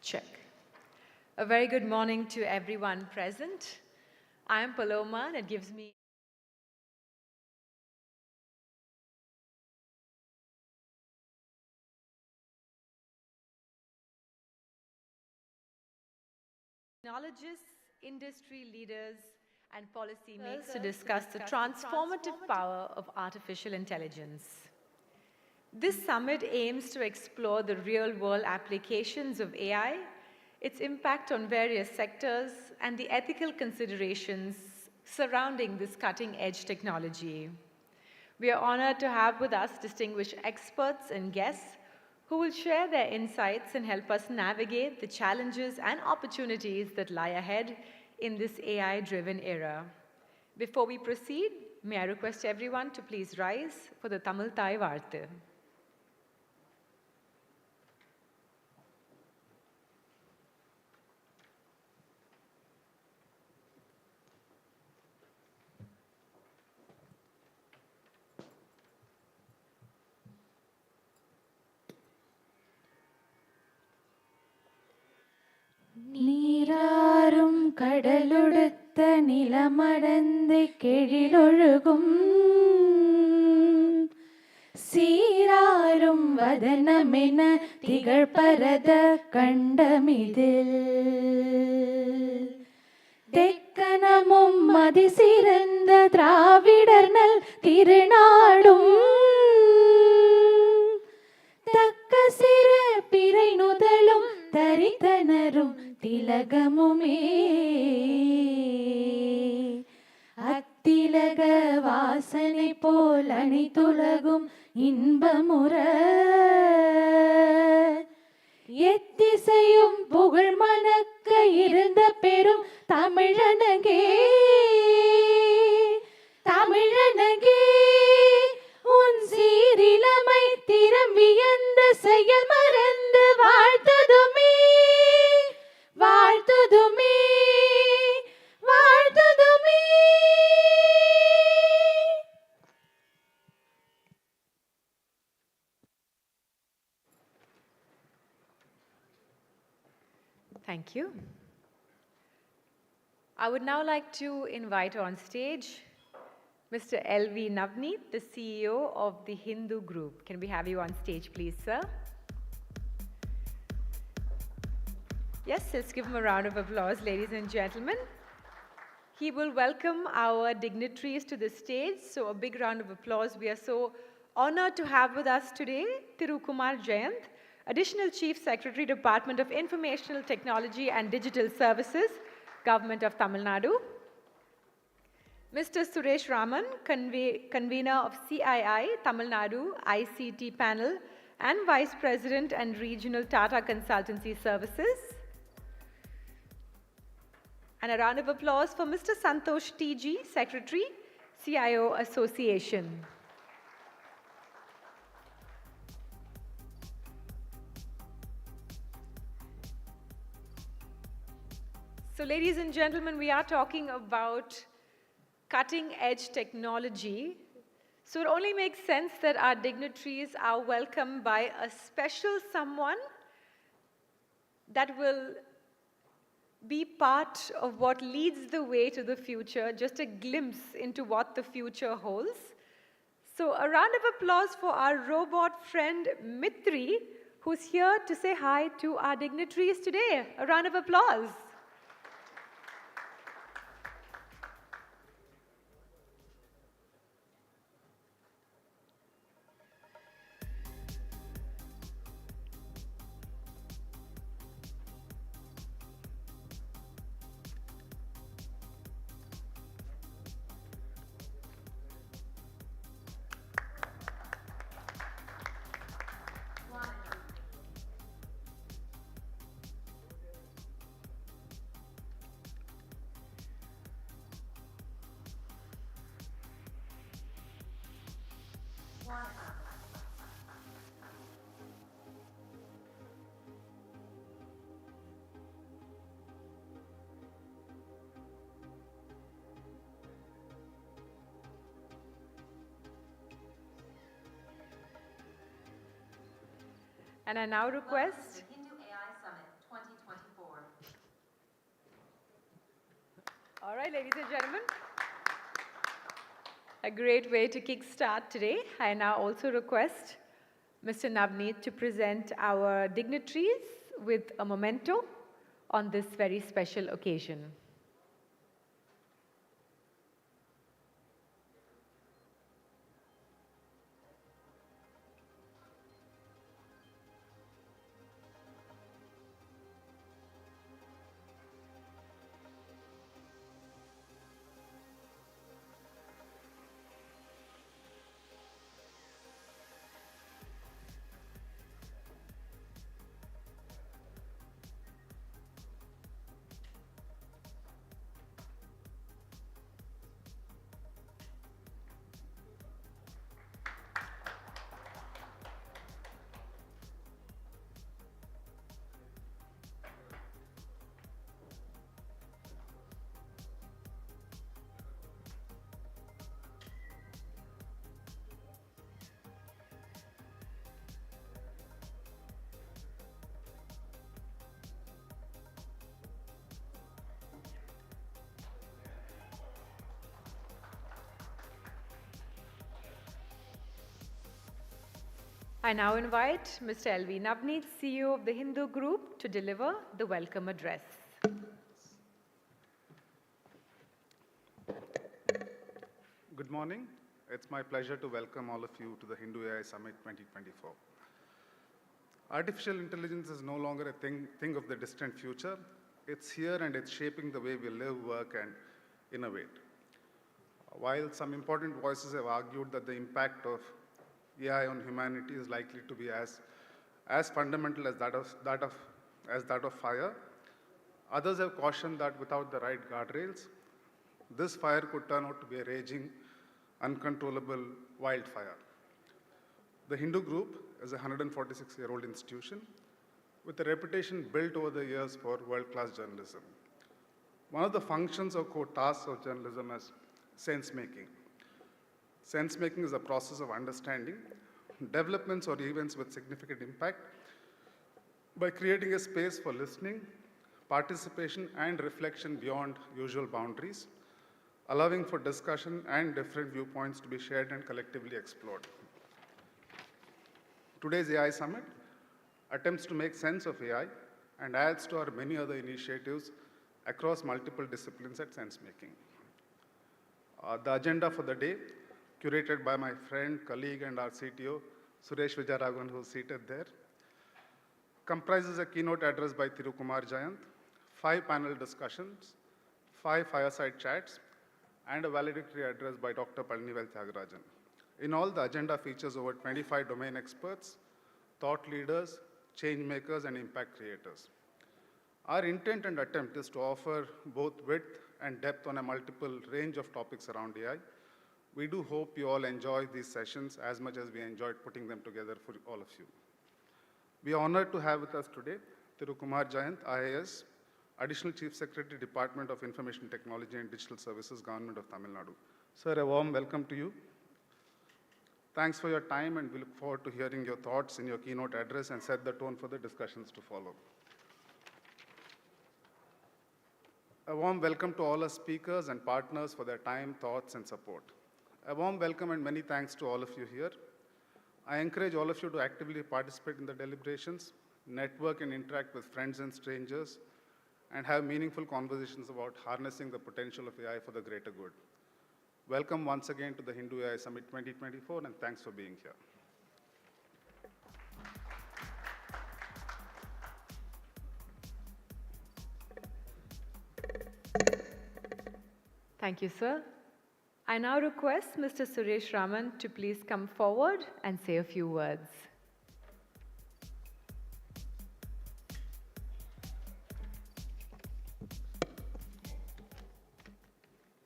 Check. A very good morning to everyone present. I am Paloma, and it gives me technologists, industry leaders, and policymakers to discuss the transformative power of artificial intelligence. This summit aims to explore the real-world applications of AI, its impact on various sectors, and the ethical considerations surrounding this cutting-edge technology. We are honored to have with us distinguished experts and guests who will share their insights and help us navigate the challenges and opportunities that lie ahead in this AI-driven era. Before we proceed, may I request everyone to please rise for the Tamil Thai Varthu. நீராறும் கடலுடுத்த நிலமடந்தை கெழிலொழுகும் சீராரும் வதனமென திகழ்பரத கண்டமிதில் தெக்கணமும் மதிசிறந்த திராவிடர் நல் திருநாடும் தக்க சிறு பிறை நுதலும் தரித்தனரும் திலகமுமே அத்திலக வாசனை போல் அனைத்துலகும் இன்பமுற எத்திசையும் புகழ் மணக்க இருந்த பெரும் தமிழனகே தமிழனகே உன் சீரிலமை திறம் வியந்த செயல் மறந்து வாழ்த்ததுமே வாழ்த்ததுமே வாழ்த்ததுமே. Thank you. I would now like to invite on stage Mr. L.V. Navneet, the CEO of the Hindu Group. Can we have you on stage, please, sir? Yes, let's give him a round of applause, ladies and gentlemen. He will welcome our dignitaries to the stage, so a big round of applause. We are so honored to have with us today Thiru Kumar Jayanth, Additional Chief Secretary, Department of Informational Technology and Digital Services, Government of Tamil Nadu. Mr. Suresh Raman, Convener of CII, Tamil Nadu ICT Panel, and Vice President and Regional Tata Consultancy Services. And a round of applause for Mr. Santosh TG, Secretary, CIO Association. So, ladies and gentlemen, we are talking about cutting-edge technology. So it only makes sense that our dignitaries are welcomed by a special someone that will be part of what leads the way to the future, just a glimpse into what the future holds. So a round of applause for our robot friend Mitri, who's here to say hi to our dignitaries today. A round of applause. And I now request Hindu AI Summit 2020. All right, ladies and gentlemen. A great way to kickstart today. I now also request Mr. Navneet to present our dignitaries with a memento on this very special occasion. I now invite Mr. L.V. Navneet, CEO of the Hindu Group, to deliver the welcome address. Good morning. It's my pleasure to welcome all of you to the Hindu AI Summit 2024. Artificial intelligence is no longer a thing of the distant future. It's here and it's shaping the way we live, work, and innovate. While some important voices have argued that the impact of AI on humanity is likely to be as fundamental as that of fire, others have cautioned that without the right guardrails, this fire could turn out to be a raging, uncontrollable wildfire. The Hindu Group is a 146-year-old institution with a reputation built over the years for world-class journalism. One of the functions or core tasks of journalism is sense-making. Sense-making is a process of understanding developments or events with significant impact by creating a space for listening, participation, and reflection beyond usual boundaries, allowing for discussion and different viewpoints to be shared and collectively explored. Today's AI Summit attempts to make sense of AI and adds to our many other initiatives across multiple disciplines at sense-making. The agenda for the day, curated by my friend, colleague, and our CTO, Suresh Vijayaraghavan, who's seated there, comprises a keynote address by Thirukumar Jayant, 5 panel discussions, 5 fireside chats, and a valedictory address by Dr. Palnivel Tyagarajan. In all, the agenda features over 25 domain experts, thought leaders, change makers, and impact creators. Our intent and attempt is to offer both width and depth on a multiple range of topics around AI. We do hope you all enjoy these sessions as much as we enjoyed putting them together for all of you. We are honored to have with us today Thirukumar Jayant, IAS, Additional Chief Secretary, Department of Information Technology and Digital Services, Government of Tamil Nadu. Sir, a warm welcome to you. Thanks for your time, and we look forward to hearing your thoughts in your keynote address and set the tone for the discussions to follow. A warm welcome to all our speakers and partners for their time, thoughts, and support. A warm welcome and many thanks to all of you here. I encourage all of you to actively participate in the deliberations, network and interact with friends and strangers, and have meaningful conversations about harnessing the potential of AI for the greater good. Welcome once again to the Hindu AI Summit 2024, and thanks for being here. Thank you, sir. I now request Mr. Suresh Raman to please come forward and say a few words.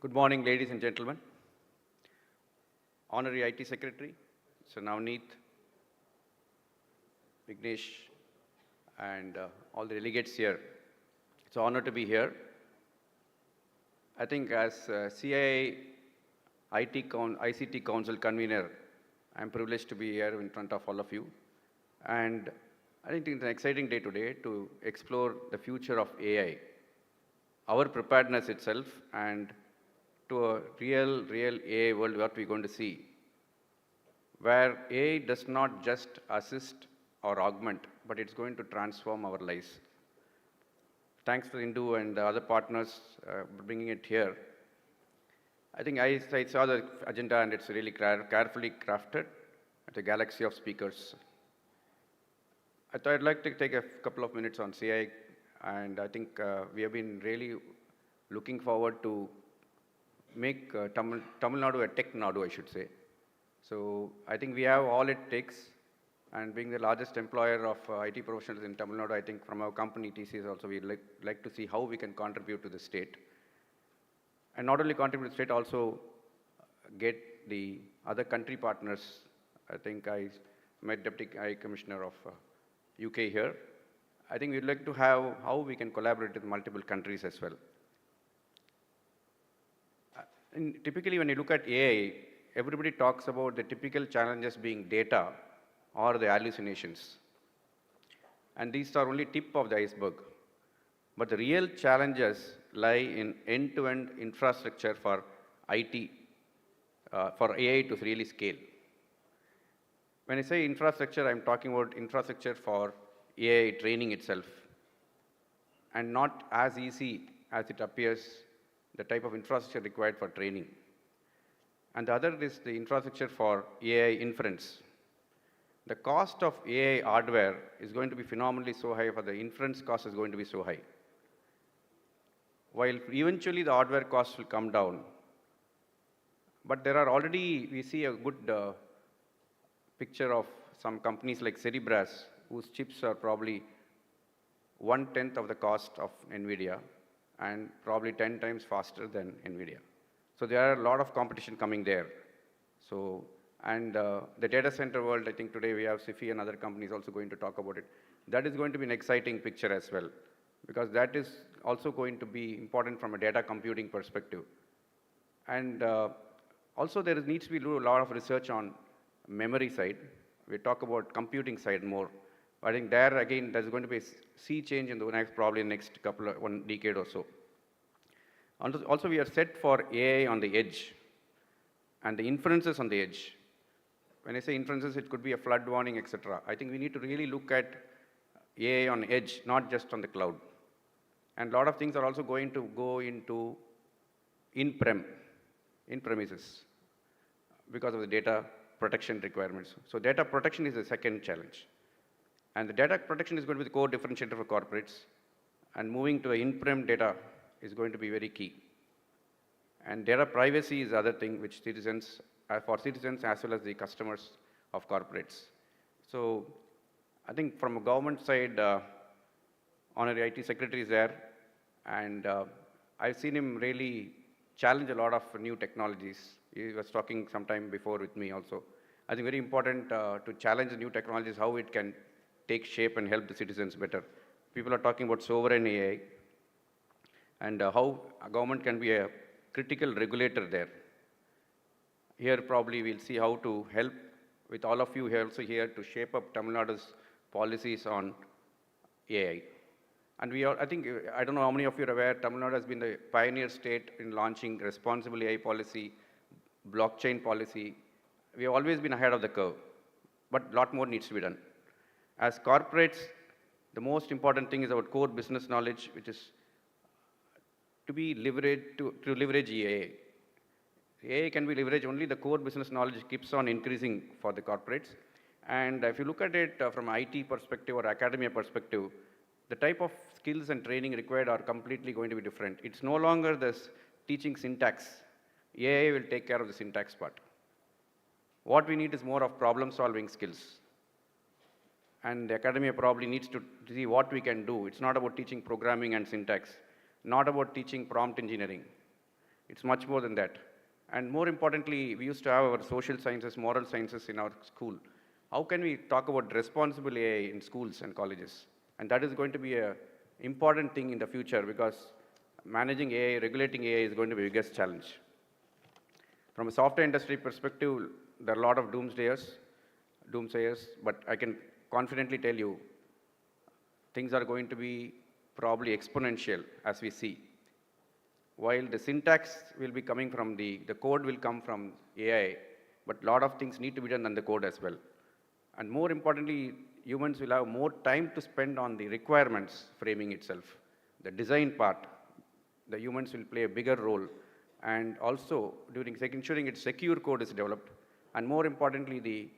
Good morning, ladies and gentlemen. Honorary IT Secretary, Sir Navneet, Vignesh, and all the delegates here. It's an honor to be here. I think as CII ICT Council convener, I'm privileged to be here in front of all of you. And I think it's an exciting day today to explore the future of AI. our preparedness itself and to a real AI world what we're going to see, where AI does not just assist or augment, but it's going to transform our lives. Thanks to Indu and the other partners bringing it here. I think I saw the agenda and it's really carefully crafted. It's a galaxy of speakers. I thought I'd like to take a couple of minutes on CI, and I think we have been really looking forward to make Tamil Nadu a tech Nadu, I should say. So I think we have all it takes, and being the largest employer of IT professionals in Tamil Nadu, I think from our company TCS also, we'd like to see how we can contribute to the state. And not only contribute to the state, also get the other country partners. I think I met Deputy High Commissioner of UK here. I think we'd like to have how we can collaborate with multiple countries as well. And typically when you look at AI, everybody talks about the typical challenges being data or the hallucinations. And these are only tip of the iceberg. But the real challenges lie in end-to-end infrastructure for IT, for AI to really scale. When I say infrastructure, I'm talking about infrastructure for AI training itself, and not as easy as it appears, the type of infrastructure required for training. And the other is the infrastructure for AI inference. The cost of AI hardware is going to be phenomenally so high, for the inference cost is going to be so high. While eventually the hardware costs will come down, but there are already, we see a good picture of some companies like Cerebras, whose chips are probably 1/10 of the cost of NVIDIA and probably 10 times faster than NVIDIA. So there are a lot of competition coming there. So, and the data center world, I think today we have SIFI and other companies also going to talk about it. That is going to be an exciting picture as well, because that is also going to be important from a data computing perspective. And also there needs to be a lot of research on memory side. We talk about computing side more. I think there again, there's going to be a sea change in the probably next one decade or so. Also we are set for AI on the edge and the inferences on the edge. When I say inferences, it could be a flood warning, etc. I think we need to really look at AI on edge, not just on the cloud. And a lot of things are also going to go into in-premises, because of the data protection requirements. So data protection is the second challenge. And the data protection is going to be the core differentiator for corporates. And moving to an in-prem data is going to be very key. And data privacy is the other thing which citizens, for citizens as well as the customers of corporates. So I think from a government side, Honorary IT Secretary is there, and I've seen him really challenge a lot of new technologies. He was talking sometime before with me also. I think very important to challenge the new technologies, how it can take shape and help the citizens better. People are talking about sovereign AI, and how a government can be a critical regulator there. Here probably we'll see how to help with all of you here also here to shape up Tamil Nadu's policies on AI. And we are, I think, I don't know how many of you are aware, Tamil Nadu has been the pioneer state in launching responsible AI policy, blockchain policy. We have always been ahead of the curve, but a lot more needs to be done. As corporates, the most important thing is our core business knowledge, which is to be leveraged, to leverage AI. AI can be leveraged, only the core business knowledge keeps on increasing for the corporates. And if you look at it from IT perspective or academia perspective, the type of skills and training required are completely going to be different. It's no longer this teaching syntax. AI will take care of the syntax part. What we need is more of problem-solving skills. And the academia probably needs to see what we can do. It's not about teaching programming and syntax, not about teaching prompt engineering. It's much more than that. And more importantly, we used to have our social sciences, moral sciences in our school. How can we talk about responsible AI in schools and colleges? And that is going to be an important thing in the future, because managing AI, regulating AI is going to be the biggest challenge. From a software industry perspective, there are a lot of doomsayers, but I can confidently tell you, things are going to be probably exponential as we see. while the syntax will be coming from the code will come from AI, but a lot of things need to be done on the code as well. And more importantly, humans will have more time to spend on the requirements framing itself. The design part, the humans will play a bigger role. And also, during ensuring its secure code is developed. And more importantly, the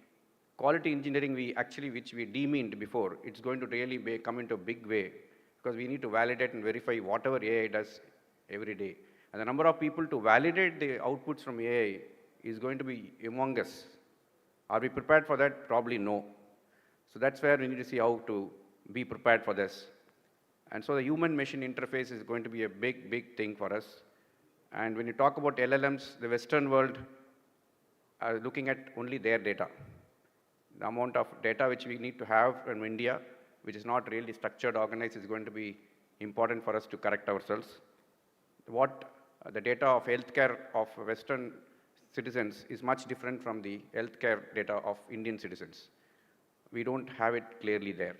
quality engineering which we demeaned before, it's going to really come into a big way, because we need to validate and verify whatever AI does every day. And the number of people to validate the outputs from AI is going to be humongous. Are we prepared for that? Probably no. So that's where we need to see how to be prepared for this. And so the human-machine interface is going to be a big, big thing for us. And when you talk about LLMs, the Western world are looking at only their data. The amount of data which we need to have from India, which is not really structured, organized, is going to be important for us to correct ourselves. The data of healthcare of Western citizens is much different from the healthcare data of Indian citizens. We don't have it clearly there.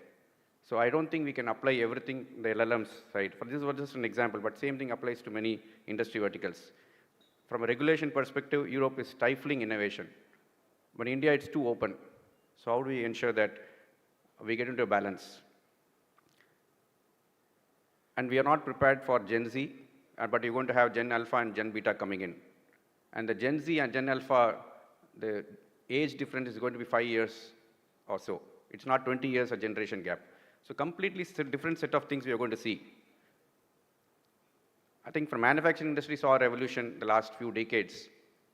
So I don't think we can apply everything the LLMs side. This was just an example, but same thing applies to many industry verticals. From a regulation perspective, Europe is stifling innovation. But in India, it's too open. So how do we ensure that we get into a balance? And we are not prepared for Gen Z, but you're going to have Gen Alpha and Gen Beta coming in. And the Gen Z and Gen Alpha, the age difference is going to be 5 years or so. It's not 20 years a generation gap. So completely different set of things we are going to see. I think for manufacturing industry saw a revolution the last few decades.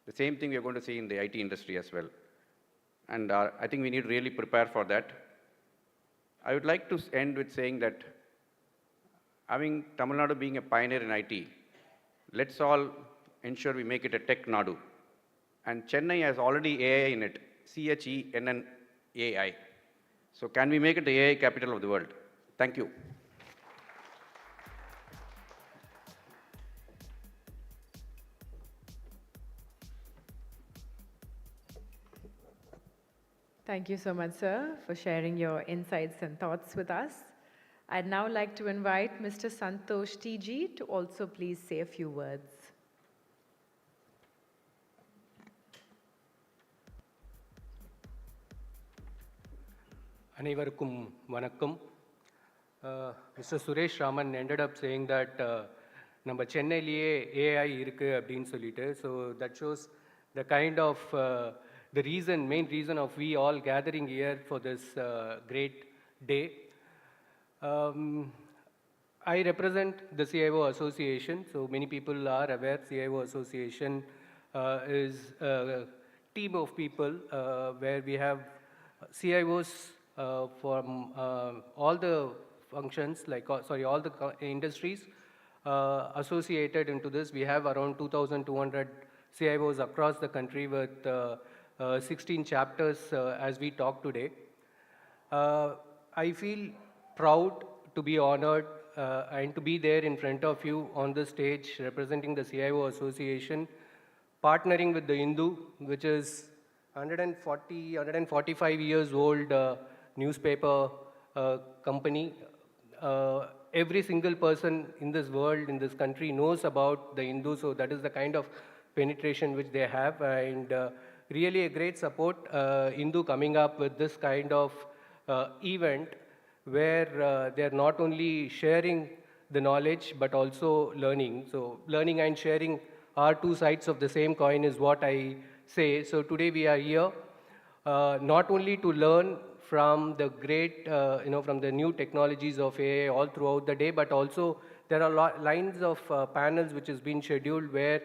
The same thing we are going to see in the IT industry as well. And I think we need to really prepare for that. I would like to end with saying that having Tamil Nadu being a pioneer in IT, let's all ensure we make it a tech Nadu. And Chennai has already AI in it, CHENNAI. So can we make it the AI capital of the world? Thank you. Thank you so much, sir, for sharing your insights and thoughts with us. I'd now like to invite Mr. Santosh TG to also please say a few words. அனைவருக்கும் வணக்கம். Mr. Suresh Raman ended up saying that நம்ம சென்னையிலேயே AI இருக்கு அப்படின்னு சொல்லிட்டு. So that shows the kind of the main reason of we all gathering here for this great day. I represent the CIO Association. So many people are aware CIO Association is a team of people where we have CIOs from all the functions, all the industries associated into this. We have around 2,200 CIOs across the country with 16 chapters as we talk today. I feel proud to be honored and to be there in front of you on the stage representing the CIO Association, partnering with the Hindu, which is 145 years old newspaper company. Every single person in this world, in this country, knows about the Hindu, so that is the kind of penetration which they have, and really a great support, Hindu coming up with this kind of event where they're not only sharing the knowledge but also learning. So learning and sharing are two sides of the same coin is what I say. So today we are here not only to learn from the great, from the new technologies of AI all throughout the day, but also there are lines of panels which has been scheduled where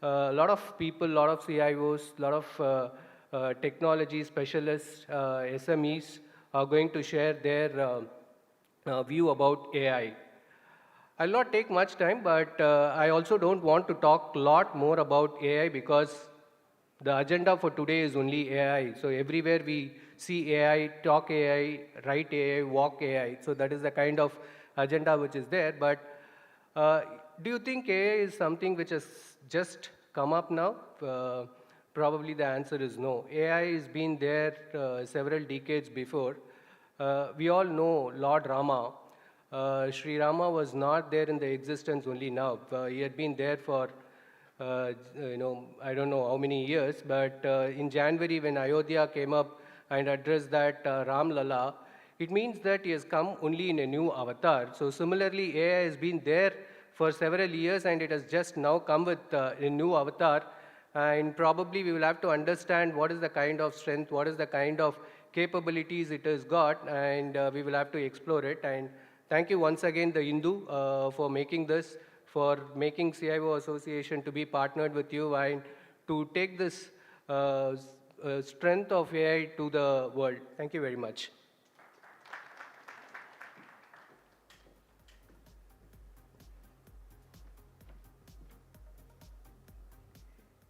a lot of people, a lot of CIOs, a lot of technology specialists, SMEs are going to share their view about AI. I'll not take much time, but I also don't want to talk a lot more about AI because the agenda for today is only AI. So everywhere we see AI, talk AI, write AI, walk AI. So that is the kind of agenda which is there. But do you think AI is something which has just come up now? Probably the answer is no. AI has been there several decades before. We all know Lord Rama Sri Rama was not there in the existence only now. He had been there for, I don't know how many years, but in January when Ayodhya came up and addressed that Ram Lala, it means that he has come only in a new avatar. So similarly, AI has been there for several years and it has just now come with a new avatar. And probably we will have to understand what is the kind of strength, what is the kind of capabilities it has got, and we will have to explore it. And thank you once again, the Hindu, for making this, for making CIO Association to be partnered with you and to take this strength of AI to the world. Thank you very much.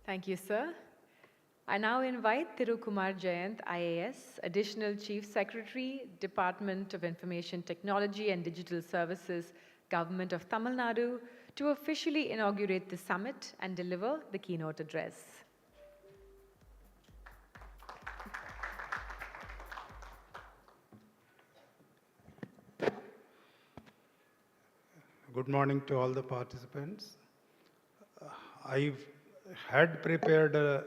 Thank you, sir. I now invite Thirukumar Jayant, IAS, Additional Chief Secretary, Department of Information Technology and Digital Services, Government of Tamil Nadu, to officially inaugurate the summit and deliver the keynote address. Good morning to all the participants. I've had prepared a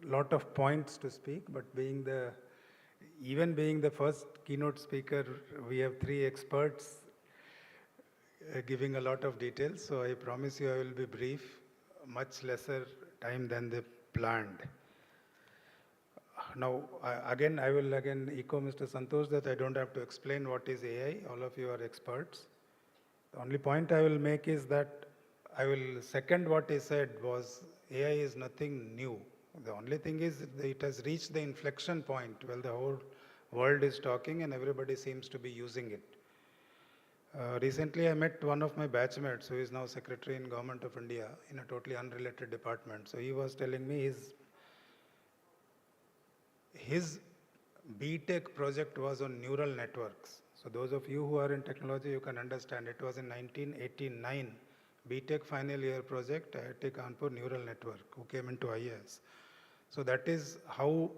lot of points to speak, but even being the first keynote speaker, we have three experts giving a lot of details. So I promise you I will be brief, much lesser time than they planned. Now, I will echo Mr. Santosh that I don't have to explain what is AI. All of you are experts. The only point I will make is that I will second what he said was AI is nothing new. The only thing is it has reached the inflection point where the whole world is talking and everybody seems to be using it. Recently, I met one of my batchmates who is now Secretary in Government of India in a totally unrelated department. So he was telling me his B.Tech project was on neural networks. So those of you who are in technology, you can understand it was in 1989, B.Tech final year project, IIT Kanpur neural network, who came into IAS. So that is how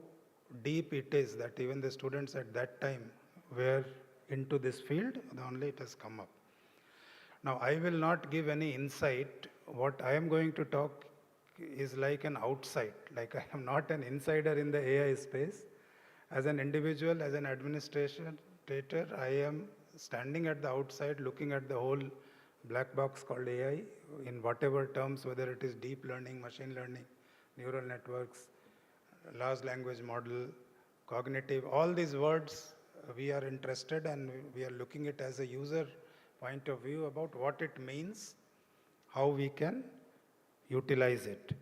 deep it is that even the students at that time were into this field, only it has come up. Now, I will not give any insight. What I am going to talk is like an outside, like I am not an insider in the AI space. As an individual, as an administrator, I am standing at the outside looking at the whole black box called AI in whatever terms, whether it is deep learning, machine learning, neural networks, large language model, cognitive, all these words we are interested and we are looking at as a user point of view about what it means, how we can utilize it.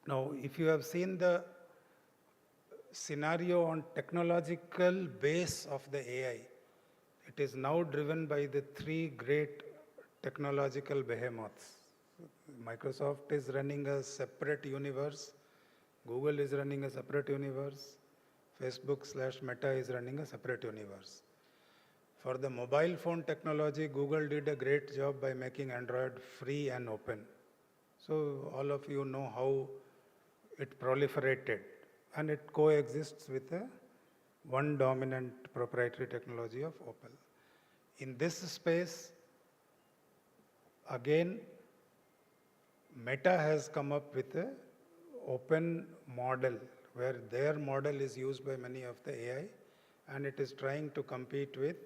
Now, if you have seen the scenario on technological base of the AI, it is now driven by the three great technological behemoths. Microsoft is running a separate universe, Google is running a separate universe, Facebook/Meta is running a separate universe. For the mobile phone technology, Google did a great job by making Android free and open. So all of you know how it proliferated and it coexists with one dominant proprietary technology of Opel. In this space, again, Meta has come up with an open model where their model is used by many of the AI and it is trying to compete with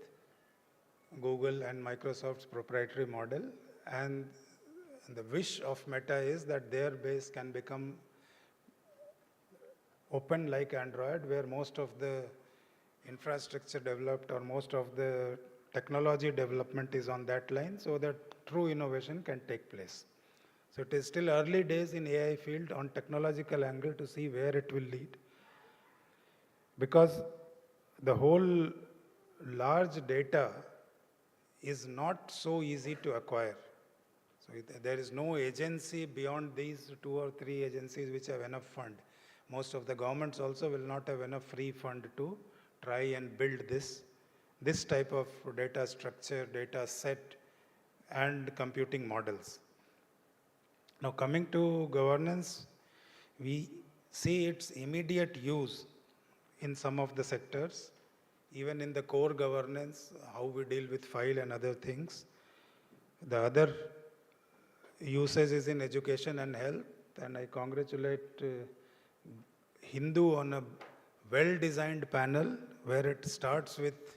Google and Microsoft's proprietary model. And the wish of Meta is that their base can become open like Android, where most of the infrastructure developed or most of the technology development is on that line so that true innovation can take place. So it is still early days in AI field on technological angle to see where it will lead. Because the whole large data is not so easy to acquire. So there is no agency beyond these 2 or 3 agencies which have enough fund. Most of the governments also will not have enough free fund to try and build this type of data structure, data set, and computing models. Now coming to governance, we see its immediate use in some of the sectors. even in the core governance, how we deal with file and other things. The other usage is in education and health, and I congratulate Hindu on a well-designed panel where it starts with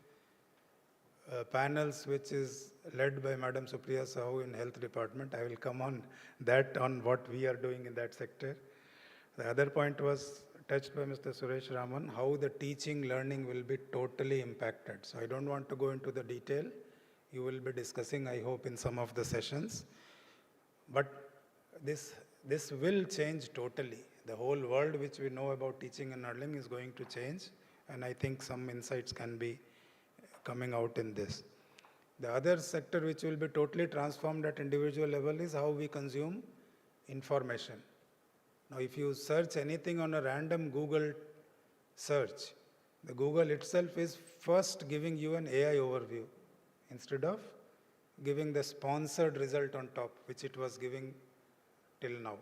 panels which is led by Madam Supriya Sahu in Health Department. I will come on that, on what we are doing in that sector. The other point was touched by Mr. Suresh Raman, how the teaching learning will be totally impacted. So I don't want to go into the detail. You will be discussing, I hope, in some of the sessions. But this will change totally. The whole world which we know about teaching and learning is going to change, and I think some insights can be coming out in this. The other sector which will be totally transformed at individual level is how we consume information. Now, if you search anything on a random Google search, the Google itself is first giving you an AI overview instead of giving the sponsored result on top, which it was giving till now.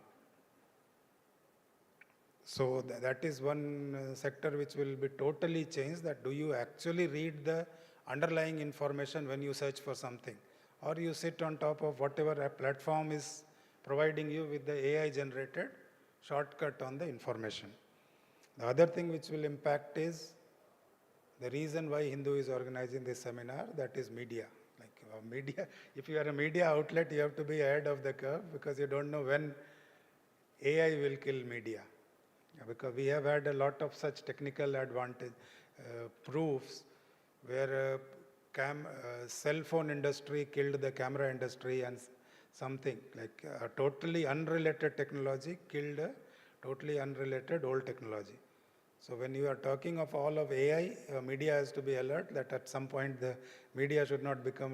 So that is one sector which will be totally changed, that do you actually read the underlying information when you search for something, or you sit on top of whatever a platform is providing you with the AI generated shortcut on the information. The other thing which will impact is the reason why Hindu is organizing this seminar, that is media. Media, if you are a media outlet, you have to be ahead of the curve, because you don't know when AI will kill media. Because we have had a lot of such technical advantage proofs where cell phone industry killed the camera industry, and something like a totally unrelated technology killed a totally unrelated old technology. So when you are talking of all of AI, media has to be alert that at some point the media should not become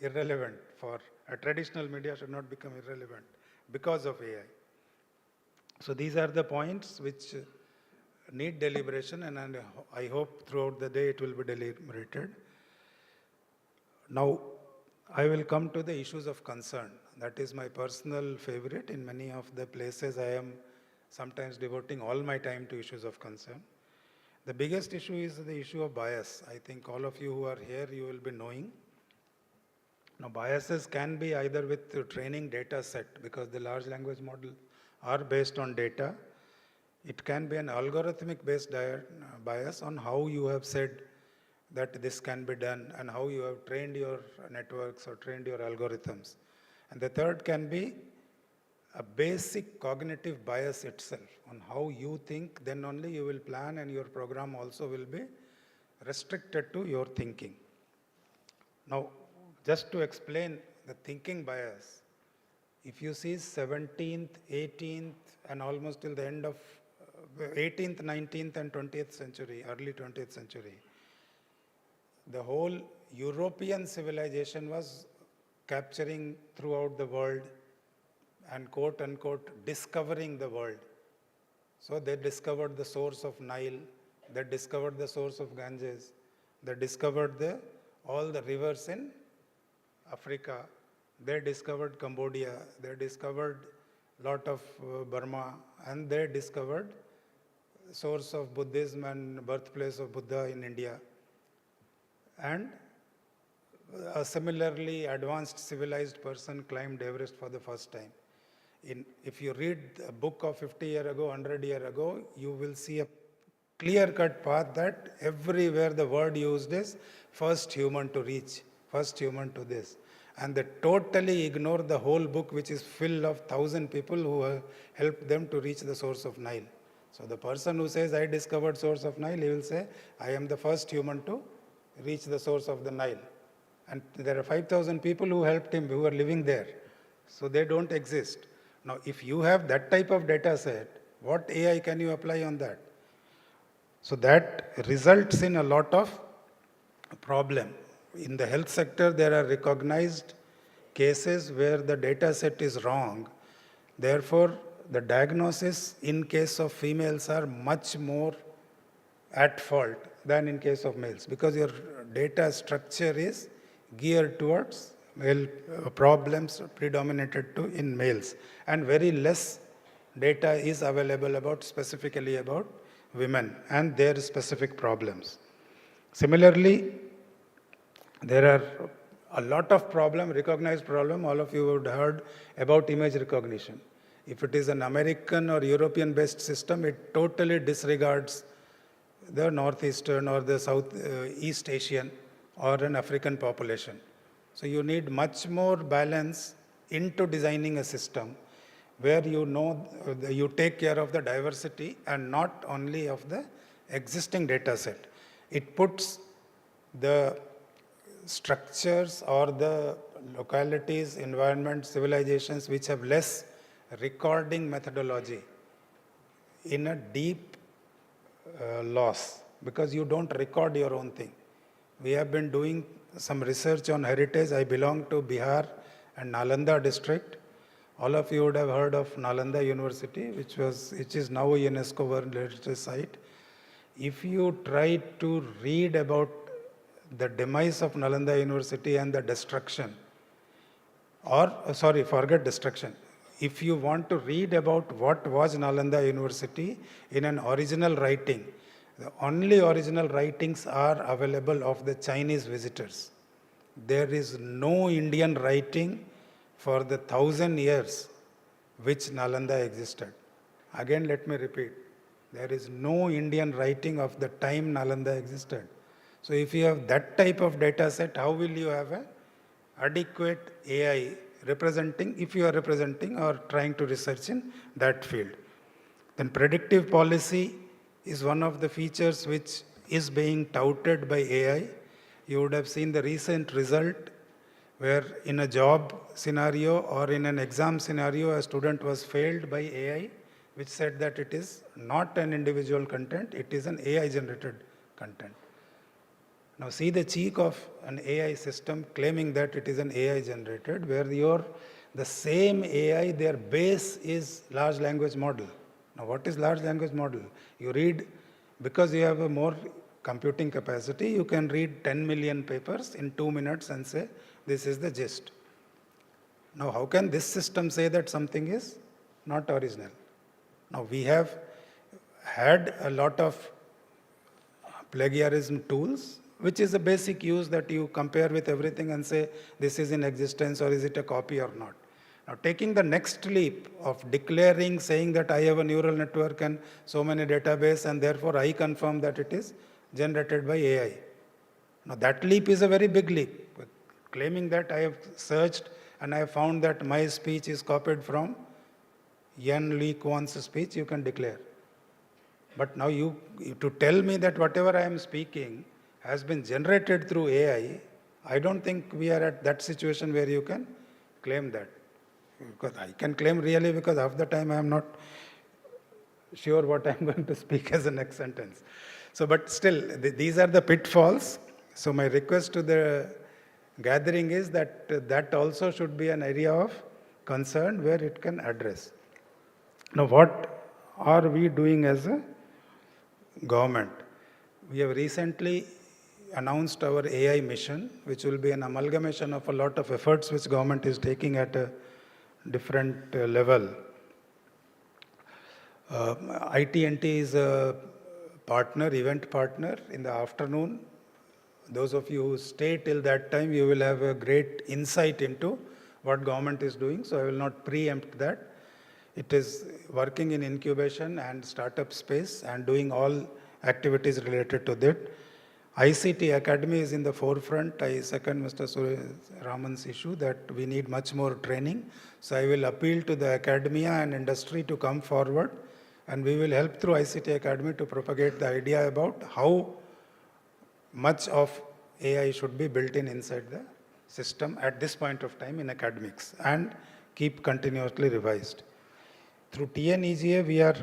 irrelevant, for a traditional media should not become irrelevant because of AI. So these are the points which need deliberation, and I hope throughout the day it will be deliberated. Now, I will come to the issues of concern. That is my personal favorite. In many of the places I am sometimes devoting all my time to issues of concern. The biggest issue is the issue of bias. I think all of you who are here, you will be knowing. Now, biases can be either with the training data set, because the large language model are based on data. It can be an algorithmic based bias on how you have said that this can be done and how you have trained your networks or trained your algorithms. And the third can be a basic cognitive bias itself on how you think, then only you will plan, and your program also will be restricted to your thinking. Now, just to explain the thinking bias, if you see 17th, 18th, and almost till the end of 18th, 19th, and 20th century, early 20th century, the whole European civilization was capturing throughout the world and quote unquote discovering the world. So they discovered the source of Nile, they discovered the source of Ganges, they discovered all the rivers in Africa, they discovered Cambodia, they discovered a lot of Burma, and they discovered source of Buddhism and birthplace of Buddha in India. And a similarly advanced civilized person climbed Everest for the first time. If you read a book of 50 years ago, 100 years ago, you will see a clear-cut path that everywhere the word used is first human to reach, first human to this. And they totally ignore the whole book, which is full of 1,000 people who helped them to reach the source of Nile. So the person who says, I discovered source of Nile, he will say, I am the first human to reach the source of the Nile. And there are 5,000 people who helped him, who are living there. So they don't exist. Now, if you have that type of data set, what AI can you apply on that? So that results in a lot of problem. In the health sector, there are recognized cases where the data set is wrong. Therefore, the diagnosis in case of females are much more at fault than in case of males, because your data structure is geared towards male problems predominated to in males, and very less data is available specifically about women and their specific problems. Similarly, there are a lot of recognized problem, all of you would heard about image recognition. If it is an American or European-based system, it totally disregards the Northeastern or the East Asian or an African population. So you need much more balance into designing a system where you take care of the diversity and not only of the existing data set. It puts the structures or the localities, environments, civilizations which have less recording methodology in a deep loss, because you don't record your own thing. We have been doing some research on heritage. I belong to Bihar and Nalanda district. All of you would have heard of Nalanda University, which is now a UNESCO World Heritage Site. If you try to read about the demise of Nalanda University and the destruction, forget destruction. If you want to read about what was Nalanda University in an original writing, the only original writings are available of the Chinese visitors. There is no Indian writing for the 1,000 years which Nalanda existed. Again, let me repeat. There is no Indian writing of the time Nalanda existed. So if you have that type of data set, how will you have an adequate AI representing, if you are representing or trying to research in that field? Then predictive policy is one of the features which is being touted by AI. You would have seen the recent result where in a job scenario or in an exam scenario, a student was failed by AI, which said that it is not an individual content, it is an AI generated content. Now see the cheek of an AI system claiming that it is an AI generated, where the same AI, their base is large language model. Now what is large language model? You read, because you have a more computing capacity, you can read 10 million papers in 2 minutes and say, this is the gist. Now how can this system say that something is not original? Now we have had a lot of plagiarism tools, which is a basic use that you compare with everything and say, this is in existence or is it a copy or not. Now taking the next leap of declaring, saying that I have a neural network and so many database and therefore I confirm that it is generated by AI. Now that leap is a very big leap. Claiming that I have searched and I have found that my speech is copied from Yan Li Kuan's speech, you can declare. But now to tell me that whatever I am speaking has been generated through AI, I don't think we are at that situation where you can claim that. Because I can claim really, because half the time I am not sure what I am going to speak as the next sentence. So, but still, these are the pitfalls. So my request to the gathering is that that also should be an area of concern where it can address. Now, what are we doing as a government? We have recently announced our AI mission, which will be an amalgamation of a lot of efforts which government is taking at a different level. IT&T is a partner, event partner. In the afternoon, those of you who stay till that time, you will have a great insight into what government is doing, so I will not preempt that. It is working in incubation and startup space and doing all activities related to that. ICT Academy is in the forefront. I second Mr. Raman's issue that we need much more training. So I will appeal to the academia and industry to come forward, and we will help through ICT Academy to propagate the idea about how much of AI should be built inside the system at this point of time in academics and keep continuously revised. Through TNEGA, we are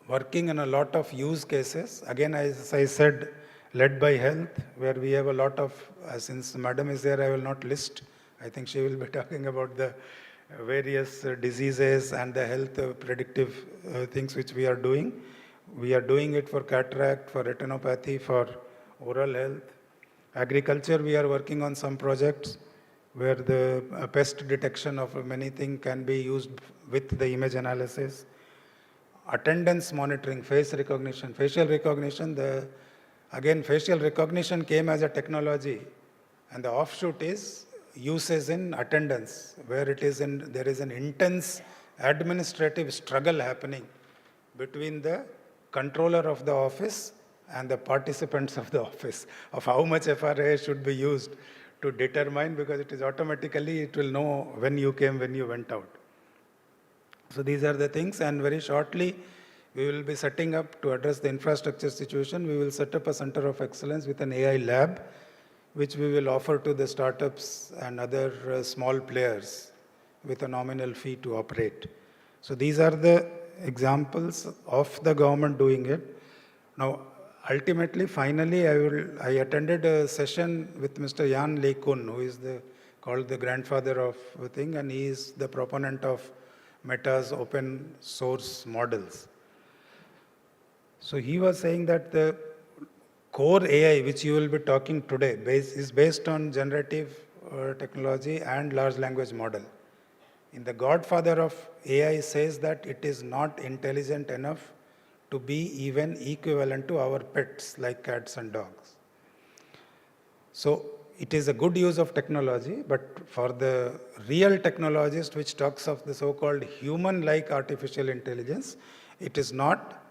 working on a lot of use cases. Again, as I said, led by health, where we have a lot of, since Madam is there, I will not list. I think she will be talking about the various diseases and the health predictive things which we are doing. We are doing it for cataract, for retinopathy, for oral health. Agriculture, we are working on some projects where the pest detection of many things can be used with the image analysis. Attendance monitoring, face recognition, facial recognition, Again, facial recognition came as a technology, and the offshoot is uses in attendance, where there is an intense administrative struggle happening between the controller of the office and the participants of the office of how much FRA should be used to determine, because it will know when you came, when you went out. So these are the things, and very shortly we will be setting up, to address the infrastructure situation, we will set up a center of excellence with an AI lab, which we will offer to the startups and other small players with a nominal fee to operate. So these are the examples of the government doing it. Now, ultimately, finally, I attended a session with Mr. Jan LeCun, who is called the grandfather of the thing, and he is the proponent of Meta's open source models. So he was saying that the core AI, which you will be talking today, is based on generative technology and large language model. In the godfather of AI says that it is not intelligent enough to be even equivalent to our pets like cats and dogs. So it is a good use of technology, but for the real technologist, which talks of the so-called human-like artificial intelligence, it is not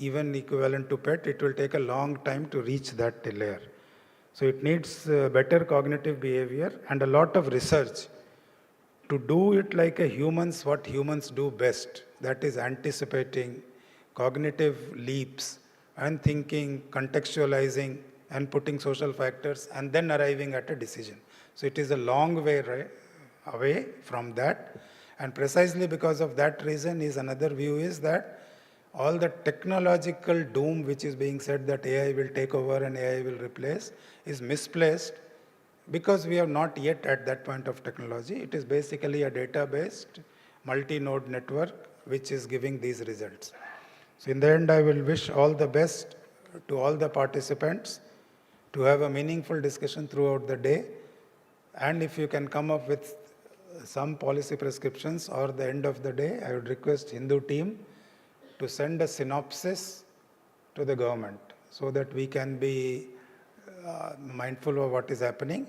even equivalent to pet. It will take a long time to reach that layer. So it needs better cognitive behavior and a lot of research to do it like what humans do best. That is anticipating cognitive leaps and thinking, contextualizing, and putting social factors, and then arriving at a decision. So it is a long way away from that. And precisely because of that reason is another view is that all the technological doom which is being said that AI will take over and AI will replace is misplaced, because we are not yet at that point of technology. It is basically a data-based multi-node network which is giving these results. So in the end, I will wish all the best to all the participants to have a meaningful discussion throughout the day. And if you can come up with some policy prescriptions or the end of the day, I would request Hindu team to send a synopsis to the government so that we can be mindful of what is happening.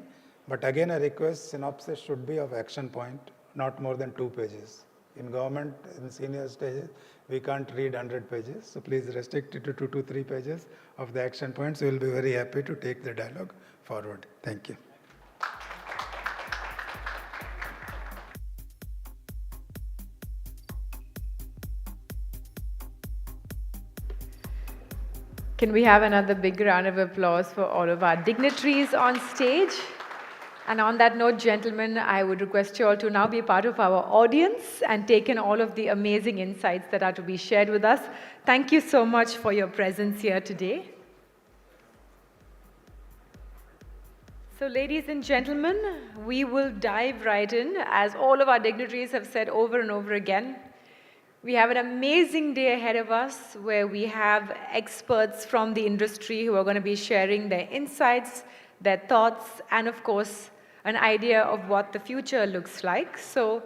But again, I request synopsis should be of action point, not more than 2 pages. In government, in senior stages, we can't read 100 pages. So please restrict it to 2 to 3 pages of the action points. We will be very happy to take the dialogue forward. Thank you. Can we have another big round of applause for all of our dignitaries on stage? And on that note, gentlemen, I would request you all to now be part of our audience and take in all of the amazing insights that are to be shared with us. Thank you so much for your presence here today. So, ladies and gentlemen, we will dive right in. As all of our dignitaries have said over and over again, we have an amazing day ahead of us where we have experts from the industry who are going to be sharing their insights, their thoughts, and of course, an idea of what the future looks like. So,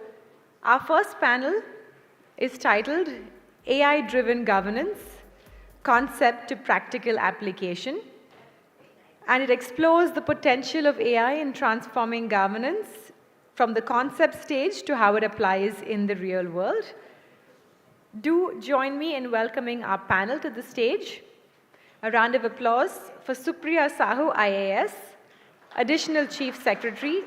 our first panel is titled AI-Driven Governance, Concept to Practical Application. And it explores the potential of AI in transforming governance from the concept stage to how it applies in the real world. Do join me in welcoming our panel to the stage. A round of applause for Supriya Sahu, IAS, Additional Chief Secretary,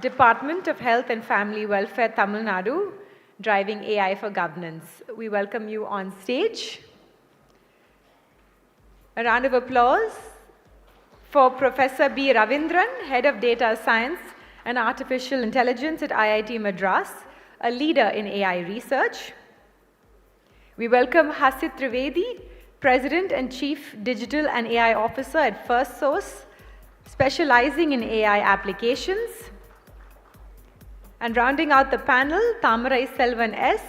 Department of Health and Family Welfare, Tamil Nadu, driving AI for governance. We welcome you on stage. A round of applause for Professor B. Ravindran, Head of Data Science and Artificial Intelligence at IIT Madras, a leader in AI research. We welcome Hasit Trivedi, President and Chief Digital and AI Officer at First Source, specializing in AI applications. And rounding out the panel, Tamarai Selvan S.,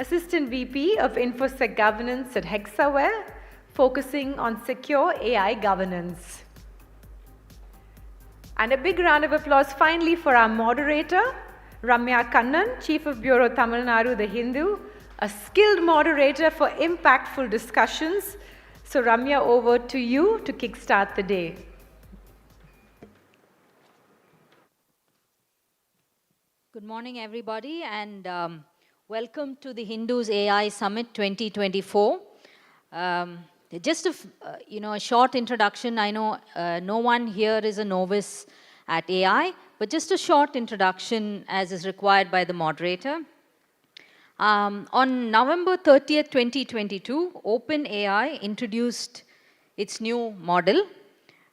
Assistant VP of InfoSec Governance at Hexaware, focusing on secure AI governance. And a big round of applause finally for our moderator, Ramya Kannan, Chief of Bureau Tamil Nadu, The Hindu, a skilled moderator for impactful discussions, So Ramya, over to you to kickstart the day. Good morning, everybody, and welcome to the Hindus AI Summit 2024. Just a short introduction. I know no one here is a novice at AI, but just a short introduction as is required by the moderator. On November 30th, 2022, OpenAI introduced its new model.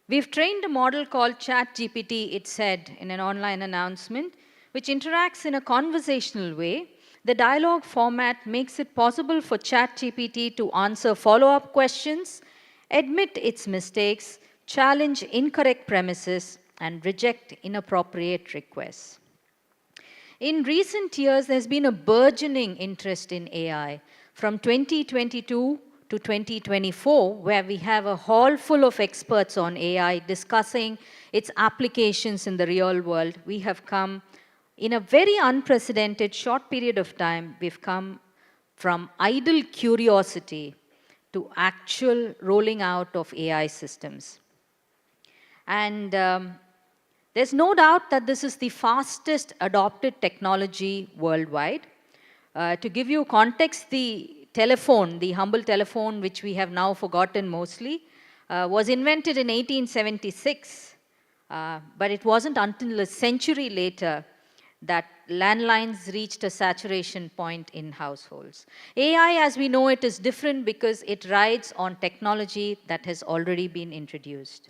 We've trained a model called ChatGPT, it said in an online announcement, which interacts in a conversational way. The dialogue format makes it possible for ChatGPT to answer follow-up questions, admit its mistakes, challenge incorrect premises, and reject inappropriate requests. In recent years, there's been a burgeoning interest in AI. From 2022 to 2024, where we have a hall full of experts on AI discussing its applications in the real world, we have come, in a very unprecedented short period of time, we've come from idle curiosity to actual rolling out of AI systems. And there's no doubt that this is the fastest adopted technology worldwide. To give you context, the telephone, the humble telephone, which we have now forgotten mostly, was invented in 1876, but it wasn't until a century later that landlines reached a saturation point in households. AI, as we know it, is different because it rides on technology that has already been introduced.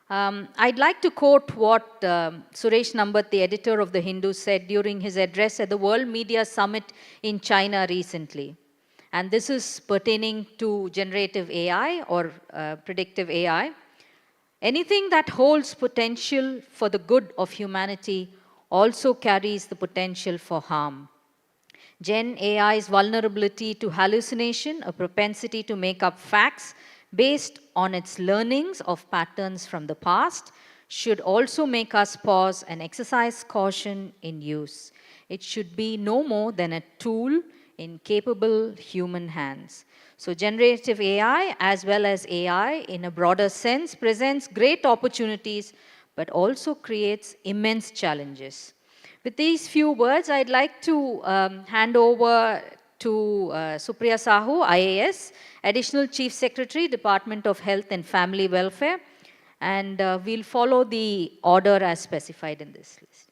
I'd like to quote what Suresh Nambat, the editor of The Hindu, said during his address at the World Media Summit in China recently. And this is pertaining to generative AI or predictive AI. Anything that holds potential for the good of humanity also carries the potential for harm. Gen AI's vulnerability to hallucination, a propensity to make up facts based on its learnings of patterns from the past, should also make us pause and exercise caution in use. It should be no more than a tool in capable human hands. So generative AI, as well as AI in a broader sense, presents great opportunities, but also creates immense challenges. With these few words, I'd like to hand over to Supriya Sahu, IAS, Additional Chief Secretary, Department of Health and Family Welfare, and we'll follow the order as specified in this list.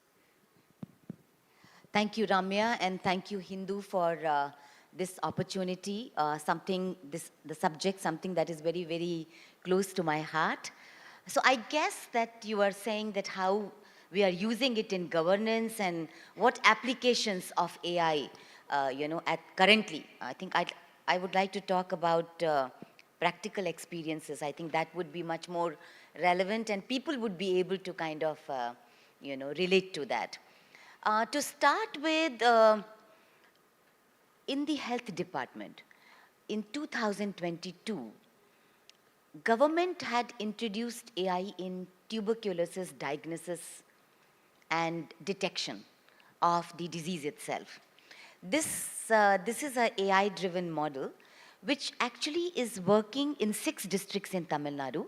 Thank you, Ramya, and thank you, Hindu, for this opportunity, the subject, something that is very, very close to my heart. So I guess that you are saying that how we are using it in governance and what applications of AI, currently. I think I would like to talk about practical experiences. I think that would be much more relevant and people would be able to kind of, relate to that. To start with, in the health department, in 2022, government had introduced AI in tuberculosis diagnosis and detection of the disease itself. This is an AI-driven model which actually is working in 6 districts in Tamil Nadu.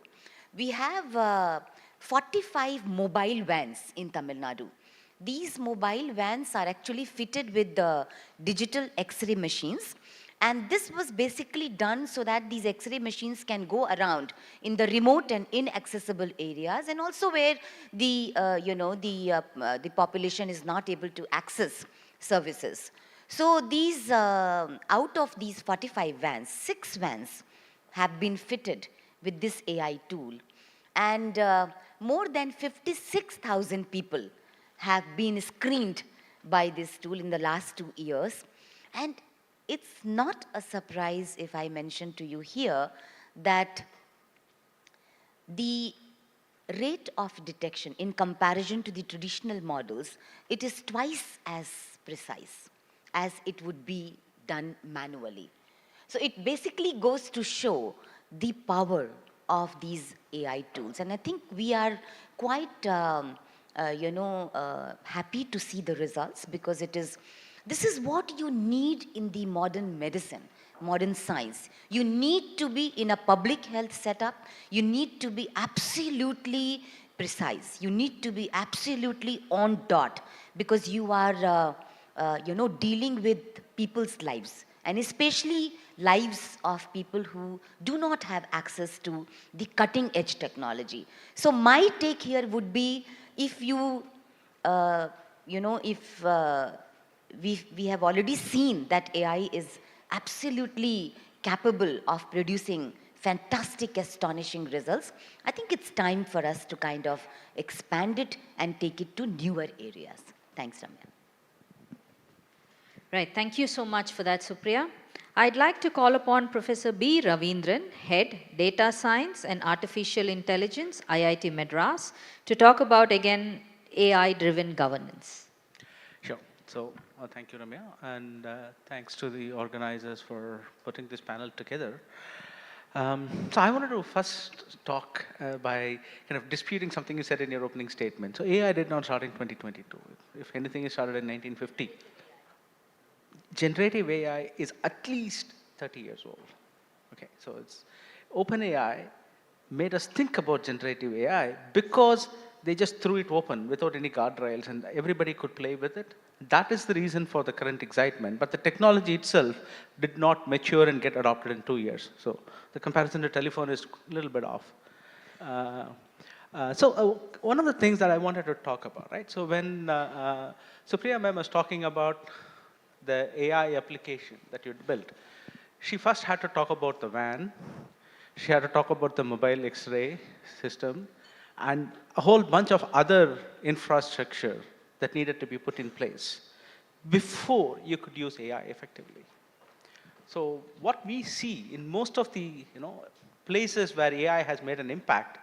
We have 45 mobile vans in Tamil Nadu. These mobile vans are actually fitted with the digital X-ray machines. And this was basically done so that these X-ray machines can go around in the remote and inaccessible areas, and also where the population is not able to access services. So these, out of these 45 vans, 6 vans have been fitted with this AI tool, and more than 56,000 people have been screened by this tool in the last 2 years. And it's not a surprise if I mention to you here that the rate of detection in comparison to the traditional models, it is twice as precise as it would be done manually. So it basically goes to show the power of these AI tools. And I think we are quite, happy to see the results, because this is what you need in the modern medicine. modern science. You need to be in a public health setup. You need to be absolutely precise. You need to be absolutely on dot because you are, dealing with people's lives, and especially lives of people who do not have access to the cutting edge technology. So my take here would be, if you, if we have already seen that AI is absolutely capable of producing fantastic, astonishing results, I think it's time for us to kind of expand it and take it to newer areas. Thanks, Ramya. Right, thank you so much for that, Supriya. I'd like to call upon Professor B. Ravindran, Head, Data Science and Artificial Intelligence, IIT Madras, to talk about, again, AI-driven governance. Sure. So, thank you, Ramya, and thanks to the organizers for putting this panel together. So I wanted to first talk by kind of disputing something you said in your opening statement. So AI did not start in 2022. If anything, it started in 1950. Generative AI is at least 30 years old. Okay, so it's OpenAI made us think about generative AI because they just threw it open without any guardrails and everybody could play with it. That is the reason for the current excitement. But the technology itself did not mature and get adopted in 2 years. So the comparison to telephone is a little bit off. One of the things that I wanted to talk about, right? So when Supriya ma'am was talking about the AI application that you'd built, she first had to talk about the WAN. She had to talk about the mobile X-ray system and a whole bunch of other infrastructure that needed to be put in place before you could use AI effectively. So what we see in most of the places where AI has made an impact,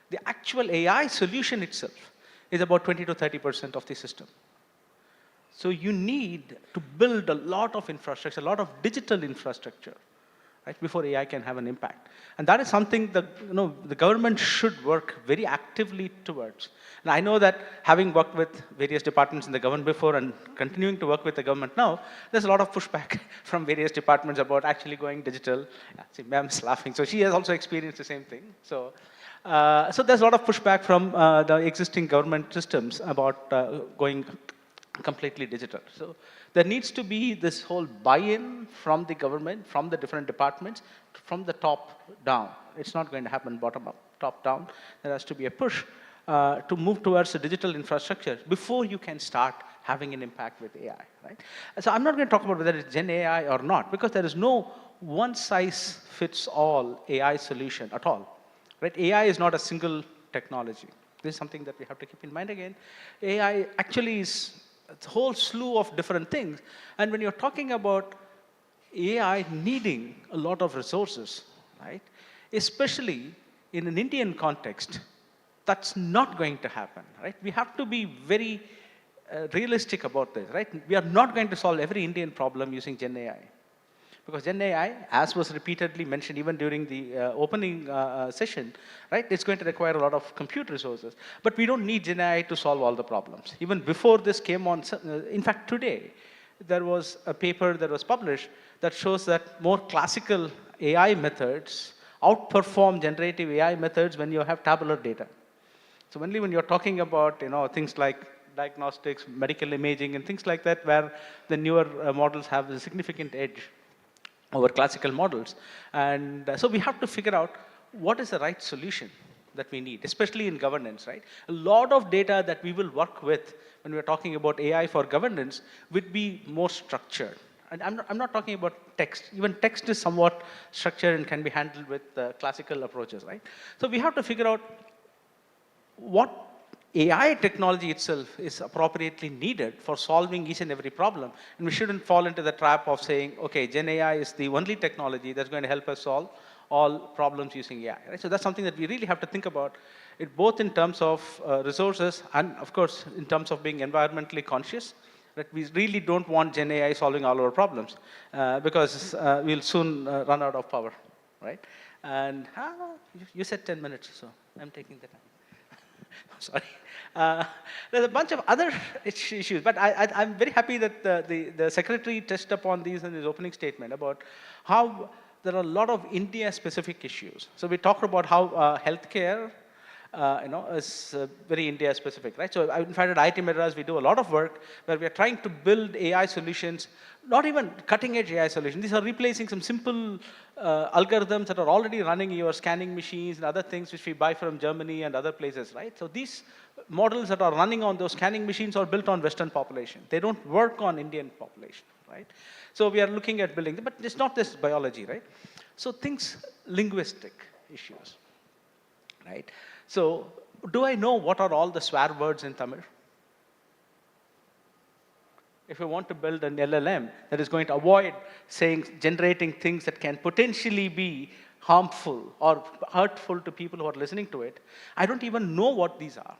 the actual AI solution itself is about 20 to 30% of the system. So you need to build a lot of infrastructure, a lot of digital infrastructure, right, before AI can have an impact. And that is something that the government should work very actively towards. And I know that having worked with various departments in the government before and continuing to work with the government now, there's a lot of pushback from various departments about actually going digital. Yeah, see, ma'am's laughing. So she has also experienced the same thing. So there's a lot of pushback from the existing government systems about going completely digital. So there needs to be this whole buy-in from the government, from the different departments, from the top down. It's not going to happen bottom up, top down. There has to be a push to move towards the digital infrastructure before you can start having an impact with AI, right? So I'm not going to talk about whether it's Gen AI or not, because there is no one-size-fits-all AI solution at all, right? AI is not a single technology. This is something that we have to keep in mind again. AI actually is a whole slew of different things. And when you're talking about AI needing a lot of resources, right, especially in an Indian context, that's not going to happen, right? We have to be very realistic about this, right? We are not going to solve every Indian problem using Gen AI. Because Gen AI, as was repeatedly mentioned even during the opening session, right, it's going to require a lot of compute resources. But we don't need Gen AI to solve all the problems. Even before this came on, in fact, today, there was a paper that was published that shows that more classical AI methods outperform generative AI methods when you have tabular data. So only when you're talking about things like diagnostics, medical imaging, and things like that, where the newer models have a significant edge over classical models. And so we have to figure out what is the right solution that we need, especially in governance, right? A lot of data that we will work with when we're talking about AI for governance would be more structured. And I'm not talking about text. Even text is somewhat structured and can be handled with classical approaches, right? So we have to figure out what AI technology itself is appropriately needed for solving each and every problem. And we shouldn't fall into the trap of saying, okay, Gen AI is the only technology that's going to help us solve all problems using AI. Right? So that's something that we really have to think about, it both in terms of resources and, of course, in terms of being environmentally conscious. That we really don't want Gen AI solving all our problems because we'll soon run out of power, right? And you said 10 minutes, so I'm taking the time. Sorry. There's a bunch of other issues, but I'm very happy that the secretary touched upon these in his opening statement about how there are a lot of India-specific issues. So we talked about how healthcare, is very India-specific, right? So in fact, at IIT Madras, we do a lot of work where we are trying to build AI solutions, not even cutting-edge AI solutions. These are replacing some simple algorithms that are already running your scanning machines and other things which we buy from Germany and other places, right? So these models that are running on those scanning machines are built on Western population. They don't work on Indian population, right? So we are looking at building them, but it's not just biology, right? So things, linguistic issues, right? So do I know what are all the swear words in Tamil? If you want to build an LLM that is going to avoid generating things that can potentially be harmful or hurtful to people who are listening to it, I don't even know what these are.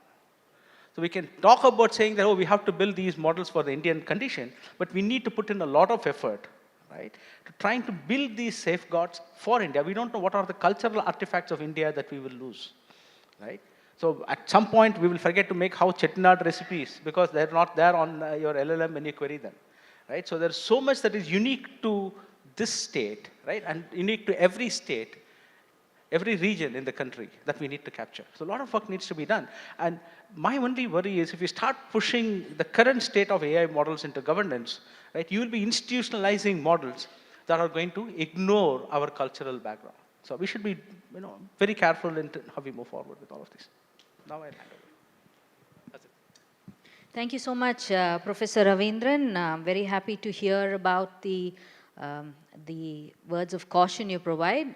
So we can talk about saying that, oh, we have to build these models for the Indian condition, but we need to put in a lot of effort, right, to trying to build these safeguards for India. We don't know what are the cultural artifacts of India that we will lose, right? So at some point, we will forget to make how Chettinad recipes because they're not there on your LLM when you query them, right? So there's so much that is unique to this state, right, and unique to every state, every region in the country that we need to capture. So a lot of work needs to be done. And my only worry is if you start pushing the current state of AI models into governance, right, you will be institutionalizing models that are going to ignore our cultural background. So we should be, very careful in how we move forward with all of this. Now I'll hand over. That's it. Thank you so much, Professor Ravindran. I'm very happy to hear about the words of caution you provide.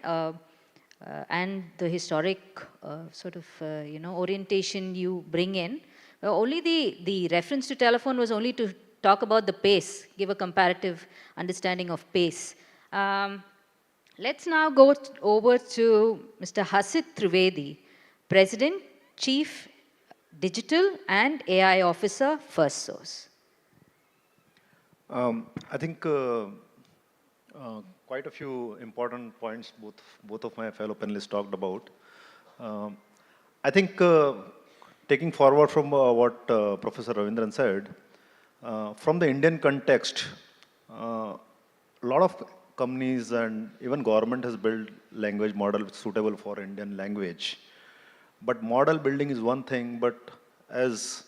And the historic orientation you bring in. Only the reference to telephone was only to talk about the pace, give a comparative understanding of pace. Let's now go over to Mr. Hasit Trivedi, President, Chief Digital and AI Officer, FirstSource. I think quite a few important points both of my fellow panelists talked about. I think taking forward from what Professor Ravindran said, from the Indian context, a lot of companies and even government has built language model suitable for Indian language. But model building is one thing, but as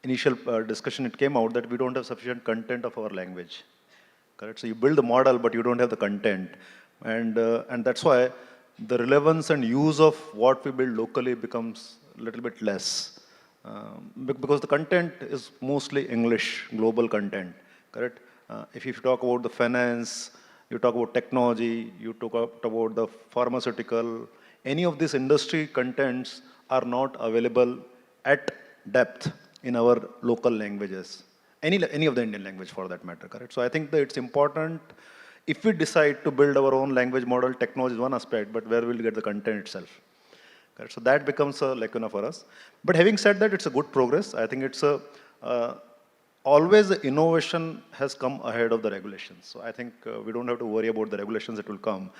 initial discussion, it came out that we don't have sufficient content of our language. Correct? So you build the model, but you don't have the content. And that's why the relevance and use of what we build locally becomes a little bit less. Because the content is mostly English, global content. Correct? If you talk about the finance, you talk about technology, you talk about the pharmaceutical, any of these industry contents are not available at depth in our local languages. Any of the Indian language for that matter, correct? So I think that it's important, if we decide to build our own language model, technology is one aspect, but where will we get the content itself? Correct? So that becomes a lacuna for us. But having said that, it's a good progress. I think it's always the innovation has come ahead of the regulations. So I think we don't have to worry about the regulations that will come.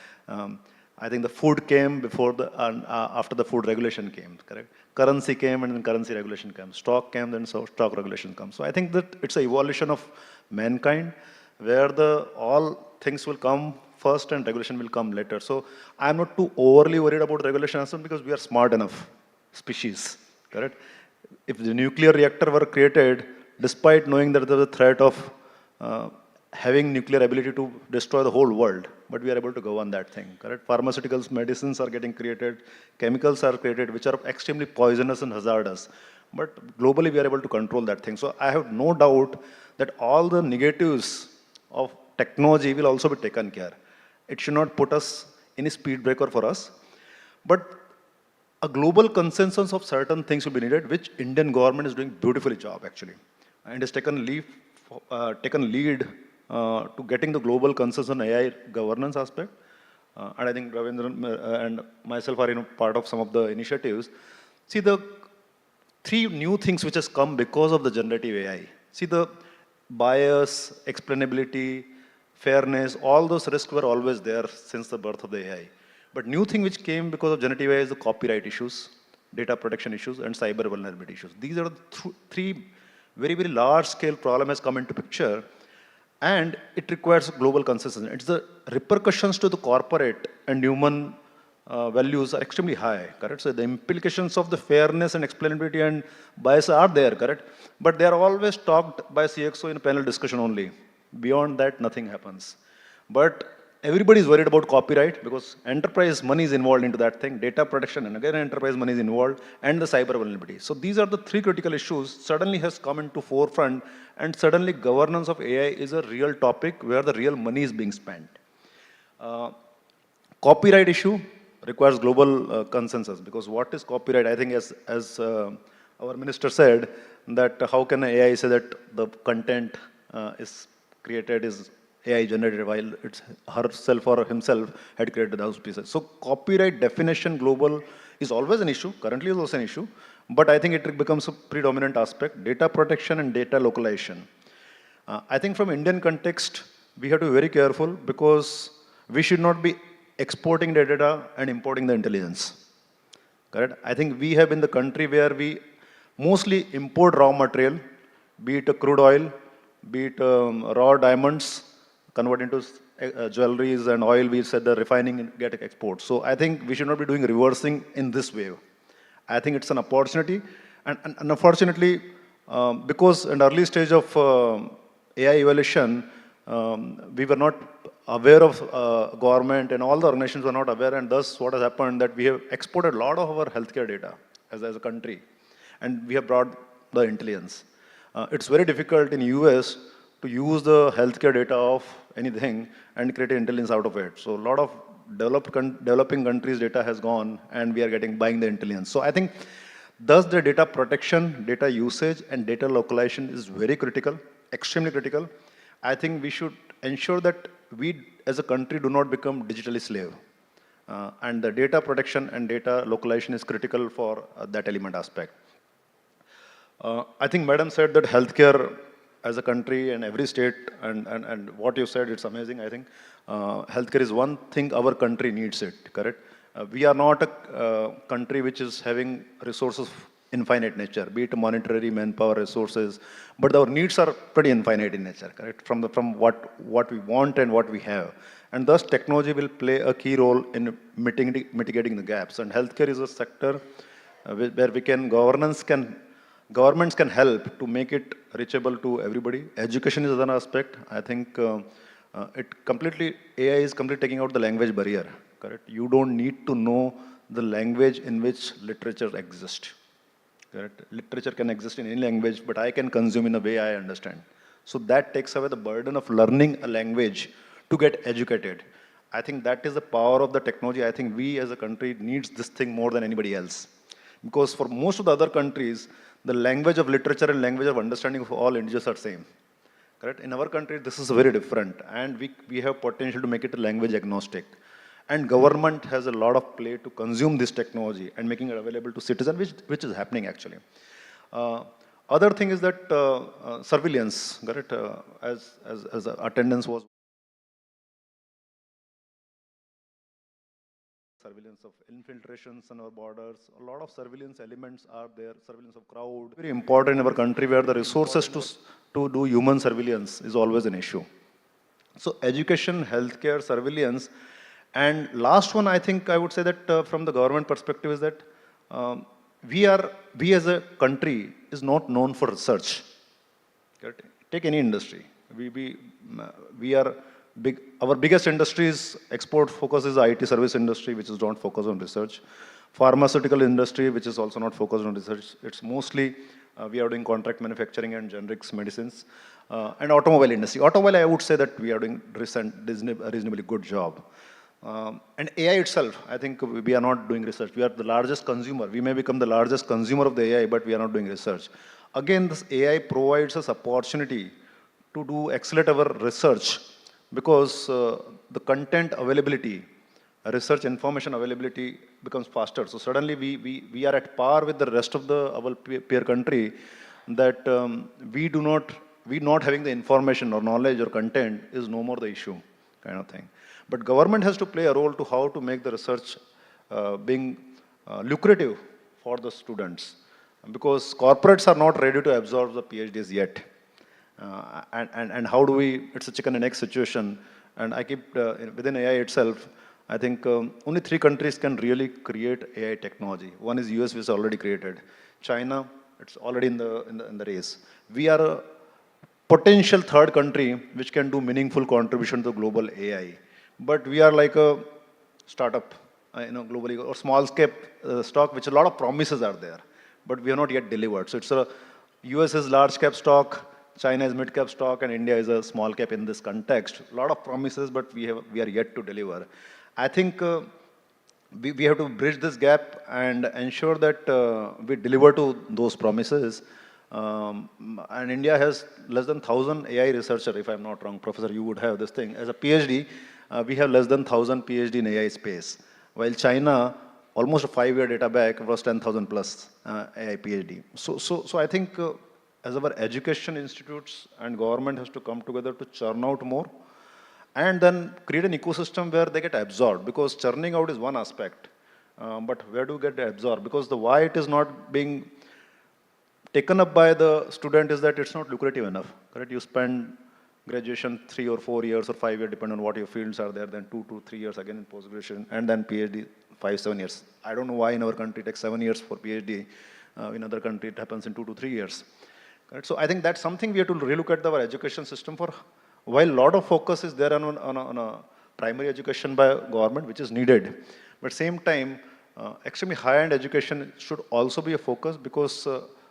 I think the food came before after the food regulation came, correct? Currency came and then currency regulation came. Stock came, then stock regulation comes. So I think that it's an evolution of mankind where all things will come first and regulation will come later. So I'm not too overly worried about regulation because we are smart enough species, correct? If the nuclear reactor were created, despite knowing that there was a threat of having nuclear ability to destroy the whole world, but we are able to govern that thing, correct? Pharmaceuticals, medicines are getting created, chemicals are created, which are extremely poisonous and hazardous. But globally, we are able to control that thing. So I have no doubt that all the negatives of technology will also be taken care. It should not put us in a speed breaker for us. But a global consensus of certain things will be needed, which Indian government is doing beautifully job, actually. And has taken lead to getting the global consensus on AI governance aspect. And I think Ravindran and myself are part of some of the initiatives. See, the 3 new things which has come because of the generative AI. See, the bias, explainability, fairness, all those risks were always there since the birth of the AI. But new thing which came because of generative AI is the copyright issues, data protection issues, and cyber vulnerability issues. These are the three very, very large-scale problem has come into picture, and it requires global consensus. It's the repercussions to the corporate and human values are extremely high, correct? So the implications of the fairness and explainability and bias are there, correct? But they are always talked by CXO in a panel discussion only. Beyond that, nothing happens. But everybody is worried about copyright because enterprise money is involved into that thing, data protection, and again enterprise money is involved, and the cyber vulnerability. So these are the three critical issues suddenly has come into forefront, and suddenly governance of AI is a real topic where the real money is being spent. Copyright issue requires global consensus, because what is copyright? I think as our minister said, that how can AI say that the content is created is AI generated while it's herself or himself had created those pieces. So copyright definition global is always an issue, currently is also an issue, but I think it becomes a predominant aspect. Data protection and data localization. I think from Indian context, we have to be very careful because we should not be exporting the data and importing the intelligence. Correct? I think we have been the country where we mostly import raw material, be it a crude oil, be it raw diamonds, convert into jewelries and oil, we said the refining and get export. So I think we should not be doing reversing in this way. I think it's an opportunity, and unfortunately, because in the early stage of AI evolution, we were not aware of government and all the organizations were not aware, and thus what has happened that we have exported a lot of our healthcare data as a country, and we have brought the intelligence. It's very difficult in US to use the healthcare data of anything and create intelligence out of it. So a lot of developing countries' data has gone, and we are buying the intelligence. So I think thus the data protection, data usage, and data localization is very critical, extremely critical. I think we should ensure that we as a country do not become digitally slave. And the data protection and data localization is critical for that element aspect. I think Madam said that healthcare as a country and every state, and what you said, it's amazing, I think. Healthcare is one thing our country needs it, correct? We are not a country which is having resources of infinite nature, be it monetary, manpower, resources, but our needs are pretty infinite in nature, correct? From what we want and what we have. And thus technology will play a key role in mitigating the gaps. And healthcare is a sector where governments can help to make it reachable to everybody. Education is another aspect. I think AI is completely taking out the language barrier, correct? You don't need to know the language in which literature exists, correct? Literature can exist in any language, but I can consume in a way I understand. So that takes away the burden of learning a language to get educated. I think that is the power of the technology. I think we as a country needs this thing more than anybody else. Because for most of the other countries, the language of literature and language of understanding of all individuals are same. Correct? In our country, this is very different, and we have potential to make it language agnostic. And government has a lot of play to consume this technology and making it available to citizens, which is happening actually. Other thing is that surveillance, correct? As attendance was. Surveillance of infiltrations on our borders, a lot of surveillance elements are there, surveillance of crowd. Very important in our country where the resources to do human surveillance is always an issue. So education, healthcare, surveillance, and last one I think I would say that from the government perspective is that we as a country is not known for research. Correct? Take any industry. We are big. Our biggest industries, export focus is the IT service industry, which is don't focus on research. Pharmaceutical industry, which is also not focused on research. It's mostly we are doing contract manufacturing and generics medicines. And automobile industry. Automobile, I would say that we are doing a reasonably good job. And AI itself, I think we are not doing research. We are the largest consumer. We may become the largest consumer of the AI, but we are not doing research. Again, this AI provides us opportunity to accelerate our research because the content availability, research information availability becomes faster. So suddenly we are at par with the rest of our peer country that we not having the information or knowledge or content is no more the issue kind of thing. But government has to play a role to how to make the research being lucrative for the students, because corporates are not ready to absorb the PhDs yet. And how do we, it's a chicken and egg situation. And I keep, within AI itself, I think only 3 countries can really create AI technology. One is US, which is already created. China, it's already in the race. We are a potential 3rd country which can do meaningful contribution to global AI. But we are like a startup, globally, or small cap stock, which a lot of promises are there, but we have not yet delivered. So it's a US is large cap stock, China is mid cap stock, and India is a small cap in this context. A lot of promises, but we are yet to deliver. I think we have to bridge this gap and ensure that we deliver to those promises. And India has less than 1,000 AI researcher, if I'm not wrong. Professor, you would have this thing. As a PhD, we have less than 1,000 PhD in AI space, while China, almost a 5-year data back, was 10,000 plus AI PhD. So I think as our education institutes and government has to come together to churn out more, and then create an ecosystem where they get absorbed, because churning out is one aspect, but where do you get absorbed? Because the why it is not being taken up by the student is that it's not lucrative enough, correct? You spend graduation 3 or 4 years or 5 years, depending on what your fields are there, then 2 to 3 years again in post-graduation, and then PhD 5-7 years. I don't know why in our country it takes 7 years for PhD. In other country it happens in 2 to 3 years. Correct? So I think that's something we have to relook at our education system for. While a lot of focus is there on a primary education by government, which is needed, but same time, extremely high-end education should also be a focus, because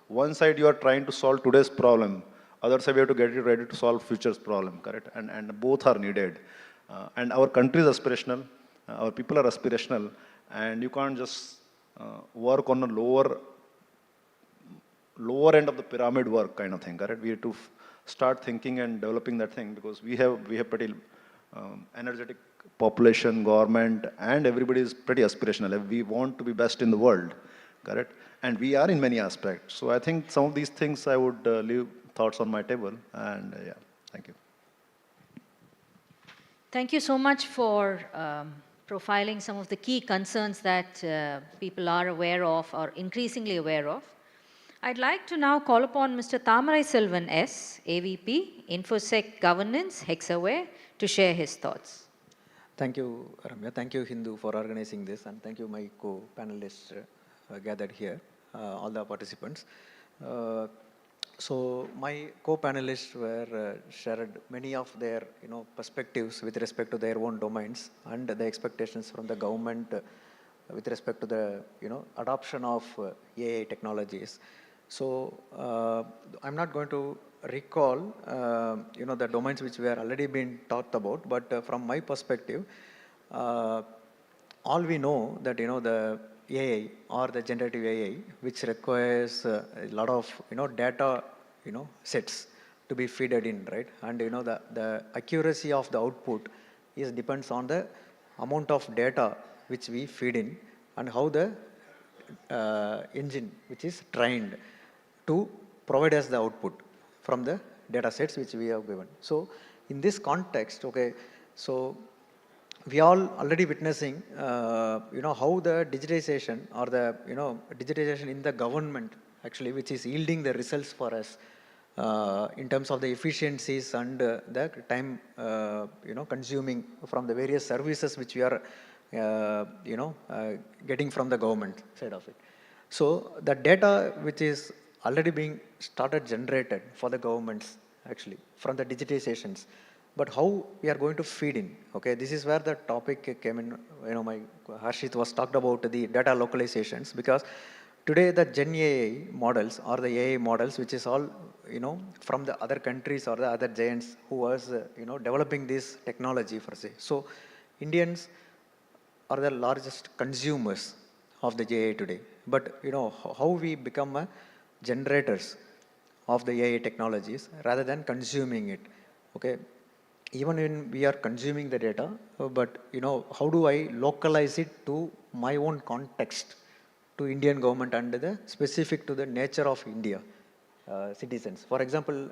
one side you are trying to solve today's problem, other side we have to get it ready to solve future's problem, correct? And both are needed. And our country is aspirational, our people are aspirational, and you can't just work on a lower end of the pyramid work kind of thing, correct? We have to start thinking and developing that thing, because we have pretty energetic population, government, and everybody is pretty aspirational. We want to be best in the world, correct? And we are in many aspects. So I think some of these things I would leave thoughts on my table, and yeah, thank you. Thank you so much for profiling some of the key concerns that people are aware of or increasingly aware of. I'd like to now call upon Mr. Tamarai Selvan S., AVP, InfoSec Governance, Hexaware, to share his thoughts. Thank you, Ramya. Thank you, Hindu, for organizing this, and thank you, my co-panelists gathered here, all the participants. So my co-panelists were shared many of their perspectives with respect to their own domains and the expectations from the government with respect to the adoption of AI technologies. So I'm not going to recall the domains which were already been talked about, but from my perspective, all we know that the AI or the generative AI, which requires a lot of data sets to be fed in, right? And the accuracy of the output depends on the amount of data which we feed in and how the engine which is trained to provide us the output from the data sets which we have given. So in this context, okay, so we are already witnessing, how the digitization or the, digitization in the government actually, which is yielding the results for us in terms of the efficiencies and the time, consuming from the various services which we are, getting from the government side of it. So the data which is already being started generated for the governments actually from the digitizations, but how we are going to feed in, okay, this is where the topic came in, my Harshit was talked about the data localizations, because today the Gen AI models or the AI models, which is all, from the other countries or the other giants who was, developing this technology per se. So Indians are the largest consumers of the AI today, but how we become a generators of the AI technologies rather than consuming it, okay? Even when we are consuming the data, but how do I localize it to my own context, to Indian government and the specific to the nature of India citizens. For example,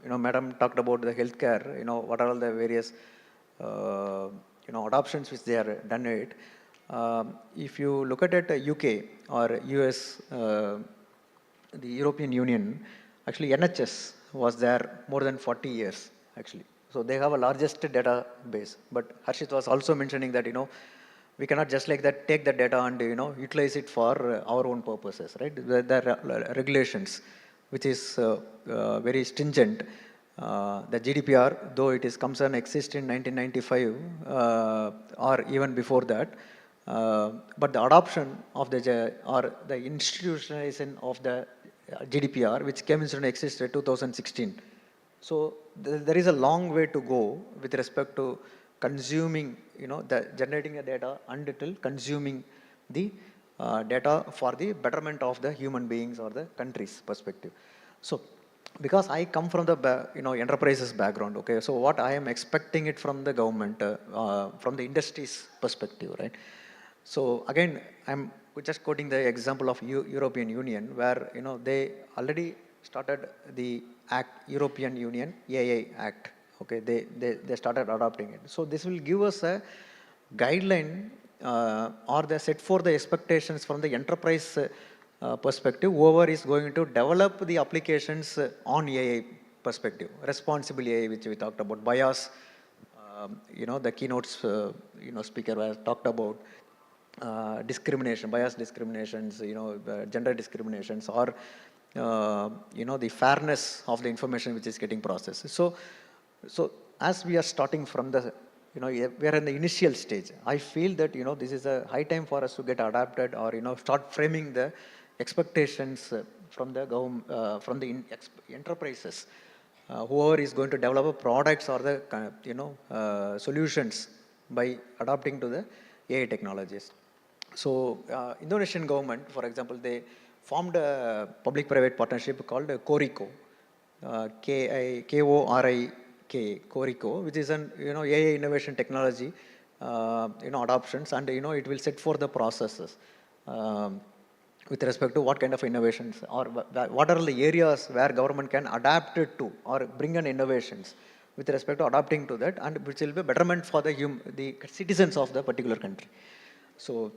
Madam talked about the healthcare, what are all the various, adoptions which they are done it. If you look at it, UK or US, the European Union, actually NHS was there more than 40 years, actually. So they have a largest database. But Harshit was also mentioning that, we cannot just like that take the data and, utilize it for our own purposes, right? There are regulations, which is very stringent. The GDPR, though it is comes and exists in 1995 or even before that, but the adoption of or the institutionalization of the GDPR, which came into existence in 2016. So there is a long way to go with respect to consuming, the generating the data and till consuming the data for the betterment of the human beings or the country's perspective. So because I come from the enterprises background, okay, so what I am expecting it from the government, from the industry's perspective, right? So again, I'm just quoting the example of European Union, where they already started the European Union AI Act. Okay, they started adopting it. So this will give us a guideline or they set for the expectations from the enterprise perspective. Whoever is going to develop the applications on AI perspective, responsible AI, which we talked about, bias. The keynotes speaker was talked about. Discrimination, bias discriminations, gender discriminations, or the fairness of the information which is getting processed. So as we are starting from the, we are in the initial stage. I feel that this is a high time for us to get adapted or start framing the expectations from the government, from the enterprises. Whoever is going to develop products or the solutions by adapting to the AI technologies. So Indonesian government, for example, they formed a public-private partnership called KORIKO, K-O-R-I-K, KORIKO, which is an AI innovation technology adoptions, and it will set for the processes with respect to what kind of innovations or what are the areas where government can adapt it to or bring in innovations with respect to adapting to that, and which will be betterment for the citizens of the particular country. So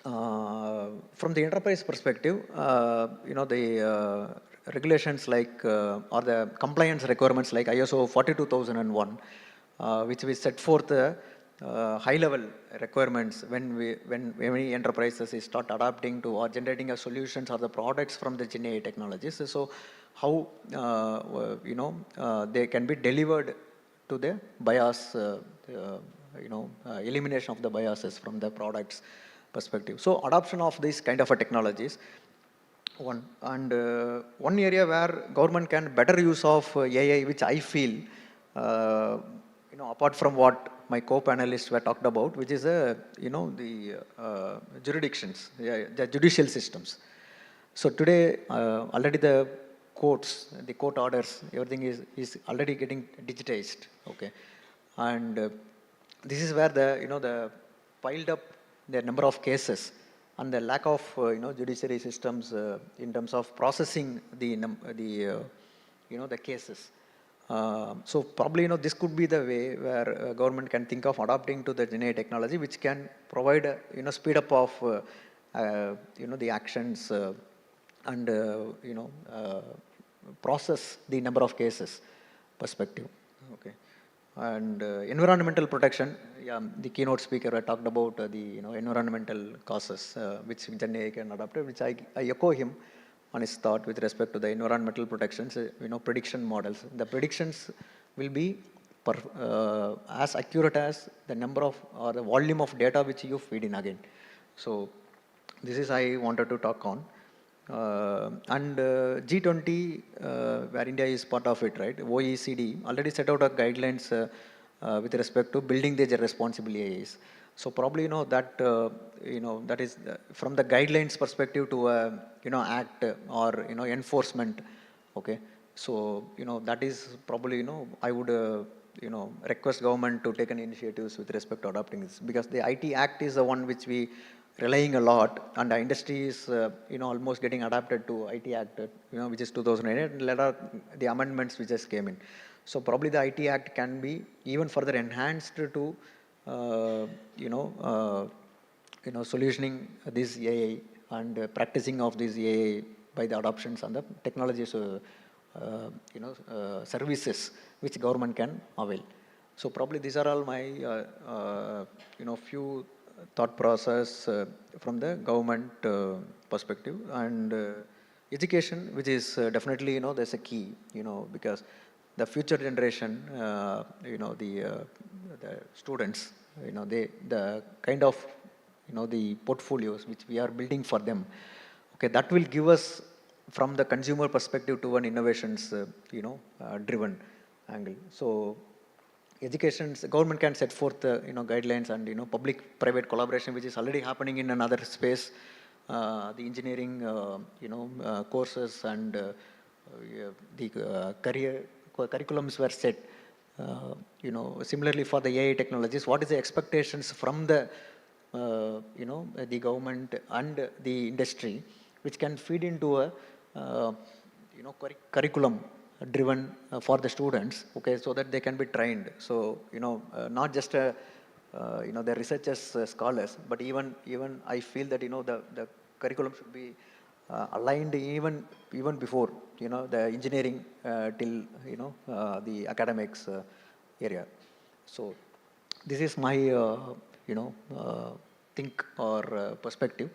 from the enterprise perspective, the regulations like or the compliance requirements like ISO 42001, which we set forth high-level requirements when many enterprises start adapting to or generating a solutions or the products from the Gen AI technologies. So how they can be delivered to the bias, elimination of the biases from the products perspective. So adoption of these kind of technologies. One area where government can better use of AI, which I feel, apart from what my co-panelists were talked about, which is the jurisdictions, the judicial systems. So today already the courts, the court orders, everything is already getting digitized. Okay, and this is where the piled up the number of cases and the lack of judiciary systems in terms of processing the cases. So probably this could be the way where government can think of adopting to the Gen AI technology, which can provide speed up of the actions and process the number of cases perspective. Okay. And environmental protection, the keynote speaker talked about the environmental causes which Gen AI can adapt, which I echo him on his thought with respect to the environmental protections, prediction models. The predictions will be as accurate as the number of or the volume of data which you feed in again. So this is I wanted to talk on. And G20, where India is part of it, right? OECD already set out a guidelines with respect to building the responsible AIs. So probably that that is from the guidelines perspective to act or enforcement. Okay, so that is probably I would request government to take an initiatives with respect to adopting this, because the IT Act is the one which we relying a lot, and the industry is almost getting adapted to IT Act, which is 2008, and later the amendments which just came in. So probably the IT Act can be even further enhanced to solutioning this AI and practicing of this AI by the adoptions and the technologies, services which government can avail. So probably these are all my, few thought process from the government perspective. And education, which is definitely, there's a key, because the future generation, the students, the kind of, the portfolios which we are building for them, okay, that will give us from the consumer perspective to an innovations, driven angle. So educations, government can set forth, guidelines and, public-private collaboration, which is already happening in another space. The engineering, courses and the curriculums were set. Similarly for the AI technologies, what is the expectations from the, the government and the industry, which can feed into a, curriculum driven for the students, okay, so that they can be trained. So, not just the researchers, scholars, but even I feel that, the curriculum should be aligned even before, the engineering till, the academics area. So this is my, think or perspective.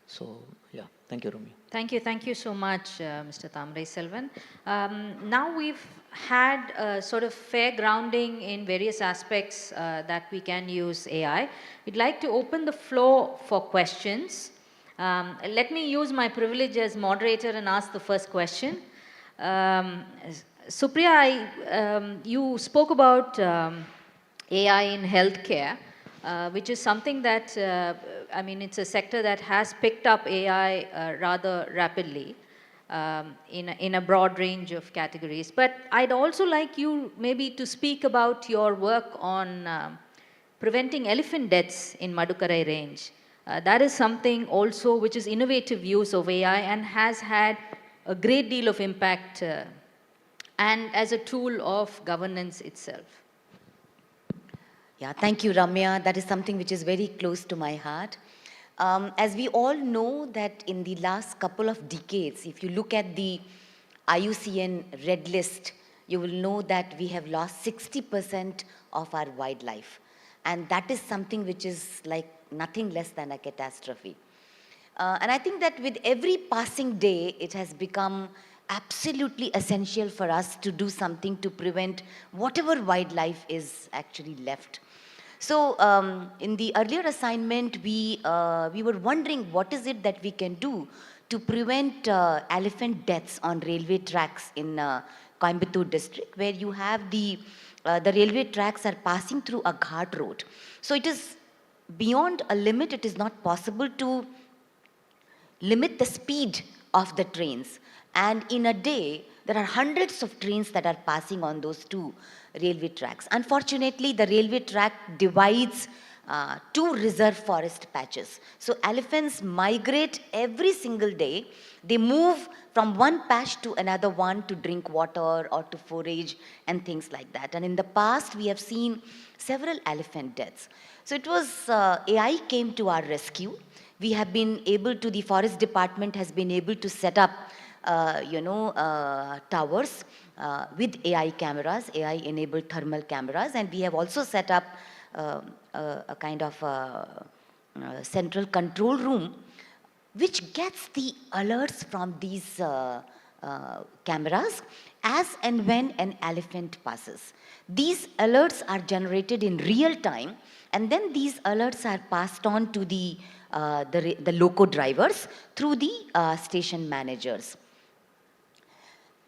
So yeah, thank you, Rumi. Thank you so much, Mr. Tamrai Selvan. Now we've had a sort of fair grounding in various aspects that we can use AI. We'd like to open the floor for questions. Let me use my privilege as moderator and ask the first question. Supriya, you spoke about AI in healthcare, which is something that, it's a sector that has picked up AI rather rapidly in a broad range of categories. But I'd also like you maybe to speak about your work on preventing elephant deaths in Madukarai range. That is something also which is innovative use of AI and has had a great deal of impact and as a tool of governance itself. Yeah, thank you, Ramya. That is something which is very close to my heart. As we all know that in the last couple of decades, if you look at the IUCN Red List, you will know that we have lost 60% of our wildlife. And that is something which is like nothing less than a catastrophe. And I think that with every passing day, it has become absolutely essential for us to do something to prevent whatever wildlife is actually left. So in the earlier assignment, we were wondering what is it that we can do to prevent elephant deaths on railway tracks in Coimbatore district, where you have the railway tracks are passing through a ghat road. So it is beyond a limit, it is not possible to limit the speed of the trains. And in a day, there are hundreds of trains that are passing on those two railway tracks. Unfortunately, the railway track divides two reserve forest patches. So elephants migrate every single day. They move from one patch to another one to drink water or to forage and things like that. And in the past, we have seen several elephant deaths. So it was AI came to our rescue. We have been able to, the forest department has been able to set up towers with AI cameras, AI-enabled thermal cameras, and we have also set up a kind of central control room which gets the alerts from these cameras as and when an elephant passes. These alerts are generated in real time, and then these alerts are passed on to the loco drivers through the station managers.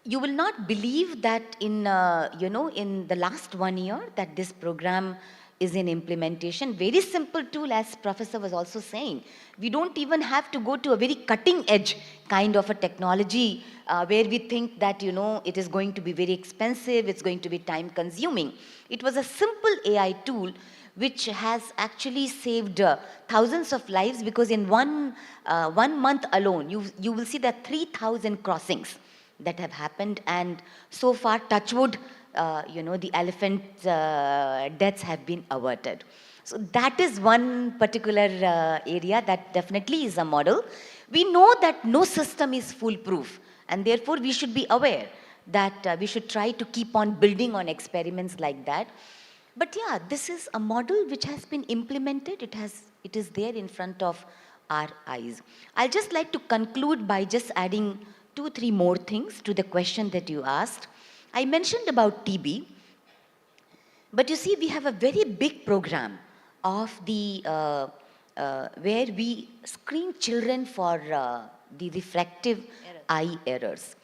You will not believe that in the last 1 year that this program is in implementation. Very simple tool, as Professor was also saying. We don't even have to go to a very cutting edge kind of a technology where we think that, it is going to be very expensive, it's going to be time consuming. It was a simple AI tool which has actually saved thousands of lives, because in one month alone, you will see that 3,000 crossings that have happened, and so far, touch wood, the elephant deaths have been averted. So that is one particular area that definitely is a model. We know that no system is foolproof, and therefore we should be aware that we should try to keep on building on experiments like that. But yeah, this is a model which has been implemented. It is there in front of our eyes. I'll just like to conclude by just adding 2-3 more things to the question that you asked. I mentioned about TB, but you see, we have a very big program of the where we screen children for the refractive eye errors.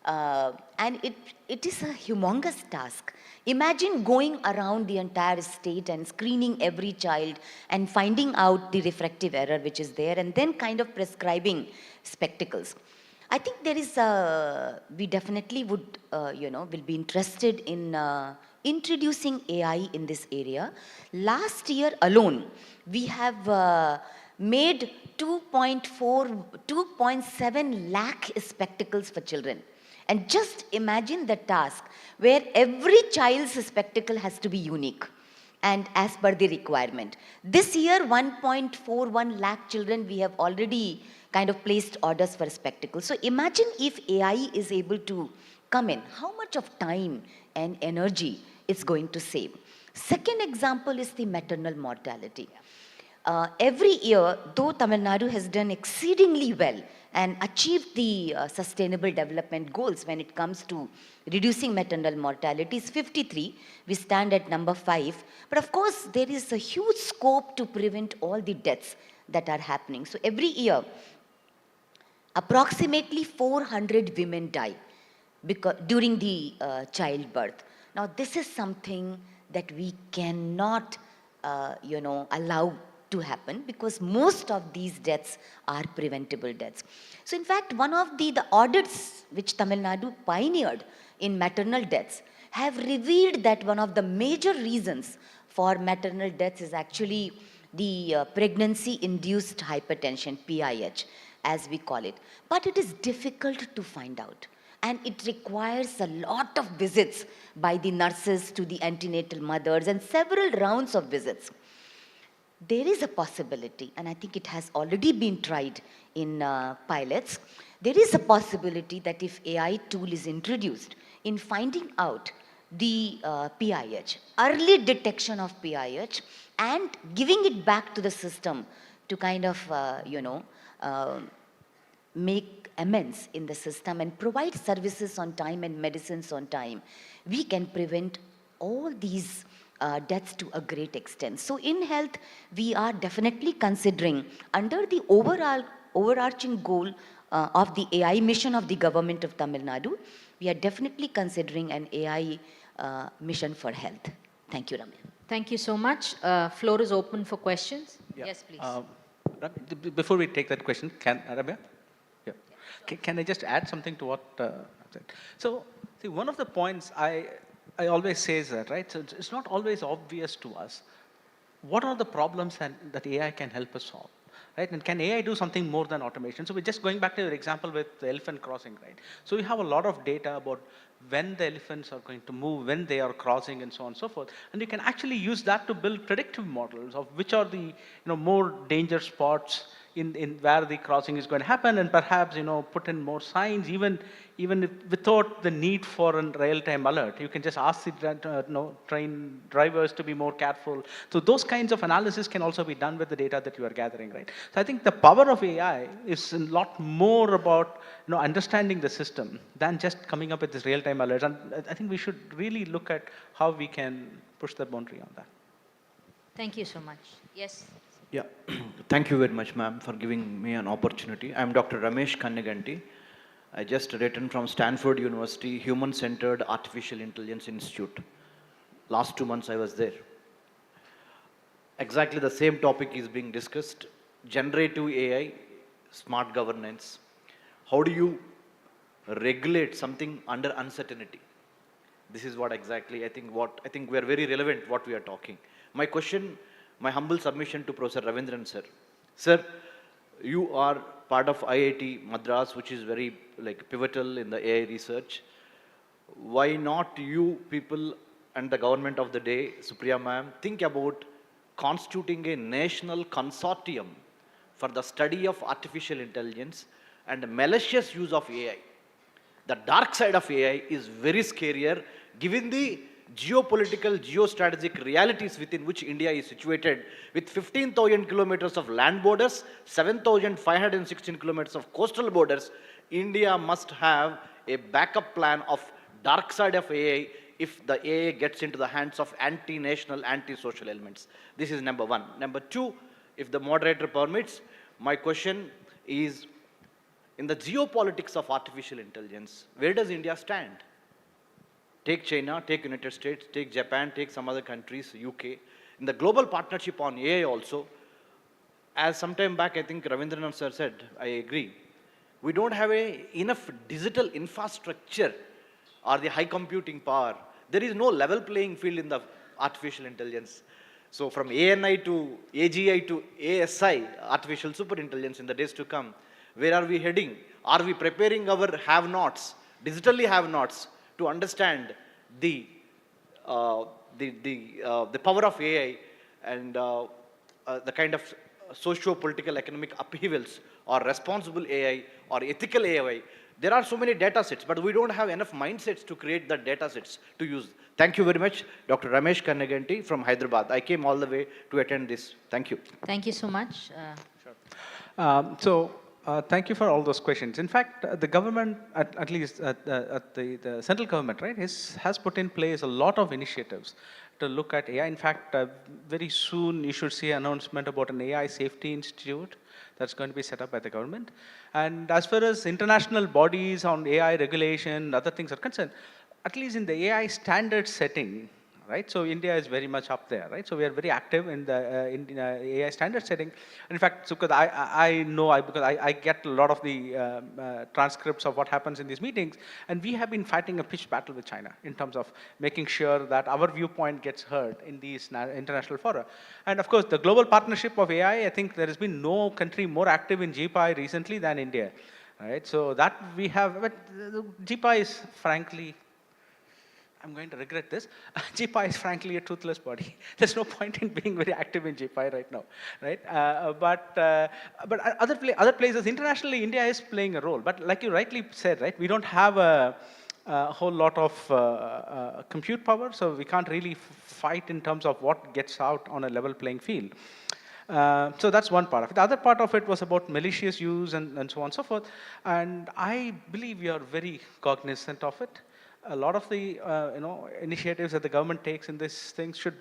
And it is a humongous task. Imagine going around the entire state and screening every child and finding out the refractive error which is there and then kind of prescribing spectacles. I think there is we definitely would, will be interested in introducing AI in this area. Last year alone, we have made 2.7 lakh spectacles for children. And just imagine the task where every child's spectacle has to be unique and as per the requirement. This year, 1.41 lakh children, we have already kind of placed orders for spectacles. So imagine if AI is able to come in, how much of time and energy it's going to save. Second example is the maternal mortality. Every year, though Tamil Nadu has done exceedingly well and achieved the sustainable development goals when it comes to reducing maternal mortality, is 53. We stand at number 5. But of course, there is a huge scope to prevent all the deaths that are happening. So every year, approximately 400 women die during the childbirth. Now, this is something that we cannot, allow to happen because most of these deaths are preventable deaths. So, in fact, one of the audits which Tamil Nadu pioneered in maternal deaths have revealed that one of the major reasons for maternal deaths is actually the pregnancy-induced hypertension, PIH, as we call it. But it is difficult to find out. And it requires a lot of visits by the nurses to the antenatal mothers and several rounds of visits. There is a possibility, and I think it has already been tried in pilots, there is a possibility that if AI tool is introduced in finding out the PIH, early detection of PIH, and giving it back to the system to kind of, make amends in the system and provide services on time and medicines on time, we can prevent all these deaths to a great extent. So in health, we are definitely considering under the overarching goal of the AI mission of the government of Tamil Nadu, we are definitely considering an AI mission for health. Thank you, Ramya. Thank you so much. Floor is open for questions. Yeah. Yes, please. Before we take that question, Ramya? Yeah. Can I just add something to what I said? So, see, one of the points I always say is that, right? So it's not always obvious to us what are the problems that AI can help us solve, right? And can AI do something more than automation? So we're just going back to your example with the elephant crossing, right? So we have a lot of data about when the elephants are going to move, when they are crossing, and so on and so forth. And you can actually use that to build predictive models of which are the more danger spots in where the crossing is going to happen, and perhaps put in more signs, even without the need for a real-time alert. You can just ask the train drivers to be more careful. So those kinds of analysis can also be done with the data that you are gathering, right? So I think the power of AI is a lot more about understanding the system than just coming up with this real-time alerts. And I think we should really look at how we can push the boundary on that. Thank you so much. Yes. Yeah, thank you very much, ma'am, for giving me an opportunity. I'm Dr. Ramesh Kannaganti. I just returned from Stanford University Human-Centered Artificial Intelligence Institute. Last 2 months I was there. Exactly the same topic is being discussed. Generative AI, smart governance. How do you regulate something under uncertainty? This is what exactly I think we are very relevant what we are talking. My humble submission to Professor Ravindran sir. Sir, you are part of IIT Madras, which is very pivotal in the AI research. Why not you people and the government of the day, Supriya ma'am, think about constituting a national consortium for the study of artificial intelligence and malicious use of AI. The dark side of AI is very scarier given the geopolitical, geostrategic realities within which India is situated, with 15,000 kilometers of land borders, 7,516 kilometers of coastal borders. India must have a backup plan of dark side of AI if the AI gets into the hands of anti-national, anti-social elements. This is number one. Number two, if the moderator permits, my question is, in the geopolitics of artificial intelligence, where does India stand? Take China, take United States, take Japan, take some other countries, UK. In the global partnership on AI also, as some time back I think Ravindran sir said, I agree, we don't have enough digital infrastructure or the high computing power. There is no level playing field in the artificial intelligence. So from ANI to AGI to ASI, artificial superintelligence in the days to come, where are we heading? Are we preparing our have-nots, digitally have-nots, to understand the power of AI and the kind of socio-political economic upheavals or responsible AI or ethical AI? There are so many data sets, but we don't have enough mindsets to create the data sets to use. Thank you very much, Dr. Ramesh Kannaganti from Hyderabad. I came all the way to attend this. Thank you. Thank you so much. Thank you for all those questions. In fact, the government, at least at the central government, right, has put in place a lot of initiatives to look at AI. In fact, very soon you should see an announcement about an AI safety institute that's going to be set up by the government. And as far as international bodies on AI regulation, other things are concerned, at least in the AI standard setting, right? So India is very much up there, right? So we are very active in the AI standard setting. And in fact, Sukhad, I know because I get a lot of the transcripts of what happens in these meetings, and we have been fighting a pitched battle with China in terms of making sure that our viewpoint gets heard in these international fora. And of course, the global partnership of AI, I think there has been no country more active in GPI recently than India, right? So that we have, but GPI is frankly, I'm going to regret this. GPI is frankly a toothless body. There's no point in being very active in GPI right now, right? But other places internationally, India is playing a role. But like you rightly said, right, we don't have a whole lot of compute power, so we can't really fight in terms of what gets out on a level playing field. So that's one part of it. The other part of it was about malicious use and so on and so forth. And I believe we are very cognizant of it. A lot of the initiatives that the government takes in this thing should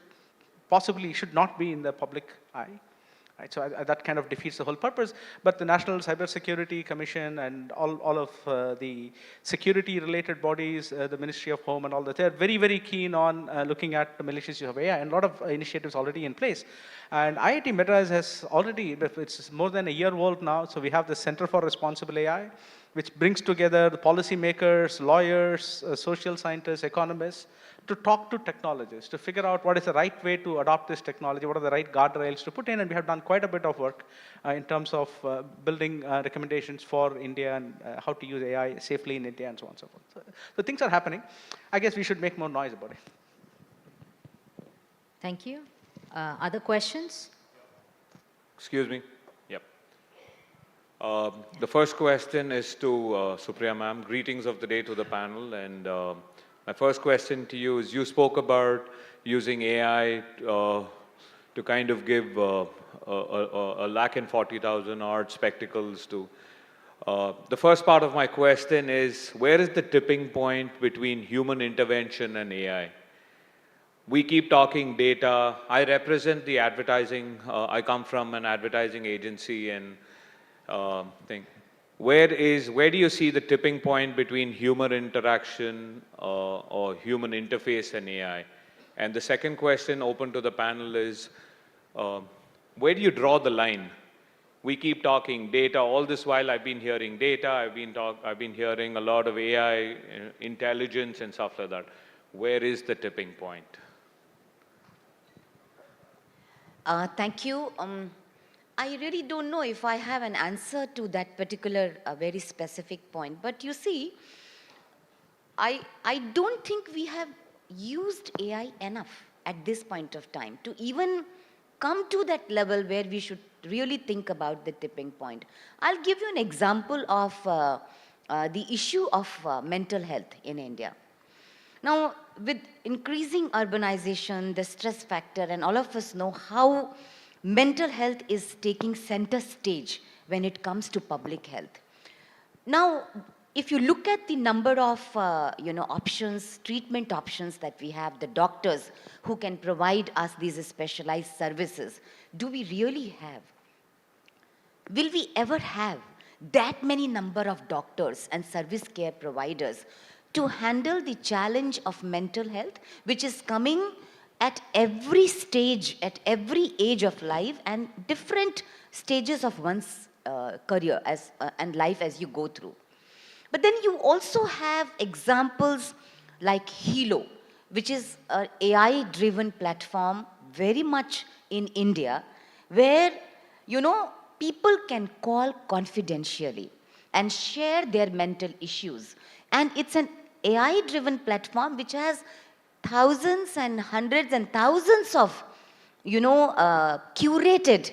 not be in the public eye. Right? So that kind of defeats the whole purpose. But the National Cybersecurity Commission and all of the security-related bodies, the Ministry of Home and all that, they're very, very keen on looking at the malicious use of AI, and a lot of initiatives already in place. And IIT Madras has already, it's more than a year old now, so we have the Center for Responsible AI, which brings together the policymakers, lawyers, social scientists, economists, to talk to technologists, to figure out what is the right way to adopt this technology, what are the right guardrails to put in, and we have done quite a bit of work in terms of building recommendations for India and how to use AI safely in India and so on and so forth. So things are happening. I guess we should make more noise about it. Thank you. Other questions? Excuse me. Yep. The first question is to Supriya ma'am. Greetings of the day to the panel. And my first question to you is, you spoke about using AI to kind of give a 140,000 odd spectacles to. The first part of my question is, where is the tipping point between human intervention and AI? We keep talking data. I represent the advertising. I come from an advertising agency and thing. Where do you see the tipping point between human interaction or human interface and AI? And the second question open to the panel is, where do you draw the line? We keep talking data. All this while I've been hearing data. I've been hearing a lot of AI, intelligence and stuff like that. Where is the tipping point? Thank you. I really don't know if I have an answer to that particular very specific point. But you see, I don't think we have used AI enough at this point of time to even come to that level where we should really think about the tipping point. I'll give you an example of the issue of mental health in India. Now, with increasing urbanization, the stress factor, and all of us know how mental health is taking center stage when it comes to public health. Now, if you look at the number of options, treatment options that we have, the doctors who can provide us these specialized services, do we really have? Will we ever have that many number of doctors and service care providers to handle the challenge of mental health, which is coming at every stage, at every age of life, and different stages of one's career and life as you go through? But then you also have examples like Hilo, which is an AI-driven platform very much in India, where, people can call confidentially and share their mental issues. And it's an AI-driven platform which has thousands and hundreds and thousands of, curated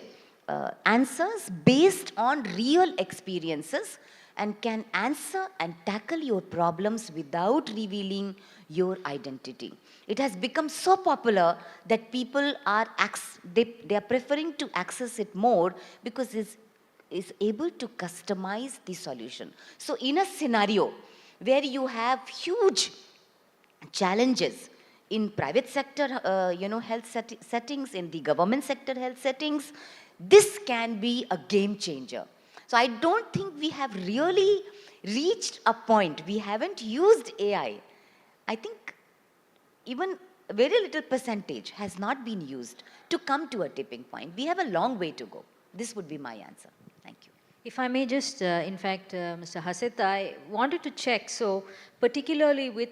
answers based on real experiences, and can answer and tackle your problems without revealing your identity. It has become so popular that people are they are preferring to access it more because it's able to customize the solution. So in a scenario where you have huge challenges in private sector, health settings, in the government sector health settings, this can be a game changer. So I don't think we have really reached a point. We haven't used AI. I think even a very little percentage has not been used to come to a tipping point. We have a long way to go. This would be my answer. Thank you. If I may just, Mr. Hasit, I wanted to check, so particularly with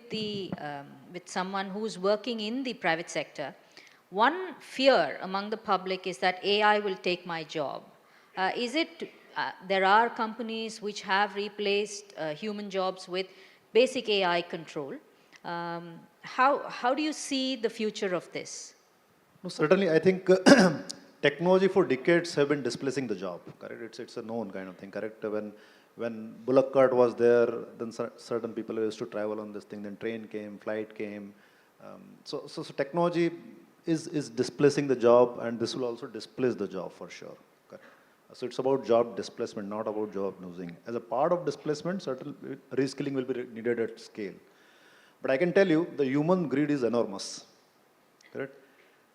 with someone who's working in the private sector, one fear among the public is that AI will take my job. There are companies which have replaced human jobs with basic AI control. How do you see the future of this? No, certainly, I think technology for decades have been displacing the job, correct? It's a known kind of thing, correct? When bullock cart was there, then certain people used to travel on this thing, then train came, flight came. So technology is displacing the job, and this will also displace the job for sure. Correct? So it's about job displacement, not about job losing. As a part of displacement, certain reskilling will be needed at scale. But I can tell you, the human greed is enormous. Correct?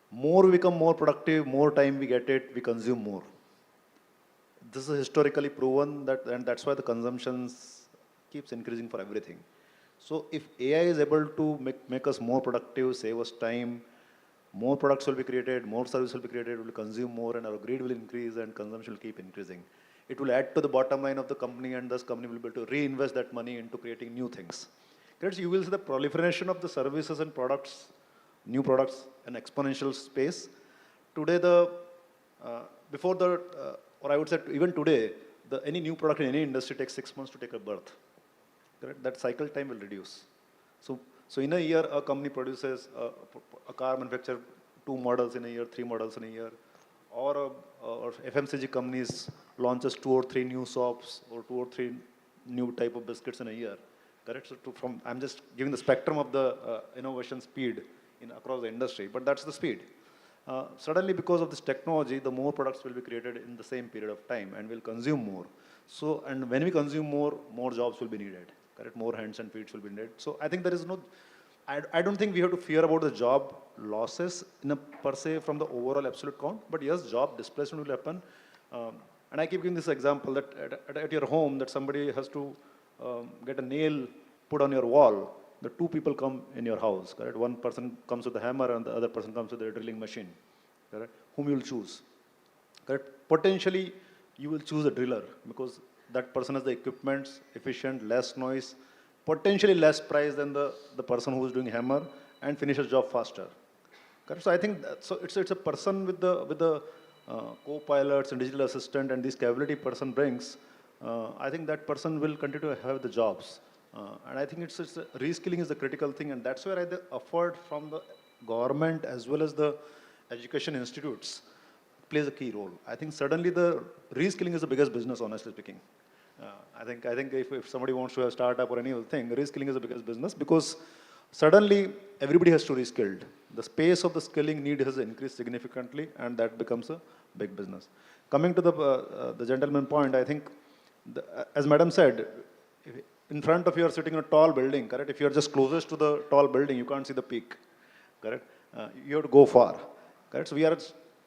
More we become more productive, more time we get it, we consume more. This is historically proven, and that's why the consumption keeps increasing for everything. So if AI is able to make us more productive, save us time, more products will be created, more service will be created, we will consume more, and our greed will increase, and consumption will keep increasing. It will add to the bottom line of the company, and thus company will be able to reinvest that money into creating new things. Correct? So you will see the proliferation of the services and products, new products, an exponential space. Today, or I would say even today, any new product in any industry takes 6 months to take a birth. Correct? That cycle time will reduce. So in a year, a company produces a car manufacturer 2 models in a year, 3 models in a year, or FMCG companies launches 2 or 3 new soaps or 2 or 3 new type of biscuits in a year. Correct? So I'm just giving the spectrum of the innovation speed across the industry, but that's the speed. Suddenly, because of this technology, the more products will be created in the same period of time, and will consume more. So, and when we consume more jobs will be needed. Correct? More hands and feet will be needed. So I think there is no, I don't think we have to fear about the job losses per se from the overall absolute count, but yes, job displacement will happen. And I keep giving this example that at your home, that somebody has to get a nail put on your wall. The 2 people come in your house, correct? One person comes with a hammer and the other person comes with a drilling machine, correct? Whom you will choose, correct? Potentially, you will choose a driller because that person has the equipment, efficient, less noise, potentially less price than the person who is doing hammer, and finishes job faster, correct? So I think it's a person with the co-pilots and digital assistant and this capability person brings. I think that person will continue to have the jobs. And I think reskilling is the critical thing, and that's where the effort from the government as well as the education institutes plays a key role. I think suddenly the reskilling is the biggest business, honestly speaking. I think if somebody wants to have a startup or any other thing, reskilling is the biggest business because suddenly everybody has to reskill. The space of the skilling need has increased significantly, and that becomes a big business. Coming to the gentleman point, I think, as Madam said, in front of you are sitting in a tall building, correct? If you are just closest to the tall building, you can't see the peak, correct? You have to go far, correct? So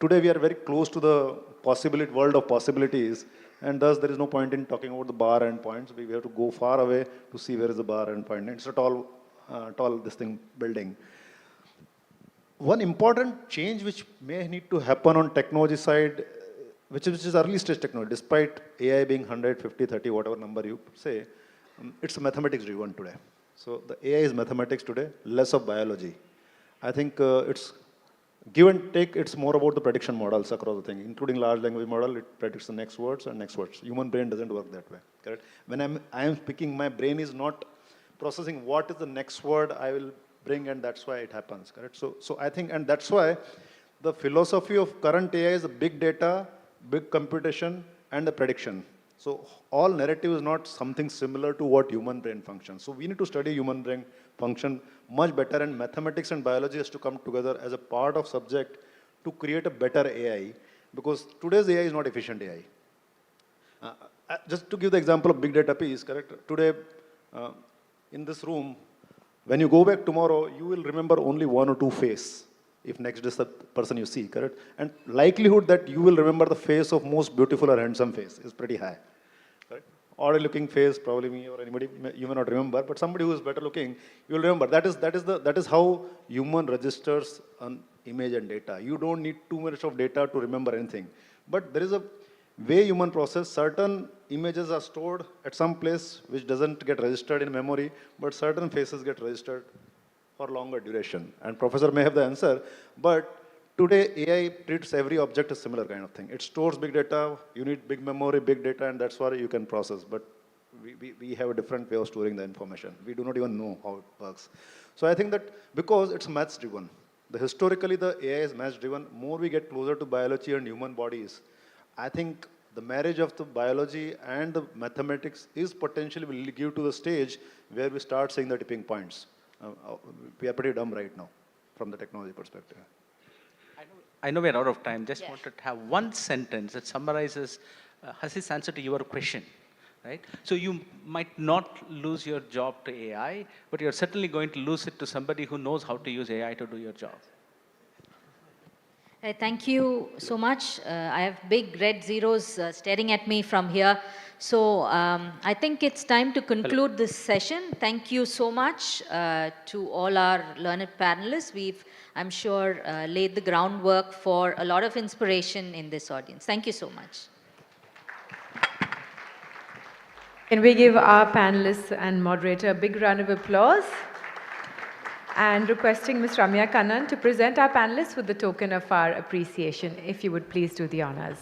today we are very close to the world of possibilities, and thus there is no point in talking about the bar end points. We have to go far away to see where is the bar end point. It's a tall building. One important change which may need to happen on technology side, which is early stage technology, despite AI being 150, 30, whatever number you say, it's mathematics driven today. So the AI is mathematics today, less of biology. I think it's give and take, it's more about the prediction models across the thing, including large language model, it predicts the next words and next words. Human brain doesn't work that way, correct? When I am speaking, my brain is not processing what is the next word I will bring, and that's why it happens, correct? So I think, and that's why the philosophy of current AI is a big data, big computation, and the prediction. So all narrative is not something similar to what human brain functions. So we need to study human brain function much better, and mathematics and biology has to come together as a part of subject to create a better AI, because today's AI is not efficient AI. Just to give the example of big data piece, correct? Today, in this room, when you go back tomorrow, you will remember only one or two face, if next is the person you see, correct? And likelihood that you will remember the face of most beautiful or handsome face is pretty high, correct? Odd looking face, probably me or anybody, you may not remember, but somebody who is better looking, you will remember. That is how human registers an image and data. You don't need too much of data to remember anything. But there is a way human process, certain images are stored at some place which doesn't get registered in memory, but certain faces get registered for longer duration. And professor may have the answer, but today AI treats every object as similar kind of thing. It stores big data, you need big memory, big data, and that's why you can process. But we have a different way of storing the information. We do not even know how it works. So I think that because it's maths driven, historically the AI is maths driven, more we get closer to biology and human bodies, I think the marriage of the biology and the mathematics is potentially will give to the stage where we start seeing the tipping points. We are pretty dumb right now from the technology perspective. I know we're out of time. Just wanted to have one sentence that summarizes Hasi's answer to your question, right? So you might not lose your job to AI, but you're certainly going to lose it to somebody who knows how to use AI to do your job. Thank you so much. I have big red zeros staring at me from here. So I think it's time to conclude this session. Thank you so much to all our learned panelists. We've, I'm sure, laid the groundwork for a lot of inspiration in this audience. Thank you so much. Can we give our panelists and moderator a big round of applause? And requesting Ms. Ramya Kannan to present our panelists with the token of our appreciation, if you would please do the honors.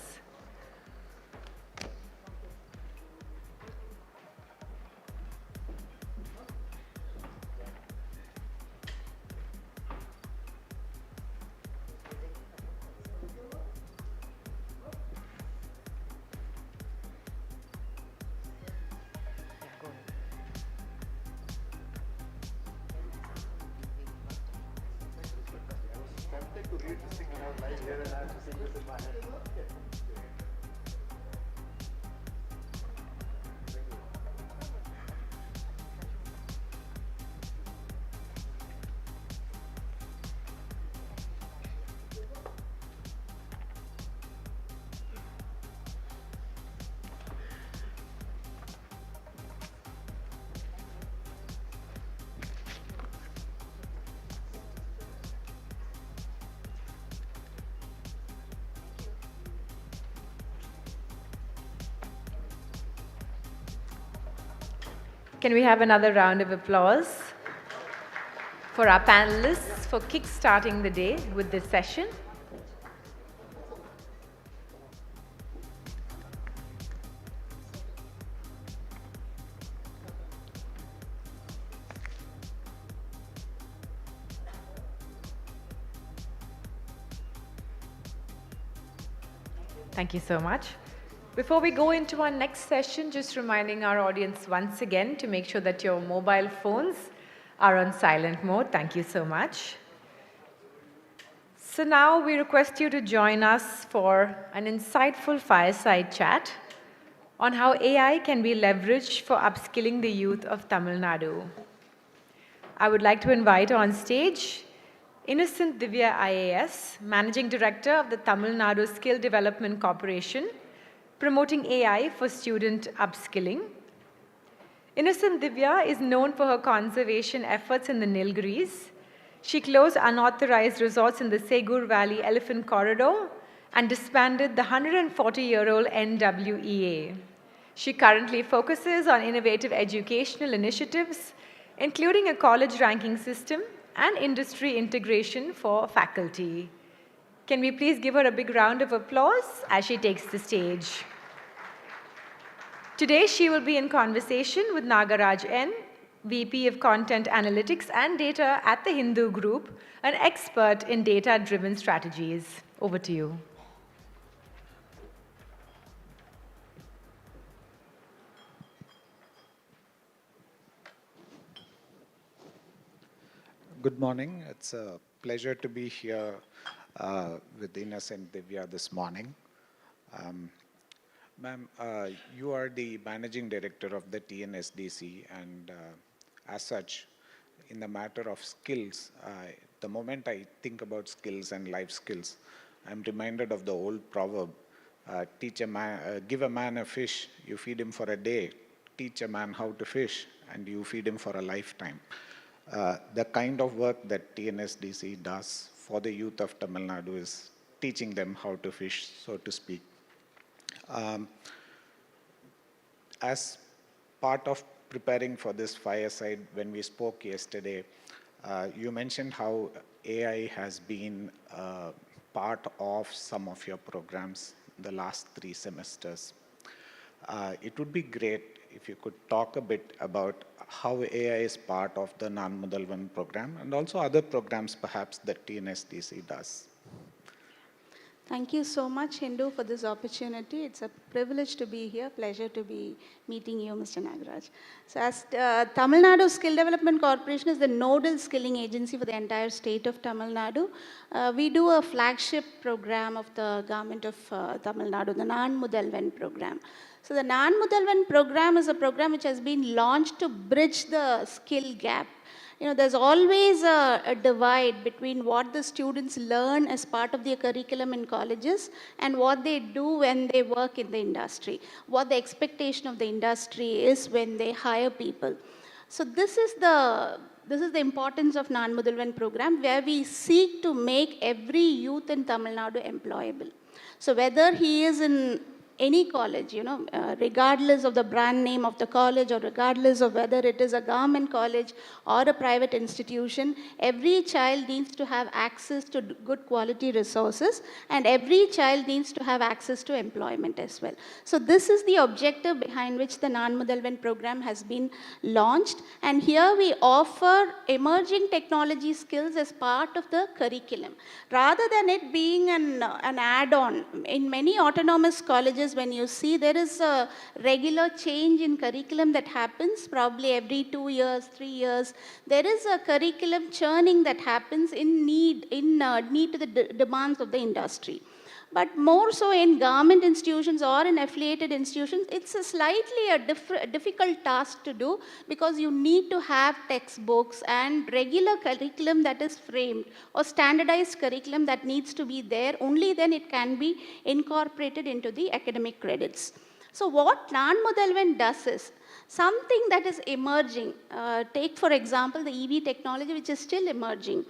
Can we have another round of applause for our panelists for kick-starting the day with this session? Thank you so much. Before we go into our next session, just reminding our audience once again to make sure that your mobile phones are on silent mode. Thank you so much. So now we request you to join us for an insightful fireside chat on how AI can be leveraged for upskilling the youth of Tamil Nadu. I would like to invite on stage Innocent Divya IAS, Managing Director of the Tamil Nadu Skill Development Corporation, promoting AI for student upskilling. Innocent Divya is known for her conservation efforts in the Nilgiris. She closed unauthorized resorts in the Segur Valley Elephant Corridor and disbanded the 140-year-old NWEA. She currently focuses on innovative educational initiatives, including a college ranking system and industry integration for faculty. Can we please give her a big round of applause as she takes the stage? Today, she will be in conversation with Nagaraj N., VP of Content Analytics and Data at the Hindu Group, an expert in data-driven strategies. Over to you. Good morning. It's a pleasure to be here with Innocent Divya this morning. Ma'am, you are the Managing Director of the TNSDC, and as such, in the matter of skills, the moment I think about skills and life skills, I'm reminded of the old proverb, give a man a fish, you feed him for a day, teach a man how to fish, and you feed him for a lifetime. The kind of work that TNSDC does for the youth of Tamil Nadu is teaching them how to fish, so to speak. As part of preparing for this fireside, when we spoke yesterday, you mentioned how AI has been part of some of your programs the last 3 semesters. It would be great if you could talk a bit about how AI is part of the Nan Mudalvan program and also other programs perhaps that TNSDC does. Thank you so much, Hindu, for this opportunity. It's a privilege to be here, pleasure to be meeting you, Mr. Nagaraj. So as Tamil Nadu Skill Development Corporation is the nodal skilling agency for the entire state of Tamil Nadu. We do a flagship program of the government of Tamil Nadu, the Nan Mudalvan program. So the Nan Mudalvan program is a program which has been launched to bridge the skill gap. You know, there's always a divide between what the students learn as part of their curriculum in colleges and what they do when they work in the industry, what the expectation of the industry is when they hire people. So this is the importance of Nan Mudalvan program, where we seek to make every youth in Tamil Nadu employable. So whether he is in any college, you know, regardless of the brand name of the college or regardless of whether it is a government college or a private institution, every child needs to have access to good quality resources and every child needs to have access to employment as well. So this is the objective behind which the Nan Mudalvan program has been launched, and here we offer emerging technology skills as part of the curriculum. Rather than it being an add-on, in many autonomous colleges, when you see there is a regular change in curriculum that happens probably every 2 years, 3 years. There is a curriculum churning that happens in need to the demands of the industry. But more so in government institutions or in affiliated institutions, it's a slightly difficult task to do, because you need to have textbooks and regular curriculum that is framed or standardized curriculum that needs to be there. Only then it can be incorporated into the academic credits. So what Nan Mudalvan does is something that is emerging. Take for example the EV technology, which is still emerging.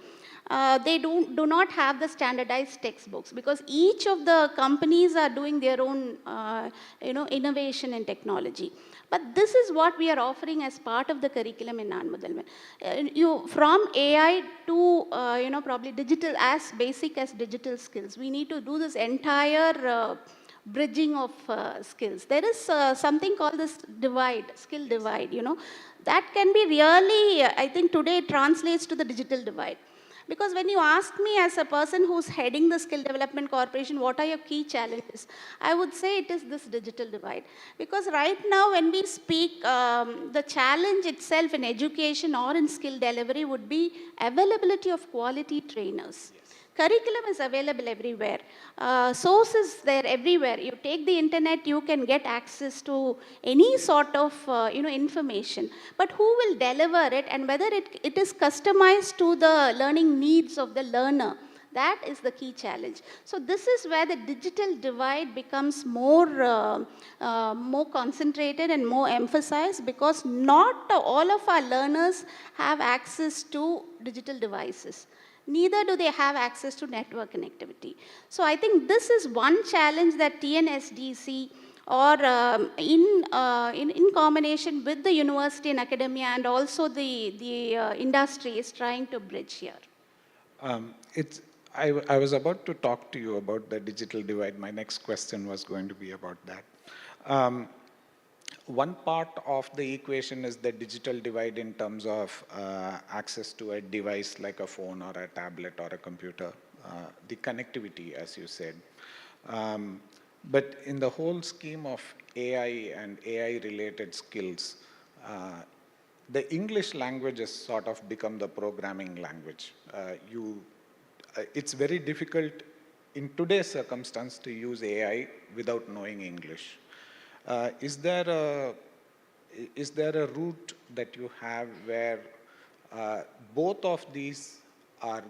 They do not have the standardized textbooks, because each of the companies are doing their own innovation in technology. But this is what we are offering as part of the curriculum in Nan Mudalvan. From AI to probably digital, as basic as digital skills. We need to do this entire bridging of skills. There is something called this divide, skill divide, that can be really, I think today it translates to the digital divide. Because when you ask me as a person who's heading the Skill Development Corporation, what are your key challenges? I would say it is this digital divide. Because right now when we speak, the challenge itself in education or in skill delivery would be availability of quality trainers. Curriculum is available everywhere. Sources there everywhere. You take the internet, you can get access to any sort of information. But who will deliver it, and whether it is customized to the learning needs of the learner? That is the key challenge. So this is where the digital divide becomes more concentrated and more emphasized, because not all of our learners have access to digital devices. Neither do they have access to network connectivity. So I think this is one challenge that TNSDC, or in combination with the university and academia and also the industry, is trying to bridge here. I was about to talk to you about the digital divide. My next question was going to be about that. One part of the equation is the digital divide in terms of access to a device like a phone or a tablet or a computer, the connectivity, as you said. But in the whole scheme of AI and AI-related skills, the English language has sort of become the programming language. It's very difficult in today's circumstance to use AI without knowing English. Is there a route that you have where both of these are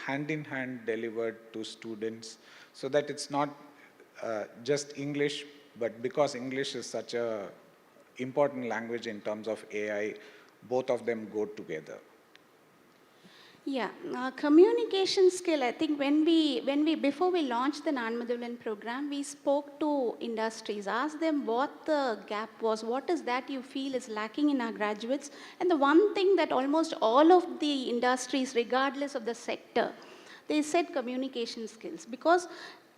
hand in hand delivered to students, so that it's not just English, but because English is such a important language in terms of AI, both of them go together? Yeah, communication skill, I think before we launched the Nanmadulan program, we spoke to industries, asked them what the gap was, what is that you feel is lacking in our graduates. And the one thing that almost all of the industries, regardless of the sector, they said communication skills. Because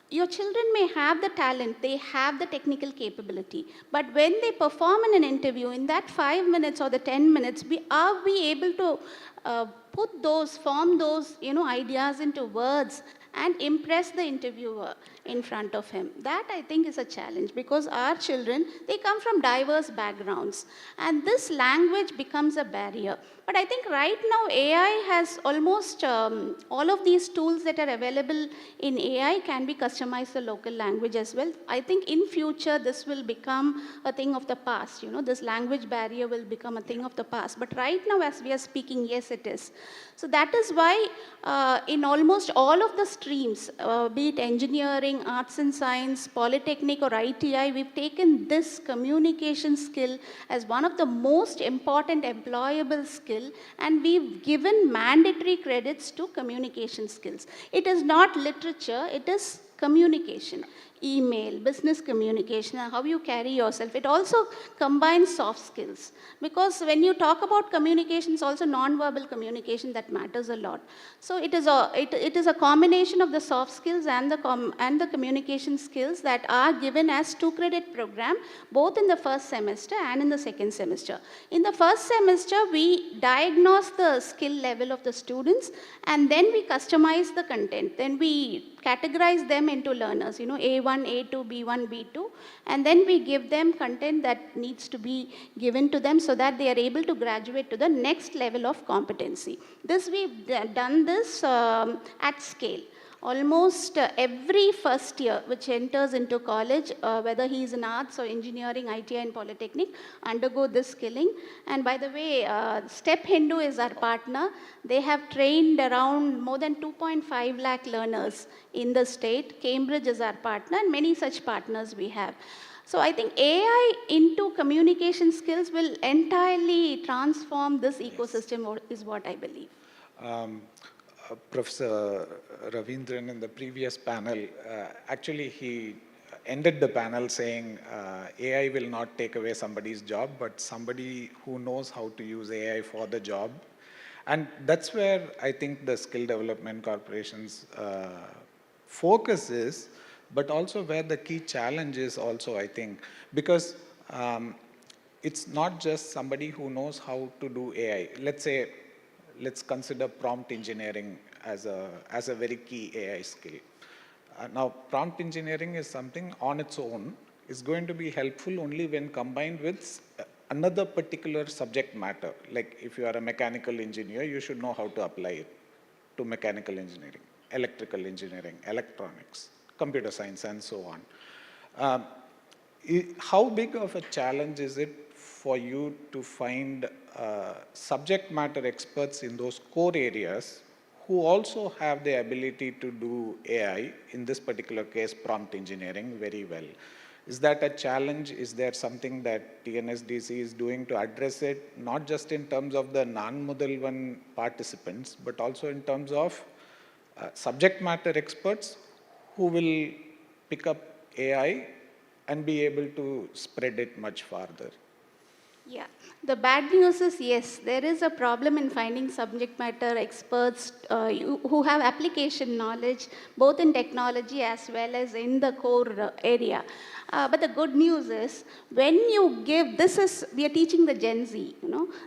your children may have the talent, they have the technical capability, but when they perform in an interview, in that 5 minutes or the 10 minutes, are we able to form those ideas into words and impress the interviewer in front of him? That, I think, is a challenge, because our children, they come from diverse backgrounds, and this language becomes a barrier. But I think right now AI has almost all of these tools that are available in AI can be customized to local language as well. I think in future this will become a thing of the past. This language barrier will become a thing of the past. But right now, as we are speaking, yes, it is. So that is why in almost all of the streams, be it engineering, arts and science, polytechnic or ITI, we've taken this communication skill as one of the most important employable skills, and we've given mandatory credits to communication skills. It is not literature, it is communication. Email, business communication, and how you carry yourself. It also combines soft skills, because when you talk about communication, it's also non-verbal communication that matters a lot. So it is a combination of the soft skills and the communication skills that are given as 2-credit program, both in the first semester and in the second semester. In the first semester, we diagnose the skill level of the students, and then we customize the content. Then we categorize them into learners, A1, A2, B1, B2, and then we give them content that needs to be given to them so that they are able to graduate to the next level of competency. We've done this at scale. Almost every first year which enters into college, whether he is in arts or engineering, ITI and polytechnic, undergo this skilling. And by the way, Step Hindu is our partner. They have trained around more than 2.5 lakh learners in the state. Cambridge is our partner, and many such partners we have. So I think AI into communication skills will entirely transform this ecosystem, is what I believe. Professor Ravindran, in the previous panel, actually he ended the panel saying AI will not take away somebody's job, but somebody who knows how to use AI for the job. And that's where I think the Skill Development Corporation's focus is but also where the key challenge is also, I think, because it's not just somebody who knows how to do AI. Let's consider prompt engineering as a very key AI skill. Now, prompt engineering is something on its own is going to be helpful only when combined with another particular subject matter. Like if you are a mechanical engineer, you should know how to apply it to mechanical engineering, electrical engineering, electronics, computer science, and so on. How big of a challenge is it for you to find subject matter experts in those core areas who also have the ability to do AI, in this particular case, prompt engineering, very well? Is that a challenge? Is there something that TNSDC is doing to address it, not just in terms of the non-Mudal one participants, but also in terms of subject matter experts who will pick up AI and be able to spread it much farther? Yeah, the bad news is yes, there is a problem in finding subject matter experts who have application knowledge both in technology as well as in the core area. But the good news is when you give, we are teaching the Gen Z,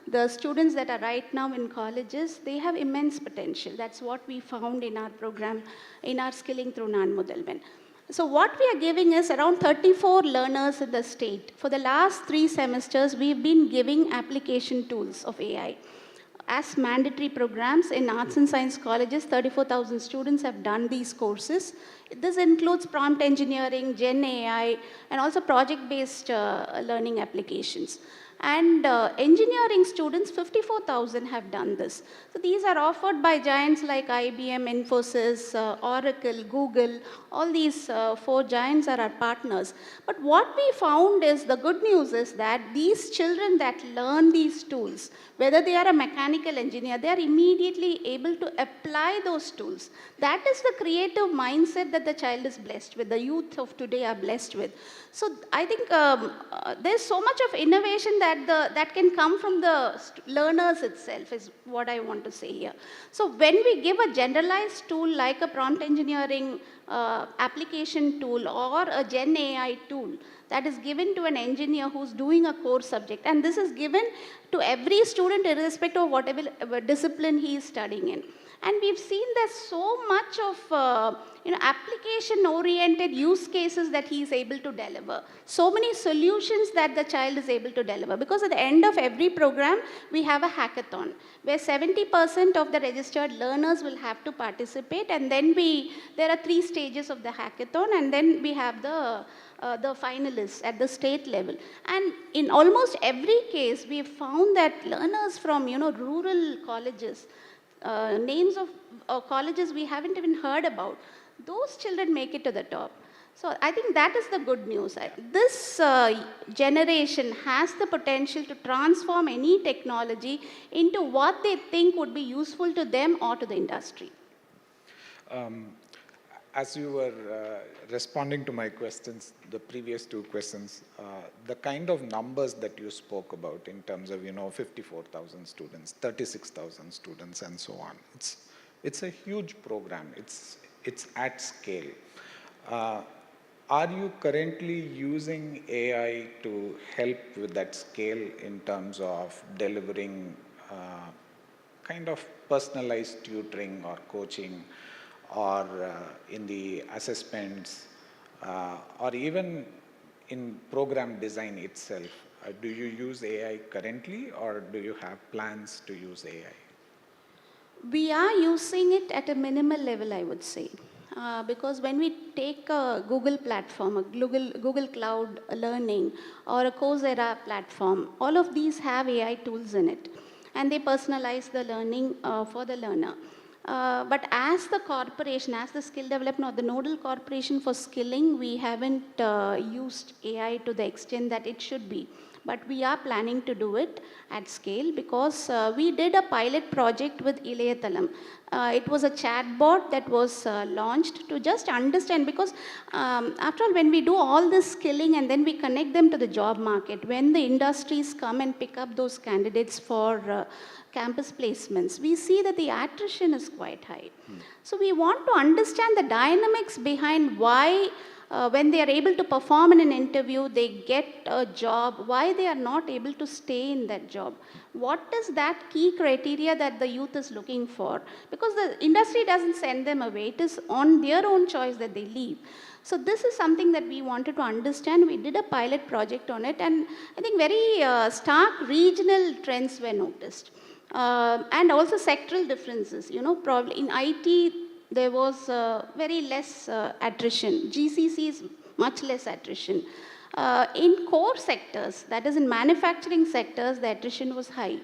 the students that are right now in colleges, they have immense potential. That's what we found in our program, in our skilling through non-Mudalvan. So what we are giving is around 34 learners in the state. For the last 3 semesters, we've been giving application tools of AI. As mandatory programs in arts and science colleges, 34,000 students have done these courses. This includes prompt engineering, Gen AI, and also project-based learning applications. And engineering students, 54,000 have done this. So these are offered by giants like IBM, Infosys, Oracle, Google. All these 4 giants are our partners. But what we found is, the good news is that these children that learn these tools, whether they are a mechanical engineer, they are immediately able to apply those tools. That is the creative mindset that the child is blessed with, the youth of today are blessed with. So I think there's so much of innovation that can come from the learners itself, is what I want to say here. So when we give a generalized tool like a prompt engineering application tool or a Gen AI tool that is given to an engineer who's doing a core subject, and this is given to every student irrespective of whatever discipline he is studying in. And we've seen there's so much of application-oriented use cases that he is able to deliver. So many solutions that the child is able to deliver. Because at the end of every program, we have a hackathon, where 70% of the registered learners will have to participate. And then there are 3 stages of the hackathon, and then we have the finalists at the state level. And in almost every case, we have found that learners from rural colleges, names of colleges we haven't even heard about, those children make it to the top. So I think that is the good news. This generation has the potential to transform any technology into what they think would be useful to them or to the industry. As you were responding to my questions, the previous 2 questions, the kind of numbers that you spoke about in terms of 54,000 students, 36,000 students, and so on, it's a huge program. It's at scale. Are you currently using AI to help with that scale in terms of delivering kind of personalized tutoring or coaching, or in the assessments, or even in program design itself? Do you use AI currently, or do you have plans to use AI? We are using it at a minimal level, I would say. Because when we take a Google platform, a Google Cloud Learning, or a Coursera platform, all of these have AI tools in it. And they personalize the learning for the learner. But as the corporation, as the skill development or the nodal corporation for skilling, we haven't used AI to the extent that it should be. But we are planning to do it at scale because we did a pilot project with Ilayathalam. It was a chatbot that was launched to just understand, because after all, when we do all this skilling and then we connect them to the job market, when the industries come and pick up those candidates for campus placements, we see that the attrition is quite high. So we want to understand the dynamics behind why when they are able to perform in an interview, they get a job, why they are not able to stay in that job. What is that key criteria that the youth is looking for? Because the industry doesn't send them away. It is on their own choice that they leave. So this is something that we wanted to understand. We did a pilot project on it, and I think very stark regional trends were noticed. And also sectoral differences. You know, probably in IT, there was very less attrition. GCC is much less attrition. In core sectors, that is in manufacturing sectors, the attrition was high.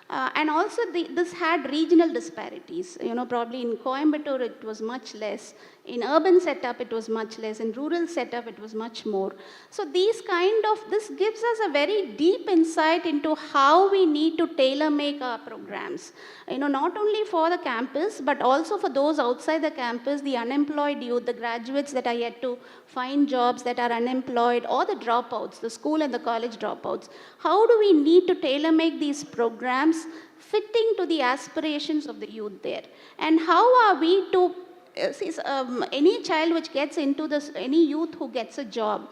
And also this had regional disparities. You know, probably in Coimbatore it was much less. In urban setup it was much less. In rural setup it was much more. So this gives us a very deep insight into how we need to tailor make our programs. You know, not only for the campus, but also for those outside the campus, the unemployed youth, the graduates that are yet to find jobs, that are unemployed, or the dropouts, the school and the college dropouts. How do we need to tailor make these programs fitting to the aspirations of the youth there? And how are we to any child which gets into this, any youth who gets a job,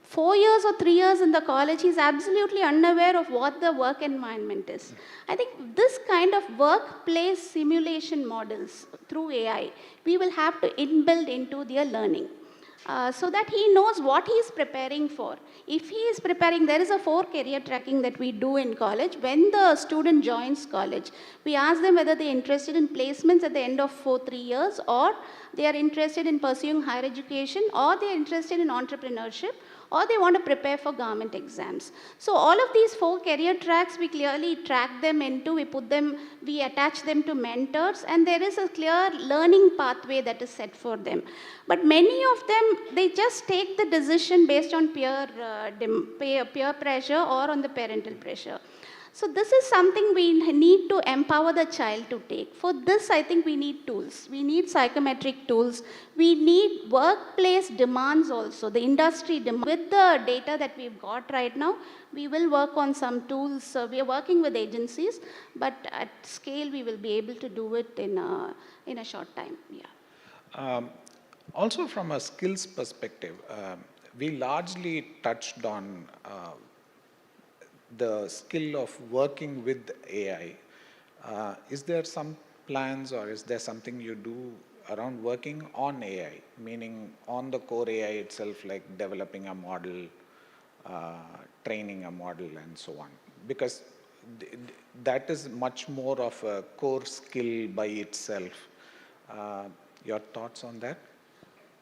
4 years or 3 years in the college, he's absolutely unaware of what the work environment is. I think this kind of workplace simulation models through AI, we will have to inbuild into their learning. So that he knows what he is preparing for. If he is preparing, there is a 4 career tracking that we do in college. When the student joins college, we ask them whether they are interested in placements at the end of 3 years, or they are interested in pursuing higher education, or they are interested in entrepreneurship, or they want to prepare for government exams. So all of these 4 career tracks, we clearly track them into, we attach them to mentors, and there is a clear learning pathway that is set for them. But many of them, they just take the decision based on peer pressure or on the parental pressure. So this is something we need to empower the child to take. For this, I think we need tools. We need psychometric tools. We need workplace demands also, the industry demand. With the data that we've got right now, we will work on some tools. We are working with agencies, but at scale, we will be able to do it in a short time. Yeah. Also from a skills perspective, we largely touched on the skill of working with AI. Is there some plans, or is there something you do around working on AI, meaning on the core AI itself, like developing a model, training a model, and so on? Because that is much more of a core skill by itself. Your thoughts on that?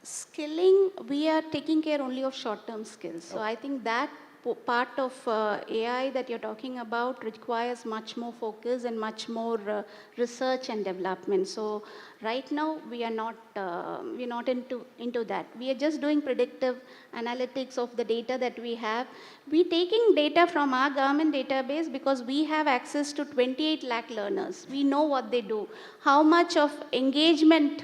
Skilling, we are taking care only of short-term skills. So I think that part of AI that you're talking about requires much more focus and much more research and development. So right now we are not into that. We are just doing predictive analytics of the data that we have. We're taking data from our government database because we have access to 28 lakh learners. We know what they do, how much of engagement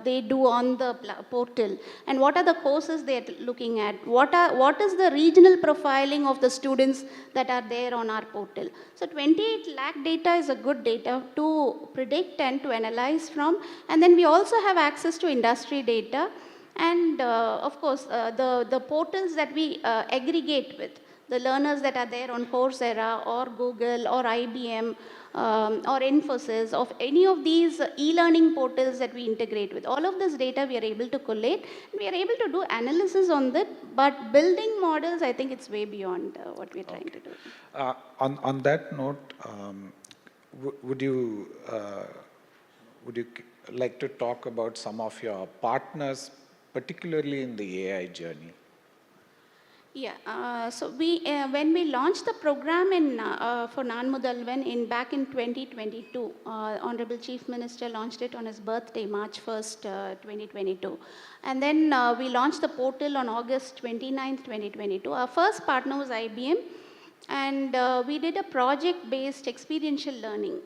they do on the portal, and what are the courses they're looking at, what is the regional profiling of the students that are there on our portal. So 28 lakh data is a good data to predict and to analyze from. And then we also have access to industry data, and of course the portals that we aggregate with, the learners that are there on Coursera or Google or IBM or Infosys, of any of these e-learning portals that we integrate with. All of this data we are able to collate. We are able to do analysis on that, but building models, I think it's way beyond what we're trying to do. On that note, would you like to talk about some of your partners, particularly in the AI journey? Yeah, so when we launched the program for Nan Mudalvan back in 2022, Honorable Chief Minister launched it on his birthday, March 1st, 2022. And then we launched the portal on August 29th, 2022. Our first partner was IBM, and we did a project-based experiential learning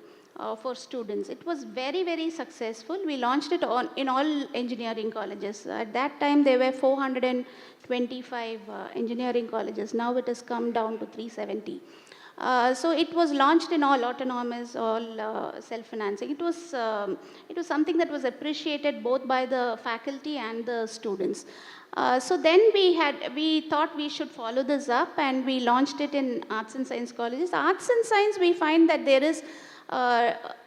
for students. It was very, very successful. We launched it in all engineering colleges. At that time, there were 425 engineering colleges. Now it has come down to 370. So it was launched in all autonomous, all self-financing. It was something that was appreciated both by the faculty and the students. So then we thought we should follow this up, and we launched it in arts and science colleges. Arts and science, we find that there is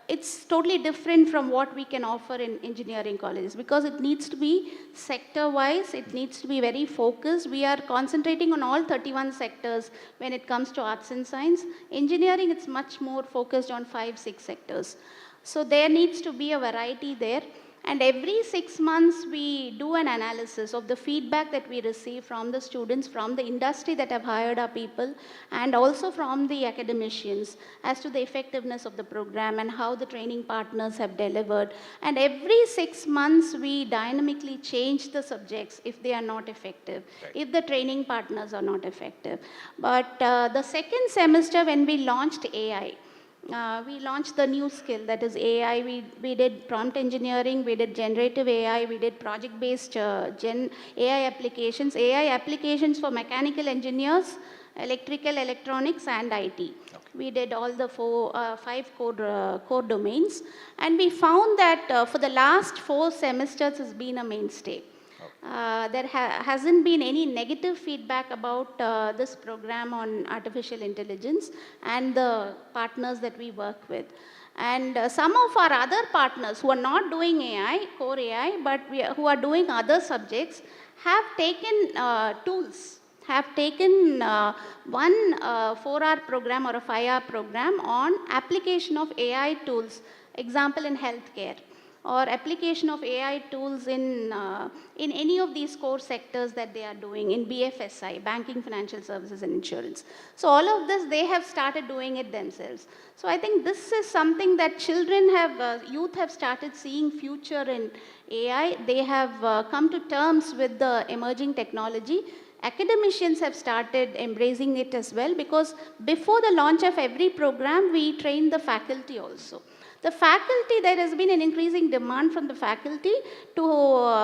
it's totally different from what we can offer in engineering colleges, because it needs to be sector-wise, it needs to be very focused. We are concentrating on all 31 sectors when it comes to arts and science. Engineering, it's much more focused on 5-6 sectors. So there needs to be a variety there. And every 6 months, we do an analysis of the feedback that we receive from the students, from the industry that have hired our people, and also from the academicians as to the effectiveness of the program and how the training partners have delivered. And every 6 months, we dynamically change the subjects if they are not effective, if the training partners are not effective. But the second semester, when we launched AI, we launched the new skill, that is AI. We did prompt engineering, we did generative AI, we did project-based AI applications for mechanical engineers, electrical, electronics, and IT. Okay. We did all the 5 core domains, and we found that for the last 4 semesters has been a mainstay. There hasn't been any negative feedback about this program on artificial intelligence and the partners that we work with. And some of our other partners who are not doing AI, core AI, but who are doing other subjects, have taken tools, have taken one 4-hour program or a 5-hour program on application of AI tools, example in healthcare, or application of AI tools in any of these core sectors that they are doing, in BFSI, banking, financial services, and insurance. So all of this, they have started doing it themselves. So I think this is something that children have, youth have started seeing future in AI. They have come to terms with the emerging technology. Academicians have started embracing it as well, because before the launch of every program, we train the faculty also. The faculty, there has been an increasing demand from the faculty for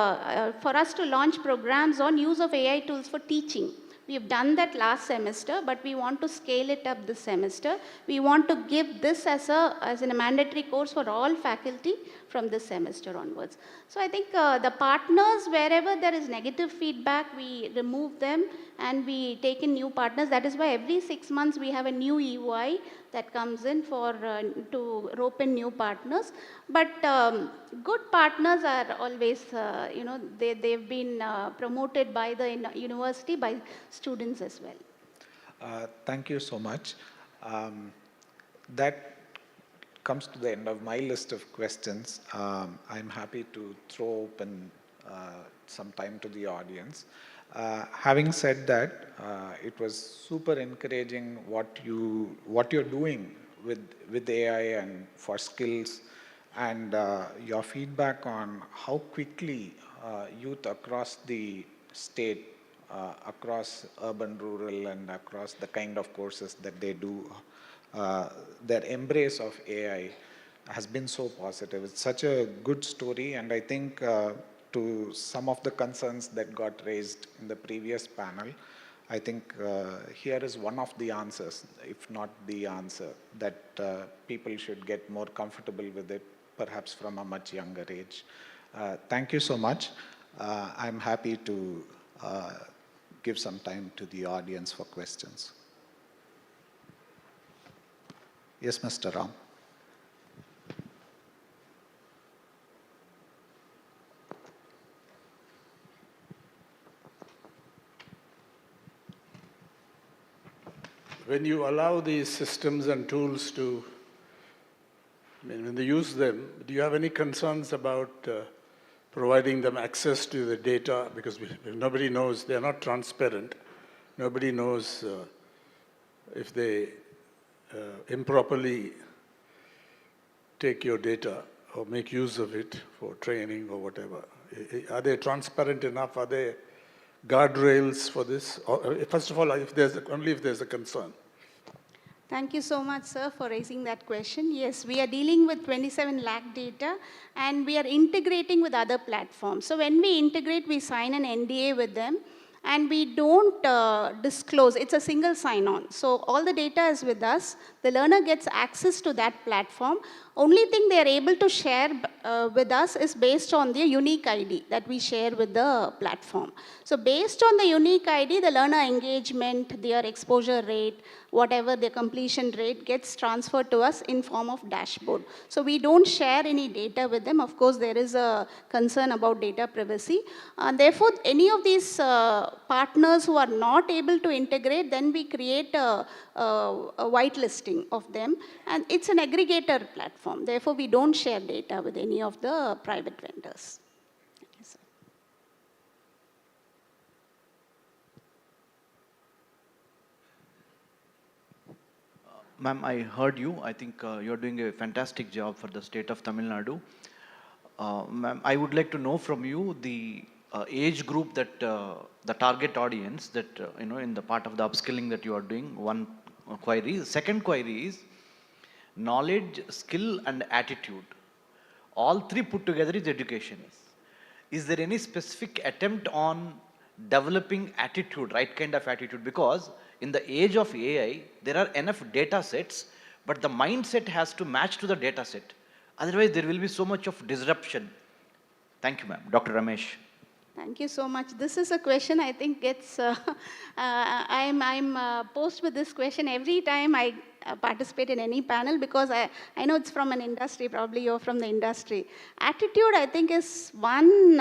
us to launch programs on use of AI tools for teaching. We have done that last semester, but we want to scale it up this semester. We want to give this as a mandatory course for all faculty from this semester onwards. So I think the partners, wherever there is negative feedback, we remove them and we take in new partners. That is why every 6 months we have a new EY that comes in to rope in new partners. But good partners are always, they've been promoted by the university, by students as well. Thank you so much. That comes to the end of my list of questions. I'm happy to throw open some time to the audience. Having said that, it was super encouraging what you're doing with AI and for skills, and your feedback on how quickly youth across the state, across urban, rural, and across the kind of courses that they do, their embrace of AI has been so positive. It's such a good story, and I think to some of the concerns that got raised in the previous panel, I think here is one of the answers, if not the answer, that people should get more comfortable with it, perhaps from a much younger age. Thank you so much. I'm happy to give some time to the audience for questions. Yes, Mr. Ram. When you allow these systems and tools to, when they use them, do you have any concerns about providing them access to the data? Because nobody knows, they're not transparent. nobody knows if they improperly take your data or make use of it for training or whatever. Are they transparent enough? Are there guardrails for this? Or, first of all, only if there's a concern. Thank you so much, sir, for raising that question. Yes, we are dealing with 27 lakh data, and we are integrating with other platforms. So when we integrate, we sign an NDA with them, and we don't disclose. It's a single sign-on. So all the data is with us. The learner gets access to that platform. Only thing they are able to share with us is based on their unique ID that we share with the platform. So based on the unique ID, the learner engagement, their exposure rate, whatever their completion rate gets transferred to us in form of dashboard. So we don't share any data with them. Of course, there is a concern about data privacy. Therefore, any of these partners who are not able to integrate, then we create a whitelisting of them. And it's an aggregator platform. Therefore, we don't share data with any of the private vendors. Ma'am, I heard you. I think you're doing a fantastic job for the state of Tamil Nadu. Ma'am, I would like to know from you the age group that the target audience that, in the part of the upskilling that you are doing, one query. Second query is knowledge, skill, and attitude. All three put together is education. Is there any specific attempt on developing attitude, right kind of attitude? Because in the age of AI, there are enough data sets, but the mindset has to match to the data set. Otherwise, there will be so much of disruption. Thank you, ma'am. Dr. Ramesh. Thank you so much. This is a question I think gets, I'm posed with this question every time I participate in any panel, because I know it's from an industry, probably you're from the industry. Attitude, I think, is one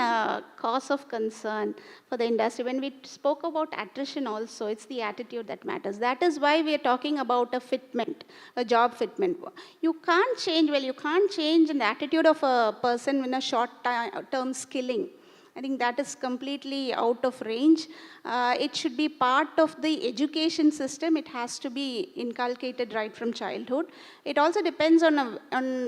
cause of concern for the industry. When we spoke about attrition also, it's the attitude that matters. That is why we are talking about a fitment, a job fitment. You can't change, you can't change an attitude of a person in a short-term skilling. I think that is completely out of range. It should be part of the education system. It has to be inculcated right from childhood. It also depends on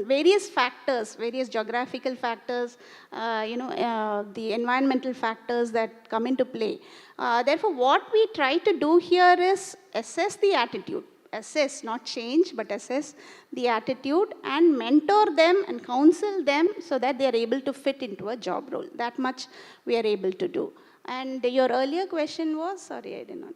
various factors, various geographical factors, the environmental factors that come into play. Therefore, what we try to do here is assess the attitude. Assess, not change, but assess the attitude and mentor them and counsel them so that they are able to fit into a job role. That much we are able to do. And your earlier question was, sorry, I did not.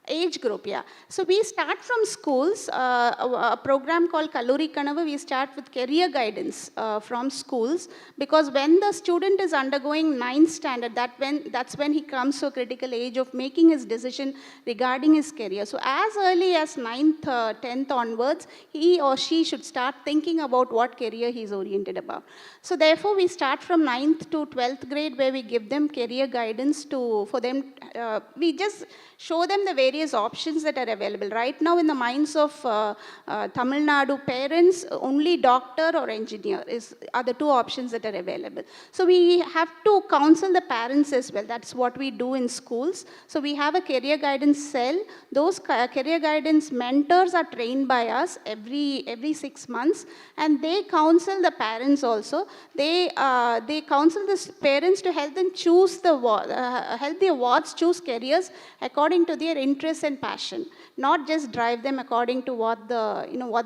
Age group, yeah. So we start from schools, a program called Kalluri Kanavu. We start with career guidance from schools, because when the student is undergoing 9th standard, that's when he comes to a critical age of making his decision regarding his career. So as early as 9th, 10th onwards, he or she should start thinking about what career he's oriented about. So therefore, we start from 9th to 12th grade, where we give them career guidance for them. We just show them the various options that are available. Right now, in the minds of Tamil Nadu parents, only doctor or engineer are the two options that are available. So we have to counsel the parents as well. That's what we do in schools. So we have a career guidance cell. Those career guidance mentors are trained by us every 6 months, and they counsel the parents also. They counsel the parents to help them choose help the wards choose careers according to their interests and passion, not just drive them according to what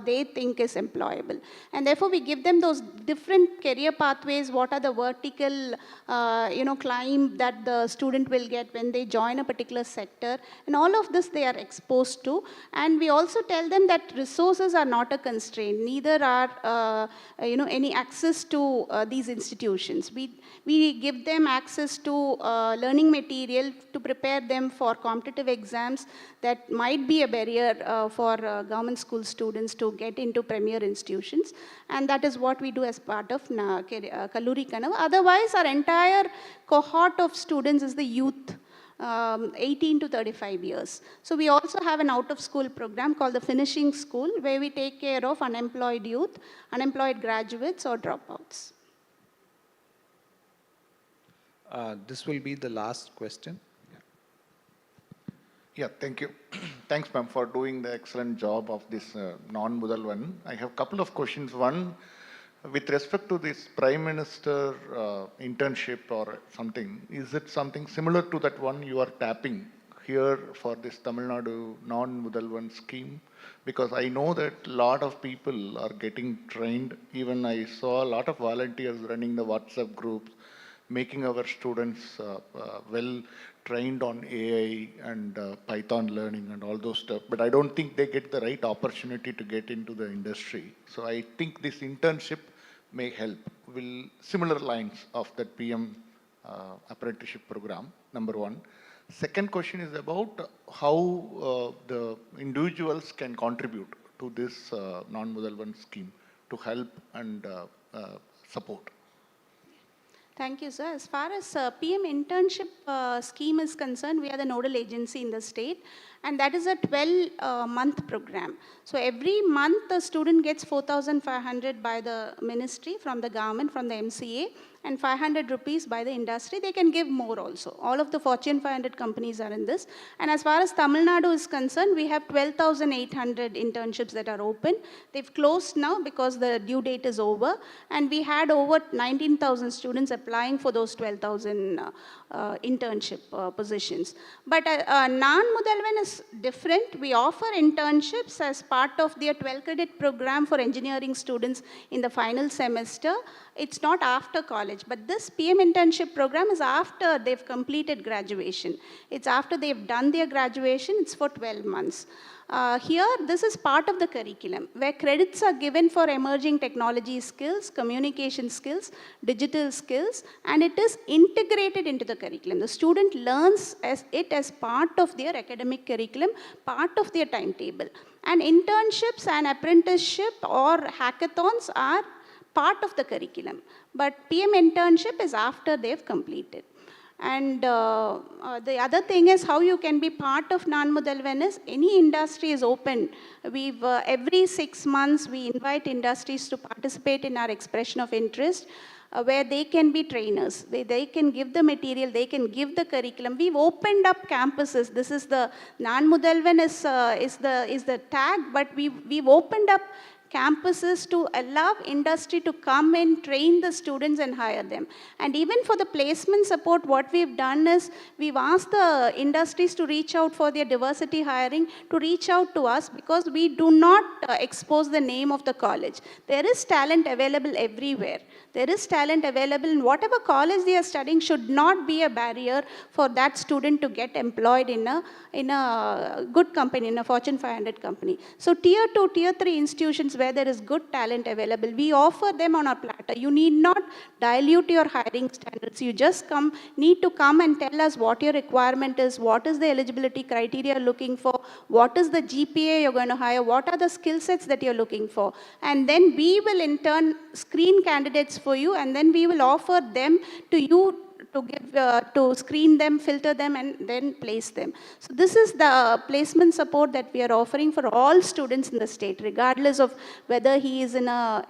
they think is employable. And therefore, we give them those different career pathways. What are the vertical, climb that the student will get when they join a particular sector, and all of this they are exposed to. And we also tell them that resources are not a constraint. Neither are any access to these institutions. We give them access to learning material to prepare them for competitive exams that might be a barrier for government school students to get into premier institutions. And that is what we do as part of Kalluri Kanavu. Otherwise, our entire cohort of students is the youth. 18 to 35 years. So we also have an out-of-school program called the Finishing School, where we take care of unemployed youth, unemployed graduates, or dropouts. This will be the last question. Yeah, thank you. Thanks, ma'am, for doing the excellent job of this non-Mudal one. I have a couple of questions. One, with respect to this Prime Minister internship or something, is it something similar to that one you are tapping here for this Tamil Nadu non-Mudal one scheme? Because I know that a lot of people are getting trained. Even I saw a lot of volunteers running the WhatsApp groups, making our students well trained on AI and Python learning and all those stuff. But I don't think they get the right opportunity to get into the industry. So I think this internship may help. Will similar lines of that PM apprenticeship program, number one. Second question is about how the individuals can contribute to this non-Mudalvan scheme to help and support. Thank you, sir. As far as PM internship scheme is concerned, we are the nodal agency in the state, and that is a 12-month program. So every month, the student gets 4,500 by the ministry, from the government, from the MCA, and 500 rupees by the industry. They can give more also. All of the Fortune 500 companies are in this. And as far as Tamil Nadu is concerned, we have 12,800 internships that are open. They've closed now because the due date is over. And we had over 19,000 students applying for those 12,000 internship positions. But non-Mudalvan is different. We offer internships as part of their 12-credit program for engineering students in the final semester. It's not after college, but this PM internship program is after they've completed graduation. It's after they've done their graduation, it's for 12 months. Here, this is part of the curriculum, where credits are given for emerging technology skills, communication skills, digital skills, and it is integrated into the curriculum. The student learns it as part of their academic curriculum, part of their timetable. And internships and apprenticeship or hackathons are part of the curriculum. But PM internship is after they've completed. And the other thing is how you can be part of non-Mudalvan is any industry is open. We've every 6 months we invite industries to participate in our expression of interest, where they can be trainers. They can give the material, they can give the curriculum. We've opened up campuses. This is the non-Mudalvan is the tag, but we've opened up campuses to allow industry to come and train the students and hire them. And even for the placement support, what we've done is we've asked the industries to reach out for their diversity hiring, to reach out to us, because we do not expose the name of the college. There is talent available everywhere. There is talent available in whatever college they are studying should not be a barrier for that student to get employed in a good company, in a Fortune 500 company. So tier 2, tier 3 institutions where there is good talent available, we offer them on our platter. You need not dilute your hiring standards. You just need to come and tell us what your requirement is, what is the eligibility criteria you're looking for, what is the GPA you're going to hire, what are the skill sets that you're looking for. And then we will in turn screen candidates for you, and then we will offer them to you to screen them, filter them, and then place them. So this is the placement support that we are offering for all students in the state, regardless of whether he is in a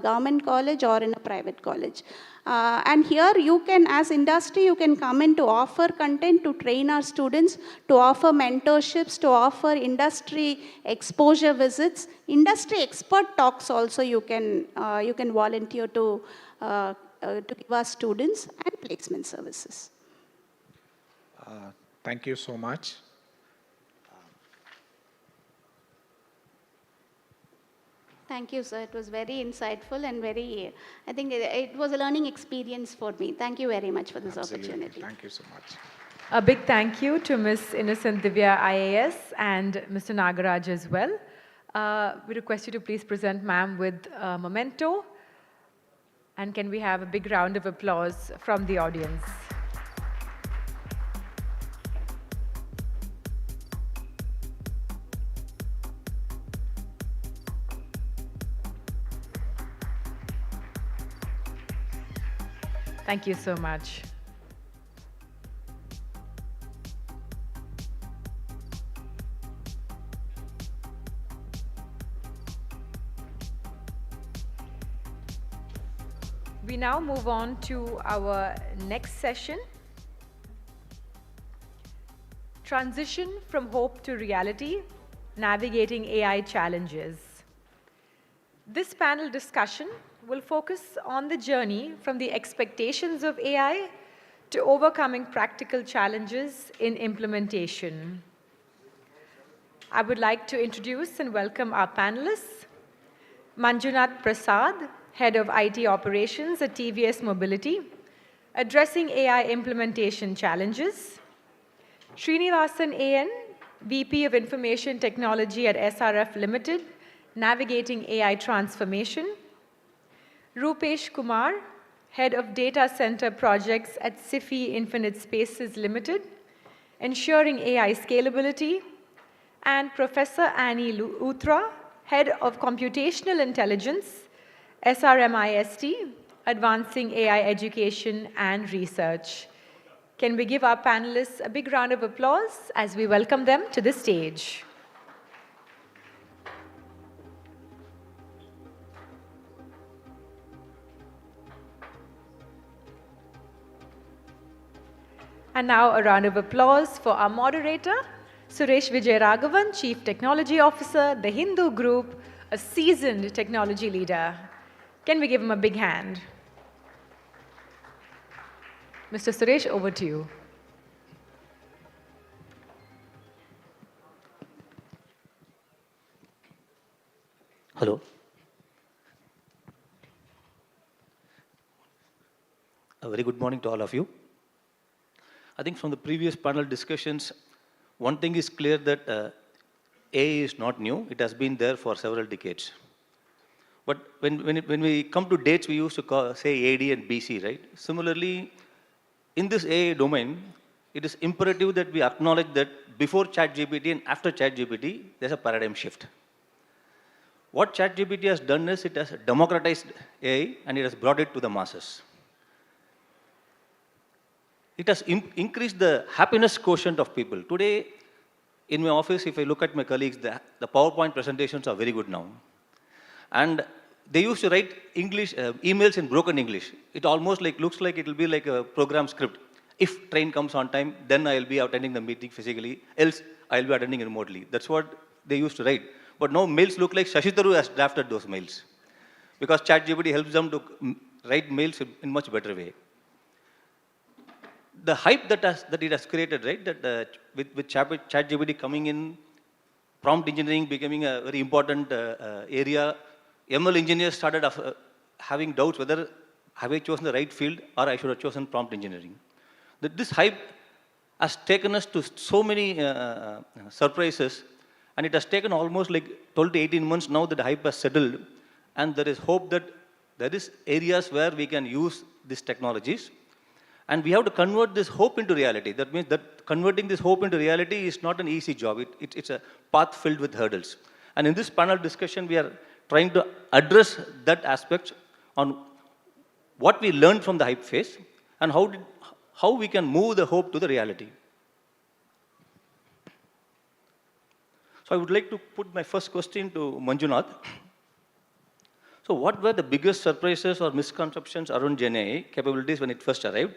government college or in a private college. And here you can, as industry, you can come in to offer content, to train our students, to offer mentorships, to offer industry exposure visits, industry expert talks also you can volunteer to give our students, and placement services. Thank you so much. Thank you, sir. It was very insightful and I think it was a learning experience for me. Thank you very much for this opportunity. Thank you so much. A big thank you to Ms. Innocent Divya IAS and Mr. Nagaraj as well. We request you to please present ma'am with a memento. And can we have a big round of applause from the audience? Thank you so much. We now move on to our next session, Transition from Hope to Reality, Navigating AI Challenges. This panel discussion will focus on the journey from the expectations of AI to overcoming practical challenges in implementation. I would like to introduce and welcome our panelists. Manjunath Prasad, Head of IT Operations at TVS Mobility, addressing AI implementation challenges. Srinivasan AN, VP of Information Technology at SRF Limited, navigating AI transformation. Rupesh Kumar, Head of Data Center Projects at SIFI Infinite Spaces Limited, ensuring AI scalability. And Professor Annie Utra, Head of Computational Intelligence, SRMIST, advancing AI education and research. Can we give our panelists a big round of applause as we welcome them to the stage? And now a round of applause for our moderator, Suresh Vijayaraghavan, Chief Technology Officer, The Hindu Group, a seasoned technology leader. Can we give him a big hand? Mr. Suresh, over to you. Hello. A very good morning to all of you. I think from the previous panel discussions, one thing is clear that AI is not new. It has been there for several decades. But when we come to dates, we used to say AD and BC, right? Similarly, in this AI domain, it is imperative that we acknowledge that before ChatGPT and after ChatGPT, there's a paradigm shift. What ChatGPT has done is it has democratized AI and it has brought it to the masses. It has increased the happiness quotient of people. Today, in my office, if I look at my colleagues, the PowerPoint presentations are very good now. And they used to write emails in broken English. It almost looks like it will be like a program script. If train comes on time, then I will be attending the meeting physically, else I will be attending remotely. That's what they used to write. But now mails look like Shashi Tharoor has drafted those mails. Because ChatGPT helps them to write mails in much better way. The hype that it has created, right, that with ChatGPT coming in, prompt engineering becoming a very important area, ML engineers started having doubts whether have I chosen the right field or I should have chosen prompt engineering. This hype has taken us to so many surprises, and it has taken almost like 12 to 18 months now that the hype has settled, and there is hope that there is areas where we can use these technologies. And we have to convert this hope into reality. That means that converting this hope into reality is not an easy job. It's a path filled with hurdles. And in this panel discussion, we are trying to address that aspect on what we learned from the hype phase and how we can move the hope to the reality. So I would like to put my first question to Manjunath. So what were the biggest surprises or misconceptions around GenAI capabilities when it first arrived?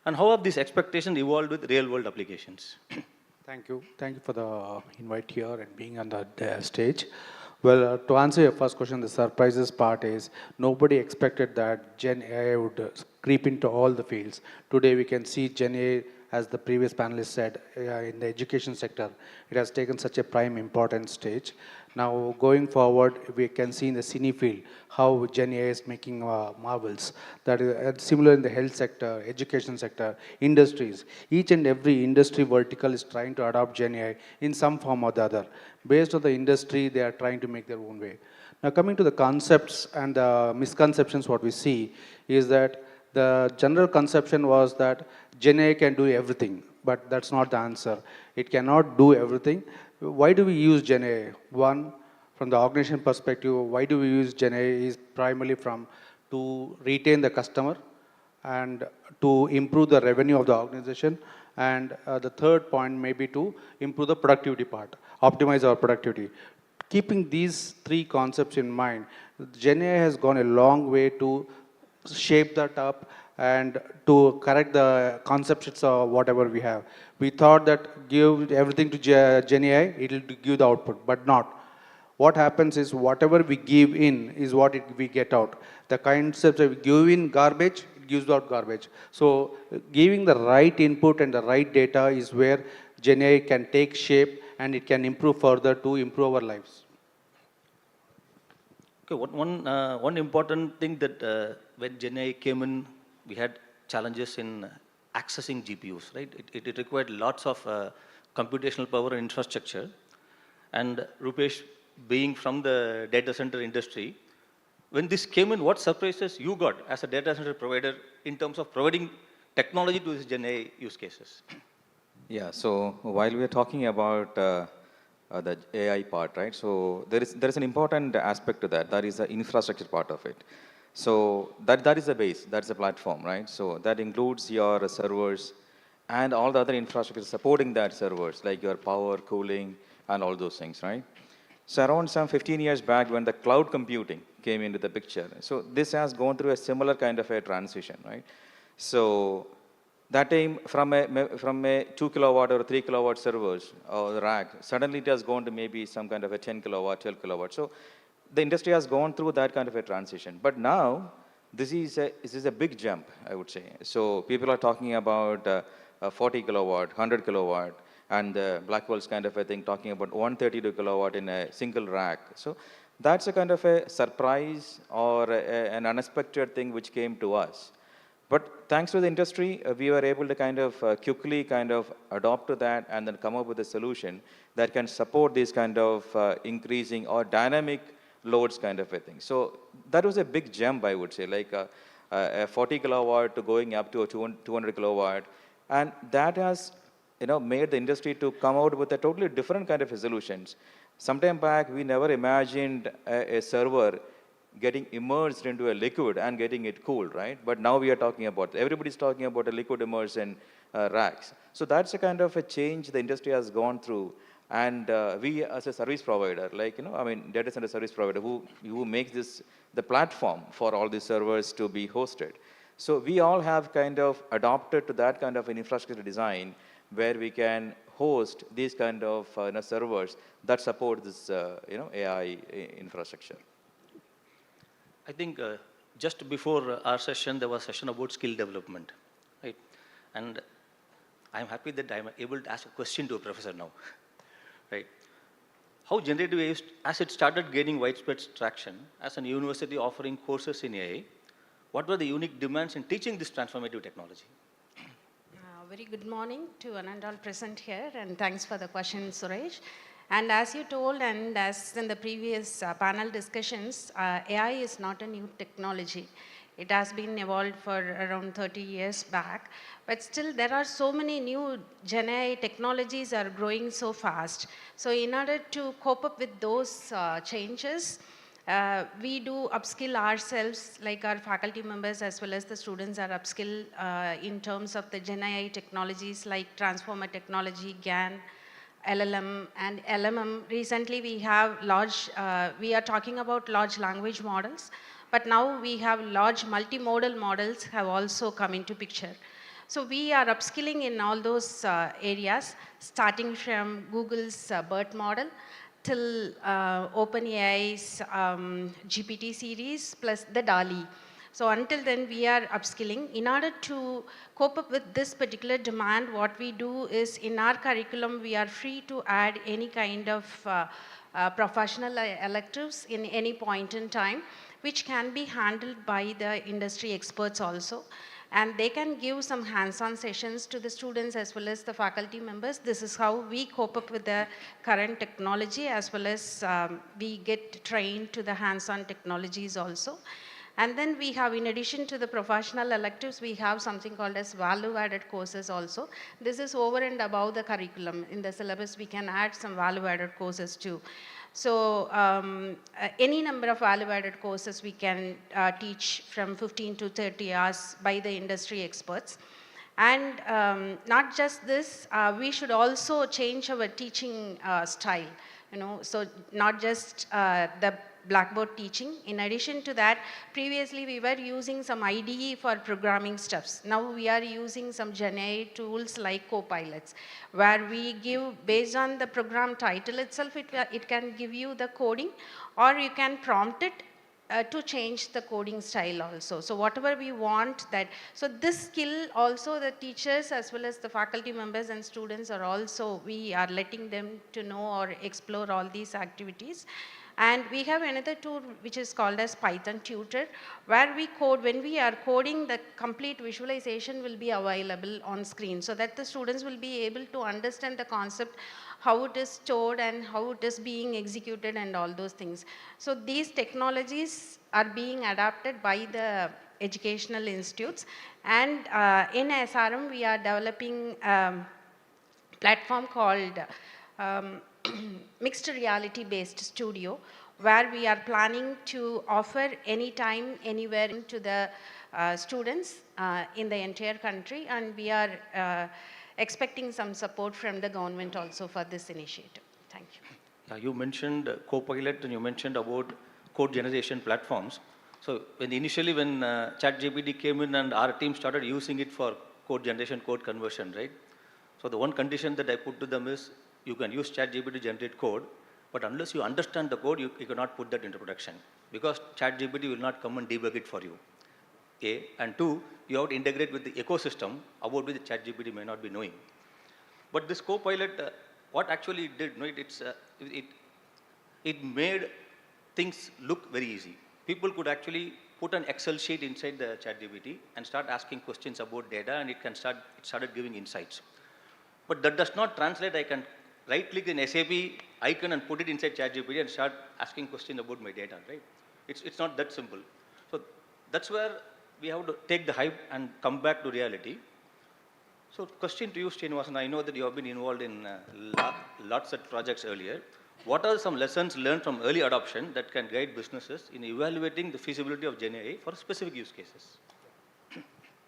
And how have these expectations evolved with real-world applications? Thank you. Thank you for the invite here and being on the stage. Well, to answer your first question, the surprises part is nobody expected that Gen AI would creep into all the fields. Today we can see Gen AI, as the previous panelist said, in the education sector, it has taken such a prime important stage. Now going forward, we can see in the cine field how Gen AI is making marvels. That is similar in the health sector, education sector, industries. Each and every industry vertical is trying to adopt Gen AI in some form or the other. Based on the industry, they are trying to make their own way. Now coming to the concepts and the misconceptions, what we see is that the general conception was that Gen AI can do everything, but that's not the answer. It cannot do everything. Why do we use Gen AI? One, from the organization perspective, why do we use Gen AI is primarily to retain the customer and to improve the revenue of the organization. And the third point may be to improve the productivity part, optimize our productivity. Keeping these three concepts in mind, Gen AI has gone a long way to shape that up and to correct the concepts of whatever we have. We thought that give everything to Gen AI, it will give the output, but not. What happens is whatever we give in is what we get out. The concepts that we give in garbage, it gives out garbage. So giving the right input and the right data is where Gen AI can take shape and it can improve further to improve our lives. Okay, one important thing that when Gen AI came in, we had challenges in accessing GPUs, right? It required lots of computational power and infrastructure. And Rupesh, being from the data center industry, when this came in, what surprises you got as a data center provider in terms of providing technology to these Gen AI use cases? Yeah, so while we are talking about the AI part, right? So there is an important aspect to that. That is the infrastructure part of it. So that is the base. That's the platform, right? So that includes your servers and all the other infrastructure supporting that servers, like your power, cooling, and all those things, right? So around some 15 years back, when the cloud computing came into the picture, so this has gone through a similar kind of a transition, right? So that time, from a 2 kilowatt or 3 kilowatt servers or the rack, suddenly it has gone to maybe some kind of a 10 kilowatt, 12 kilowatt. So the industry has gone through that kind of a transition. But now, this is a big jump, I would say. So people are talking about 40 kilowatt, 100 kilowatt, and Blackwell's kind of a thing talking about 132 kilowatt in a single rack. So that's a kind of a surprise or an unexpected thing which came to us. But thanks to the industry, we were able to kind of quickly kind of adopt to that and then come up with a solution that can support these kind of increasing or dynamic loads kind of a thing. So that was a big jump, I would say, like a 40 kilowatt to going up to a 200 kilowatt. And that has made the industry to come out with a totally different kind of solutions. Sometime back, we never imagined a server getting immersed into a liquid and getting it cooled, right? But now we are talking about, everybody's talking about a liquid immersion racks. So that's a kind of a change the industry has gone through. And we as a service provider, like, data center service provider who makes this the platform for all these servers to be hosted. So we all have kind of adopted to that kind of an infrastructure design where we can host these kind of servers that support this AI infrastructure. I think just before our session, there was a session about skill development, right? And I'm happy that I'm able to ask a question to a professor now, right? How generative AI, as it started gaining widespread traction as a university offering courses in AI, what were the unique demands in teaching this transformative technology? Very good morning to one and all present here, and thanks for the question, Suresh. And as you told, and as in the previous panel discussions, AI is not a new technology. It has been evolved for around 30 years back, but still there are so many new Gen AI technologies are growing so fast. So in order to cope up with those changes, we do upskill ourselves, like our faculty members as well as the students are upskilled in terms of the Gen AI technologies like transformer technology, GAN, LLM and LMM. Recently we have we are talking about large language models, but now we have large multimodal models have also come into picture. So we are upskilling in all those areas, starting from Google's BERT model till OpenAI's GPT series plus the DALI. So until then, we are upskilling. In order to cope up with this particular demand, what we do is in our curriculum, we are free to add any kind of professional electives in any point in time, which can be handled by the industry experts also. And they can give some hands-on sessions to the students as well as the faculty members. This is how we cope up with the current technology, as well as we get trained to the hands-on technologies also. And then we have, in addition to the professional electives, we have something called as value-added courses also. This is over and above the curriculum. In the syllabus, we can add some value-added courses too. So any number of value-added courses we can teach from 15 to 30 hours by the industry experts. And not just this, we should also change our teaching style. So not just the blackboard teaching. In addition to that, previously we were using some IDE for programming stuffs. Now we are using some GenAI tools like Copilots, where we give, based on the program title itself, it can give you the coding, or you can prompt it to change the coding style also. So whatever we want that, so this skill also the teachers as well as the faculty members and students are also, we are letting them to know or explore all these activities. And we have another tool which is called as Python Tutor, where we code, when we are coding, the complete visualization will be available on screen so that the students will be able to understand the concept, how it is stored and how it is being executed and all those things. So these technologies are being adapted by the educational institutes, and in SRM we are developing platform called mixed reality based studio, where we are planning to offer anytime, anywhere to the students in the entire country, and we are expecting some support from the government also for this initiative. Thank you. You mentioned Copilot and you mentioned about code generation platforms. So initially when ChatGPT came in and our team started using it for code generation, code conversion, right? So the one condition that I put to them is you can use ChatGPT to generate code, but unless you understand the code, you cannot put that into production because ChatGPT will not come and debug it for you. A, and two, you have to integrate with the ecosystem about which ChatGPT may not be knowing. But this Copilot, what actually it did, it made things look very easy. People could actually put an Excel sheet inside the ChatGPT and start asking questions about data, and it started giving insights. But that does not translate. I can right-click in SAP icon and put it inside ChatGPT and start asking questions about my data, right? It's not that simple. So that's where we have to take the hype and come back to reality. So question to you, Srinivasan, I know that you have been involved in lots of projects earlier. What are some lessons learned from early adoption that can guide businesses in evaluating the feasibility of GenAI for specific use cases?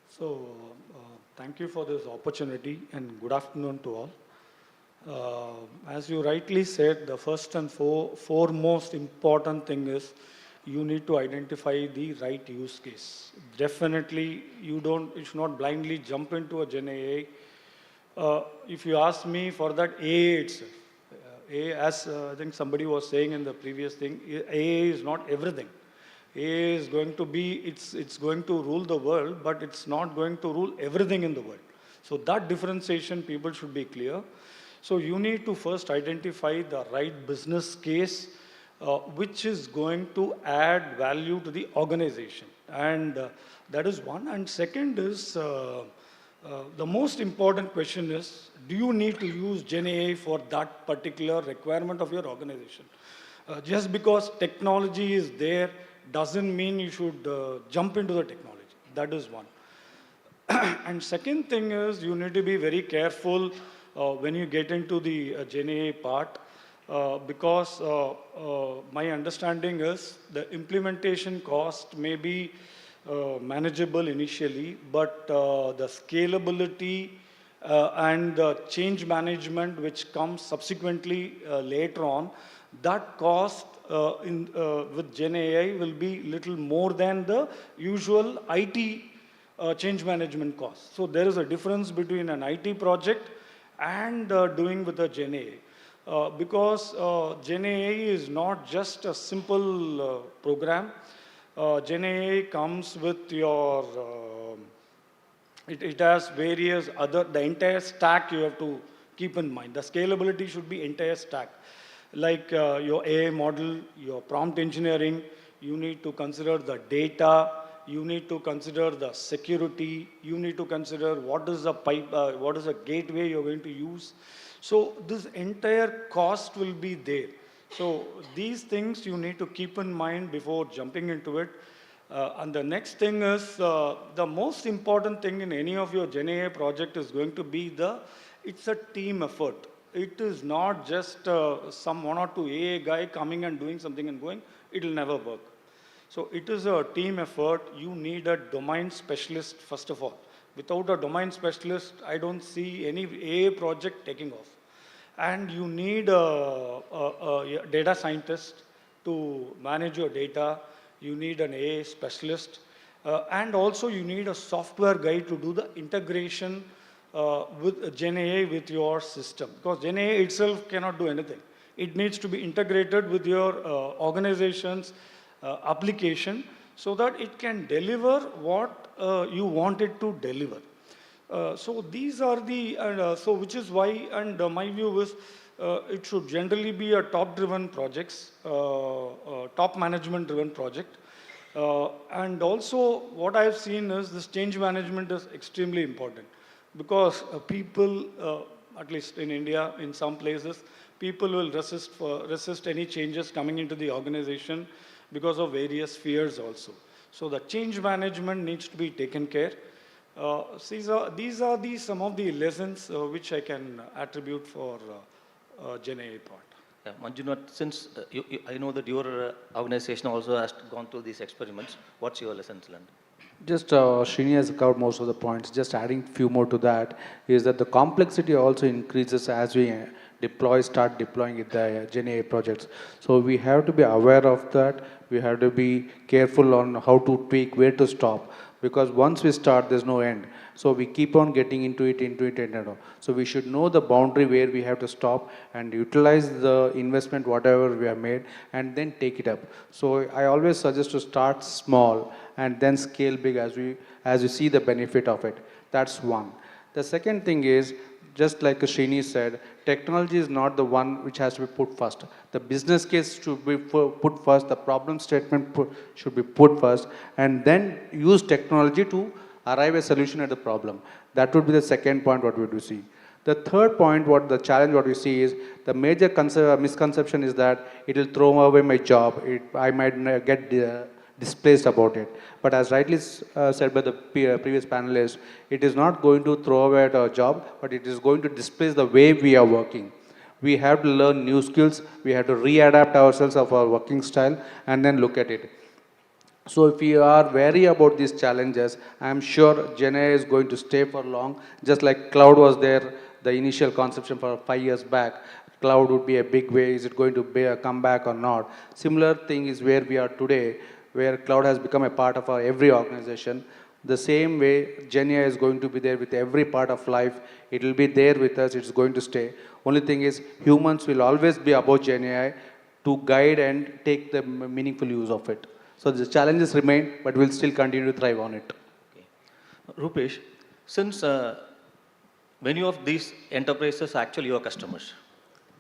So, thank you for this opportunity and good afternoon to all. As you rightly said, the first and foremost important thing is you need to identify the right use case. Definitely, you should not blindly jump into a GenAI. If you ask me for that, AI itself, as I think somebody was saying in the previous thing, AI is not everything. AI is going to be, it's going to rule the world, but it's not going to rule everything in the world. So that differentiation, people should be clear. So you need to first identify the right business case, which is going to add value to the organization. And that is one. And second is, the most important question is, do you need to use GenAI for that particular requirement of your organization? Just because technology is there doesn't mean you should jump into the technology. That is one. And second thing is, you need to be very careful when you get into the GenAI part, because my understanding is the implementation cost may be manageable initially, but the scalability and the change management which comes subsequently later on, that cost with GenAI will be little more than the usual IT change management cost. So there is a difference between an IT project and doing with a GenAI. Because GenAI is not just a simple program. GenAI comes with your, it has various other, the entire stack you have to keep in mind. The scalability should be entire stack. Like your AI model, your prompt engineering, you need to consider the data, you need to consider the security, you need to consider what is the pipe, what is the gateway you're going to use. So this entire cost will be there. So these things you need to keep in mind before jumping into it. And the next thing is, the most important thing in any of your GenAI project is going to be it's a team effort. It is not just some one or two AI guy coming and doing something and going. It will never work. So it is a team effort. You need a domain specialist first of all. Without a domain specialist, I don't see any AI project taking off. And you need a data scientist, to manage your data, you need an AI specialist, and also you need a software guy to do the integration with Gen AI with your system. Because Gen AI itself cannot do anything. It needs to be integrated with your organization's application so that it can deliver what you want it to deliver. So these are the, so which is why, and my view is, it should generally be a top-driven projects, top management-driven project. And also, what I've seen is this change management is extremely important because people, at least in India, in some places, people will resist any changes coming into the organization because of various fears also. So the change management needs to be taken care. These are some of the lessons which I can attribute for Gen AI part. Yeah, Manjunath, since I know that your organization also has gone through these experiments, what's your lessons learned? Just Srini has covered most of the points. Just adding few more to that is that the complexity also increases as we start deploying the Gen AI projects. So we have to be aware of that. We have to be careful on how to tweak, where to stop. Because once we start, there's no end. So we keep on getting into it. So we should know the boundary where we have to stop and utilize the investment, whatever we have made, and then take it up. So I always suggest to start small and then scale big as you see the benefit of it. That's one. The second thing is, just like Srini said, technology is not the one which has to be put first. The business case should be put first, the problem statement should be put first, and then use technology to arrive a solution at the problem. That would be the second point what we do see. The third point, the challenge what we see is, the major misconception is that it will throw away my job, I might get displaced about it. But as rightly said by the previous panelists, it is not going to throw away our job, but it is going to displace the way we are working. We have to learn new skills, we have to readapt ourselves of our working style, and then look at it. So if we are wary about these challenges, I am sure Gen AI is going to stay for long, just like cloud was there, the initial conception for 5 years back. Cloud would be a big way, is it going to be a comeback or not? Similar thing is where we are today, where cloud has become a part of every organization. The same way, Gen AI is going to be there with every part of life. It will be there with us, it's going to stay. Only thing is, humans will always be above Gen AI to guide and take the meaningful use of it. So the challenges remain, but we'll still continue to thrive on it. Okay. Rupesh, since many of these enterprises are actually your customers,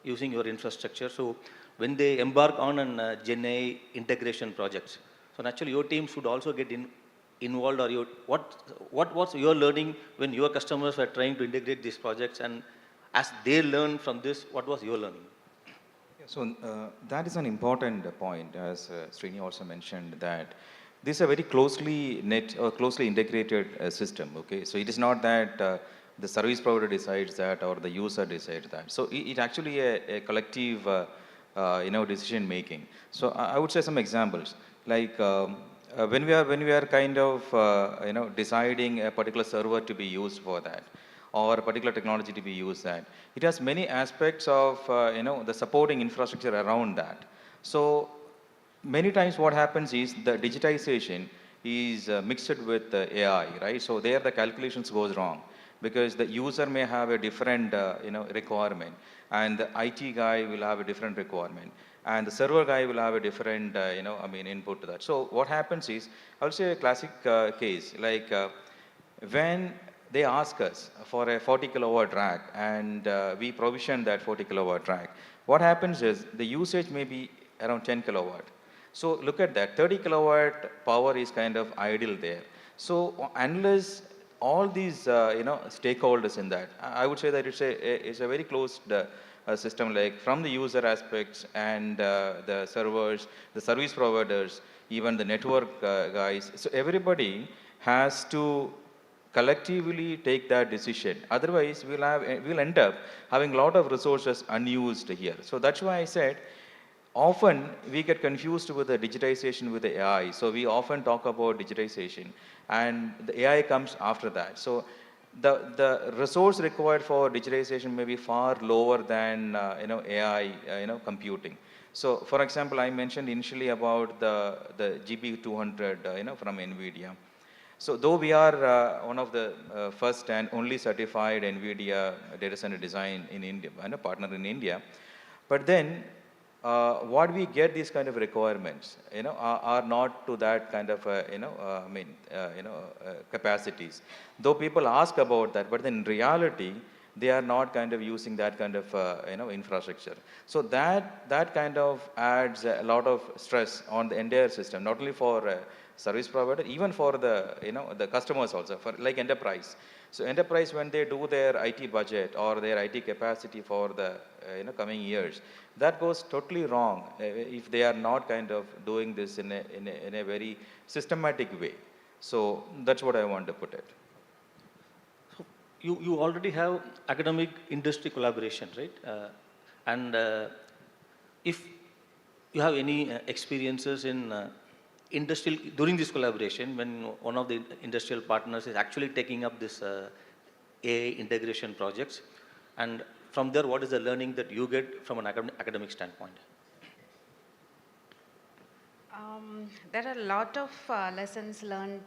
using your infrastructure, so when they embark on an Gen AI integration projects, so naturally your team should also get involved, or what was your learning when your customers were trying to integrate these projects, and as they learn from this, what was your learning? So that is an important point, as Srini also mentioned, that this is a very closely integrated system. Okay, so it is not that the service provider decides that or the user decides that. So it actually a collective, decision making. So I would say some examples, like when we are kind of deciding a particular server to be used for that, or a particular technology to be used that. It has many aspects of, the supporting infrastructure around that. So many times what happens is the digitization is mixed with AI, right? So there the calculations goes wrong because the user may have a different, requirement, and the IT guy will have a different requirement, and the server guy will have a different, input to that. So what happens is, I would say a classic case, like when they ask us for a 40 kilowatt rack and we provision that 40 kilowatt rack. What happens is the usage may be around 10 kilowatt. So look at that, 30 kilowatt power is kind of idle there. So unless all these stakeholders in that, I would say that it's a very closed system, like from the user aspects and the servers, the service providers, even the network guys. So everybody has to collectively take that decision. Otherwise, we'll end up having a lot of resources unused here. So that's why I said, often we get confused with the digitization with the AI. So we often talk about digitization, and the AI comes after that. So the resource required for digitization may be far lower than AI computing. So, for example, I mentioned initially about the GB200, from NVIDIA. So, though we are one of the first and only certified NVIDIA data center design in India, and a partner in India, but then what we get these kind of requirements, are not to that kind of, capacities. Though people ask about that, but then in reality, they are not kind of using that kind of, infrastructure. So that kind of adds a lot of stress on the entire system, not only for service provider, even for the, the customers also, for like enterprise. So enterprise, when they do their IT budget or their IT capacity for the, coming years, that goes totally wrong if they are not kind of doing this in a very systematic way. So that's what I want to put it. You already have academic industry collaboration, right? And if you have any experiences in industrial, during this collaboration, when one of the industrial partners is actually taking up this AI integration projects, and from there, what is the learning that you get from an academic standpoint? There are a lot of lessons learned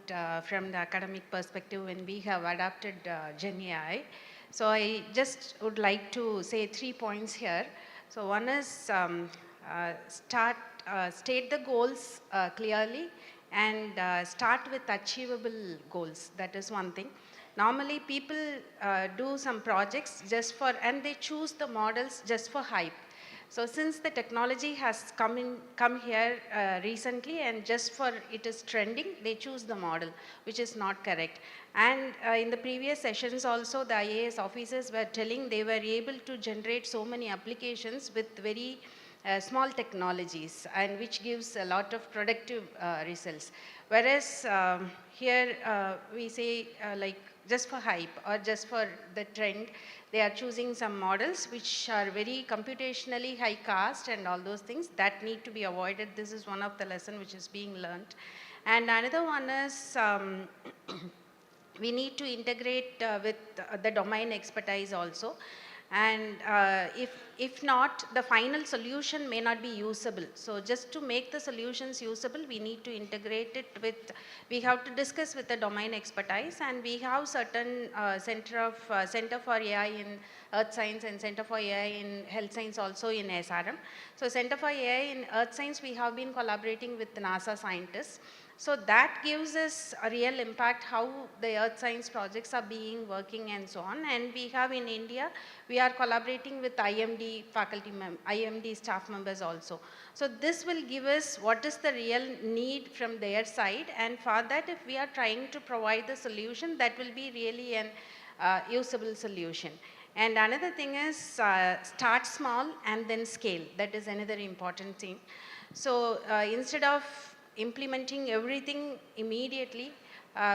from the academic perspective when we have adapted Gen AI. So I just would like to say 3 points here. So one is state the goals clearly and start with achievable goals. That is one thing. Normally people do some projects just for, and they choose the models just for hype. So since the technology has come here recently and just for it is trending, they choose the model, which is not correct. And in the previous sessions also, the IAS officers were telling they were able to generate so many applications with very small technologies, and which gives a lot of productive results. Whereas here we say like just for hype or just for the trend, they are choosing some models which are very computationally high cost and all those things that need to be avoided. This is one of the lesson which is being learned. And another one is we need to integrate with the domain expertise also. And if not, the final solution may not be usable. So just to make the solutions usable, we need to integrate it with, we have to discuss with the domain expertise, and we have certain Center for AI in Earth Science and Center for AI in Health Science also in SRM. So Center for AI in Earth Science, we have been collaborating with the NASA scientists. So that gives us a real impact how the earth science projects are being working and so on. And we have in India, we are collaborating with IMD IMD staff members also. So this will give us what is the real need from their side, and for that if we are trying to provide the solution, that will be really an usable solution. And another thing is start small and then scale. That is another important thing. So instead of implementing everything immediately,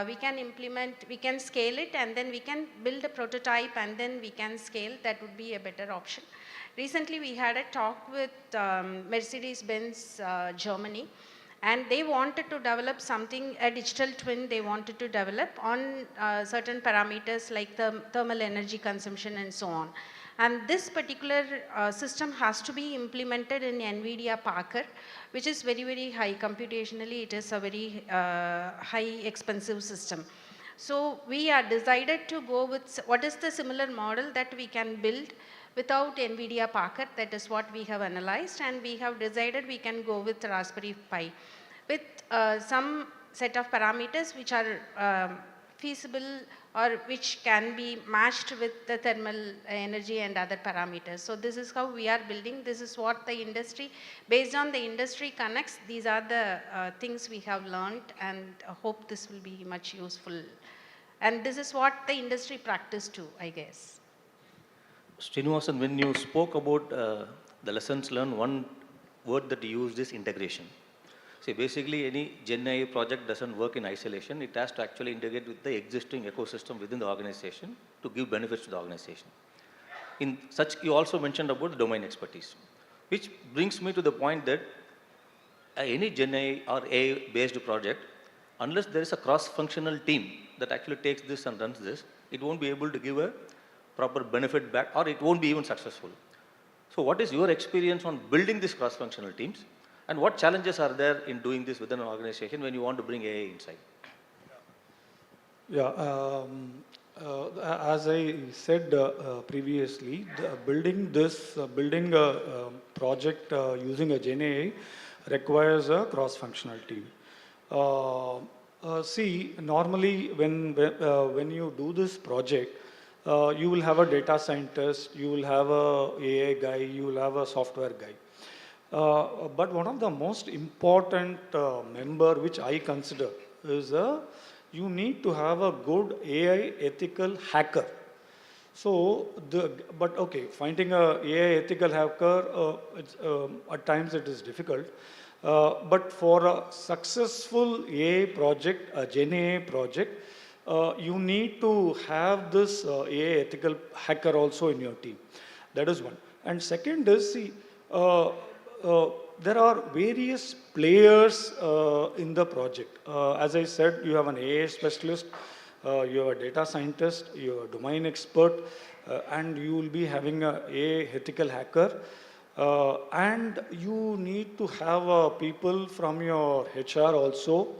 we can scale it, and then we can build a prototype, and then we can scale. That would be a better option. Recently we had a talk with Mercedes-Benz Germany, and they wanted to develop something, a digital twin they wanted to develop on certain parameters like the thermal energy consumption and so on. And this particular system has to be implemented in NVIDIA Parker, which is very, very high. Computationally, it is a very high expensive system. So we are decided to go with what is the similar model that we can build without NVIDIA Parker. That is what we have analyzed, and we have decided we can go with Raspberry Pi with some set of parameters which are feasible or which can be matched with the thermal energy and other parameters. So this is how we are building. This is what the industry, based on the industry connects, these are the things we have learned, and hope this will be much useful. And this is what the industry practice too, I guess. Srinivasan, when you spoke about the lessons learned, one word that you used is integration. See, basically any Gen AI project doesn't work in isolation. It has to actually integrate with the existing ecosystem within the organization to give benefits to the organization. In such, you also mentioned about the domain expertise, which brings me to the point that any Gen AI or AI-based project, unless there is a cross-functional team that actually takes this and runs this, it won't be able to give a proper benefit back, or it won't be even successful. So what is your experience on building these cross-functional teams? And what challenges are there in doing this within an organization when you want to bring AI inside? Yeah, as I said previously, building a project using a Gen AI requires a cross-functional team. See, normally when you do this project, you will have a data scientist, you will have a AI guy, you will have a software guy. But one of the most important member which I consider is you need to have a good AI ethical hacker. So, but okay, finding a AI ethical hacker, at times it is difficult. But for a successful AI project, a Gen AI project, you need to have this AI ethical hacker also in your team. That is one. And second is, see, there are various players in the project. As I said, you have an AI specialist, you have a data scientist, you have a domain expert, and you will be having a AI ethical hacker. And you need to have people from your HR also,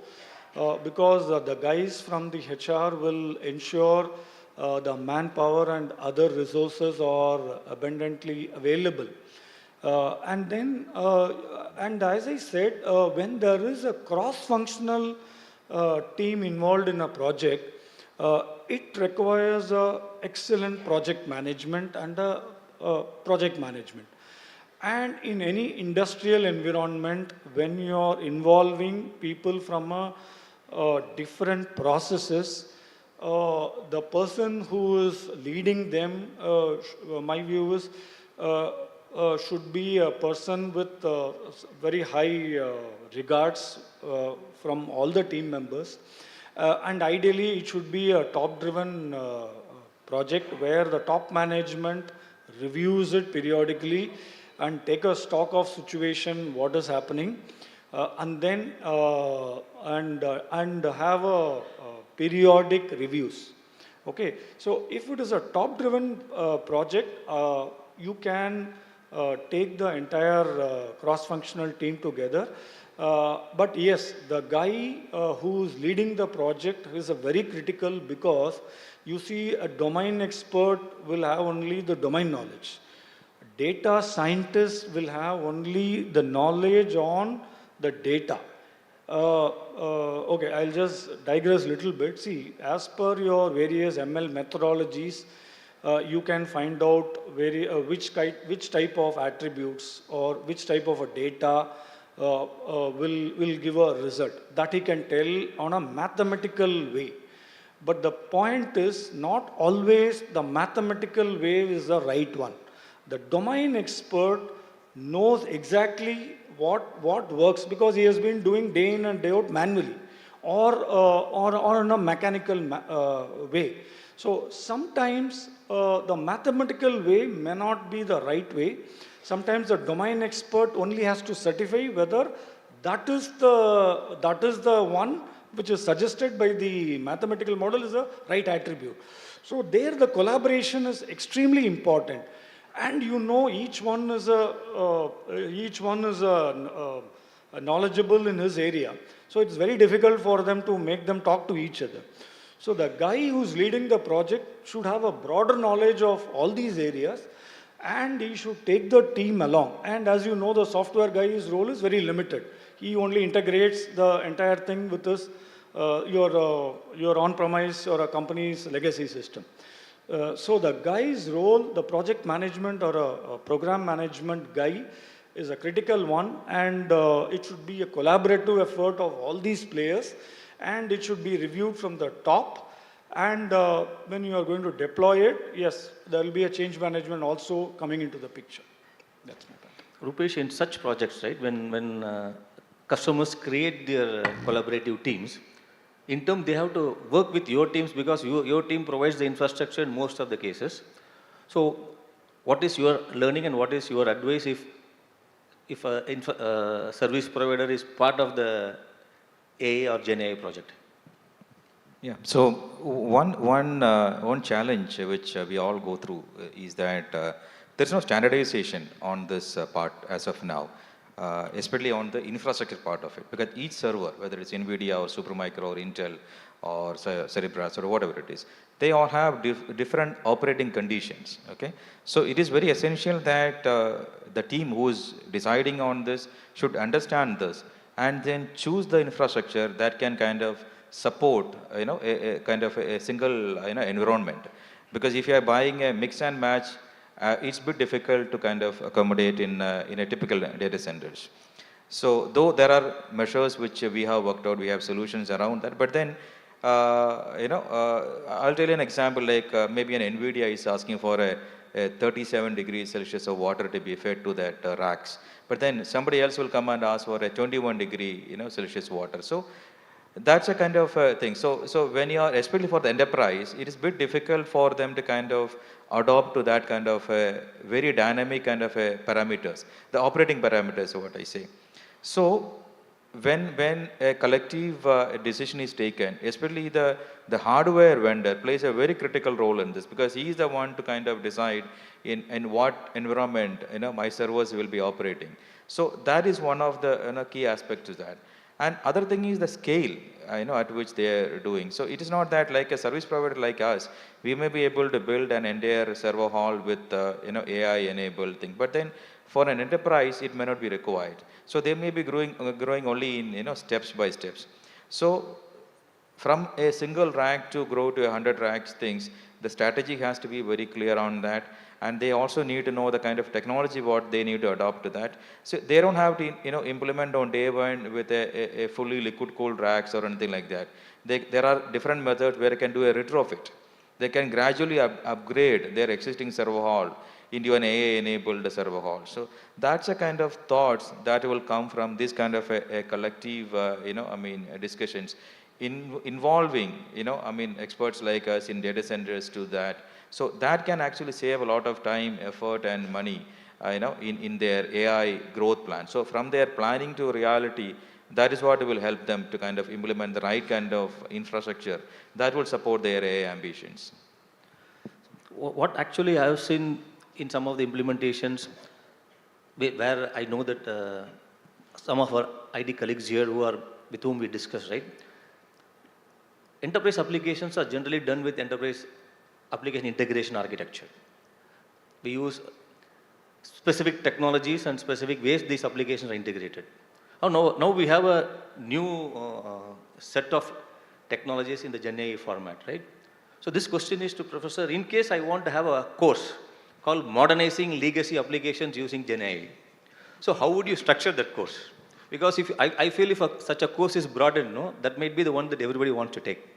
because the guys from the HR will ensure the manpower and other resources are abundantly available. And as I said, when there is a cross-functional team involved in a project, it requires excellent project management and project management. And in any industrial environment, when you're involving people from different processes, the person who is leading them, my view is, should be a person with very high regards from all the team members. And ideally, it should be a top-driven project where the top management reviews it periodically and take a stock of situation, what is happening, and then and have a periodic reviews. Okay, so if it is a top-driven project, you can take the entire cross-functional team together. But yes, the guy who's leading the project is a very critical, because you see a domain expert will have only the domain knowledge. Data scientist will have only the knowledge on the data. Okay, I'll just digress a little bit. See, as per your various ML methodologies, you can find out which type of attributes or which type of a data will give a result. That he can tell on a mathematical way. But the point is, not always the mathematical way is the right one. The domain expert knows exactly what works, because he has been doing day in and day out manually or in a mechanical way. So sometimes the mathematical way may not be the right way. Sometimes the domain expert only has to certify whether that is the one which is suggested by the mathematical model is the right attribute. So there the collaboration is extremely important. And you know, each one is knowledgeable in his area. So it's very difficult for them to make them talk to each other. So the guy who's leading the project should have a broader knowledge of all these areas, and he should take the team along. And as you know, the software guy's role is very limited. He only integrates the entire thing with his, your on-premise or a company's legacy system. So the guy's role, the project management or a program management guy, is a critical one, and it should be a collaborative effort of all these players, and it should be reviewed from the top. And when you are going to deploy it, yes, there will be a change management also coming into the picture. That's my point. Rupesh, in such projects, right, when customers create their collaborative teams, in term they have to work with your teams, because your team provides the infrastructure in most of the cases. So what is your learning and what is your advice if a service provider is part of the AI or Gen AI project? Yeah. So one challenge which we all go through is that there's no standardization on this part as of now, especially on the infrastructure part of it. Because each server, whether it's NVIDIA or Supermicro or Intel or Cerebras or whatever it is, they all have different operating conditions. Okay, so it is very essential that the team who is deciding on this should understand this and then choose the infrastructure that can kind of support, a kind of a single, environment. Because if you are buying a mix and match, it's a bit difficult to kind of accommodate in a typical data centers. So though there are measures which we have worked out, we have solutions around that, but then, I'll tell you an example, like maybe an NVIDIA is asking for a 37 degrees Celsius of water to be fed to that racks. But then somebody else will come and ask for a 21 degree, Celsius water. So that's a kind of thing. So when you are, especially for the enterprise, it is a bit difficult for them to kind of adopt to that kind of very dynamic kind of parameters, the operating parameters, what I say. So when a collective decision is taken, especially the hardware vendor plays a very critical role in this, because he is the one to kind of decide in what environment my servers will be operating. So that is one of the key aspects to that. And other thing is the scale, at which they are doing. So it is not that like a service provider like us, we may be able to build an entire server hall with, AI-enabled thing. But then for an enterprise, it may not be required. So they may be growing only in, steps by steps. So from a single rack to grow to 100 racks things, the strategy has to be very clear on that. And they also need to know the kind of technology what they need to adopt to that. So they don't have to implement on day one with a fully liquid cooled racks or anything like that. There are different methods where they can do a retrofit. They can gradually upgrade their existing server hall into an AI-enabled server hall. So that's a kind of thoughts that will come from this kind of a collective, discussions involving, experts like us in data centers to that. So that can actually save a lot of time, effort, and money, in their AI growth plan. So from their planning to reality, that is what will help them to kind of implement the right kind of infrastructure that will support their AI ambitions. What actually I have seen in some of the implementations, where I know that some of our IT colleagues here with whom we discuss, right? Enterprise applications are generally done with enterprise application integration architecture. We use specific technologies and specific ways these applications are integrated. Now we have a new set of technologies in the Gen AI format, right? So this question is to Professor, in case I want to have a course called Modernizing Legacy Applications Using Gen AI. So how would you structure that course? Because I feel if such a course is brought in, that might be the one that everybody wants to take.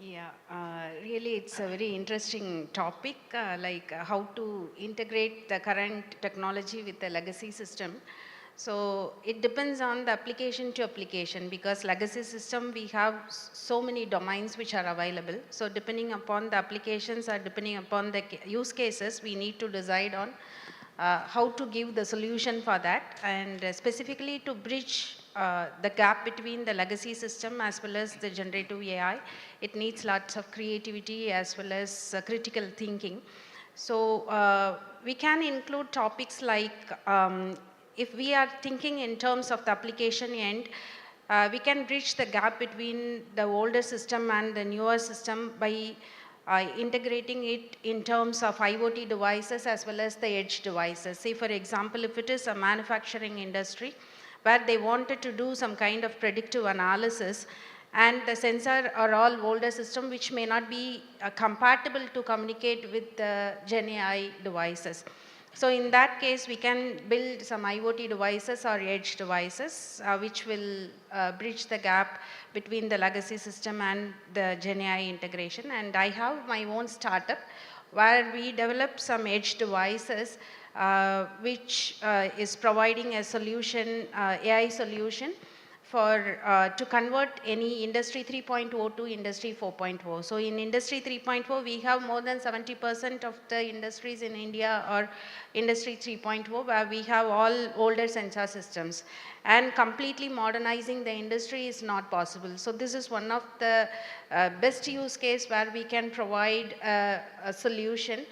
Yeah, really it's a very interesting topic, like how to integrate the current technology with the legacy system. So it depends on the application to application, because legacy system we have so many domains which are available. So depending upon the applications or depending upon the use cases, we need to decide on how to give the solution for that, and specifically to bridge the gap between the legacy system as well as the generative AI. It needs lots of creativity as well as critical thinking. So we can include topics like, if we are thinking in terms of the application end, we can bridge the gap between the older system and the newer system by integrating it in terms of IoT devices as well as the edge devices. Say for example, if it is a manufacturing industry where they wanted to do some kind of predictive analysis, and the sensor are all older system which may not be compatible to communicate with the Gen AI devices. So in that case, we can build some IoT devices or edge devices which will bridge the gap between the legacy system and the Gen AI integration. And I have my own startup where we develop some edge devices which is providing a solution, AI solution for to convert any industry 3.0 to industry 4.0. So in industry 3.0, we have more than 70% of the industries in India are industry 3.0, where we have all older sensor systems, and completely modernizing the industry is not possible. So this is one of the best use case where we can provide a solution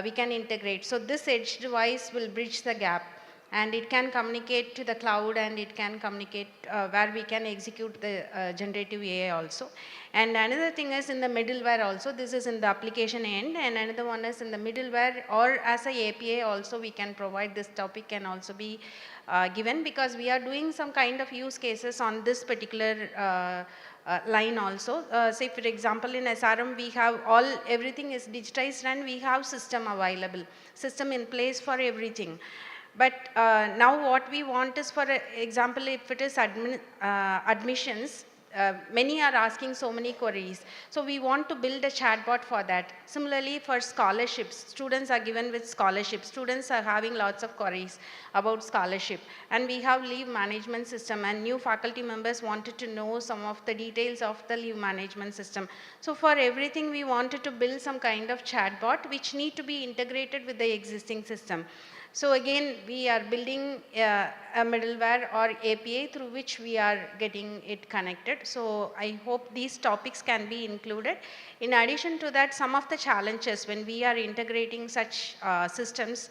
we can integrate. So this edge device will bridge the gap, and it can communicate to the cloud, and it can communicate where we can execute the generative AI also. And another thing is in the middleware also. This is in the application end, and another one is in the middleware, or as a API also we can provide. This topic can also be given, because we are doing some kind of use cases on this particular line also. Say for example, in SRM we have everything is digitized, and we have system available, system in place for everything. But now what we want is, for example, if it is admissions, many are asking so many queries. So we want to build a chatbot for that. Similarly, for scholarships, students are given with scholarships. Students are having lots of queries about scholarship. And we have leave management system, and new faculty members wanted to know some of the details of the leave management system. So for everything, we wanted to build some kind of chatbot which need to be integrated with the existing system. So again, we are building a middleware or API through which we are getting it connected. So I hope these topics can be included. In addition to that, some of the challenges when we are integrating such systems,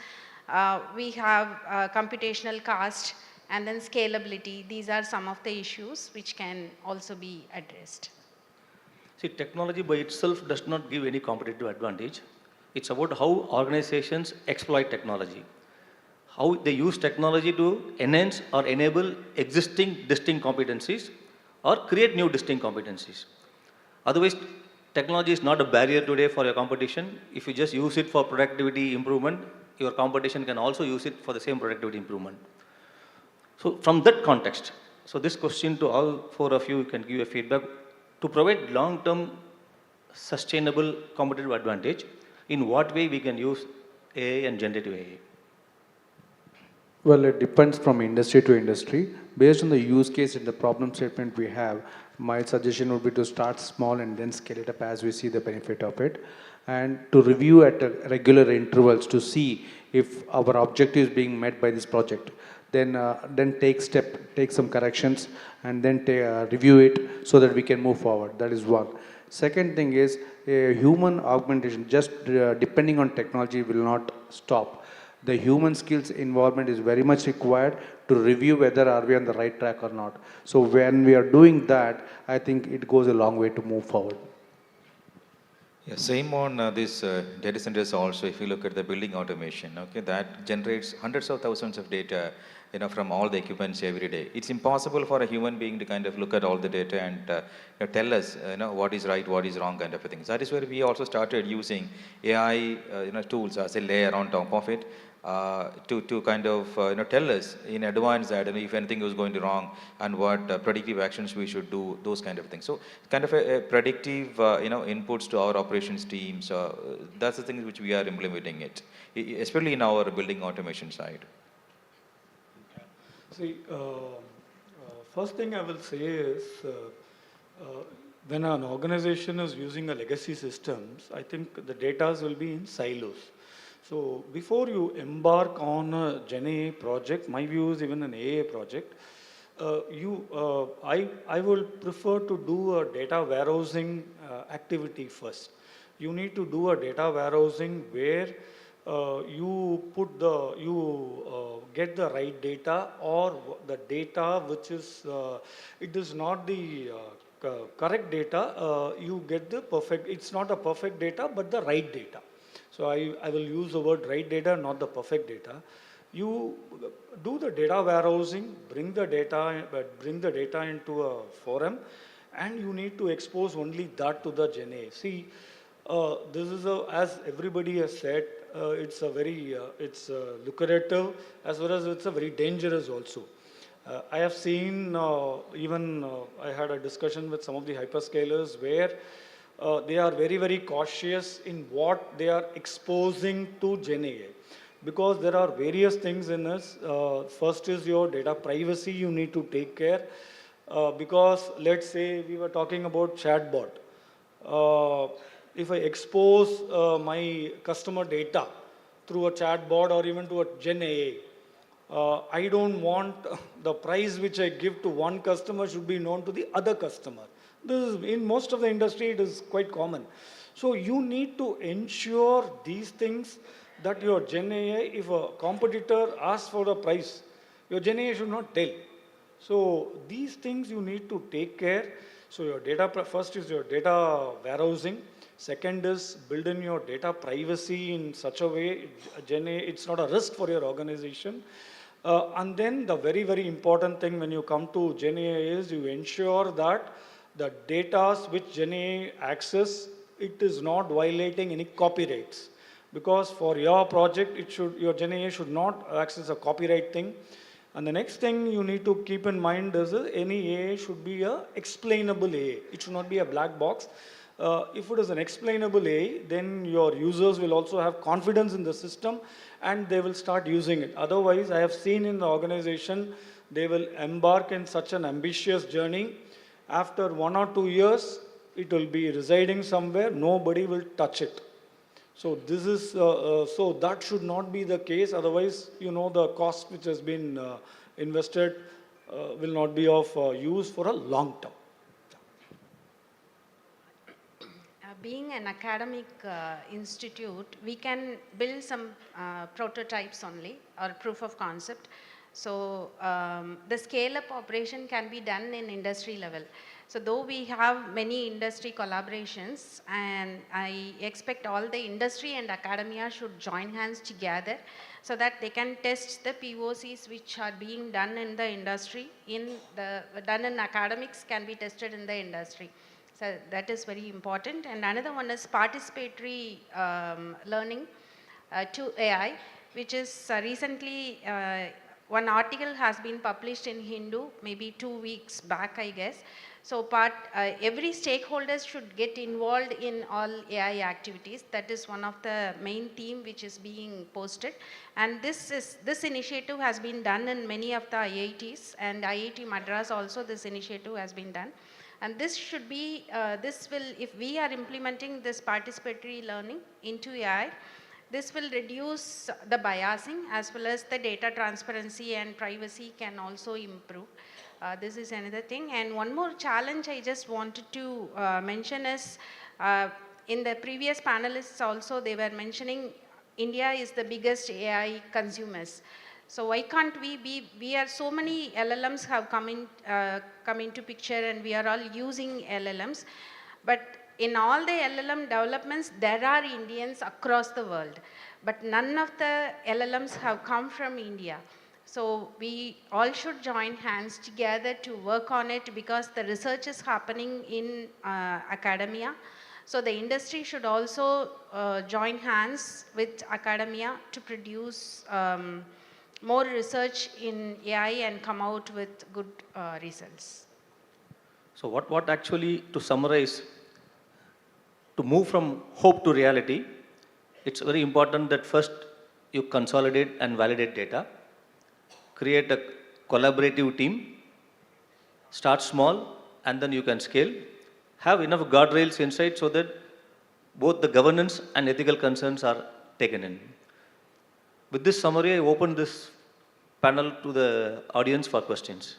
we have computational cost and then scalability. These are some of the issues which can also be addressed. See, technology by itself does not give any competitive advantage. It's about how organizations exploit technology, how they use technology to enhance or enable existing distinct competencies or create new distinct competencies. Otherwise, technology is not a barrier today for your competition. If you just use it for productivity improvement, your competition can also use it for the same productivity improvement. So from that context, so this question to all four of you can give a feedback to provide long-term sustainable competitive advantage. In what way we can use AI and generative AI? Well, it depends from industry to industry. Based on the use case and the problem statement we have, my suggestion would be to start small and then scale it up as we see the benefit of it. And to review at regular intervals to see if our objective is being met by this project. Then take some corrections, and then review it so that we can move forward. That is one. Second thing is human augmentation, just depending on technology will not stop. The human skills involvement is very much required to review whether are we on the right track or not. So when we are doing that, I think it goes a long way to move forward. Yeah, same on this data centers also. If you look at the building automation, okay, that generates hundreds of thousands of data, from all the equipments every day. It's impossible for a human being to kind of look at all the data and tell us, what is right, what is wrong, kind of a thing. So that is where we also started using AI, tools as a layer on top of it. To kind of tell us in advance that if anything was going wrong and what predictive actions we should do, those kind of things. So kind of a predictive inputs to our operations teams. That's the thing which we are implementing it, especially in our building automation side. See, first thing I will say is when an organization is using a legacy systems, I think the data will be in silos. So before you embark on a Gen AI project, my view is even an AI project, I will prefer to do a data warehousing activity first. You need to do a data warehousing where you get the right data, or the data which is, it is not the correct data, you get the perfect, it's not a perfect data, but the right data. So I will use the word right data, not the perfect data. You do the data warehousing, bring the data into a forum, and you need to expose only that to the Gen AI. See, this is as everybody has said, it's a very it's lucrative as well as it's a very dangerous also. I have seen even I had a discussion with some of the hyperscalers where they are very, very cautious in what they are exposing to Gen AI, because there are various things in this. First is your data privacy you need to take care, because let's say we were talking about chatbot. If I expose my customer data through a chatbot or even to a Gen AI, I don't want the price which I give to one customer should be known to the other customer. This is, in most of the industry, it is quite common. So you need to ensure these things that your Gen AI, if a competitor asks for a price, your Gen AI should not tell. So these things you need to take care. So your data, first is your data warehousing. Second is build in your data privacy in such a way, Gen AI, it's not a risk for your organization. And then the very, very important thing when you come to Gen AI is you ensure that the data which Gen AI access, it is not violating any copyrights. Because for your project, your Gen AI should not access a copyright thing. And the next thing you need to keep in mind is any AI should be a explainable AI. It should not be a black box. If it is an explainable AI, then your users will also have confidence in the system and they will start using it. Otherwise, I have seen in the organization, they will embark in such an ambitious journey. After 1 or 2 years, it will be residing somewhere, nobody will touch it. So this is, so that should not be the case. Otherwise, the cost which has been invested will not be of use for a long term. Being an academic institute, we can build some prototypes only or proof of concept. So the scale-up operation can be done in industry level. So though we have many industry collaborations, and I expect all the industry and academia should join hands together so that they can test the POCs which are being done in the industry, done in academics can be tested in the industry. So that is very important. And another one is participatory learning to AI, which is recently, one article has been published in Hindu, maybe 2 weeks back, I guess. So every stakeholder should get involved in all AI activities. That is one of the main theme which is being posted. And this initiative has been done in many of the IITs, and IIT Madras also this initiative has been done. And this should be, if we are implementing this participatory learning into AI, this will reduce the biasing as well as the data transparency and privacy can also improve. This is another thing. And one more challenge I just wanted to mention is, in the previous panelists also, they were mentioning India is the biggest AI consumers. So why can't we are so many LLMs have come into picture and we are all using LLMs. But in all the LLM developments, there are Indians across the world. But none of the LLMs have come from India. So we all should join hands together to work on it because the research is happening in academia. So the industry should also join hands with academia to produce more research in AI and come out with good results. So what actually, to summarize, to move from hope to reality, it's very important that first you consolidate and validate data, create a collaborative team, start small, and then you can scale. Have enough guardrails inside so that both the governance and ethical concerns are taken in. With this summary, I open this panel to the audience for questions.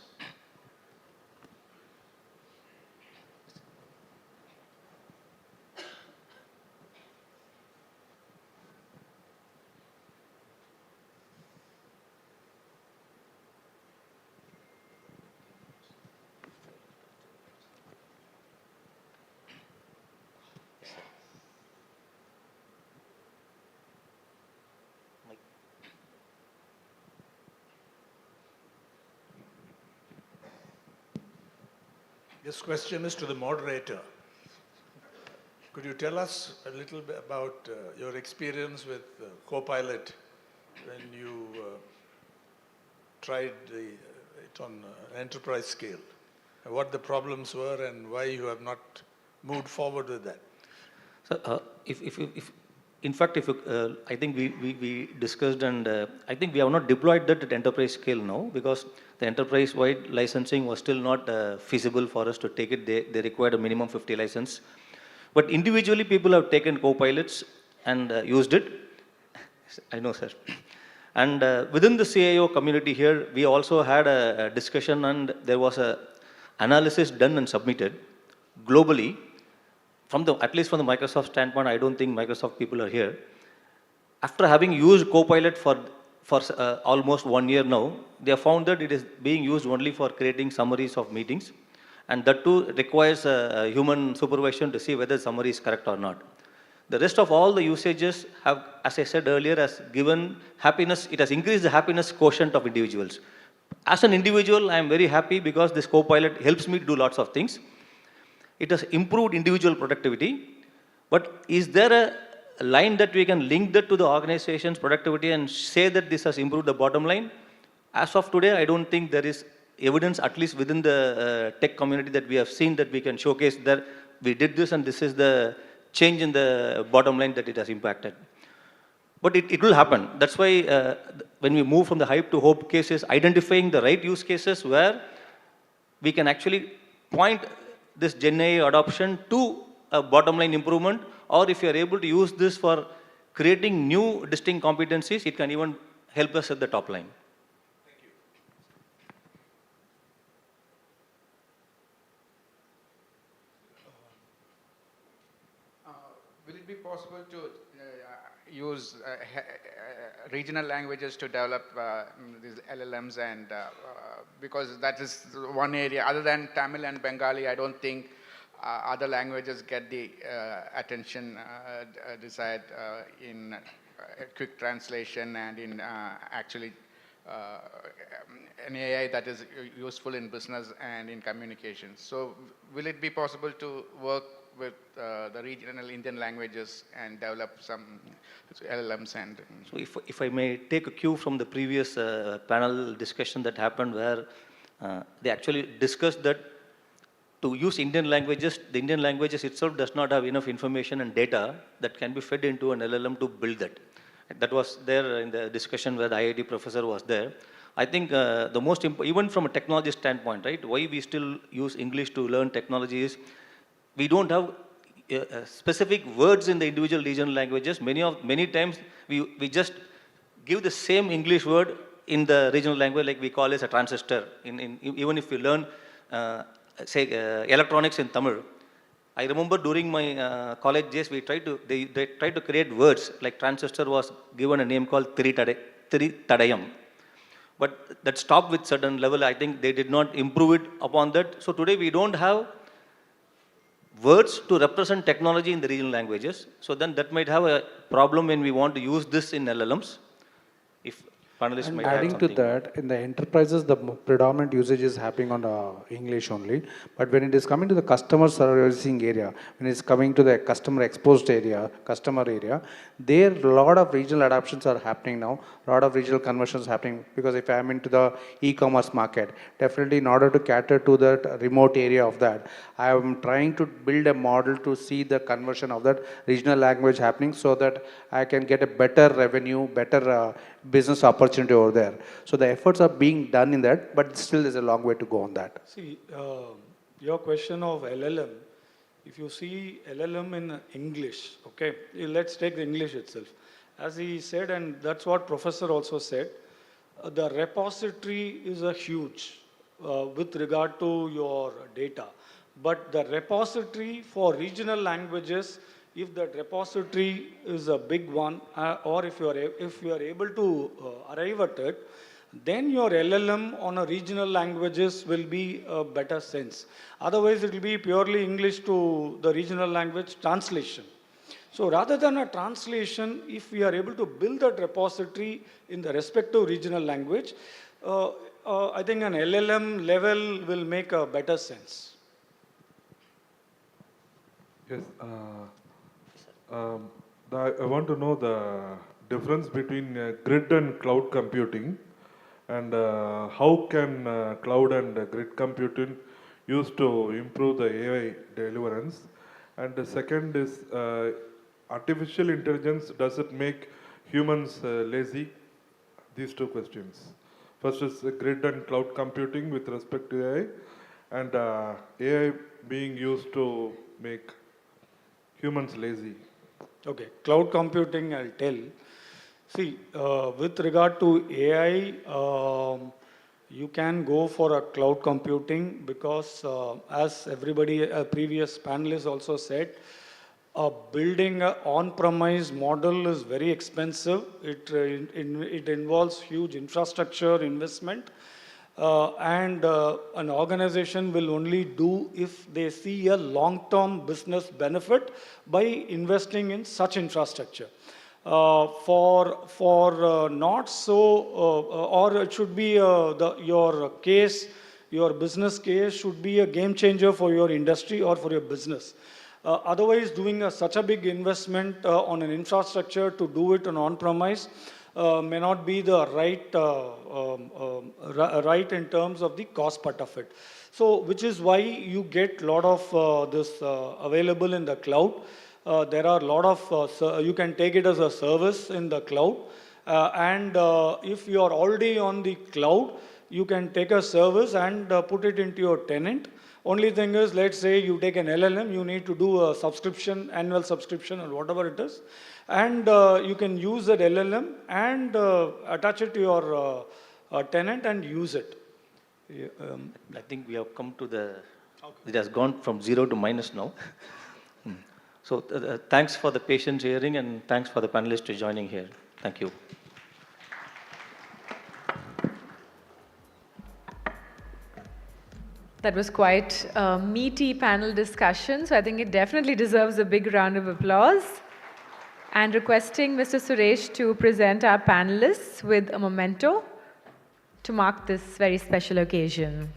This question is to the moderator. Could you tell us a little bit about your experience with Copilot when you tried it on enterprise scale? What the problems were and why you have not moved forward with that? So, I think we discussed, and I think we have not deployed that at enterprise scale now because the enterprise-wide licensing was still not feasible for us to take it. They required a minimum 50 license. But individually, people have taken co-pilots and used it. I know, sir. And within the CIO community here, we also had a discussion, and there was a analysis done and submitted globally, at least from the Microsoft standpoint, I don't think Microsoft people are here. After having used Copilot for almost 1 year now, they have found that it is being used only for creating summaries of meetings, and that too requires a human supervision to see whether the summary is correct or not. The rest of all the usages have, as I said earlier, has given happiness, it has increased the happiness quotient of individuals. As an individual, I am very happy because this Copilot helps me to do lots of things. It has improved individual productivity, but is there a line that we can link that to the organization's productivity and say that this has improved the bottom line? As of today, I don't think there is evidence, at least within the tech community, that we have seen that we can showcase that we did this and this is the change in the bottom line that it has impacted. But it will happen. That's why when we move from the hype to hope cases, identifying the right use cases where we can actually point this Gen AI adoption to a bottom line improvement, or if you are able to use this for creating new distinct competencies, it can even help us at the top line. Will it be possible to use regional languages to develop these LLMs, and because that is one area, other than Tamil and Bengali, I don't think other languages get the attention desired in quick translation and in actually an AI that is useful in business and in communications. So will it be possible to work with the regional Indian languages and develop some LLMs? And so if I may take a cue from the previous panel discussion that happened, where they actually discussed that to use Indian languages, the Indian languages itself does not have enough information and data that can be fed into an LLM to build that. That was there in the discussion where the IIT professor was there. I think the most even from a technology standpoint, right, why we still use English to learn technology is we don't have specific words in the individual regional languages. Many times we just give the same English word in the regional language, like we call it a transistor. Even if we learn, electronics in Tamil, I remember during my college days, they tried to create words, like transistor was given a name called Tadayam. But that stopped with certain level. I think they did not improve it upon that. So today we don't have words to represent technology in the regional languages. So then that might have a problem when we want to use this in LLMs. If panelists And might add adding to something. that, in the enterprises, the predominant usage is happening on English only. But when it is coming to the customer servicing area, when it's coming to the customer exposed area, there a lot of regional adoptions are happening now. A lot of regional conversions happening, because if I'm into the e-commerce market, definitely in order to cater to that remote area of that, I am trying to build a model to see the conversion of that regional language happening, so that I can get a better revenue, better business opportunity over there. So the efforts are being done in that, but still there's a long way to go on that. See, your question of LLM, if you see LLM in English, okay, let's take the English itself. As he said, and that's what professor also said, the repository is a huge with regard to your data. But the repository for regional languages, if that repository is a big one, or if you are able to arrive at it, then your LLM on a regional languages will be a better sense. Otherwise, it will be purely English to the regional language translation. So rather than a translation, if we are able to build that repository in the respective regional language, I think an LLM level will make a better sense. Yes. I want to know the difference between grid and cloud computing, and how can cloud and grid computing used to improve the AI deliverance. And the second is artificial intelligence, does it make humans lazy? These two questions. First is grid and cloud computing with respect to AI, and AI being used to make humans lazy. Okay, cloud computing, I'll tell. See, with regard to AI, you can go for a cloud computing because as everybody, previous panelists also said, building an on-premise model is very expensive. It involves huge infrastructure investment. And an organization will only do if they see a long-term business benefit by investing in such infrastructure. For not so, or it should be your case, your business case should be a game changer for your industry or for your business. Otherwise, doing such a big investment on an infrastructure to do it on-premise may not be the right in terms of the cost part of it. So, which is why you get a lot of this available in the cloud. There are a lot of, you can take it as a service in the cloud. And if you are already on the cloud, you can take a service and put it into your tenant. Only thing is, let's say you take an LLM, you need to do a subscription, annual subscription or whatever it is. And you can use that LLM and attach it to your tenant and use it. I think we have come to the, it has gone from 0 to minus now. So thanks for the patient hearing and thanks for the panelists to joining here. Thank you. That was quite a meaty panel discussion, so I think it definitely deserves a big round of applause. And requesting Mr. Suresh to present our panelists with a memento to mark this very special occasion.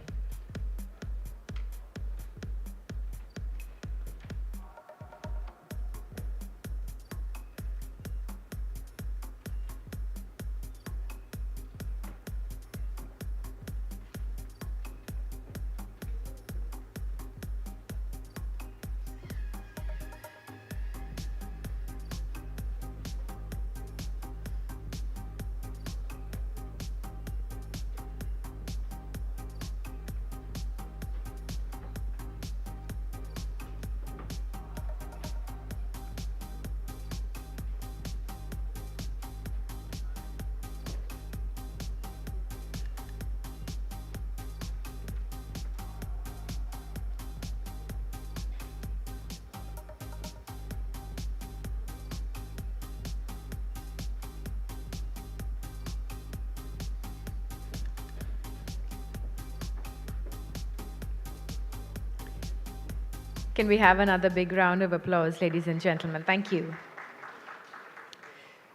Can we have another big round of applause, ladies and gentlemen? Thank you.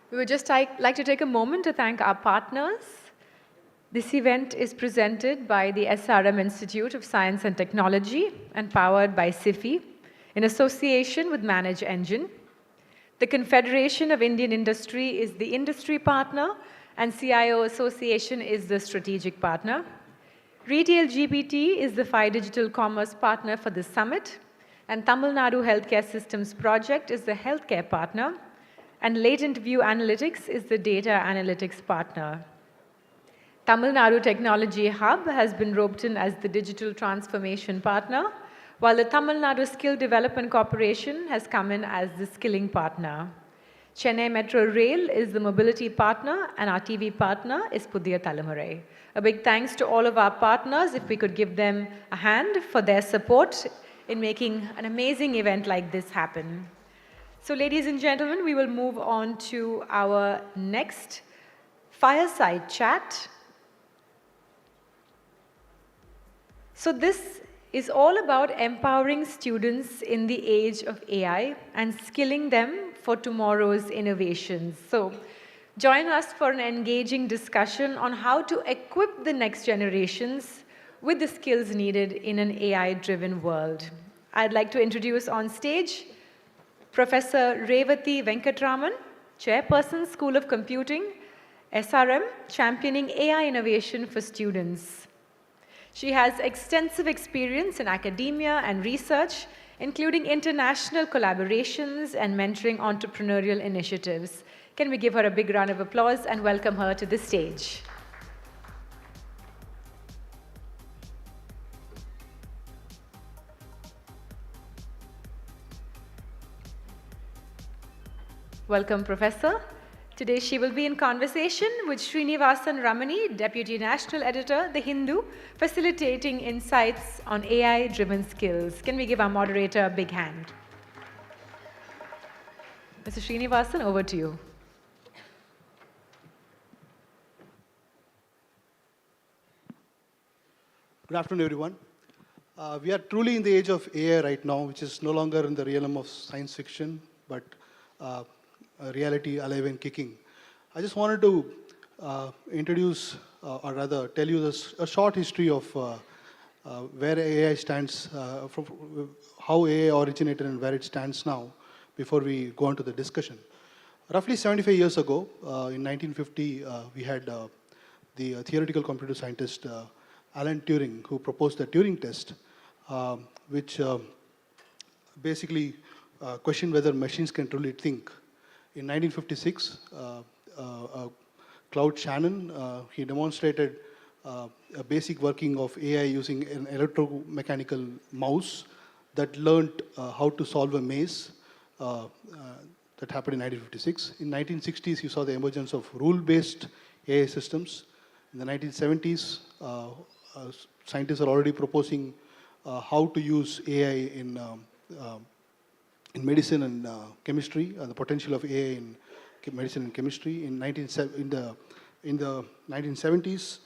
We would just like to take a moment to thank our partners. This event is presented by the SRM Institute of Science and Technology and powered by SIFI in association with Manage Engine. The Confederation of Indian Industry is the industry partner and CIO Association is the strategic partner. Retail GPT is the FI Digital Commerce partner for this summit. And Tamil Nadu Healthcare Systems Project is the healthcare partner, and Latent View Analytics is the data analytics partner. Tamil Nadu Technology Hub has been roped in as the digital transformation partner, while the Tamil Nadu Skill Development Corporation has come in as the skilling partner. Chennai Metro Rail is the mobility partner, and our TV partner is Pudhiya Thalumurai. A big thanks to all of our partners, if we could give them a hand for their support in making an amazing event like this happen. So ladies and gentlemen, we will move on to our next fireside chat. So this is all about empowering students in the age of AI and skilling them for tomorrow's innovations. So join us for an engaging discussion on how to equip the next generations with the skills needed in an AI-driven world. I'd like to introduce on stage Professor Revati Venkatraman, Chairperson, School of Computing, SRM, championing AI innovation for students. She has extensive experience in academia and research, including international collaborations and mentoring entrepreneurial initiatives. Can we give her a big round of applause and welcome her to the stage? Welcome, Professor. Today she will be in conversation with Srinivasan Ramani, Deputy National Editor, The Hindu, facilitating insights on AI-driven skills. Can we give our moderator a big hand? Mr. Srinivasan, over to you. Good afternoon, everyone. We are truly in the age of AI right now, which is no longer in the realm of science fiction, but a reality alive and kicking. I just wanted to introduce, or rather tell you a short history of where AI stands, how AI originated and where it stands now, before we go on to the discussion. Roughly 75 years ago, in 1950, we had the theoretical computer scientist Alan Turing, who proposed the Turing test, which basically questioned whether machines can truly think. In 1956, Claude Shannon, he demonstrated a basic working of AI using an electromechanical mouse that learned how to solve a maze. That happened in 1956. In 1960s, you saw the emergence of rule-based AI systems. In the 1970s, scientists are already proposing how to use AI in medicine and chemistry, the potential of AI in medicine and chemistry. In the 1970s,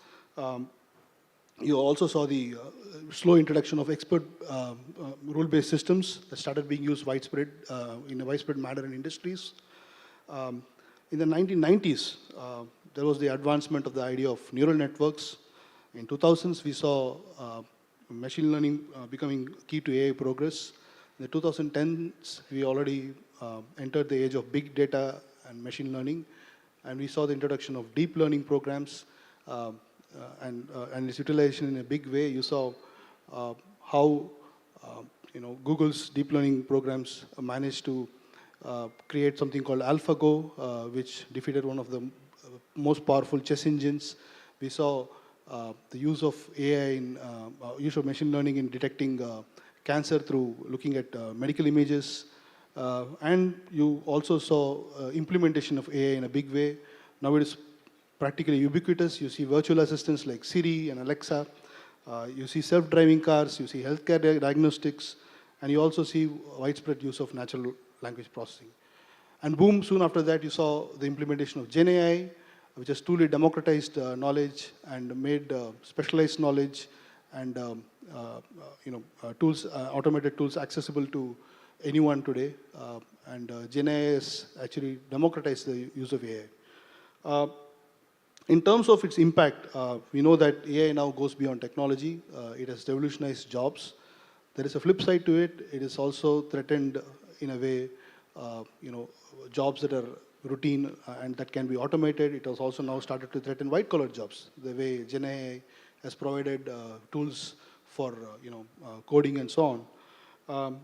you also saw the slow introduction of expert rule-based systems that started being used widespread in a widespread manner in industries. In the 1990s, there was the advancement of the idea of neural networks. In 2000s, we saw machine learning becoming key to AI progress. In the 2010s, we already entered the age of big data and machine learning, and we saw the introduction of deep learning programs and its utilization in a big way. You saw how Google's deep learning programs managed to create something called AlphaGo, which defeated one of the most powerful chess engines. We saw the use of AI use of machine learning in detecting cancer through looking at medical images. And you also saw implementation of AI in a big way. Now it is practically ubiquitous. You see virtual assistants like Siri and Alexa. You see self-driving cars. You see healthcare diagnostics. And you also see widespread use of natural language processing. And boom, soon after that, you saw the implementation of Gen AI, which has truly democratized knowledge and made specialized knowledge and tools, automated tools accessible to anyone today. Gen AI has actually democratized the use of AI. In terms of its impact, we know that AI now goes beyond technology. It has revolutionized jobs. There is a flip side to it. It is also threatened in a way, jobs that are routine and that can be automated. It has also now started to threaten white-collar jobs, the way Gen AI has provided tools for coding and so on.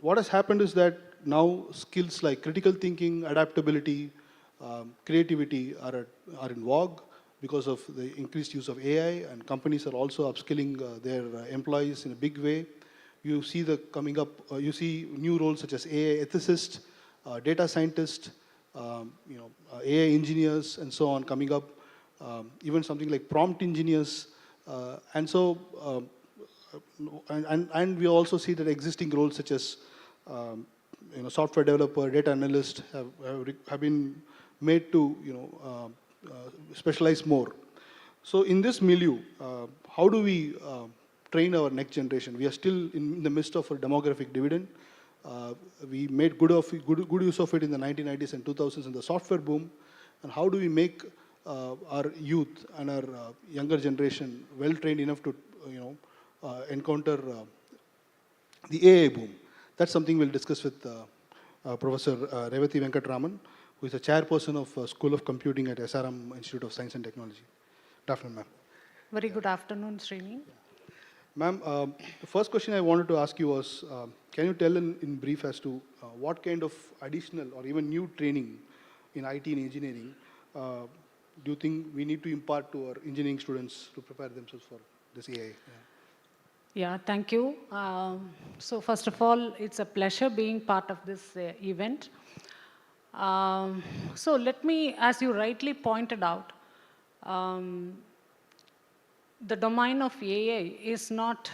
What has happened is that now skills like critical thinking, adaptability, creativity are in vogue because of the increased use of AI, and companies are also upskilling their employees in a big way. You see you see new roles such as AI ethicist, data scientist, AI engineers, and so on coming up. Even something like prompt engineers, and we also see that existing roles such as software developer, data analyst have been made to specialize more. So in this milieu, how do we train our next generation? We are still in the midst of a demographic dividend. We made good use of it in the 1990s and 2000s in the software boom. And how do we make our youth and our younger generation well trained enough to encounter the AI boom? That's something we'll discuss with Professor Revati Venkatraman, who is the chairperson of School of Computing at SRM Institute of Science and Technology. Good afternoon, ma'am. Very good afternoon, Srini. Ma'am, the first question I wanted to ask you was, can you tell in brief as to what kind of additional or even new training in IT and engineering do you think we need to impart to our engineering students to prepare themselves for this AI? Yeah, thank you. So first of all, it's a pleasure being part of this event. So let me, as you rightly pointed out, the domain of AI is not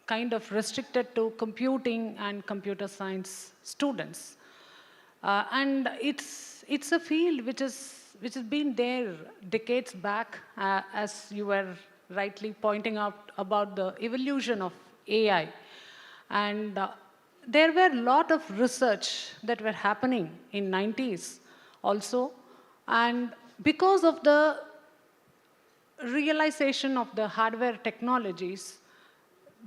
kind of restricted to computing and computer science students. And it's a field which has been there decades back, as you were rightly pointing out about the evolution of AI. And there were a lot of research that were happening in 90s also. And because of the realization of the hardware technologies,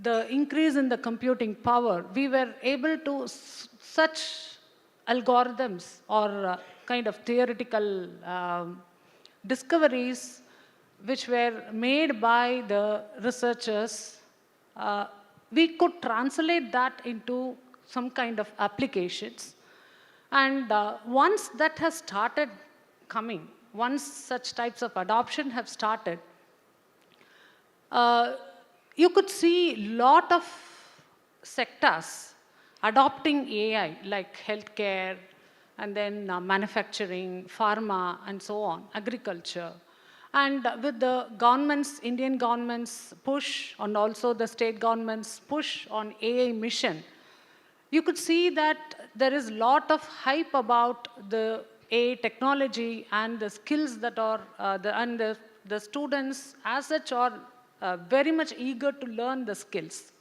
the increase in the computing power, we were able to such algorithms or kind of theoretical discoveries which were made by the researchers, we could translate that into some kind of applications. And once that has started coming, once such types of adoption have started, you could see a lot of sectors adopting AI, like healthcare, and then manufacturing, pharma, and so on, agriculture. And with the government's, Indian government's push, and also the state government's push on AI mission, you could see that there is a lot of hype about the AI technology and the skills that are, the students as such are very much eager to learn the skills.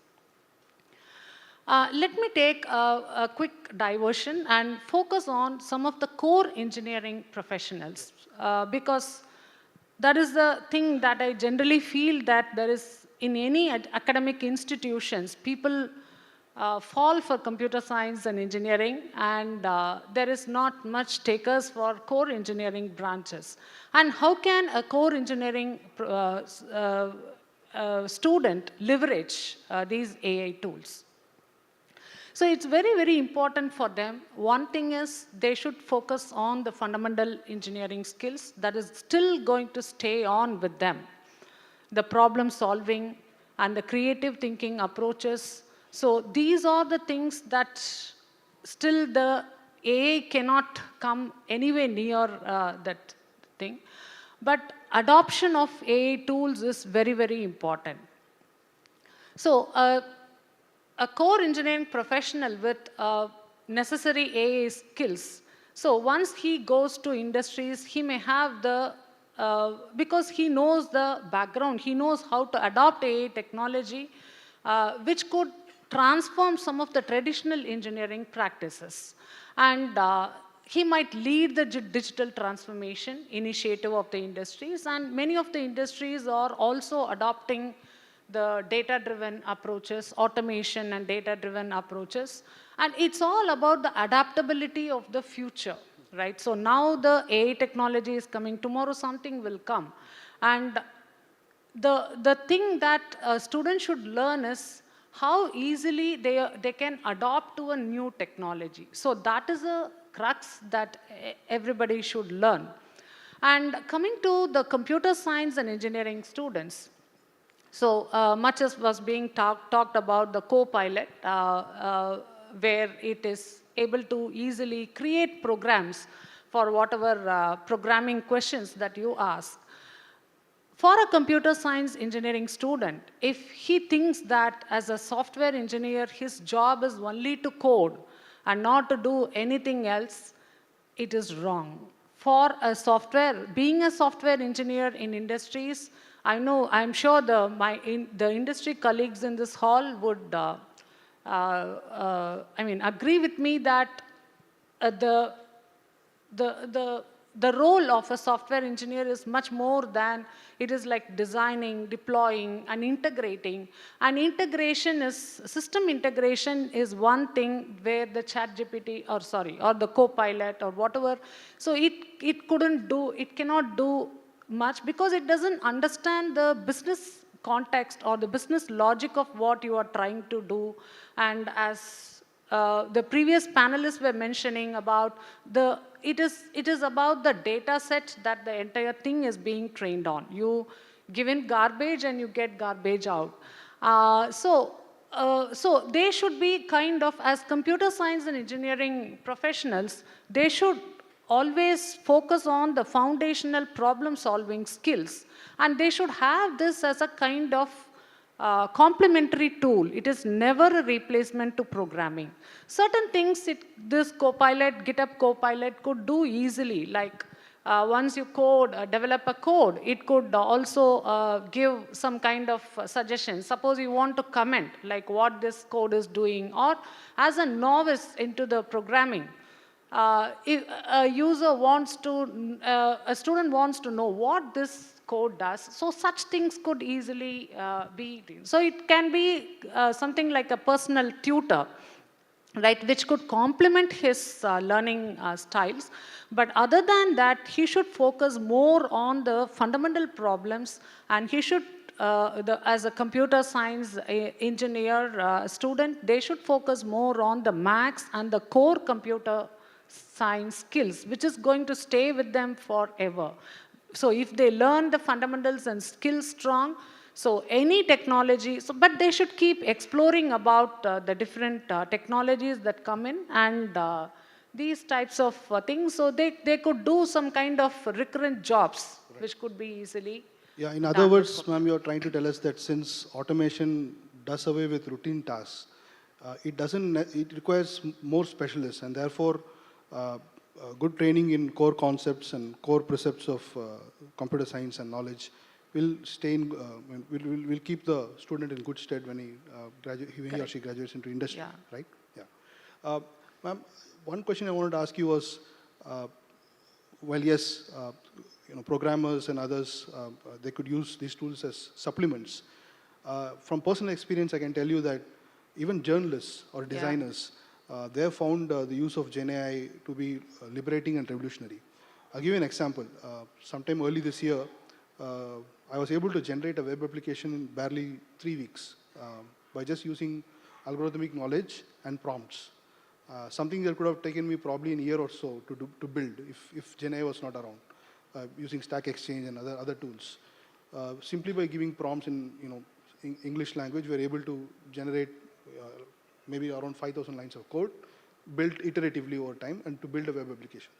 Let me take a quick diversion and focus on some of the core engineering professionals, because that is the thing that I generally feel that there is in any academic institutions, people fall for computer science and engineering, and there is not much takers for core engineering branches. And how can a core engineering student leverage these AI tools? So it's very, very important for them. One thing is they should focus on the fundamental engineering skills that is still going to stay on with them. The problem solving and the creative thinking approaches. So these are the things that still the AI cannot come anywhere near that thing. But adoption of AI tools is very, very important. So a core engineering professional with necessary AI skills. So once he goes to industries, he may have the, because he knows the background, he knows how to adopt AI technology, which could transform some of the traditional engineering practices. And he might lead the digital transformation initiative of the industries, and many of the industries are also adopting the data-driven approaches, automation and data-driven approaches. And it's all about the adaptability of the future, right? So now the AI technology is coming, tomorrow something will come. And the thing that students should learn is how easily they can adopt to a new technology. So that is a crux that everybody should learn. And coming to the computer science and engineering students, so much as was being talked about the co-pilot, where it is able to easily create programs for whatever programming questions that you ask. For a computer science engineering student, if he thinks that as a software engineer, his job is only to code and not to do anything else, it is wrong. For a being a software engineer in industries, I'm sure the industry colleagues in this hall would, agree with me that the role of a software engineer is much more than it is like designing, deploying, and integrating. And system integration is one thing where the ChatGPT, or the Copilot or whatever, so it cannot do much because it doesn't understand the business context or the business logic of what you are trying to do. And as the previous panelists were mentioning about it is about the data set that the entire thing is being trained on. You give in garbage and you get garbage out. So so they should be kind of, as computer science and engineering professionals, they should always focus on the foundational problem-solving skills. And they should have this as a kind of complementary tool. It is never a replacement to programming. Certain things this Copilot, GitHub Copilot could do easily, like once you develop a code, it could also give some kind of suggestion. Suppose you want to comment, like what this code is doing, or as a novice into the programming, if a student wants to know what this code does, so such things could easily be. So it can be something like a personal tutor, right, which could complement his learning styles. But other than that, he should focus more on the fundamental problems, and he should, as a computer science engineer student, they should focus more on the maths and the core computer science skills, which is going to stay with them forever. So if they learn the fundamentals and skills strong, so any technology, but they should keep exploring about the different technologies that come in, and these types of things. So they could do some kind of recurrent jobs, which could be easily. Yeah, in other words, ma'am, you're trying to tell us that since automation does away with routine tasks, it requires more specialists, and therefore good training in core concepts and core precepts of computer science and knowledge will stay in, will keep the student in good stead when he or she graduates into industry, right? Yeah. Ma'am, one question I wanted to ask you was, well, yes, programmers and others, they could use these tools as supplements. From personal experience, I can tell you that even journalists or designers, they have found the use of Gen AI to be liberating and revolutionary. I'll give you an example. Sometime early this year, I was able to generate a web application in barely 3 weeks by just using algorithmic knowledge and prompts. Something that could have taken me probably a year or so to build if Gen AI was not around, using Stack Exchange and other tools. Simply by giving prompts in English language, we were able to generate maybe around 5,000 lines of code, built iteratively over time, and to build a web application.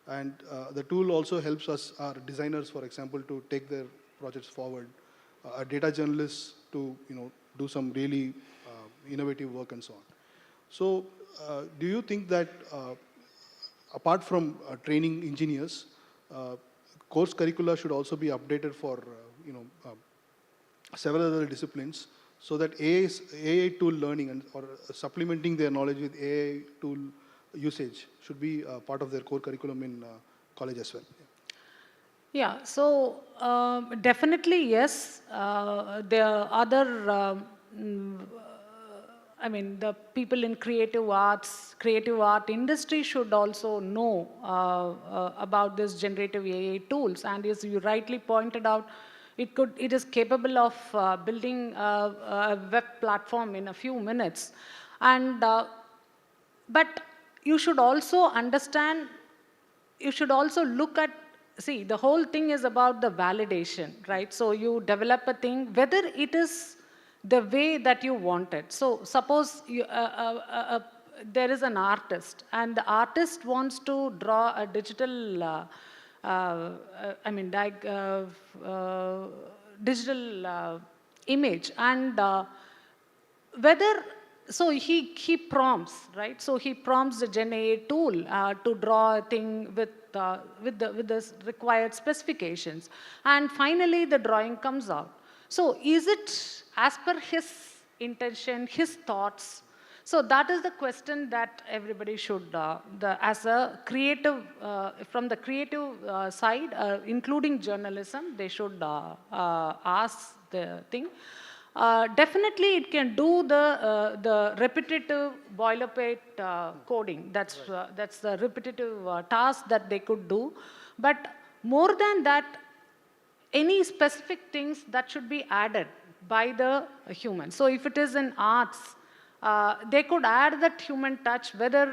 And the tool also helps us, our designers, for example, to take their projects forward, our data journalists to do some really innovative work and so on. So do you think that apart from training engineers, course curricula should also be updated for several other disciplines, so that AI tool learning or supplementing their knowledge with AI tool usage should be part of their core curriculum in college as well? Yeah, so definitely yes. There are other, the people in creative art industry should also know about this generative AI tools. And as you rightly pointed out, it is capable of building a web platform in a few minutes. And but you should also understand, you should also look at, see, the whole thing is about the validation, right? So you develop a thing, whether it is the way that you want it. So suppose there is an artist, and the artist wants to draw a digital digital image, and whether, so he prompts, right? So he prompts the Gen AI tool to draw a thing with the required specifications, and finally the drawing comes out. So is it as per his intention, his thoughts? So that is the question that everybody should, as a creative, from the creative side, including journalism, they should ask the thing. Definitely it can do the repetitive boilerplate coding. That's the repetitive task that they could do. But more than that, any specific things that should be added by the human. So if it is in arts, they could add that human touch, whether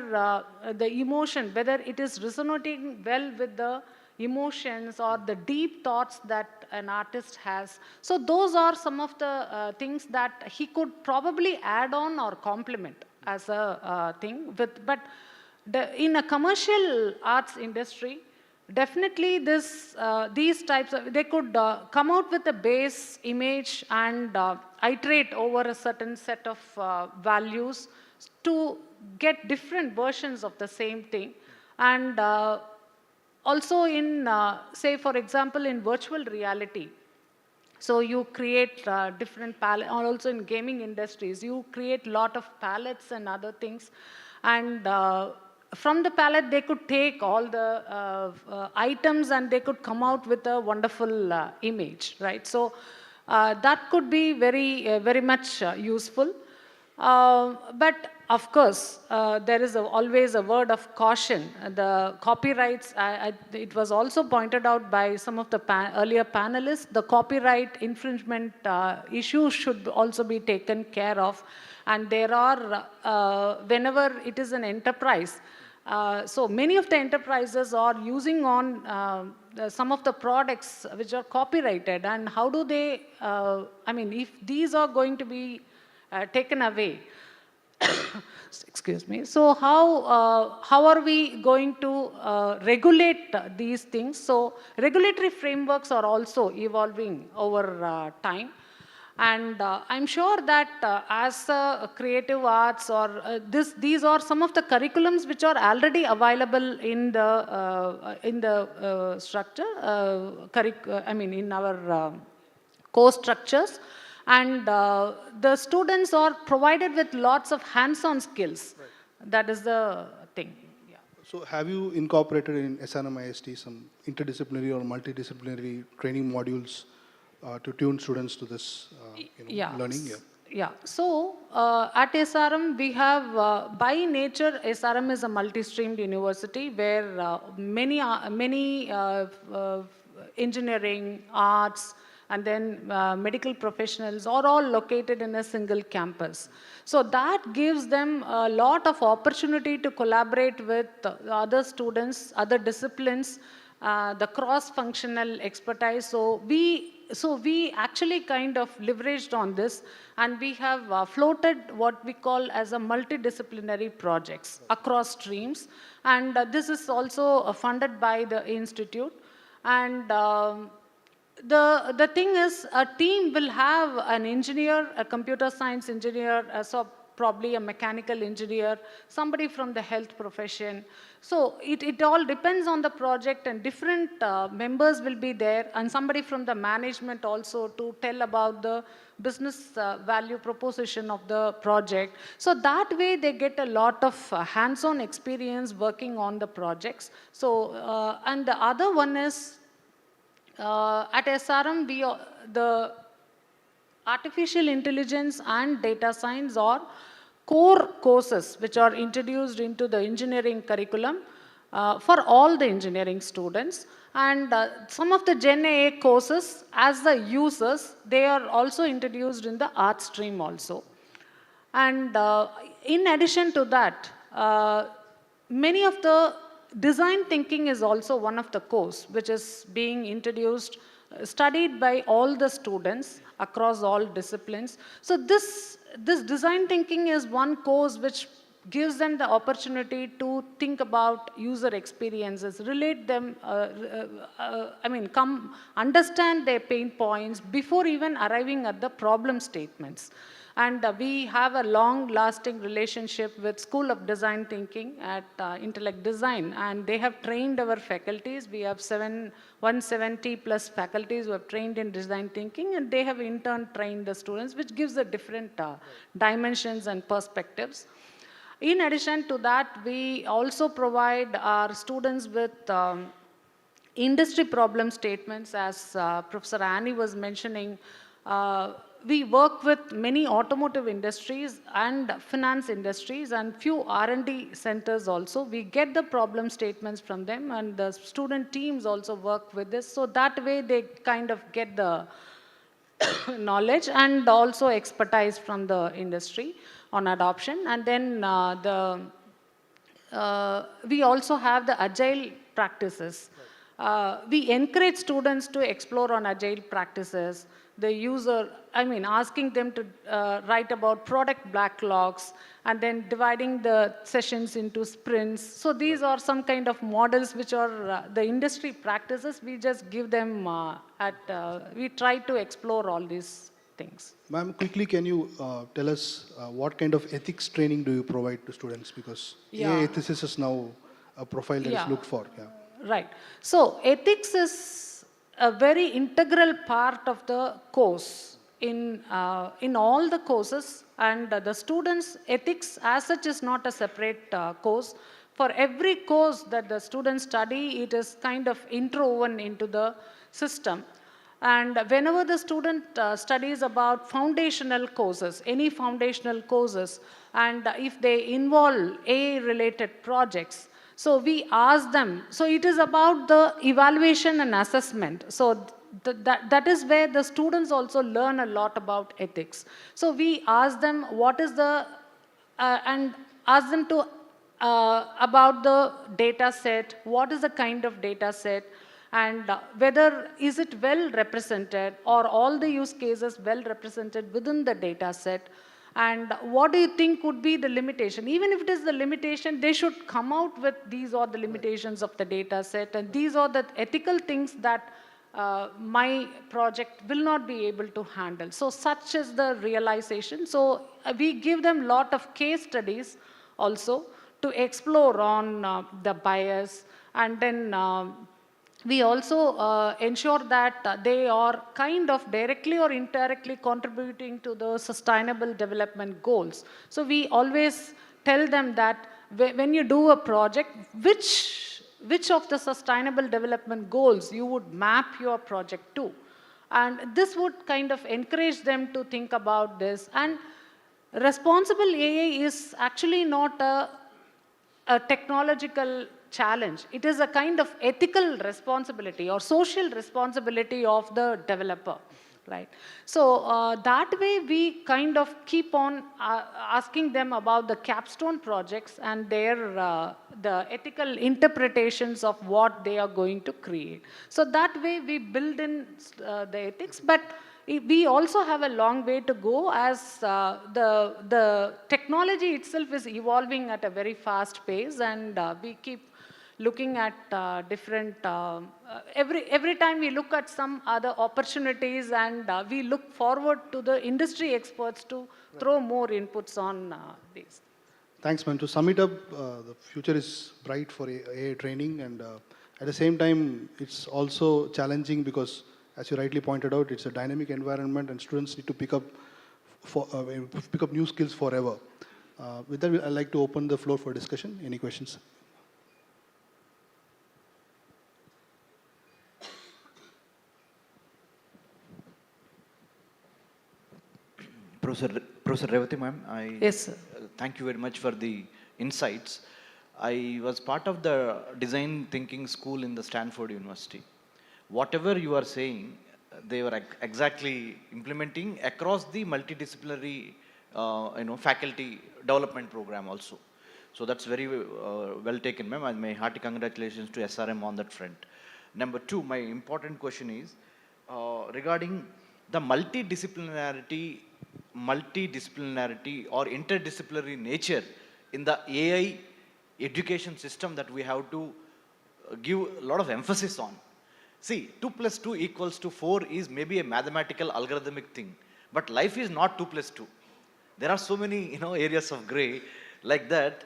the emotion, whether it is resonating well with the emotions or the deep thoughts that an artist has. So those are some of the things that he could probably add on or complement as a thing. But in a commercial arts industry, definitely these types of, they could come out with a base image and iterate over a certain set of values to get different versions of the same thing. And also in, say for example, in virtual reality, so you create different palettes, or also in gaming industries, you create lot of palettes and other things. And from the palette, they could take all the items and they could come out with a wonderful image, right? So that could be very much useful. But of course, there is always a word of caution. The copyrights, it was also pointed out by some of the earlier panelists, the copyright infringement issues should also be taken care of. And there are, whenever it is an enterprise, so many of the enterprises are using on some of the products which are copyrighted. And how do they, I mean, if these are going to be taken away, excuse me. So how are we going to regulate these things? So regulatory frameworks are also evolving over time. And I'm sure that as creative arts or these are some of the curriculums which are already available in the structure, I mean in our course structures. And the students are provided with lots of hands-on skills. Right. That is the thing. Yeah. So have you incorporated in SRM-IST some interdisciplinary or multidisciplinary training modules to tune students to this learning? Yeah. Yeah. So at SRM, we have, by nature, SRM is a multi-streamed university where many engineering, arts, and then medical professionals are all located in a single campus. So that gives them a lot of opportunity to collaborate with other students, other disciplines, the cross-functional expertise. So we actually kind of leveraged on this, and we have floated what we call as a multidisciplinary projects across streams. And this is also funded by the institute. And the thing is, a team will have an engineer, a computer science engineer, so probably a mechanical engineer, somebody from the health profession. So it all depends on the project, and different members will be there, and somebody from the management also to tell about the business value proposition of the project. So that way they get a lot of hands-on experience working on the projects. So, and the other one is, at SRM, the artificial intelligence and data science are core courses which are introduced into the engineering curriculum for all the engineering students. And some of the Gen AI courses, as the users, they are also introduced in the art stream also. And in addition to that, many of the design thinking is also one of the course which is being introduced, studied by all the students across all disciplines. So this design thinking is one course which gives them the opportunity to think about user experiences, relate them, I mean, understand their pain points before even arriving at the problem statements. And we have a long-lasting relationship with School of Design Thinking at Intellect Design, and they have trained our faculties. We have 170 plus faculties who have trained in design thinking, and they have in turn trained the students, which gives the different dimensions and perspectives. In addition to that, we also provide our students with industry problem statements, as Professor Annie was mentioning. We work with many automotive industries and finance industries and few R&D centers also. We get the problem statements from them, and the student teams also work with this. So that way they kind of get the knowledge and also expertise from the industry on adoption. And then we also have the agile practices. we encourage students to explore on agile practices, the user, asking them to write about product backlogs, and then dividing the sessions into sprints. So these are some kind of models which are the industry practices. We just give them we try to explore all these things. Ma'am, quickly, can you tell us what kind of ethics training do you provide to students? Because AI ethicist is now a profile that is looked for. Yeah. Right. So ethics is a very integral part of the course in all the courses, and the students' ethics as such is not a separate course. For every course that the students study, it is kind of interwoven into the system. And whenever the student studies about foundational courses, any foundational courses, and if they involve AI-related projects, so we ask them, so it is about the evaluation and assessment. So that is where the students also learn a lot about ethics. So we ask them what is the, and ask them to, about the data set, what is the kind of data set, and whether is it well represented or all the use cases well represented within the data set. And what do you think would be the limitation? Even if it is the limitation, they should come out with these are the limitations of the data set, and these are the ethical things that my project will not be able to handle. So such is the realization. So we give them a lot of case studies also to explore on the bias, and then we also ensure that they are kind of directly or indirectly contributing to the sustainable development goals. So we always tell them that when you do a project, which of the sustainable development goals you would map your project to. And this would kind of encourage them to think about this. And responsible AI is actually not a technological challenge. It is a kind of ethical responsibility or social responsibility of the developer, right? So that way we kind of keep on asking them about the capstone projects and their the ethical interpretations of what they are going to create. So that way we build in the ethics, but we also have a long way to go as the technology itself is evolving at a very fast pace, and we keep looking at different, every time we look at some other opportunities, and we look forward to the industry experts to throw more inputs on these. Thanks, man. To sum it up, the future is bright for AI training, and at the same time, it's also challenging because, as you rightly pointed out, it's a dynamic environment, and students need to pick up new skills forever. With that, I'd like to open the floor for discussion. Any questions? Professor Revati ma'am, yes, sir. Thank you very much for the insights. I was part of the design thinking school in the Stanford University. Whatever you are saying, they were exactly implementing across the multidisciplinary faculty development program also. So that's very well taken, ma'am, and my hearty congratulations to SRM on that front. Number two, my important question is regarding the multidisciplinarity or interdisciplinary nature in the AI education system that we have to give a lot of emphasis on. See, 2 + 2 = 4 is maybe a mathematical algorithmic thing, but life is not 2 + 2. There are so many areas of gray like that.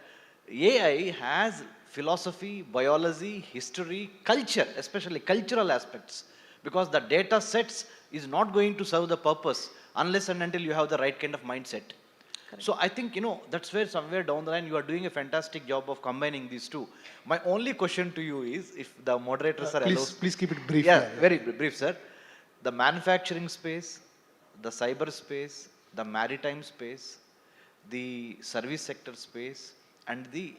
AI has philosophy, biology, history, culture, especially cultural aspects, because the data sets is not going to serve the purpose unless and until you have the right kind of mindset. Correct. So I think, that's where somewhere down the line you are doing a fantastic job of combining these two. My only question to you is, if the moderators are allowed. Please keep it brief. Yeah, very brief, sir. The manufacturing space, the cyber space, the maritime space, the service sector space, and the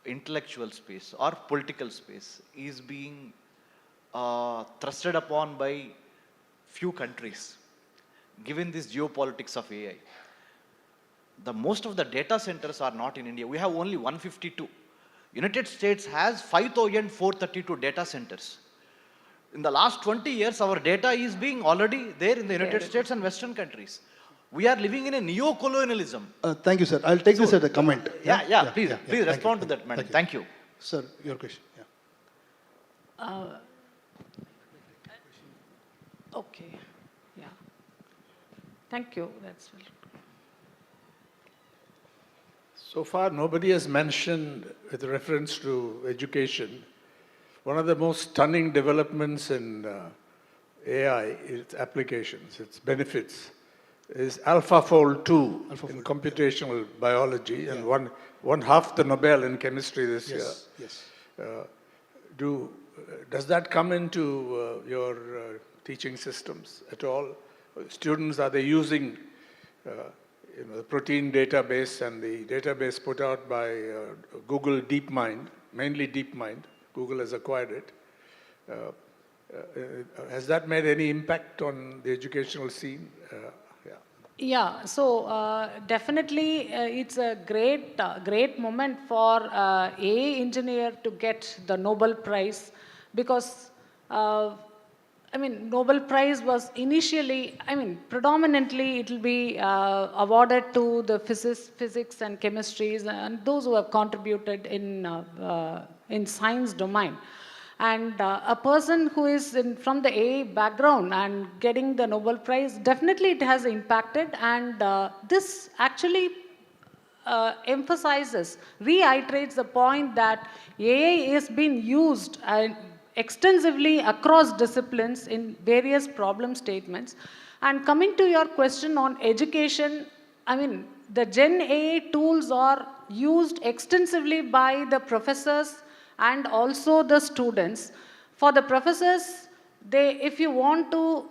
intellectual space or political space is being thrusted upon by few countries, given this geopolitics of AI. Most of the data centers are not in India. We have only 152. United States has 5,432 data centers. In the last 20 years, our data is being already there in the United States and Western countries. We are living in a neo-colonialism. Thank you, sir. I'll take this as a comment. Please respond to that, madam. Thank you. Sir, your question. Okay. Yeah. Thank you. That's well. So far, nobody has mentioned, with reference to education, one of the most stunning developments in AI, its applications, its benefits, is AlphaFold 2 in computational biology, and won half the Nobel in chemistry this year. Yes. Does that come into your teaching systems at all? Students, are they using the protein database and the database put out by Google DeepMind, mainly DeepMind? Google has acquired it. Has that made any impact on the educational scene? Yeah, so definitely it's a great moment for AI engineer to get the Nobel Prize, because Nobel Prize was initially, predominantly it will be awarded to the physics and chemistries and those who have contributed in science domain. And a person who is from the AI background and getting the Nobel Prize, definitely it has impacted. And this actually reiterates the point that AI is being used extensively across disciplines in various problem statements. And coming to your question on education, the Gen AI tools are used extensively by the professors and also the students. For the professors, if you want to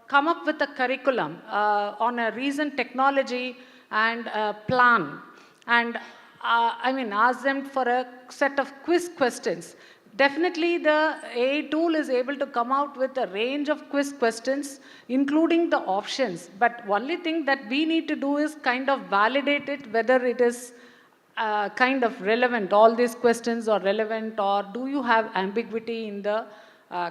come up with a curriculum on a recent technology and plan, and ask them for a set of quiz questions, definitely the AI tool is able to come out with a range of quiz questions, including the options. But only thing that we need to do is kind of validate it, whether it is kind of relevant, all these questions are relevant, or do you have ambiguity in the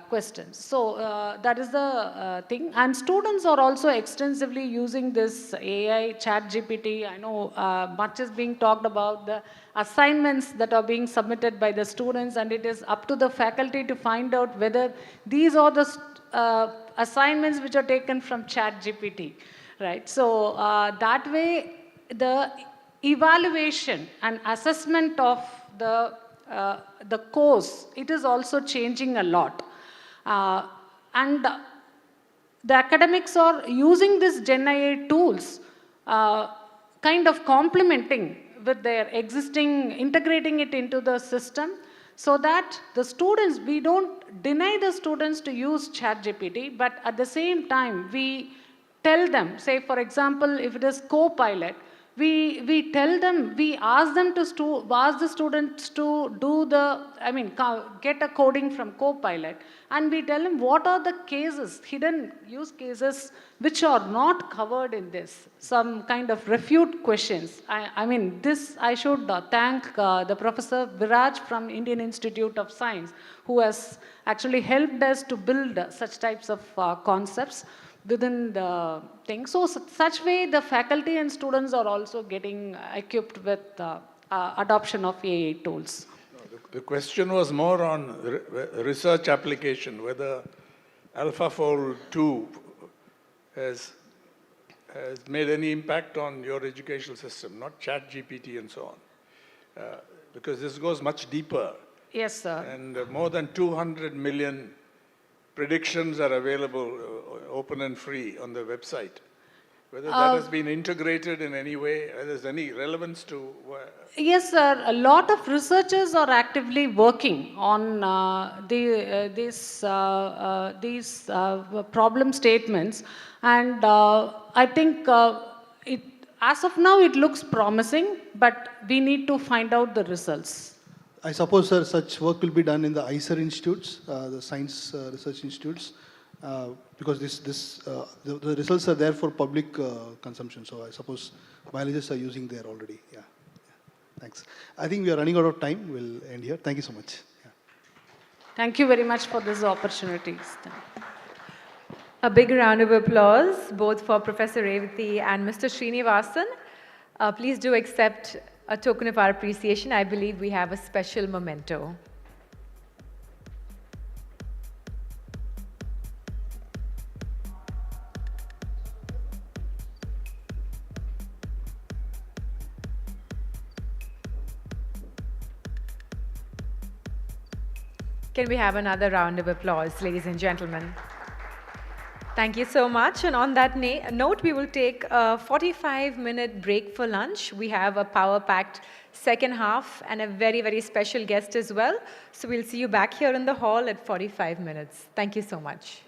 questions. So that is the thing. And students are also extensively using this AI ChatGPT. I know much is being talked about the assignments that are being submitted by the students, and it is up to the faculty to find out whether these are the assignments which are taken from ChatGPT, right? So that way, the evaluation and assessment of the course, it is also changing a lot. And the academics are using these Gen AI tools, kind of complementing with their existing, integrating it into the system, so that the students, we don't deny the students to use ChatGPT, but at the same time, we tell them, say for example, if it is Copilot, we tell them, we ask them to ask the students to do get a coding from Copilot, and we tell them what are the cases, hidden use cases which are not covered in this, some kind of refute questions. This I should thank the Professor Viraj from Indian Institute of Science, who has actually helped us to build such types of concepts within the thing. So such way the faculty and students are also getting equipped with adoption of AI tools. The question was more on research application, whether AlphaFold 2 has made any impact on your educational system, not ChatGPT and so on. Because this goes much deeper. Yes, sir. And more than 200 million predictions are available open and free on the website. Whether that has been integrated in any way, whether there's any relevance to... Yes, sir. A lot of researchers are actively working on these problem statements. And I think as of now, it looks promising, but we need to find out the results. I suppose, sir, such work will be done in the ICER institutes, the science research institutes, because the results are there for public consumption. So I suppose biologists are using there already. Yeah. Thanks. I think we are running out of time. We'll end here. Thank you so much. Thank you very much for this opportunity. A big round of applause, both for Professor Revati and Mr. Srinivasan. Please do accept a token of our appreciation. I believe we have a special memento. Can we have another round of applause, ladies and gentlemen? Thank you so much. And on that note, we will take a 45-minute break for lunch. We have a power-packed second half and a very, very special guest as well. So we'll see you back here in the hall at 45 minutes. Thank you so much.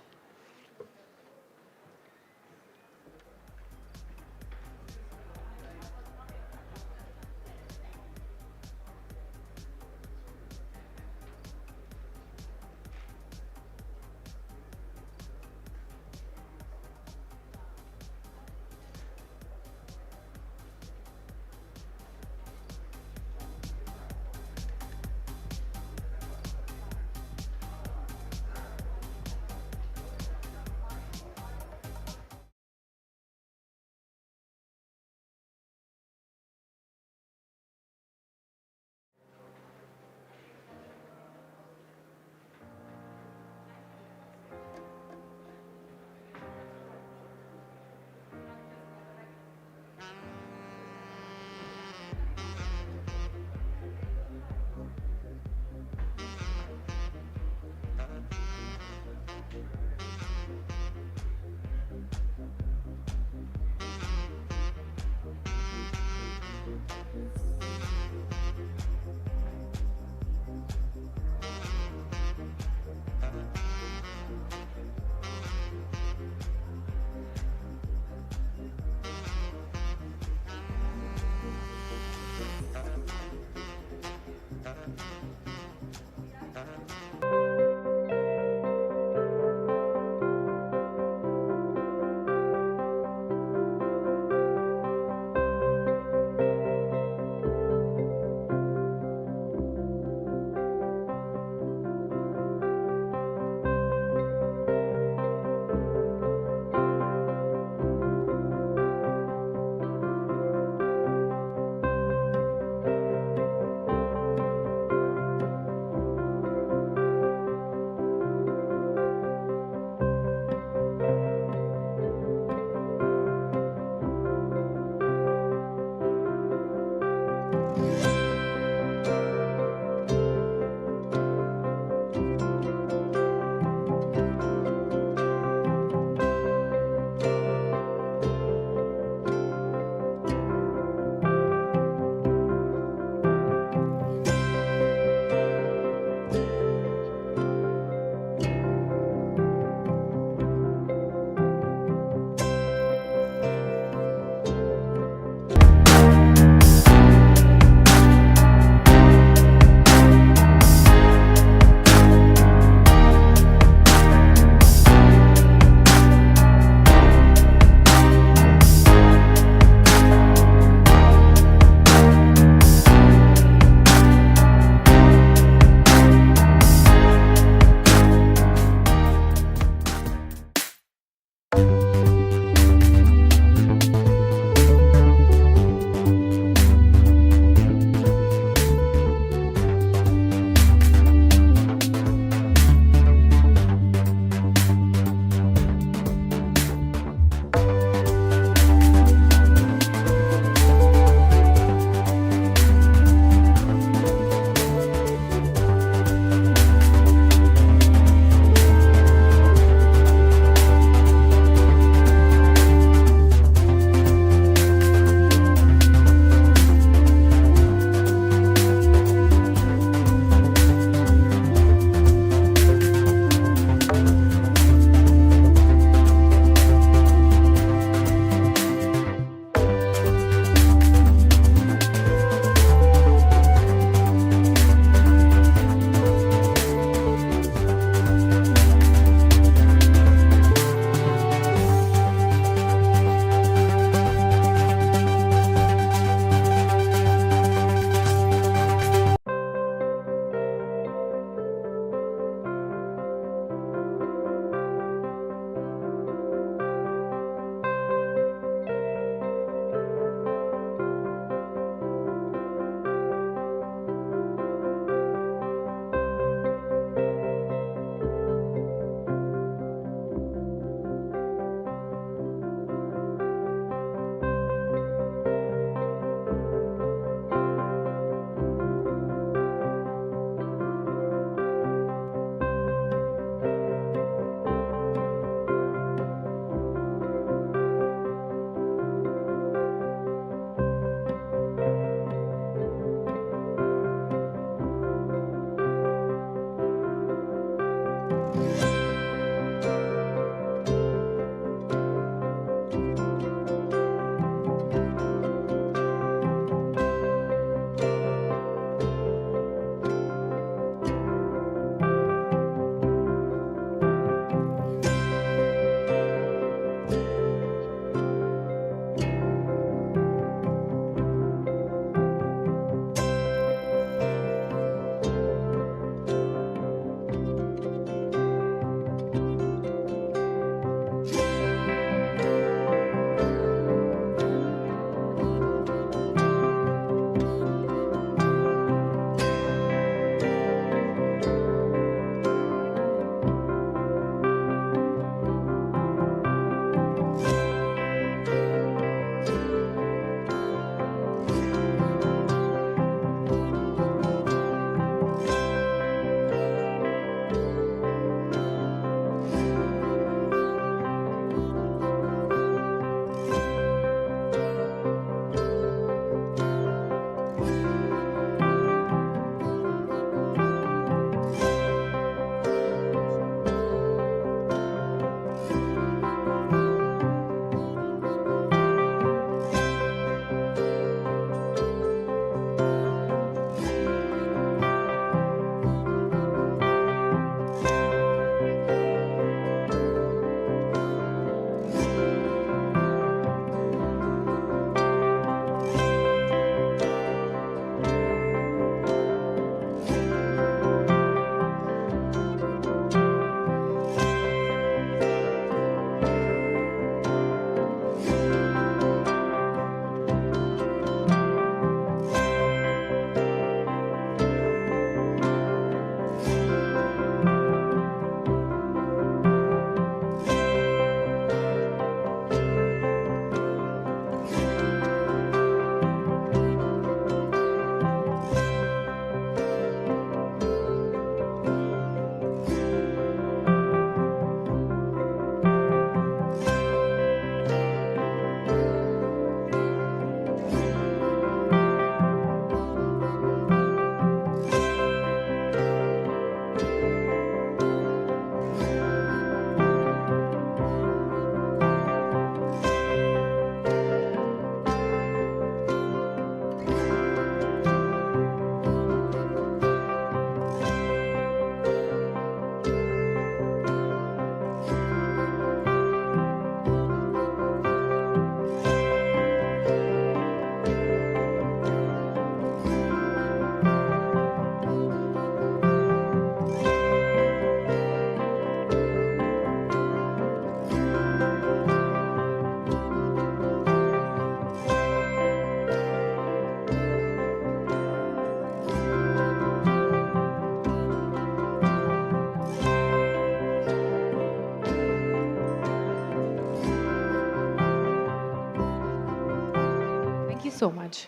so much.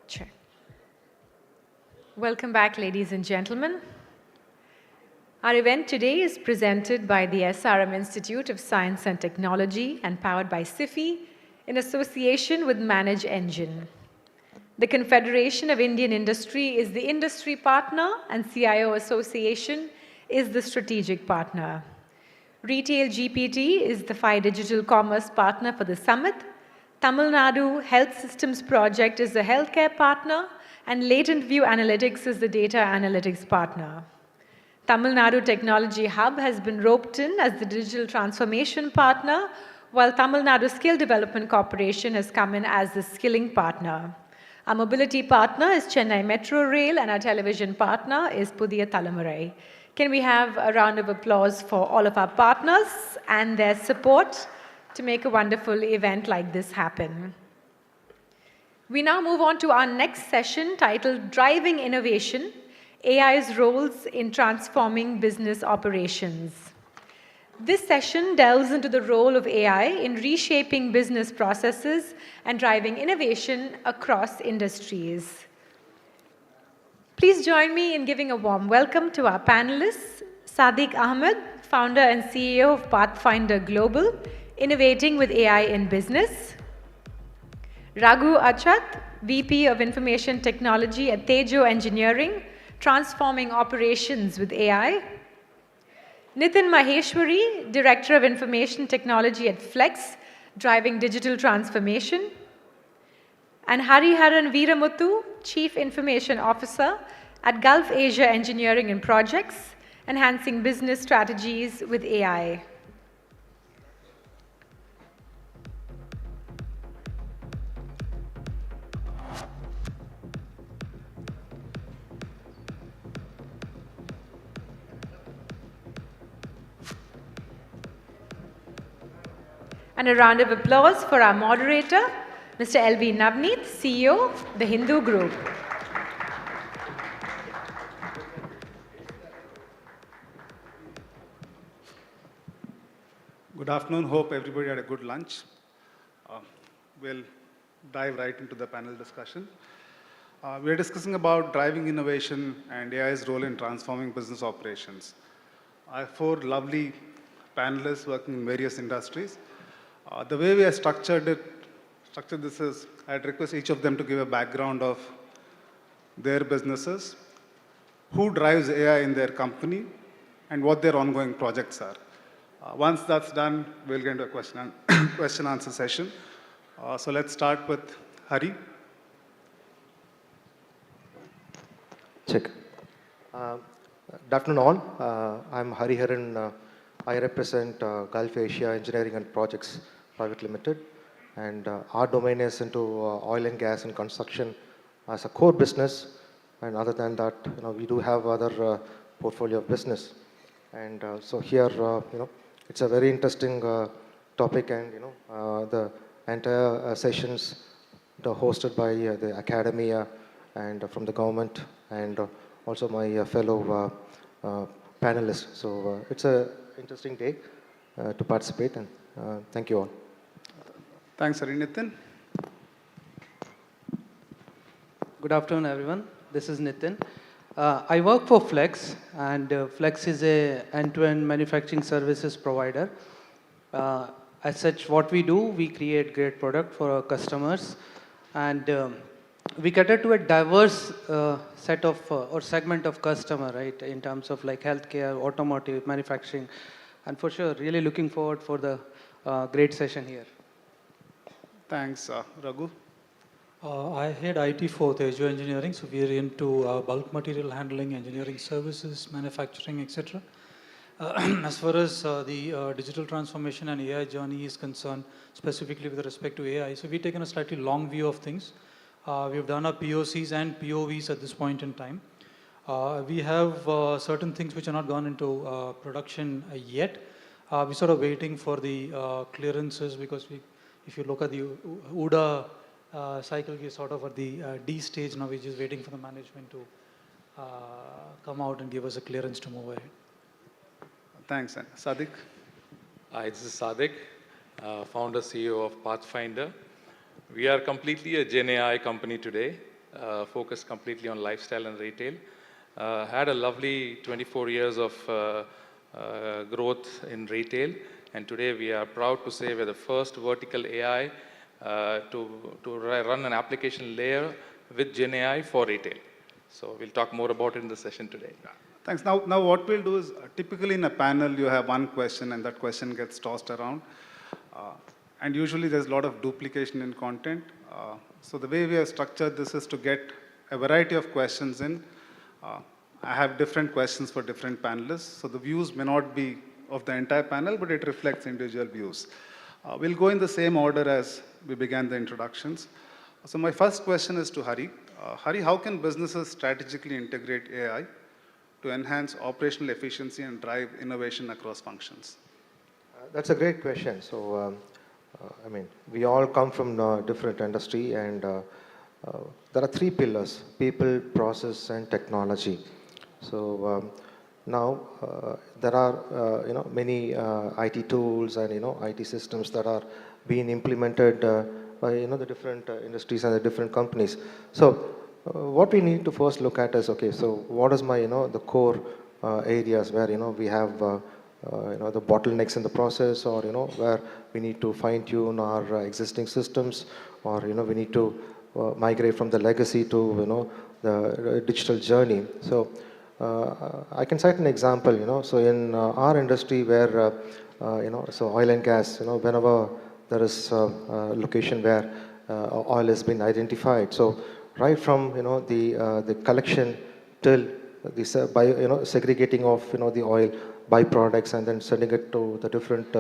Check. Welcome back, ladies and gentlemen. Our event today is presented by the SRM Institute of Science and Technology and powered by SIFI in association with Manage Engine. The Confederation of Indian Industry is the industry partner and CIO Association is the strategic partner. Retail GPT is the FI Digital Commerce partner for the summit. Tamil Nadu Health Systems Project is the healthcare partner, and Latent View Analytics is the data analytics partner. Tamil Nadu Technology Hub has been roped in as the digital transformation partner, while Tamil Nadu Skill Development Corporation has come in as the skilling partner. Our mobility partner is Chennai Metro Rail, and our television partner is Pudhiya Thalamurai. Can we have a round of applause for all of our partners and their support to make a wonderful event like this happen? We now move on to our next session titled Driving Innovation, AI's roles in transforming business operations. This session delves into the role of AI in reshaping business processes and driving innovation across industries. Please join me in giving a warm welcome to our panelists, Sadiq Ahmed, founder and CEO of Pathfinder Global, innovating with AI in business; Raghu Achat, VP of Information Technology at Tejo Engineering, transforming operations with AI; Nitin Maheshwari, Director of Information Technology at Flex, driving digital transformation; and Hariharan Veeramuthu, Chief Information Officer at Gulf Asia Engineering and Projects, enhancing business strategies with AI. And a round of applause for our moderator, Mr. L.V. Navneet, CEO, The Hindu Group. Good afternoon. Hope everybody had a good lunch. We'll dive right into the panel discussion. We're discussing about driving innovation and AI's role in transforming business operations. I have 4 lovely panelists working in various industries. The way we have structured this is, I'd request each of them to give a background of their businesses, who drives AI in their company, and what their ongoing projects are. Once that's done, we'll get into a question answer session. So let's start with Hari. Check. Good afternoon all. I'm Hariharan. I represent Gulf Asia Engineering and Projects Private Limited, and our domain is into oil and gas and construction as a core business. And other than that, we do have other portfolio of business. And so here, it's a very interesting topic, and the entire sessions are hosted by the academia and from the government, and also my fellow panelists. So it's an interesting day to participate, and thank you all. Thanks, Hari. Nitin. Good afternoon, everyone. This is Nitin. I work for Flex, and Flex is a end-to-end manufacturing services provider. As such, what we do, we create great product for our customers, and we cater to a diverse set of or segment of customer, right? In terms of like healthcare, automotive, manufacturing, and for sure, really looking forward for the great session here. Thanks, Raghu. I head IT for Tejo Engineering, so we are into bulk material handling, engineering services, manufacturing, etc. As far as the digital transformation and AI journey is concerned, specifically with respect to AI, so we've taken a slightly long view of things. We've done our POCs and POVs at this point in time. We have certain things which are not gone into production yet. We're sort of waiting for the clearances, because if you look at the UDA cycle, we're sort of at the D stage now. We're just waiting for the management to come out and give us a clearance to move ahead. Thanks, Sadiq. Hi, this is Sadiq, founder CEO of Pathfinder. We are completely a Gen AI company today, focused completely on lifestyle and retail. Had a lovely 24 years of growth in retail, and today we are proud to say we're the first vertical AI to run an application layer with Gen AI for retail. So we'll talk more about it in the session today. Thanks. Now what we'll do is, typically in a panel, you have one question and that question gets tossed around. And usually there's a lot of duplication in content. So the way we have structured this is to get a variety of questions in. I have different questions for different panelists. So the views may not be of the entire panel, but it reflects individual views. We'll go in the same order as we began the introductions. So my first question is to Hari. Hari, how can businesses strategically integrate AI to enhance operational efficiency and drive innovation across functions? That's a great question. So, I mean, we all come from different industry, and there are 3 pillars: people, process, and technology. So now there are many IT tools and IT systems that are being implemented by the different industries and the different companies. So what we need to first look at is, okay, so what is my the core areas where we have the bottlenecks in the process, or where we need to fine tune our existing systems, or we need to migrate from the legacy to the digital journey. So I can cite an example, so in our industry where, so oil and gas, whenever there is a location where oil has been identified. So right from, the collection till the, segregating of, the oil byproducts and then sending it to the different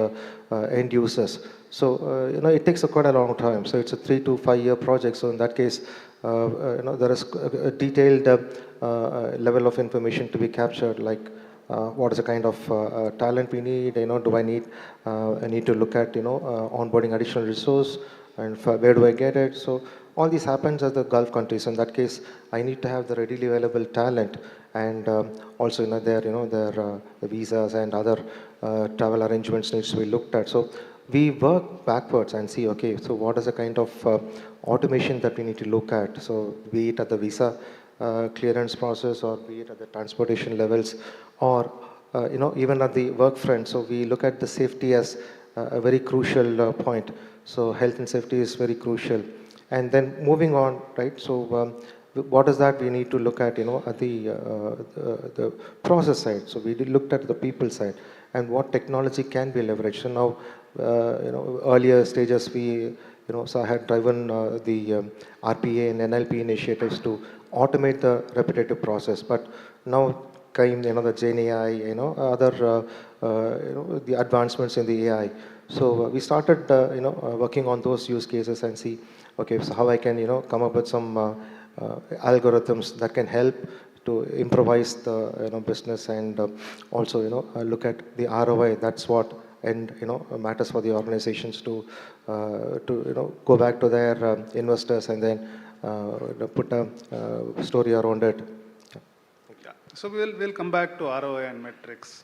end users. So, it takes quite a long time. So it's a 3 to 5 year project. So in that case, there is a detailed level of information to be captured, like what is the kind of talent we need, do I need to look at, onboarding additional resource, and where do I get it? So all this happens at the Gulf countries. In that case, I need to have the readily available talent, and also, their the visas and other travel arrangements needs to be looked at. So we work backwards and see, okay, so what is the kind of automation that we need to look at? So be it at the visa clearance process, or be it at the transportation levels, or even at the work front. So we look at the safety as a very crucial point. So health and safety is very crucial. And then moving on, right? So what is that we need to look at, at the process side. So we looked at the people side and what technology can be leveraged. So now, earlier stages we, so I had driven the RPA and NLP initiatives to automate the repetitive process. But now came, the Gen AI, other, the advancements in the AI. So we started, working on those use cases and see, okay, so how I can, come up with some algorithms that can help to improvise the business, and also look at the ROI. That's what matters for the organizations to go back to their investors and then put a story around it. Yeah. So we'll come back to ROI and metrics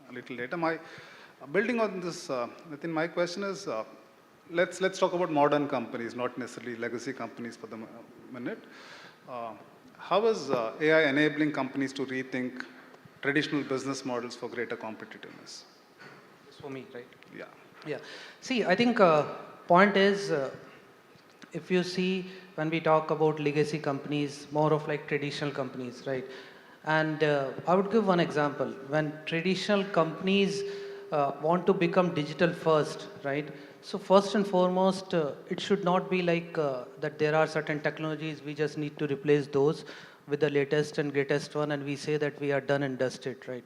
a little later. Building on this, Nitin, my question is, let's talk about modern companies, not necessarily legacy companies for the minute. How is AI enabling companies to rethink traditional business models for greater competitiveness? It's for me, right? Yeah. Yeah. See, I think point is, if you see when we talk about legacy companies, more of like traditional companies, right? And I would give one example. When traditional companies want to become digital first, right? So first and foremost, it should not be like that there are certain technologies, we just need to replace those with the latest and greatest one, and we say that we are done and dusted, right?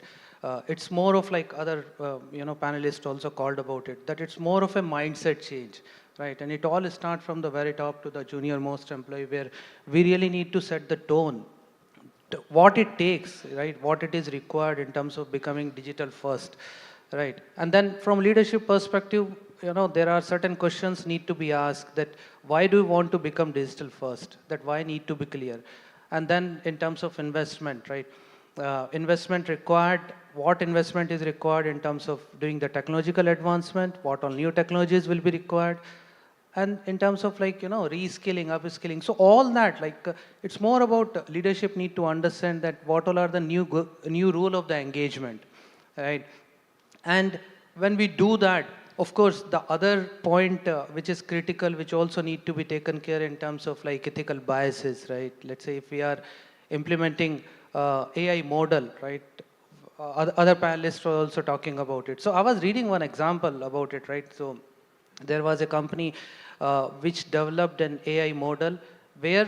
It's more of like other, panelists also called about it, that it's more of a mindset change, right? And it all starts from the very top to the junior most employee, where we really need to set the tone, what it takes, right? What it is required in terms of becoming digital first, right? And then from leadership perspective, there are certain questions need to be asked, that why do you want to become digital first? That why need to be clear. And then in terms of investment, right? Investment required, what investment is required in terms of doing the technological advancement, what all new technologies will be required, and in terms of like, reskilling, upskilling. So all that, like, it's more about leadership need to understand that what all are the new rule of the engagement, right? And when we do that, of course, the other point which is critical, which also need to be taken care in terms of like ethical biases, right? Let's say if we are implementing AI model, right? Other panelists were also talking about it. So I was reading one example about it, right? So there was a company which developed an AI model where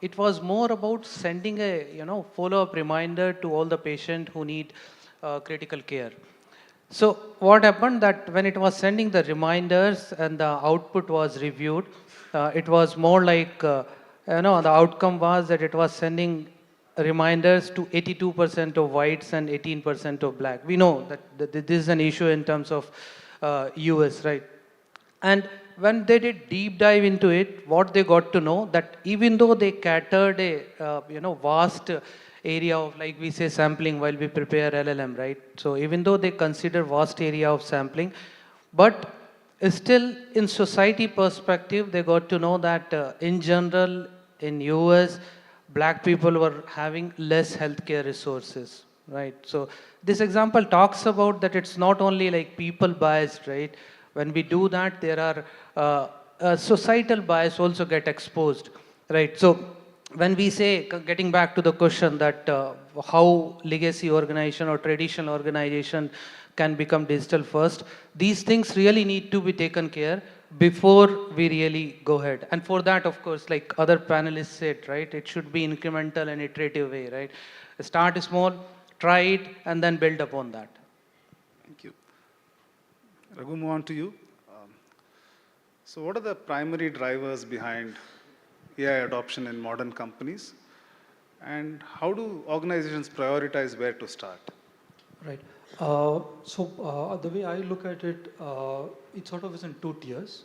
it was more about sending a follow-up reminder to all the patients who need critical care. So what happened that when it was sending the reminders and the output was reviewed, it was more like, the outcome was that it was sending reminders to 82% of whites and 18% of black. We know that this is an issue in terms of US, right? And when they did deep dive into it, what they got to know that even though they catered a vast area of, like we say, sampling while we prepare LLM, right? So even though they consider vast area of sampling, but still in society perspective, they got to know that in general, in US, black people were having less healthcare resources, right? So this example talks about that it's not only like people biased, right? When we do that, there are societal bias also get exposed, right? So when we say, getting back to the question that how legacy organization or traditional organization can become digital first, these things really need to be taken care before we really go ahead. And for that, of course, like other panelists said, right, it should be incremental and iterative way, right? Start small, try it, and then build upon that. Thank you. Raghu, move on to you. So what are the primary drivers behind AI adoption in modern companies? And how do organizations prioritize where to start? Right. The way I look at it, it sort of is in two tiers.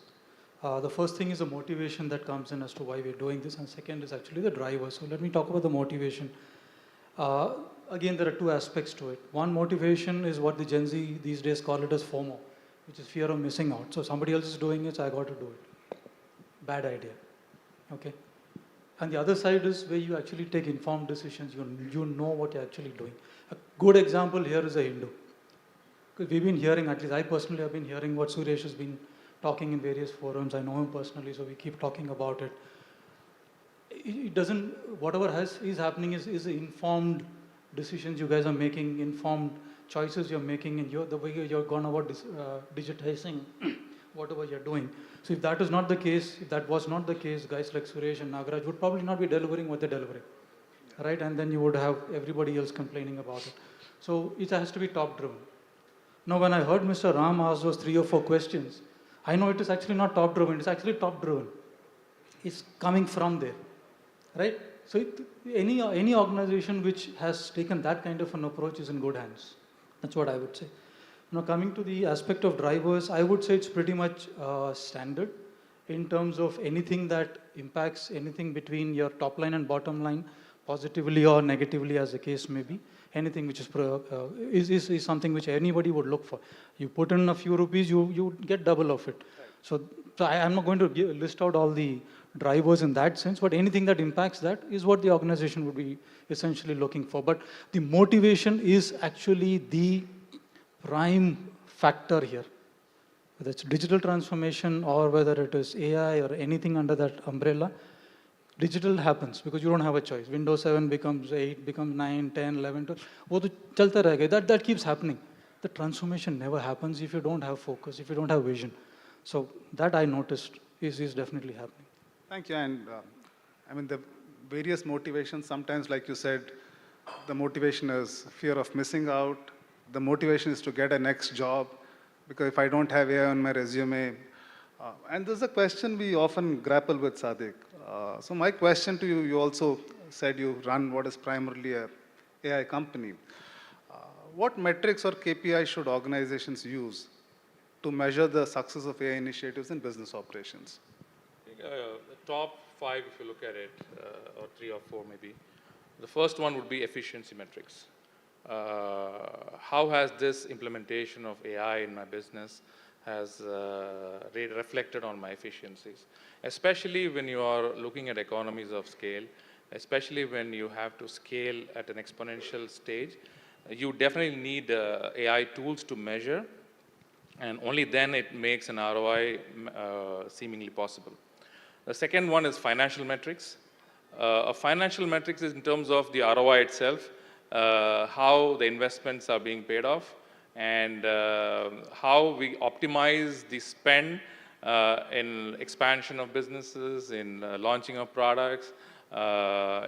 The first thing is the motivation that comes in as to why we're doing this, and second is actually the driver. So let me talk about the motivation. Again, there are two aspects to it. One motivation is what the Gen Z these days call it as FOMO, which is fear of missing out. So somebody else is doing it, so I got to do it. Bad idea. Okay. And the other side is where you actually take informed decisions. You know what you're actually doing. A good example here is a Hindu. Because we've been hearing, at least I personally have been hearing what Suresh has been talking in various forums. I know him personally, so we keep talking about it. It doesn't, whatever is happening is informed decisions you guys are making, informed choices you're making, and the way you're gone about digitizing whatever you're doing. So if that is not the case, if that was not the case, guys like Suresh and Nagaraj would probably not be delivering what they're delivering, right? And then you would have everybody else complaining about it. So it has to be top-driven. Now, when I heard Mr. Ram ask those 3 or 4 questions, I know it is actually not top-driven, it's actually top-driven. It's coming from there, right? So any organization which has taken that kind of an approach is in good hands. That's what I would say. Now, coming to the aspect of drivers, I would say it's pretty much standard in terms of anything that impacts anything between your top line and bottom line, positively or negatively as the case may be. Anything which is something which anybody would look for. You put in a few rupees, you get double of it. So I'm not going to list out all the drivers in that sense, but anything that impacts that is what the organization would be essentially looking for. But the motivation is actually the prime factor here. Whether it's digital transformation or whether it is AI or anything under that umbrella, digital happens because you don't have a choice. Windows 7 becomes 8, becomes 9, 10, 11, 12. वो तो चलता रहेगा. That keeps happening. The transformation never happens if you don't have focus, if you don't have vision. So that I noticed is definitely happening. Thank you. And I mean, the various motivations, sometimes like you said, the motivation is fear of missing out. The motivation is to get a next job, because if I don't have AI on my resume, and there's a question we often grapple with, Sadiq. So my question to you, you also said you run what is primarily a AI company. What metrics or KPI should organizations use to measure the success of AI initiatives in business operations? The top 5, if you look at it, or 3 or 4 maybe. The first one would be efficiency metrics. How has this implementation of AI in my business has reflected on my efficiencies? Especially when you are looking at economies of scale, especially when you have to scale at an exponential stage, you definitely need AI tools to measure, and only then it makes an ROI seemingly possible. The second one is financial metrics. A financial metrics is in terms of the ROI itself, how the investments are being paid off, and how we optimize the spend in expansion of businesses, in launching of products,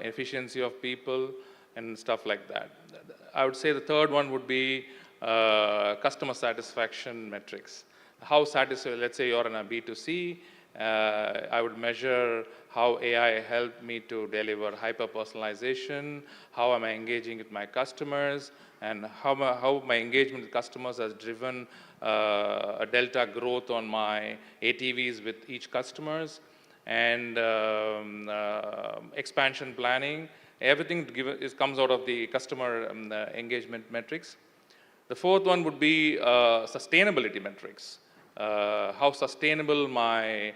efficiency of people, and stuff like that. I would say the third one would be customer satisfaction metrics. How satisfied, let's say you're in a B2C, I would measure how AI helped me to deliver hyper-personalization, how am I engaging with my customers, and how my engagement with customers has driven a delta growth on my ATVs with each customers, and expansion planning, Everything comes out of the customer engagement metrics. The fourth one would be sustainability metrics. How sustainable my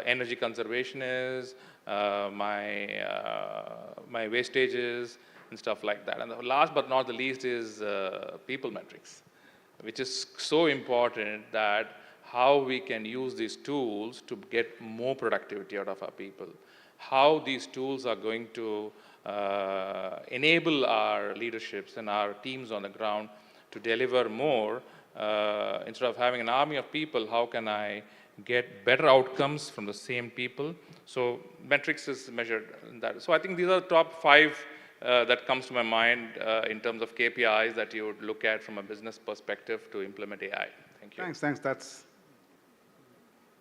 energy conservation is, my wastage is, and stuff like that. And the last but not the least is people metrics, which is so important, that how we can use these tools to get more productivity out of our people, how these tools are going to enable our leaderships and our teams on the ground to deliver more. Instead of having an army of people, how can I get better outcomes from the same people? So metrics is measured in that. So I think these are the top 5 that comes to my mind in terms of KPIs that you would look at from a business perspective to implement AI. Thank you. Thanks.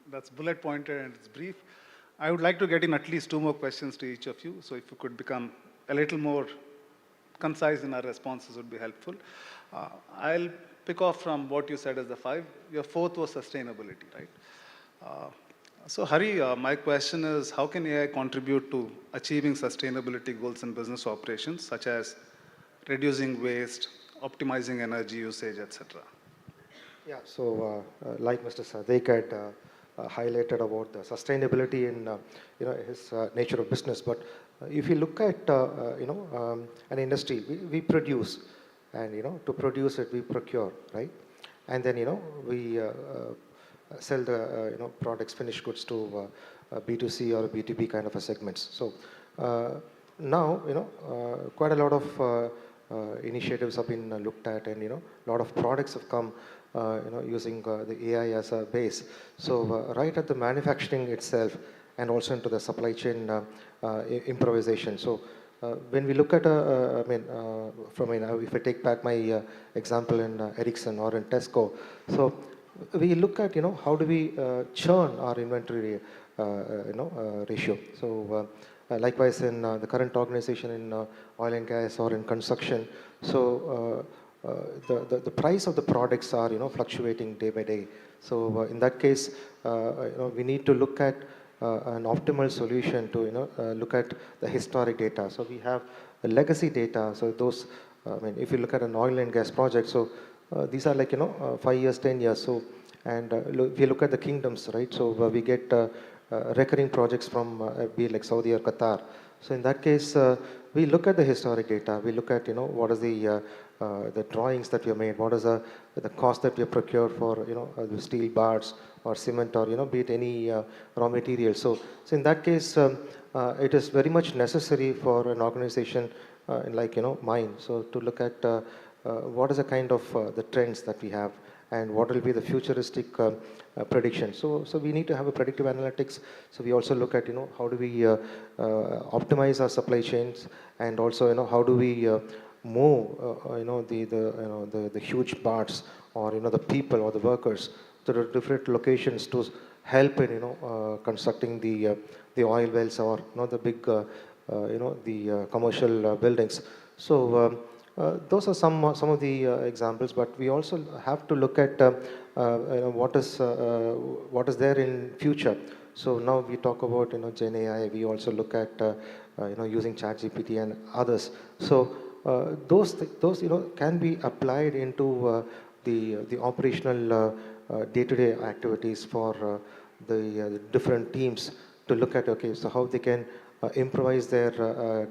That's bullet pointed and it's brief. I would like to get in at least 2 more questions to each of you. So if you could become a little more concise in our responses would be helpful. I'll pick off from what you said as the 5. Your 4th was sustainability, right? So Hari, my question is, how can AI contribute to achieving sustainability goals in business operations, such as reducing waste, optimizing energy usage, etc.? Yeah, so like Mr. Sadik had highlighted about the sustainability in his nature of business, but if you look at an industry, we produce, and to produce it we procure, right? And then we sell the products, finished goods to B2C or B2B kind of a segments. So now quite a lot of initiatives have been looked at, and a lot of products have come using the AI as a base. So right at the manufacturing itself, and also into the supply chain improvisation. So when we look at, if I take back my example in Ericsson or in Tesco, so we look at how do we churn our inventory ratio. So likewise in the current organization in oil and gas or in construction, so the price of the products are fluctuating day by day. So in that case, we need to look at an optimal solution to look at the historic data. So we have the legacy data. So those, if you look at an oil and gas project, so these are like 5 years, 10 years. So and if you look at the kingdoms, right? So we get recurring projects from be it like Saudi or Qatar. So in that case, we look at the historic data. We look at what is the drawings that we have made, what is the cost that we have procured for the steel bars or cement or be it any raw material. So in that case, it is very much necessary for an organization like mine. So to look at what is the kind of the trends that we have, and what will be the futuristic prediction. So we need to have a predictive analytics. So we also look at how do we optimize our supply chains, and also how do we move the huge parts or the people or the workers to the different locations to help in constructing the oil wells or the big the commercial buildings. So those are some of the examples, but we also have to look at what is there in future. So now we talk about Gen AI. We also look at using ChatGPT and others. So those can be applied into the operational day-to-day activities for the different teams to look at so how they can improvise their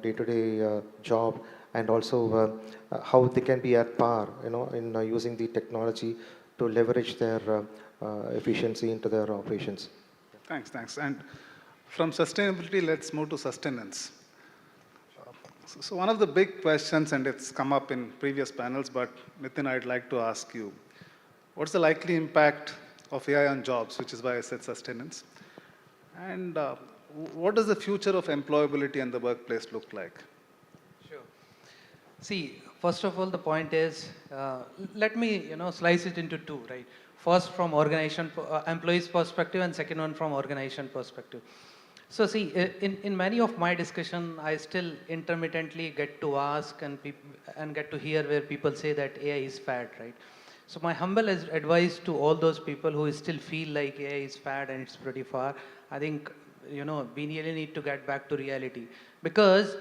day-to-day job, and also how they can be at par in using the technology to leverage their efficiency into their operations. Thanks. And from sustainability, let's move to sustenance. So one of the big questions, and it's come up in previous panels, but Nitin, I'd like to ask you, what's the likely impact of AI on jobs, which is why I said sustenance? And what does the future of employability and the workplace look like? Sure. See, first of all, the point is, let me slice it into 2, right? First from organization, employees perspective, and second one from organization perspective. So see, in many of my discussion, I still intermittently get to ask and get to hear where people say that AI is fad, right? So my humble advice to all those people who still feel like AI is fad and it's pretty far, I think we really need to get back to reality, because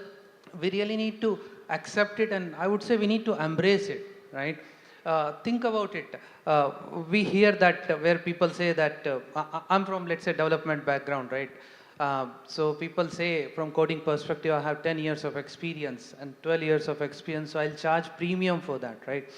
we really need to accept it, and I would say we need to embrace it, right? Think about it. We hear that where people say that, I'm from, let's say, development background, right? So people say from coding perspective, I have 10 years of experience and 12 years of experience, so I'll charge premium for that, right?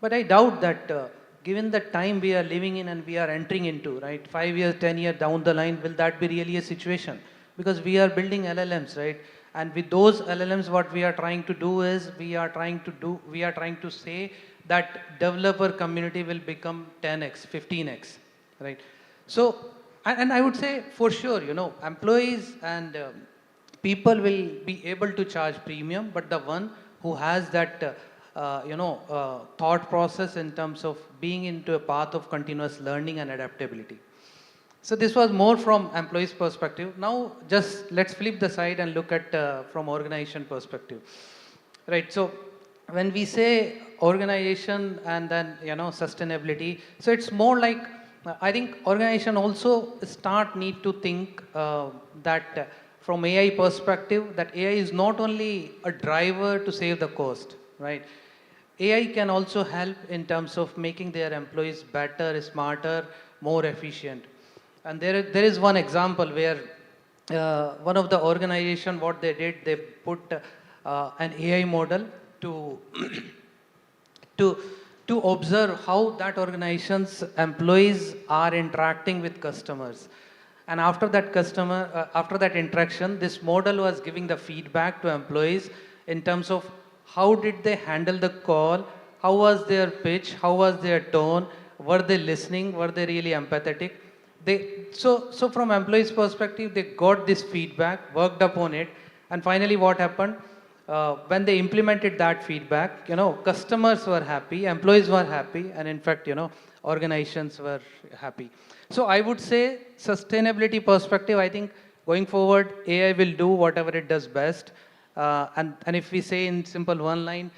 But I doubt that given the time we are living in and we are entering into, right, 5 years, 10 years down the line, will that be really a situation? Because we are building LLMs, right? And with those LLMs, what we are trying to do is, we are trying to say that developer community will become 10x, 15x, right? So, and I would say for sure, employees and people will be able to charge premium, but the one who has that thought process in terms of being into a path of continuous learning and adaptability. So this was more from employees' perspective. Now just let's flip the side and look at from organization perspective. Right, so when we say organization and then sustainability, so it's more like I think organization also need to think that from AI perspective, that AI is not only a driver to save the cost, right? AI can also help in terms of making their employees better, smarter, more efficient. And there is one example where one of the organization, what they did, they put an AI model to to observe how that organization's employees are interacting with customers. And after that interaction, this model was giving the feedback to employees in terms of how did they handle the call, how was their pitch, how was their tone, were they listening, were they really empathetic. So from employees' perspective, they got this feedback, worked upon it, and finally what happened? When they implemented that feedback, customers were happy, employees were happy, and in fact, organizations were happy. So I would say sustainability perspective, I think going forward, AI will do whatever it does best. And if we say in simple one line,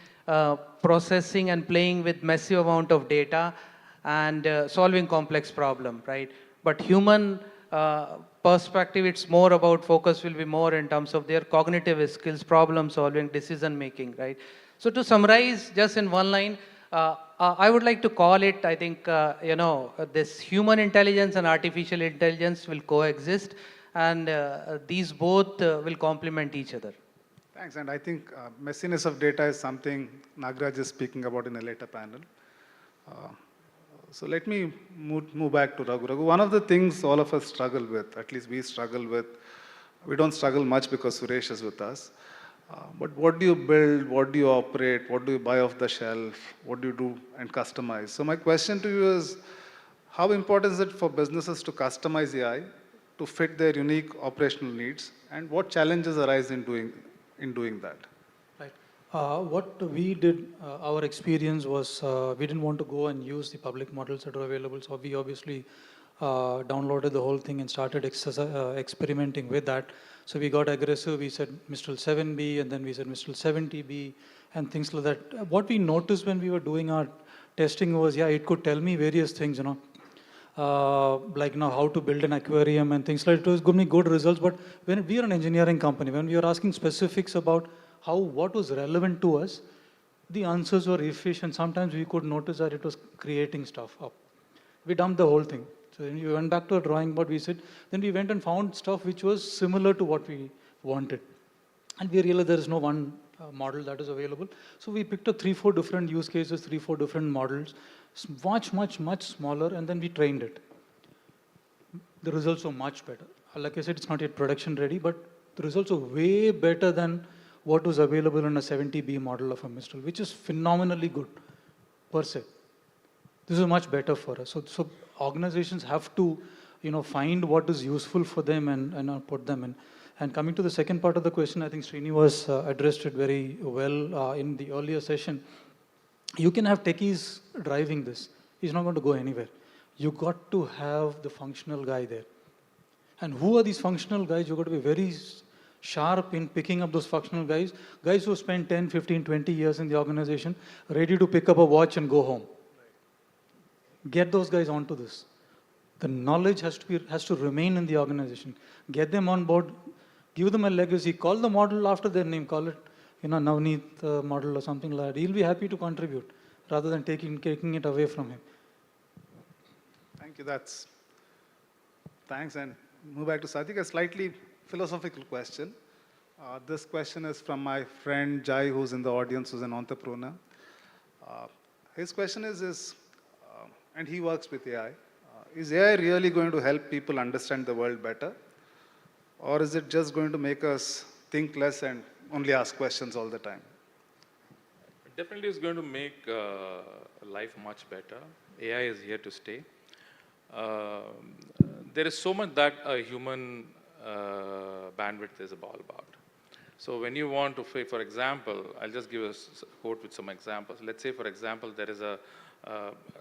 processing and playing with massive amount of data and solving complex problem, right? But human perspective, it's more about focus will be more in terms of their cognitive skills, problem solving, decision making, right? So to summarize just in one line, I would like to call it, I think, this human intelligence and artificial intelligence will coexist, and these both will complement each other. Thanks, and I think messiness of data is something Nagraj is speaking about in a later panel. So let me move back to Raghu. Raghu, one of the things all of us struggle with, at least we struggle with, we don't struggle much because Suresh is with us, but what do you build, what do you operate, what do you buy off the shelf, what do you do and customize? So my question to you is, how important is it for businesses to customize AI to fit their unique operational needs, and what challenges arise in doing that? What we did, our experience was we didn't want to go and use the public models that are available, so we obviously downloaded the whole thing and started experimenting with that. So we got aggressive, we said Mistral 7B, and then we said Mistral 70B, and things like that. What we noticed when we were doing our testing was, yeah, it could tell me various things, like how to build an aquarium and things like that. It was giving me good results, but when we are an engineering company, when we are asking specifics about what was relevant to us, the answers were iffy, and sometimes we could notice that it was creating stuff up. We dumped the whole thing. So when we went back to a drawing board, then we went and found stuff which was similar to what we wanted. And we realized there is no one model that is available. So we picked up 3-4 different use cases, 3-4 different models, much smaller, and then we trained it. The results were much better. Like I said, it's not yet production ready, but the results are way better than what was available in a 70B model of a Mistral, which is phenomenally good per se. This is much better for us. So organizations have to, find what is useful for them and put them in. And coming to the second part of the question, I think Srinivas addressed it very well in the earlier session. You can have techies driving this. He's not going to go anywhere. You got to have the functional guy there. And who are these functional guys? You've got to be very sharp in picking up those functional guys who spend 10, 15, 20 years in the organization, ready to pick up a watch and go home. Get those guys onto this. The knowledge has to remain in the organization. Get them on board, give them a legacy, call the model after their name, call it, Navneet model or something like that. He'll be happy to contribute rather than taking it away from him. Thank you. Thanks. And move back to Sadik, a slightly philosophical question. This question is from my friend Jai, who's in the audience, who's an entrepreneur. His question is and he works with AI, is AI really going to help people understand the world better? Or is it just going to make us think less and only ask questions all the time? Definitely is going to make life much better. AI is here to stay. There is so much that a human bandwidth is all about. So when you want to, for example, I'll just give a quote with some examples. Let's say, for example, there is a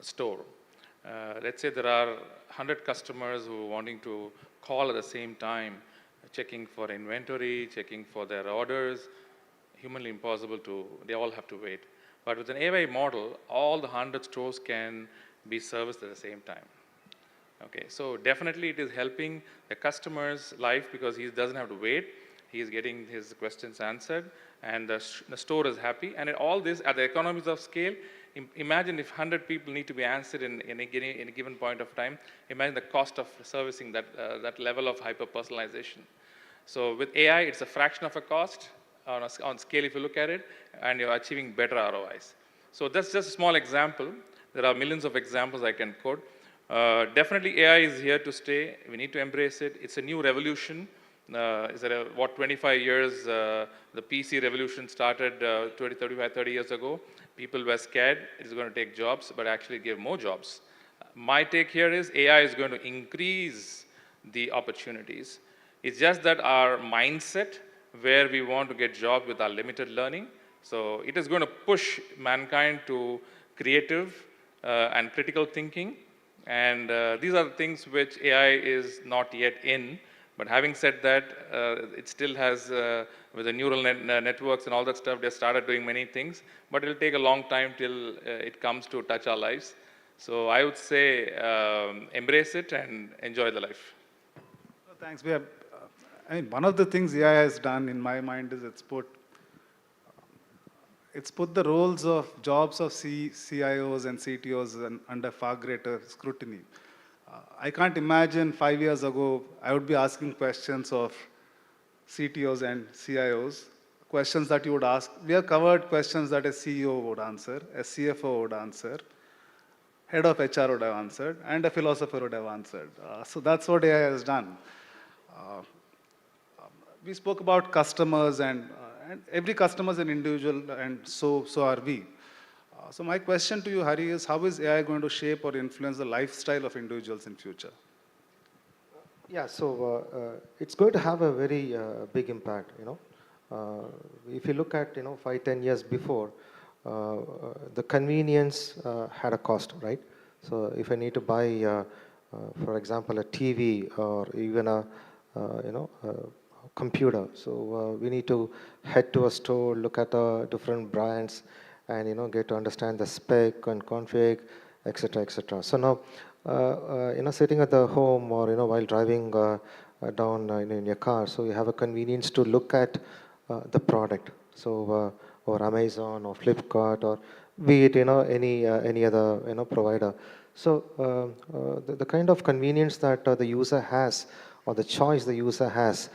store. Let's say there are 100 customers who are wanting to call at the same time, checking for inventory, checking for their orders. Humanly impossible to, they all have to wait. But with an AI model, all the 100 stores can be serviced at the same time. Okay, so definitely it is helping the customer's life because he doesn't have to wait. He is getting his questions answered, and the store is happy. And all this, at the economies of scale, imagine if 100 people need to be answered in a given point of time. Imagine the cost of servicing that level of hyper-personalization. So with AI, it's a fraction of a cost on scale if you look at it, and you're achieving better ROIs. So that's just a small example. There are millions of examples I can quote. Definitely AI is here to stay. We need to embrace it. It's a new revolution. 25 years, the PC revolution started 30 years ago. People were scared it's going to take jobs, but actually give more jobs. My take here is AI is going to increase the opportunities. It's just that our mindset, where we want to get jobs with our limited learning, so it is going to push mankind to creative and critical thinking. And these are the things which AI is not yet in. But having said that, it still has, with the neural networks and all that stuff, they started doing many things. But it'll take a long time till it comes to touch our lives. So I would say embrace it and enjoy the life. Thanks. One of the things AI has done in my mind is it's put the roles of jobs of CIOs and CTOs under far greater scrutiny. I can't imagine 5 years ago, I would be asking questions of CTOs and CIOs, questions that you would ask. We have covered questions that a CEO would answer, a CFO would answer, head of HR would have answered, and a philosopher would have answered. So that's what AI has done. We spoke about customers, and every customer is an individual, and so are we. So my question to you, Hari, is how is AI going to shape or influence the lifestyle of individuals in future? Yeah, so it's going to have a very big impact, If you look at, 5-10 years before, the convenience had a cost, right? So if I need to buy, for example, a TV or even a computer, so we need to head to a store, look at the different brands, and get to understand the spec and config, etc., etc. So now, sitting at the home or while driving down in your car, so you have a convenience to look at the product. So or Amazon or Flipkart or be it any other provider. So the kind of convenience that the user has or the choice the user has,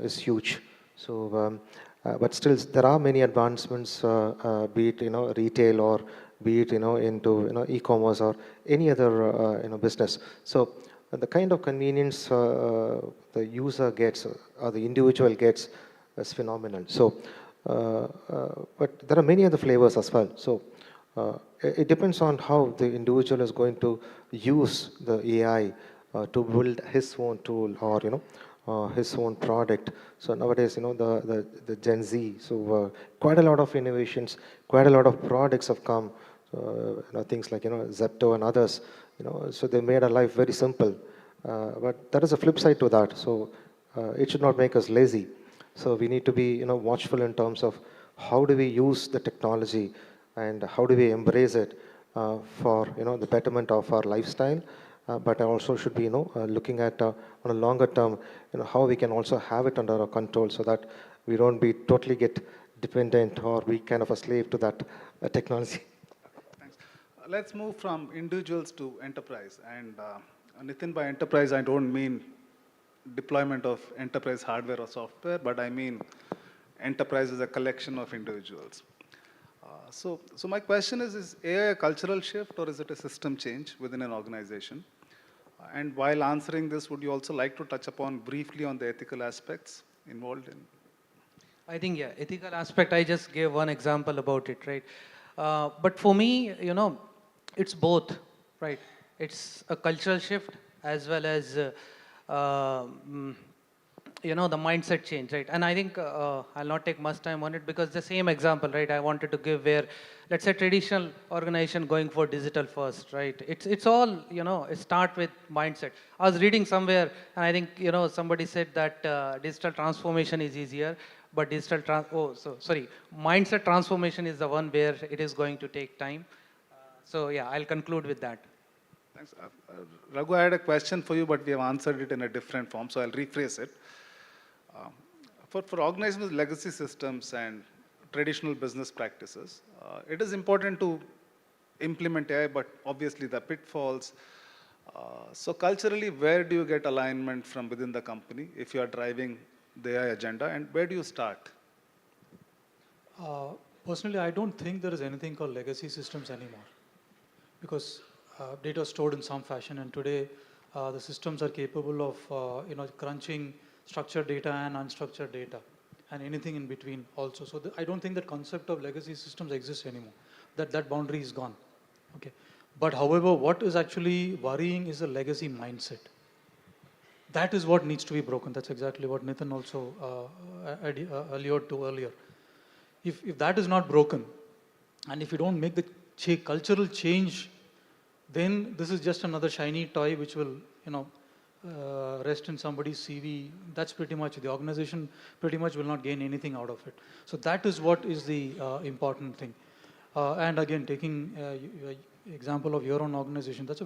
is huge. So. But still, there are many advancements, be it retail or be it into e-commerce or any other business. So the kind of convenience the user gets or the individual gets is phenomenal. So, but there are many other flavors as well. So it depends on how the individual is going to use the AI to build his own tool or his own product. So nowadays, the Gen Z, so quite a lot of innovations, quite a lot of products have come, things like, Zepto and others, so they made our life very simple. But there is a flip side to that. So it should not make us lazy. So we need to be, watchful in terms of how do we use the technology and how do we embrace it for, the betterment of our lifestyle but also should be, looking at on a longer term, how we can also have it under our control so that we don't be totally get dependent or be kind of a slave to that technology. Thanks. Let's move from individuals to enterprise. And Nitin, by enterprise, I don't mean deployment of enterprise hardware or software, but I mean enterprise is a collection of individuals. So my question is AI a cultural shift or is it a system change within an organization? And while answering this, would you also like to touch upon briefly on the ethical aspects involved in? I think, yeah, ethical aspect, I just gave one example about it, right? But for me, it's both, right? It's a cultural shift as well as, the mindset change, right? And I think I'll not take much time on it because the same example, right, I wanted to give where, let's say, traditional organization going for digital first, right? It's all, it start with mindset. I was reading somewhere, and I think, somebody said that digital transformation is easier, but mindset transformation is the one where it is going to take time. So yeah, I'll conclude with that. Thanks. Raghu, I had a question for you, but we have answered it in a different form, so I'll rephrase it. For organizations with legacy systems and traditional business practices, it is important to implement AI, but obviously the pitfalls. So culturally, where do you get alignment from within the company if you are driving the AI agenda, and where do you start? Personally, I don't think there is anything called legacy systems anymore, because data is stored in some fashion, and today the systems are capable of crunching structured data and unstructured data, and anything in between also. So I don't think that concept of legacy systems exists anymore. That boundary is gone. Okay, but however, what is actually worrying is a legacy mindset. That is what needs to be broken. That's exactly what Nitin also alluded to earlier. If that is not broken, and if you don't make the cultural change, then this is just another shiny toy which will, rest in somebody's CV. That's pretty much, the organization pretty much will not gain anything out of it. So that is what is the important thing. And again, taking example of your own organization, that's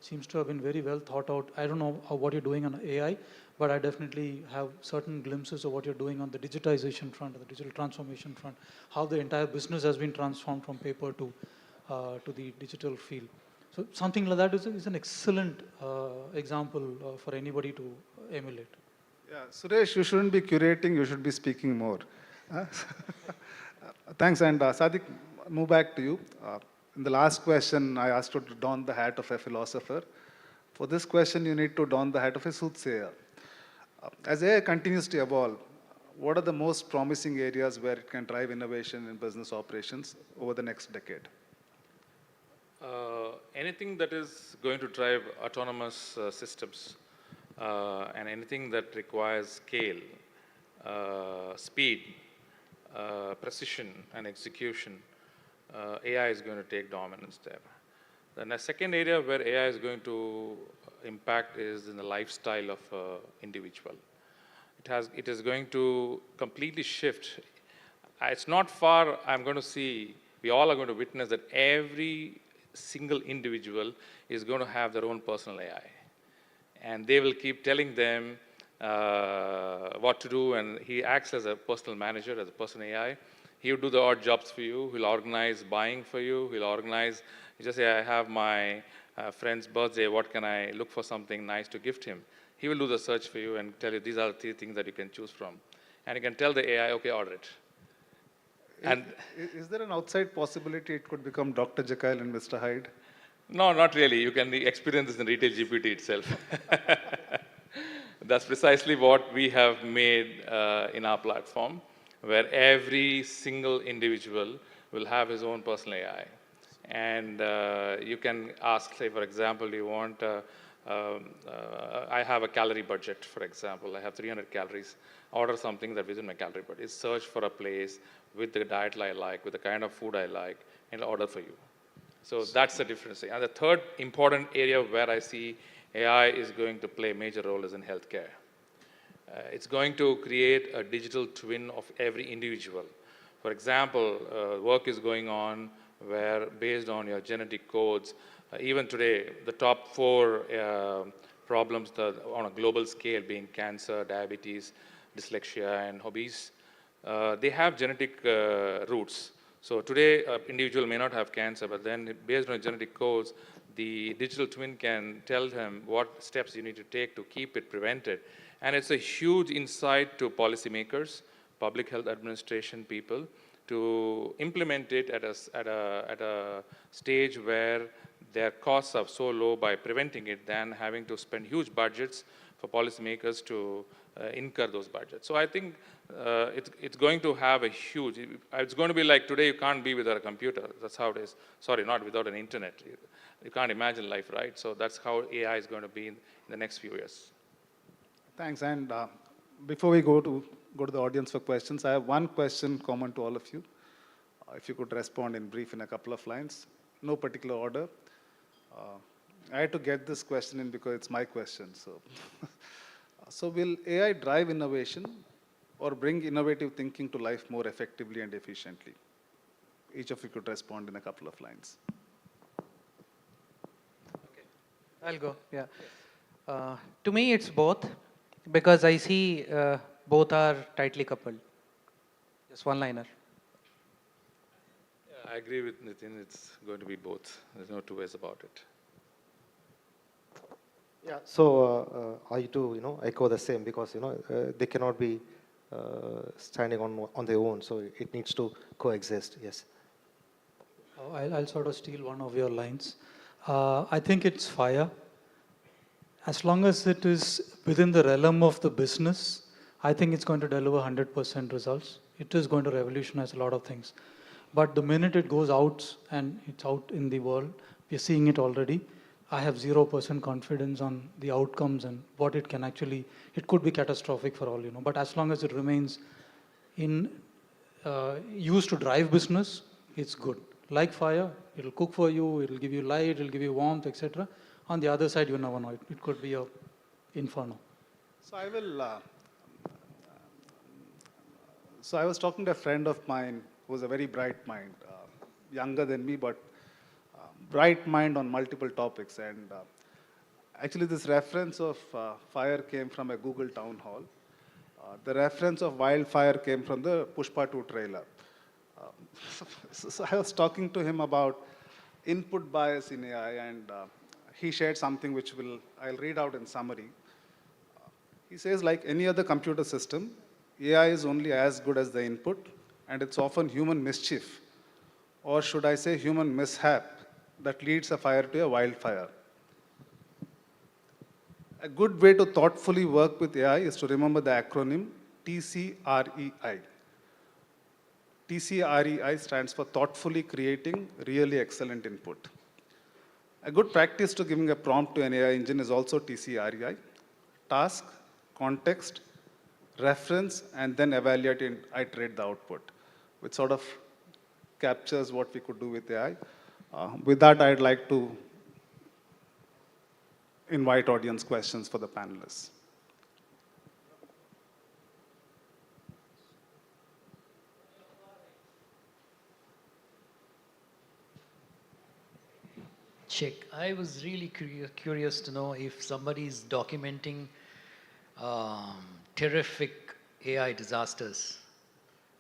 seems to have been very well thought out. I don't know what you're doing on AI, but I definitely have certain glimpses of what you're doing on the digitization front, the digital transformation front, how the entire business has been transformed from paper to the digital field. So something like that is an excellent example for anybody to emulate. Yeah, Suresh, you shouldn't be curating, you should be speaking more. Thanks, and Sadiq, move back to you. In the last question, I asked you to don the hat of a philosopher. For this question, you need to don the hat of a soothsayer. As AI continues to evolve, what are the most promising areas where it can drive innovation in business operations over the next decade? Anything that is going to drive autonomous systems and anything that requires scale, speed, precision, and execution, AI is going to take dominance there. Then the second area where AI is going to impact is in the lifestyle of individual. It is going to completely shift. It's not far, I'm going to see, we all are going to witness that every single individual is going to have their own personal AI. And they will keep telling them what to do, and he acts as a personal manager, as a personal AI. He will do the odd jobs for you, he'll organize buying for you, he'll organize, you just say, I have my friend's birthday, what can I look for something nice to gift him? He will do the search for you and tell you, these are the 3 things that you can choose from. And you can tell the AI, okay, order it. And is there an outside possibility it could become Dr. Jekyll and Mr. Hyde? No, not really. You can experience this in Retail GPT itself. That's precisely what we have made in our platform, where every single individual will have his own personal AI. And you can ask, say, for example, you want, I have a calorie budget, for example. I have 300 calories. Order something that within my calorie budget. Search for a place with the diet I like, with the kind of food I like, and order for you. So that's the difference. And the third important area where I see AI is going to play a major role is in healthcare. It's going to create a digital twin of every individual. For example, work is going on where based on your genetic codes, Even today, the top four problems on a global scale being cancer, diabetes, dyslexia, and hobbies, they have genetic roots. So today, an individual may not have cancer, but then based on genetic codes, the digital twin can tell him what steps you need to take to keep it prevented. And it's a huge insight to policymakers, public health administration people, to implement it at a stage where their costs are so low by preventing it than having to spend huge budgets for policymakers to incur those budgets. So I think it's going to have a huge, it's going to be like today you can't be without a computer. That's how it is. Sorry, not without an internet. You can't imagine life, right? So that's how AI is going to be in the next few years. Thanks. And before we go to the audience for questions, I have one question common to all of you. If you could respond in brief in a couple of lines, no particular order. I had to get this question in because it's my question. So will AI drive innovation or bring innovative thinking to life more effectively and efficiently? Each of you could respond in a couple of lines. I'll go, yeah. To me, it's both, because I see both are tightly coupled. Just one liner. Yeah, I agree with Nitin. It's going to be both. There's no two ways about it. Yeah, so I too, echo the same, because, they cannot be standing on their own, so it needs to coexist, yes. I'll sort of steal one of your lines. I think it's fire. As long as it is within the realm of the business, I think it's going to deliver 100% results. It is going to revolutionize a lot of things. But the minute it goes out and it's out in the world, we're seeing it already. I have 0% confidence on the outcomes and what it can actually, it could be catastrophic for all, but as long as it remains used to drive business, it's good. Like fire, it'll cook for you, it'll give you light, it'll give you warmth, etc. On the other side, you never know, it could be a inferno. So I was talking to a friend of mine who was a very bright mind, younger than me, but bright mind on multiple topics. And actually this reference of fire came from a Google town hall. The reference of wildfire came from the Pushpa 2 trailer. So I was talking to him about input bias in AI, and he shared something which I'll read out in summary. He says, like any other computer system, AI is only as good as the input, and it's often human mischief, or should I say human mishap, that leads a fire to a wildfire. A good way to thoughtfully work with AI is to remember the acronym TCREI. TCREI stands for thoughtfully creating really excellent input. A good practice to giving a prompt to an AI engine is also TCREI: task, context, reference, and then evaluate and iterate the output, which sort of captures what we could do with AI. With that, I'd like to invite audience questions for the panelists. Check. I was really curious to know if somebody is documenting terrific AI disasters,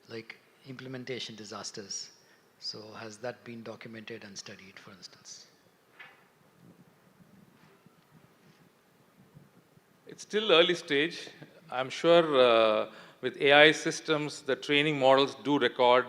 like implementation disasters. So has that been documented and studied, for instance? It's still early stage. I'm sure with AI systems, the training models do record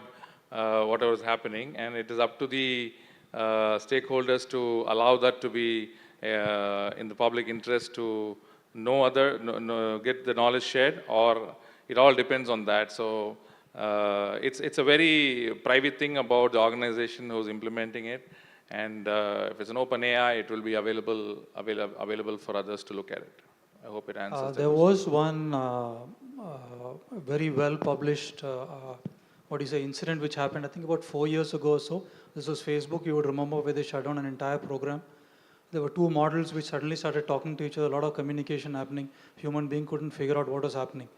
whatever is happening, and it is up to the stakeholders to allow that to be in the public interest to get the knowledge shared, or it all depends on that. So it's a very private thing about the organization who's implementing it, and if it's an open AI, it will be available for others to look at it. I hope it answers. There was one very well published incident which happened, I think about 4 years ago or so. This was Facebook, you would remember, where they shut down an entire program. There were two models which suddenly started talking to each other, a lot of communication happening. Human being couldn't figure out what was happening.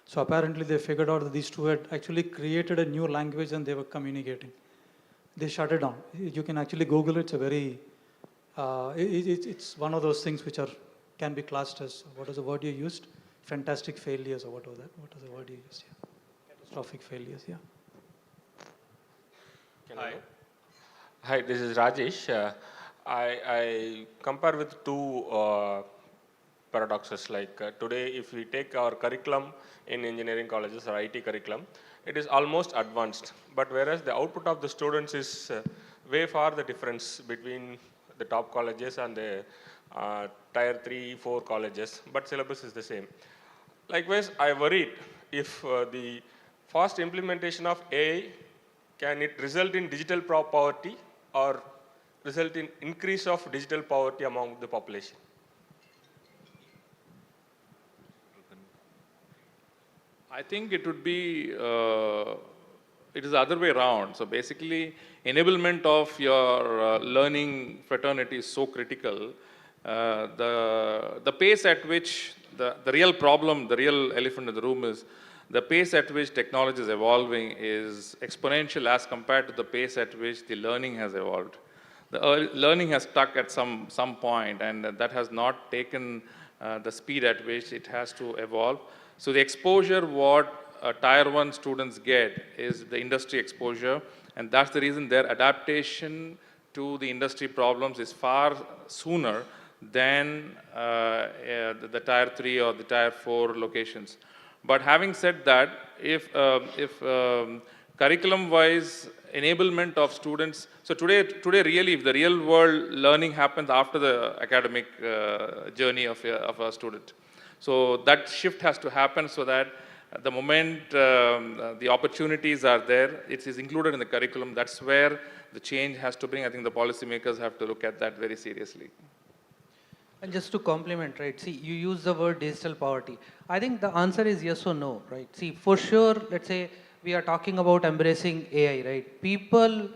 So apparently they figured out that these two had actually created a new language and they were communicating. They shut it down. You can actually Google it. It's a very It's one of those things which can be classed as, what was the word you used? Fantastic failures, or what was that? What was the word you used? Yeah. Catastrophic failures, yeah. Hi. Hi, this is Rajesh. I compare with two paradoxes. Like today, if we take our curriculum in engineering colleges or IT curriculum, it is almost advanced. But whereas the output of the students is way far the difference between the top colleges and the tier 3, 4 colleges, but syllabus is the same. Likewise, I worried if the fast implementation of AI, can it result in digital poverty or result in increase of digital poverty among the population? I think it would be, it is the other way around. So basically, enablement of your learning fraternity is so critical. The pace at which, the real problem, the real elephant in the room is the pace at which technology is evolving is exponential as compared to the pace at which the learning has evolved. The learning has stuck at some point, and that has not taken the speed at which it has to evolve. So the exposure what tier 1 students get is the industry exposure, and that's the reason their adaptation to the industry problems is far sooner than the tier 3 or the tier 4 locations. But having said that, if curriculum-wise enablement of students, so today really, if the real world learning happens after the academic journey of a student. So that shift has to happen so that the moment the opportunities are there, it is included in the curriculum. That's where the change has to bring. I think the policymakers have to look at that very seriously. And just to complement, right, see, you use the word digital poverty. I think the answer is yes or no, right? See, for sure, let's say we are talking about embracing AI, right? People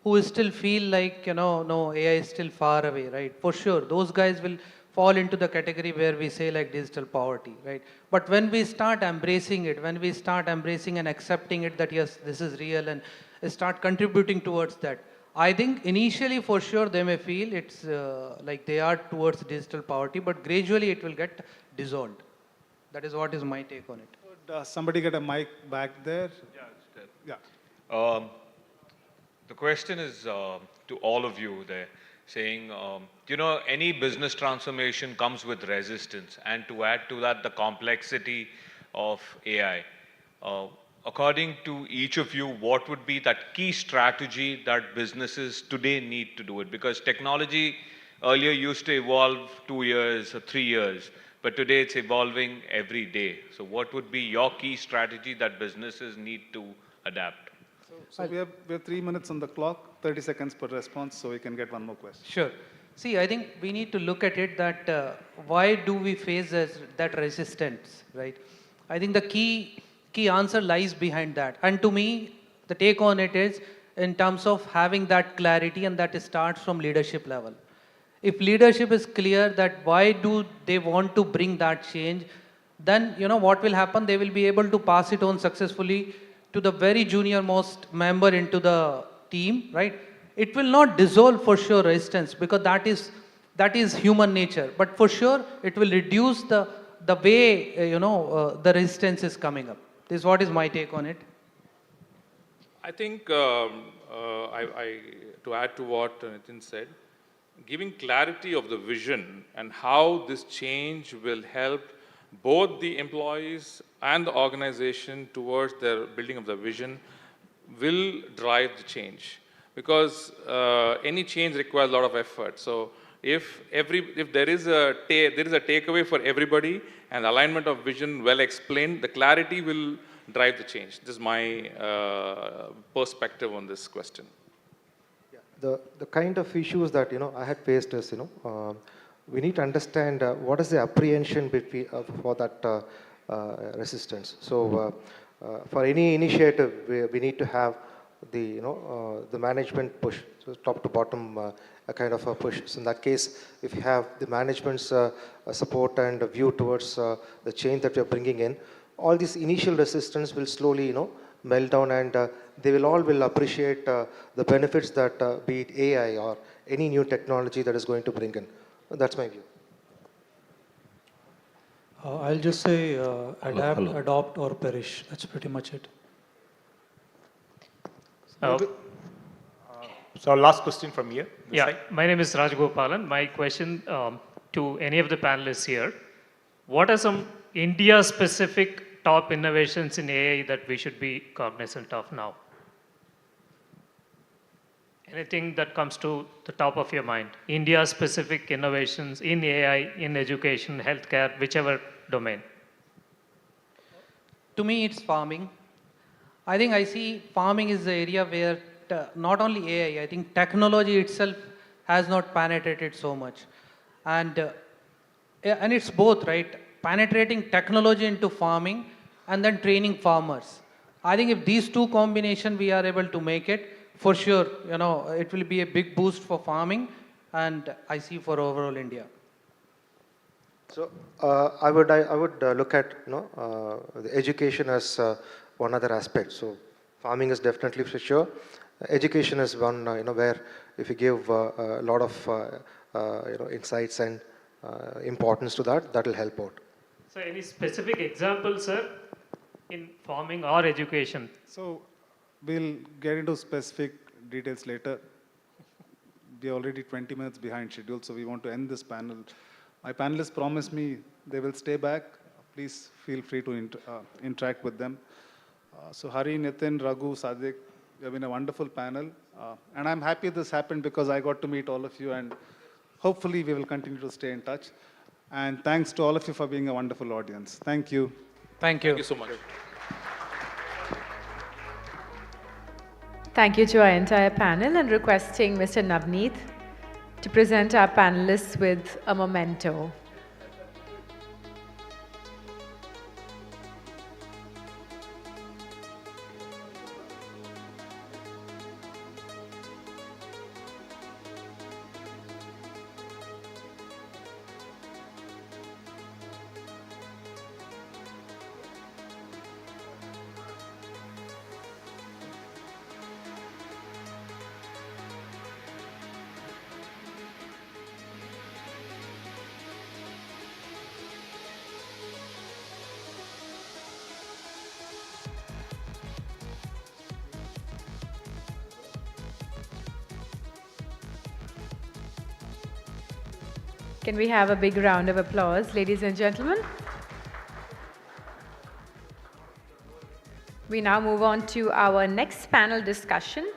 who still feel like, no, AI is still far away, right? For sure, those guys will fall into the category where we say like digital poverty, right? But when we start embracing it, when we start embracing and accepting it that yes, this is real, and start contributing towards that, I think initially for sure they may feel it's like they are towards digital poverty, but gradually it will get dissolved. That is what is my take on it. Could somebody get a mic back there? Yeah, it's there. Yeah. The question is to all of you there, saying, any business transformation comes with resistance, and to add to that the complexity of AI. According to each of you, what would be that key strategy that businesses today need to do it? Because technology earlier used to evolve 2 years or 3 years, but today it's evolving every day. So what would be your key strategy that businesses need to adapt? So we have 3 minutes on the clock, 30 seconds per response, so we can get one more question. Sure. See, I think we need to look at it that why do we face that resistance, right? I think the key answer lies behind that. And to me, the take on it is in terms of having that clarity, and that starts from leadership level. If leadership is clear that why do they want to bring that change, then what will happen? They will be able to pass it on successfully to the very junior most member into the team, right? It will not dissolve for sure resistance, because that is human nature. But for sure, it will reduce the way the resistance is coming up. This is what is my take on it. I think to add to what Nitin said, giving clarity of the vision and how this change will help both the employees and the organization towards their building of the vision will drive the change. Because any change requires a lot of effort. So if there is a takeaway for everybody and alignment of vision well explained, the clarity will drive the change. This is my perspective on this question. The kind of issues that I had faced is we need to understand what is the apprehension for that resistance. So for any initiative, we need to have the management push, so top to bottom a kind of a push. So in that case, if you have the management's support and a view towards the change that we are bringing in, all this initial resistance will slowly melt down, and they will all appreciate the benefits that be it AI or any new technology that is going to bring in. That's my view. I'll just say adapt, hello. adopt, or perish. That's pretty much it. So last question from here. Yeah, Side. my name is Rajgopalan. My question to any of the panelists here, what are some India-specific top innovations in AI that we should be cognizant of now? Anything that comes to the top of your mind? India-specific innovations in AI, in education, healthcare, whichever domain. To me, it's farming. I think I see farming is the area where not only AI, I think technology itself has not penetrated so much. And it's both, right? Penetrating technology into farming and then training farmers. I think if these two combination we are able to make it, for sure, it will be a big boost for farming, and I see for overall India. So I would look at the education as one other aspect. So farming is definitely for sure. Education is one where if you give a lot of insights and importance to that, that will help out. So any specific examples, sir, in farming or education? So we'll get into specific details later. We're already 20 minutes behind schedule, so we want to end this panel. My panelists promised me they will stay back. Please feel free to interact with them. So Hari, Nitin, Raghu, Sadiq, you have been a wonderful panel. And I'm happy this happened because I got to meet all of you, and hopefully we will continue to stay in touch. And thanks to all of you for being a wonderful audience. Thank you. Thank you. Thank you so much. Thank you to our entire panel, and requesting Mr. Navneet to present our panelists with a memento. Can we have a big round of applause, ladies and gentlemen? We now move on to our next panel discussion,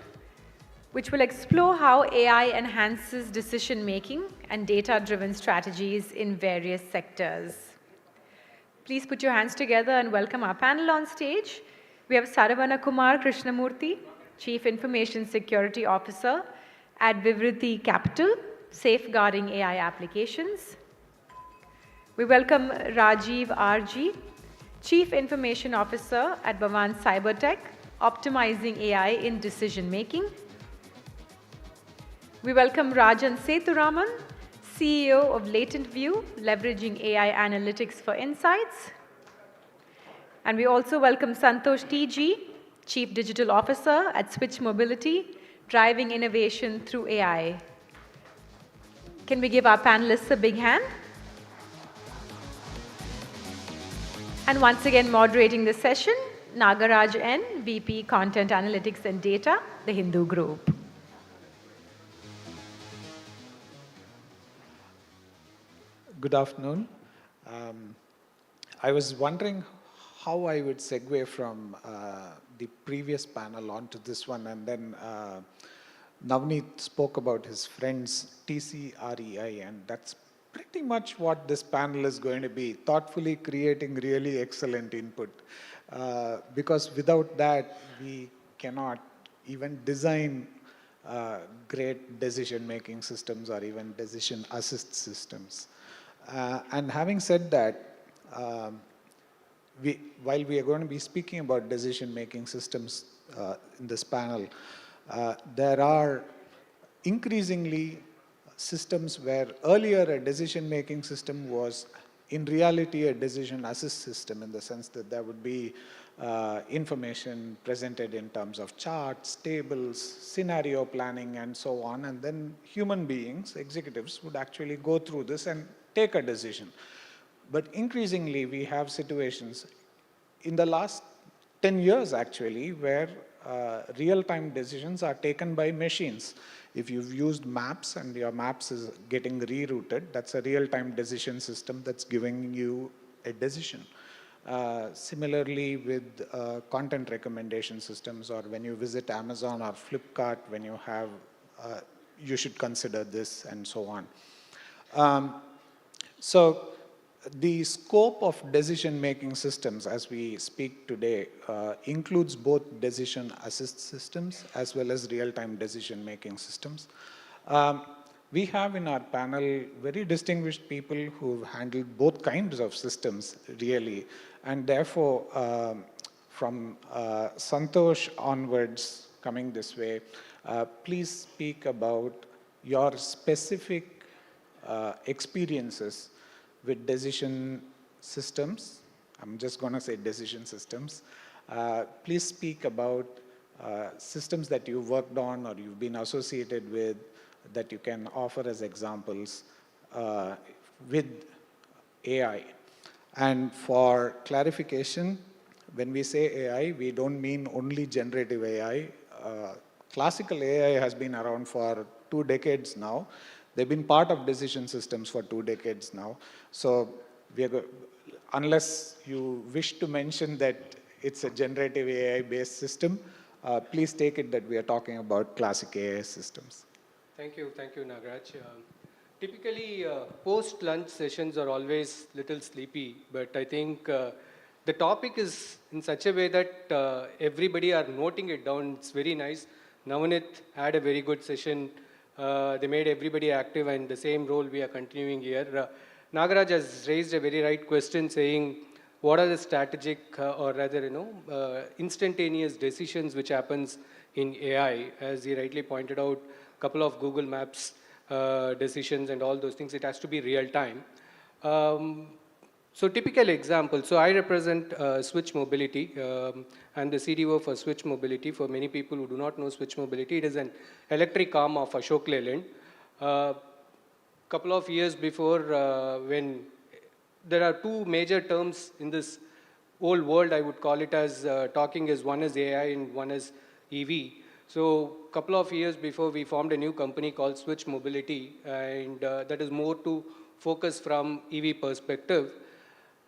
which will explore how AI enhances decision-making and data-driven strategies in various sectors. Please put your hands together and welcome our panel on stage. We have Saravana Kumar Krishnamurthy, Chief Information Security Officer at Vivriti Capital, safeguarding AI applications. We welcome Rajiv RG, Chief Information Officer at Bhavan Cybertech, optimizing AI in decision-making. We welcome Rajan Sethuraman, CEO of Latent View, leveraging AI analytics for insights. And we also welcome Santosh TG, Chief Digital Officer at Switch Mobility, driving innovation through AI. Can we give our panelists a big hand? And once again, moderating the session, Nagaraj N, VP Content Analytics and Data, The Hindu Group. Good afternoon. I was wondering how I would segue from the previous panel onto this one, and then Navneet spoke about his friend's TCREI, and that's pretty much what this panel is going to be, thoughtfully creating really excellent input. Because without that, we cannot even design great decision-making systems or even decision assist systems. And having said that, while we are going to be speaking about decision-making systems in this panel, there are increasingly systems where earlier a decision-making system was in reality a decision assist system, in the sense that there would be information presented in terms of charts, tables, scenario planning, and so on. And then human beings, executives, would actually go through this and take a decision. But increasingly, we have situations in the last 10 years, actually, where real-time decisions are taken by machines. If you've used maps and your maps is getting rerouted, that's a real-time decision system that's giving you a decision. Similarly with content recommendation systems, or when you visit Amazon or Flipkart, when you have, you should consider this, and so on. So the scope of decision-making systems as we speak today includes both decision assist systems as well as real-time decision-making systems. We have in our panel very distinguished people who've handled both kinds of systems, really. And therefore, from Santosh onwards, coming this way, please speak about your specific experiences with decision systems. I'm just going to say decision systems. Please speak about systems that you've worked on or you've been associated with that you can offer as examples with AI. And for clarification, when we say AI, we don't mean only generative AI. Classical AI has been around for 2 decades now. They've been part of decision systems for 2 decades now. So unless you wish to mention that it's a generative AI-based system, please take it that we are talking about classic AI systems. Thank you, Nagaraj. Typically, post-lunch sessions are always little sleepy, but I think the topic is in such a way that everybody are noting it down. It's very nice. Navanit had a very good session. They made everybody active, and the same role we are continuing here. Nagaraj has raised a very right question, saying what are the strategic or rather, instantaneous decisions which happens in AI. As he rightly pointed out, a couple of Google Maps decisions and all those things, it has to be real time. So typical example, so I represent Switch Mobility. I'm the CDO for Switch Mobility. For many people who do not know Switch Mobility, it is an electric arm of Ashok Leyland. Couple of years before, when there are 2 major terms in this whole world, I would call it as talking is, one is AI and one is EV. So a couple of years before, we formed a new company called Switch Mobility, and that is more to focus from EV perspective.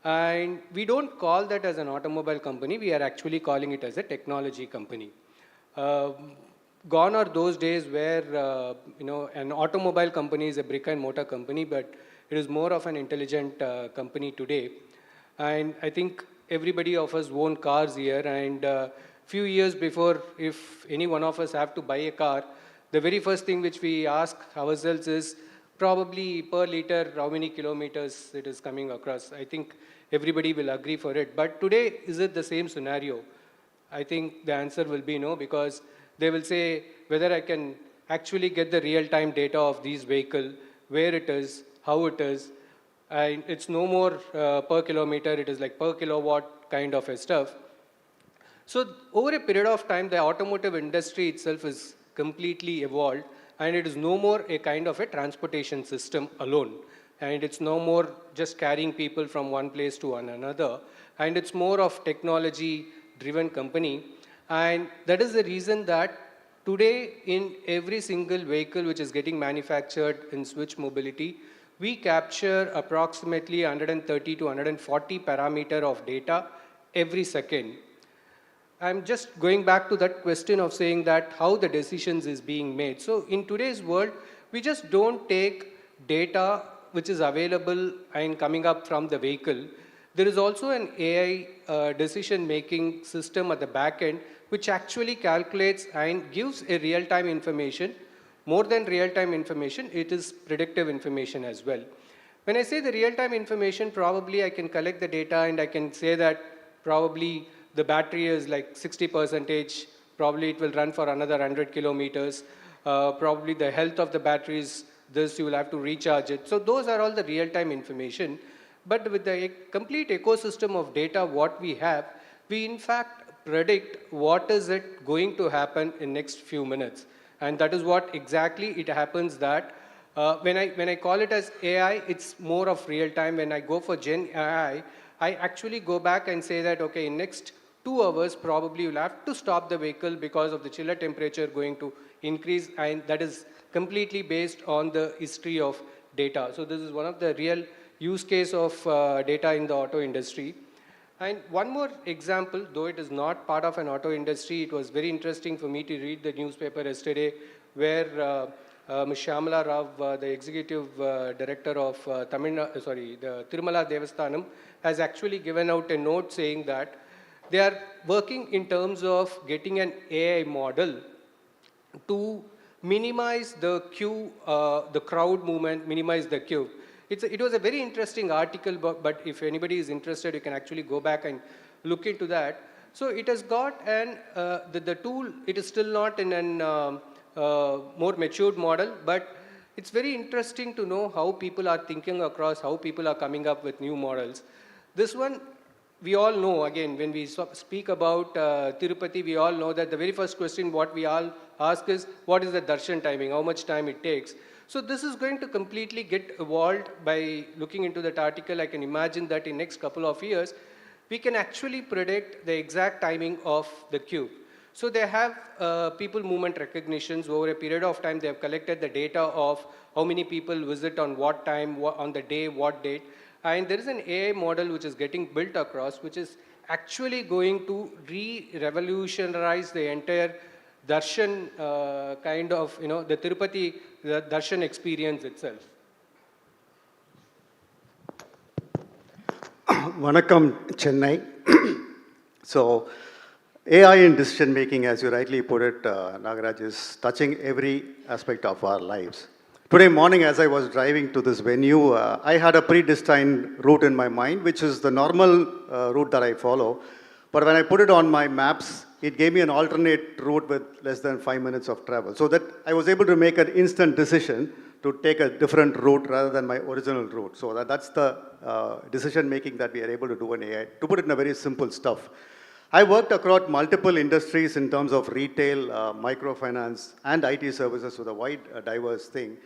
And we don't call that as an automobile company, we are actually calling it as a technology company. Gone are those days where an automobile company is a brick and mortar company, but it is more of an intelligent company today. And I think everybody of us own cars here, and few years before, if any one of us have to buy a car, the very first thing which we ask ourselves is probably per liter how many kilometers it is coming across. I think everybody will agree for it. But today, is it the same scenario? I think the answer will be no, because they will say whether I can actually get the real-time data of these vehicle, where it is, how it is, and it's no more per kilometer, it is like per kilowatt kind of a stuff. So over a period of time, the automotive industry itself is completely evolved, and it is no more a kind of a transportation system alone. And it's no more just carrying people from one place to another. And it's more of technology-driven company. And that is the reason that today in every single vehicle which is getting manufactured in Switch Mobility, we capture approximately 130 to 140 parameter of data every second. I'm just going back to that question of saying that how the decisions is being made. So in today's world, we just don't take data which is available and coming up from the vehicle. There is also an AI decision-making system at the back end which actually calculates and gives a real-time information. More than real-time information, it is predictive information as well. When I say the real-time information, probably I can collect the data and I can say that probably the battery is like 60%, probably it will run for another 100 kilometers. Probably the health of the battery is this, you will have to recharge it. So those are all the real-time information. But with the complete ecosystem of data what we have, we in fact predict what is it going to happen in next few minutes. And that is what exactly it happens that when I call it as AI, it's more of real time. When I go for Gen AI, I actually go back and say that, okay, in next 2 hours, probably you'll have to stop the vehicle because of the chiller temperature going to increase, and that is completely based on the history of data. So this is one of the real use case of data in the auto industry. And one more example, though it is not part of an auto industry, it was very interesting for me to read the newspaper yesterday where Ms. Shyamala Rao, the executive director of the Tirumala Devasthanam, has actually given out a note saying that they are working in terms of getting an AI model to minimize the queue, the crowd movement, minimize the queue. It was a very interesting article, but if anybody is interested, you can actually go back and look into that. So it has got the tool, it is still not in an more matured model, but it's very interesting to know how people are thinking across, how people are coming up with new models. This one, we all know, again, when we speak about Tirupati, we all know that the very first question what we all ask is, what is the darshan timing, how much time it takes? So this is going to completely get evolved by looking into that article. I can imagine that in next couple of years, we can actually predict the exact timing of the queue. So they have people movement recognitions. Over a period of time, they have collected the data of how many people visit on what time, on the day, what date. And there is an AI model which is getting built across, which is actually going to revolutionize the entire darshan kind of, the Tirupati darshan experience itself. Vanakkam, Chennai. So, AI in decision making, as you rightly put it, Nagaraj, is touching every aspect of our lives. Today morning, as I was driving to this venue, I had a predestined route in my mind, which is the normal route that I follow. But when I put it on my maps, it gave me an alternate route with less than 5 minutes of travel. So that I was able to make an instant decision to take a different route rather than my original route. So that's the decision making that we are able to do in AI. To put it in a very simple stuff. I worked across multiple industries in terms of retail, microfinance, and IT services with a wide, diverse thing.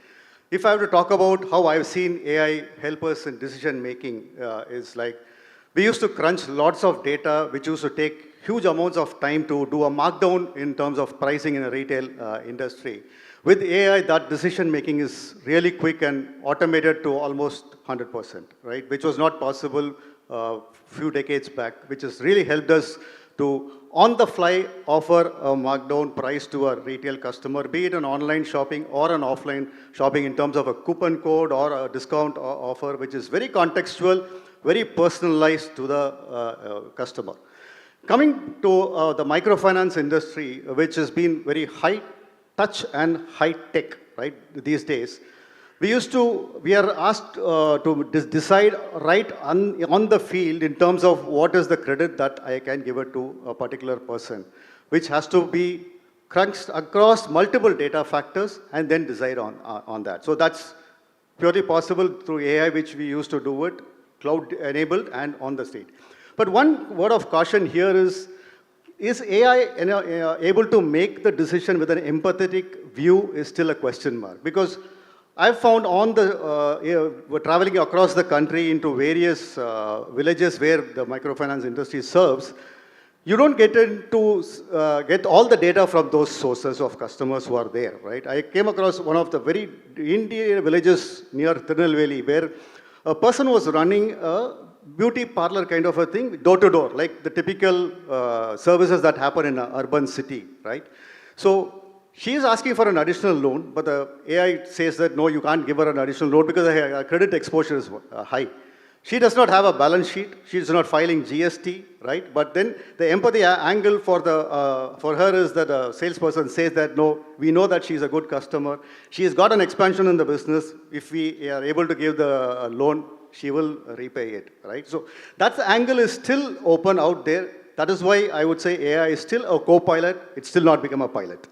If I have to talk about how I've seen AI help us in decision making, is like, we used to crunch lots of data, which used to take huge amounts of time to do a markdown in terms of pricing in a retail industry. With AI, that decision making is really quick and automated to almost 100%, right? Which was not possible few decades back, which has really helped us to, on the fly, offer a markdown price to a retail customer, be it an online shopping or an offline shopping in terms of a coupon code or a discount offer, which is very contextual, very personalized to the customer. Coming to the microfinance industry, which has been very high touch and high tech, right, these days, we are asked to decide right on the field in terms of what is the credit that I can give it to a particular person, which has to be crunched across multiple data factors and then decide on that. So that's purely possible through AI, which we used to do it, cloud enabled and on the state. But one word of caution here is AI able to make the decision with an empathetic view is still a question mark, because I've found on we're traveling across the country into various villages where the microfinance industry serves. You don't get get all the data from those sources of customers who are there, right? I came across one of the very Indian villages near Tirunelveli where a person was running a beauty parlor kind of a thing, door to door, like the typical services that happen in an urban city, right? So she is asking for an additional loan, but the AI says that no, you can't give her an additional loan because her credit exposure is high. She does not have a balance sheet. She is not filing GST, right? But then the empathy angle for her is that a salesperson says that no, we know that she is a good customer. She has got an expansion in the business. If we are able to give the loan, she will repay it, right? So that angle is still open out there. That is why I would say AI is still a co-pilot. It's still not become a pilot.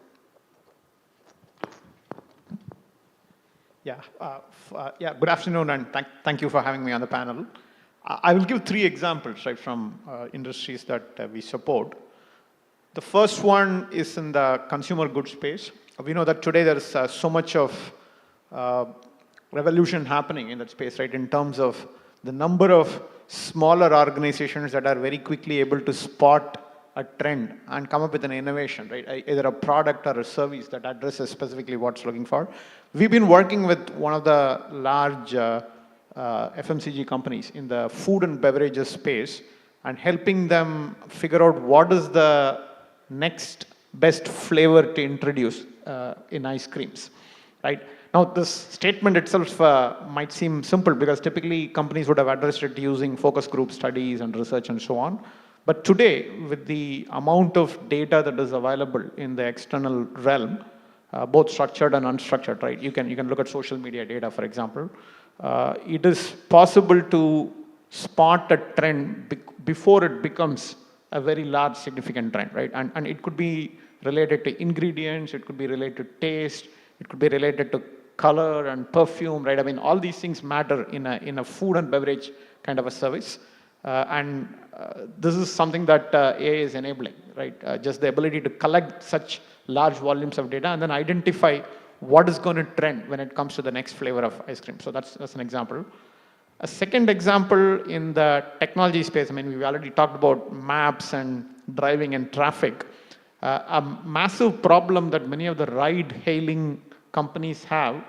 Yeah, good afternoon, and thank you for having me on the panel. I will give 3 examples, right, from industries that we support. The first one is in the consumer goods space. We know that today there is so much of revolution happening in that space, right, in terms of the number of smaller organizations that are very quickly able to spot a trend and come up with an innovation, right, either a product or a service that addresses specifically what's looking for. We've been working with one of the large FMCG companies in the food and beverages space and helping them figure out what is the next best flavor to introduce in ice creams, right? Now, this statement itself might seem simple because typically companies would have addressed it using focus group studies and research and so on. But today, with the amount of data that is available in the external realm, both structured and unstructured, right? You can look at social media data, for example. It is possible to spot a trend before it becomes a very large, significant trend, right? And it could be related to ingredients, it could be related to taste, it could be related to color and perfume, right? I mean, all these things matter in a food and beverage kind of a service. This is something that AI is enabling, right? Just the ability to collect such large volumes of data and then identify what is going to trend when it comes to the next flavor of ice cream. So that's an example. A second example in the technology space, I mean, we've already talked about maps and driving and traffic. A massive problem that many of the ride-hailing companies have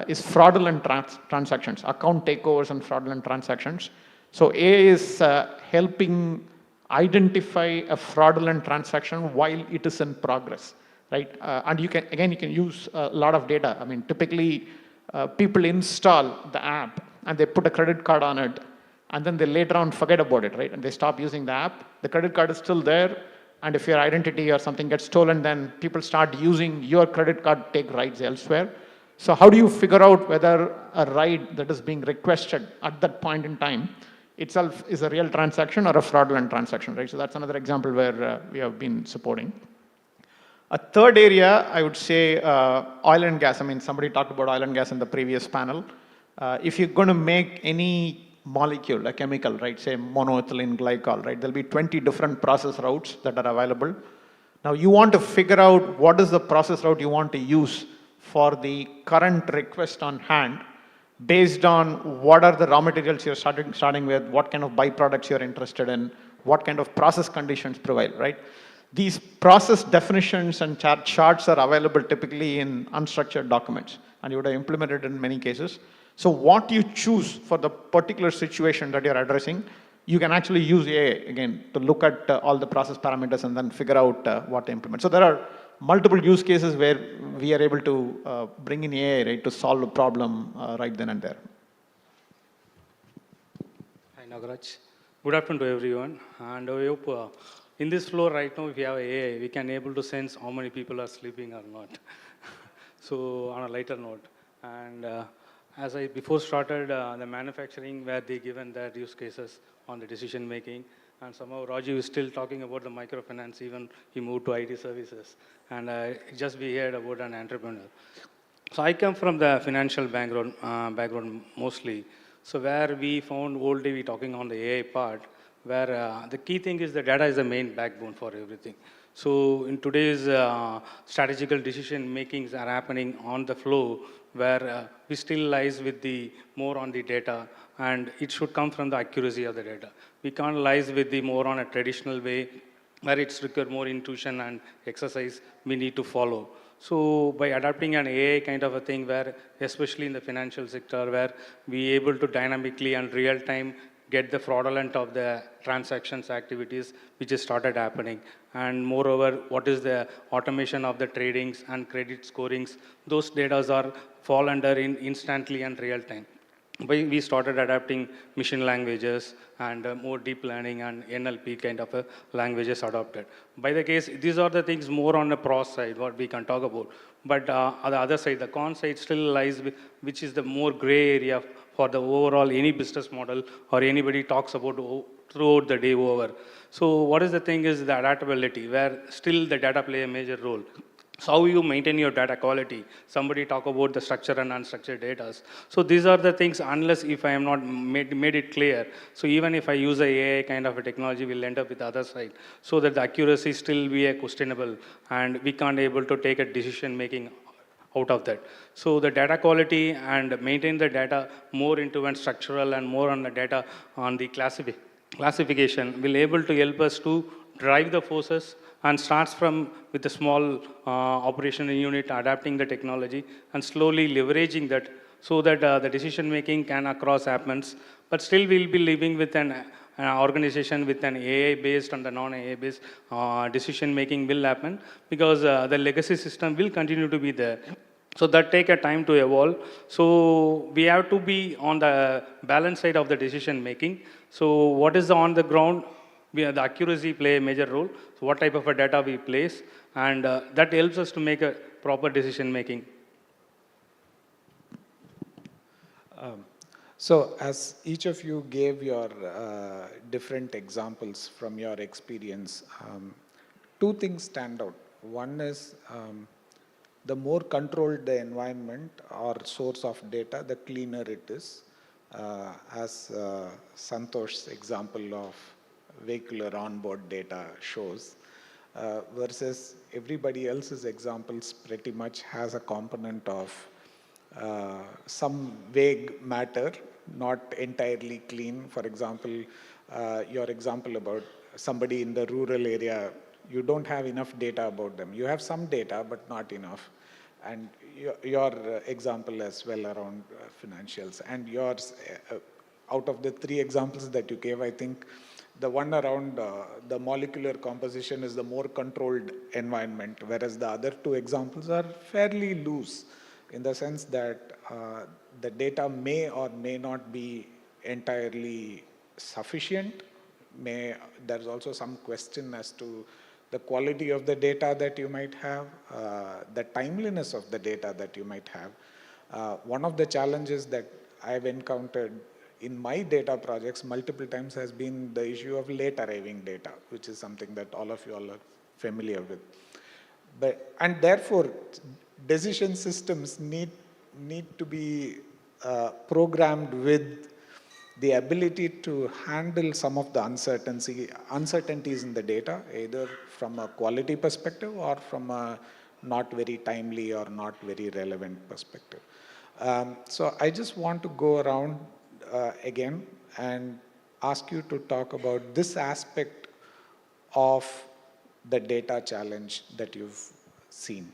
is fraudulent transactions, account takeovers and fraudulent transactions. So AI is helping identify a fraudulent transaction while it is in progress, right? And you can use a lot of data. I mean, typically people install the app and they put a credit card on it and then they later on forget about it, right? And they stop using the app. The credit card is still there. And if your identity or something gets stolen, then people start using your credit card to take rides elsewhere. So how do you figure out whether a ride that is being requested at that point in time itself is a real transaction or a fraudulent transaction, right? So that's another example where we have been supporting. A third area, I would say oil and gas. I mean, somebody talked about oil and gas in the previous panel. If you're going to make any molecule, a chemical, right, say monoethylene glycol, right, there'll be 20 different process routes that are available. Now, you want to figure out what is the process route you want to use for the current request on hand based on what are the raw materials you're starting with, what kind of byproducts you're interested in, what kind of process conditions prevail, right? These process definitions and charts are available typically in unstructured documents, and you would have implemented in many cases. So what you choose for the particular situation that you're addressing, you can actually use AI, again, to look at all the process parameters and then figure out what to implement. So there are multiple use cases where we are able to bring in AI, right, to solve a problem right then and there. Hi, Nagaraj. Good afternoon to everyone. And I hope in this floor right now, if we have AI, we can able to sense how many people are sleeping or not. So on a lighter note. And as I before started the manufacturing where they given their use cases on the decision making, and somehow Rajiv is still talking about the microfinance, even he moved to IT services. And just we heard about an entrepreneur. So I come from the financial background mostly. So where we found all day we talking on the AI part, where the key thing is the data is the main backbone for everything. So in today's strategical decision makings are happening on the flow, where we still lies with the more on the data, and it should come from the accuracy of the data. We can't lies with the more on a traditional way, where it's require more intuition and exercise we need to follow. So by adapting an AI kind of a thing, where especially in the financial sector, where we able to dynamically and real time get the fraudulent of the transactions activities which has started happening. And moreover, what is the automation of the tradings and credit scorings, those data are fall under in instantly and real time. We started adapting machine languages and more deep learning and NLP kind of languages adopted. By the case, these are the things more on the pros side, what we can talk about. But on the other side, the con side still lies with, which is the more gray area for the overall any business model or anybody talks about throughout the day over. So what is the thing is the adaptability, where still the data play a major role. So how you maintain your data quality? Somebody talk about the structured and unstructured data. So these are the things, unless if I am not made it clear. So even if I use a AI kind of a technology, we'll end up with the other side. So that the accuracy still be a questionable, and we can't able to take a decision making out of that. So the data quality and maintain the data more into and structural and more on the data on the classification will able to help us to drive the forces and starts from with a small operational unit adapting the technology and slowly leveraging that so that the decision making can across happens, but still we'll be living with an organization with an AI based and the non-AI based decision making will happen, because the legacy system will continue to be there. So that take a time to evolve. So we have to be on the balance side of the decision making. So what is on the ground? The accuracy play a major role. So what type of a data we place, and that helps us to make a proper decision making. So as each of you gave your different examples from your experience, two things stand out. One is the more controlled the environment or source of data, the cleaner it is. As Santosh's example of vehicular onboard data shows, versus everybody else's examples pretty much has a component of some vague matter, not entirely clean. For example, your example about somebody in the rural area, you don't have enough data about them. You have some data, but not enough. And your example as well around financials. And yours, out of the three examples that you gave, I think the one around the molecular composition is the more controlled environment, whereas the other two examples are fairly loose, in the sense that the data may or may not be entirely sufficient. There's also some question as to the quality of the data that you might have, the timeliness of the data that you might have. One of the challenges that I've encountered in my data projects multiple times has been the issue of late arriving data, which is something that all of you all are familiar with. And therefore, decision systems need to be programmed with the ability to handle some of the uncertainties in the data, either from a quality perspective or from a not very timely or not very relevant perspective. So I just want to go around again and ask you to talk about this aspect of the data challenge that you've seen.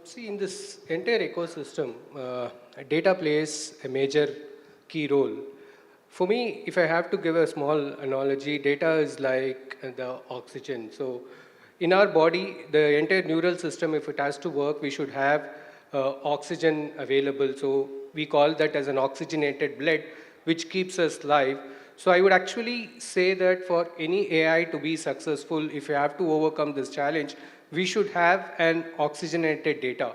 See, in this entire ecosystem, data plays a major key role. For me, if I have to give a small analogy, data is like the oxygen. So in our body, the entire neural system, if it has to work, we should have oxygen available. So we call that as an oxygenated blood, which keeps us alive. So I would actually say that for any AI to be successful, if you have to overcome this challenge, we should have an oxygenated data.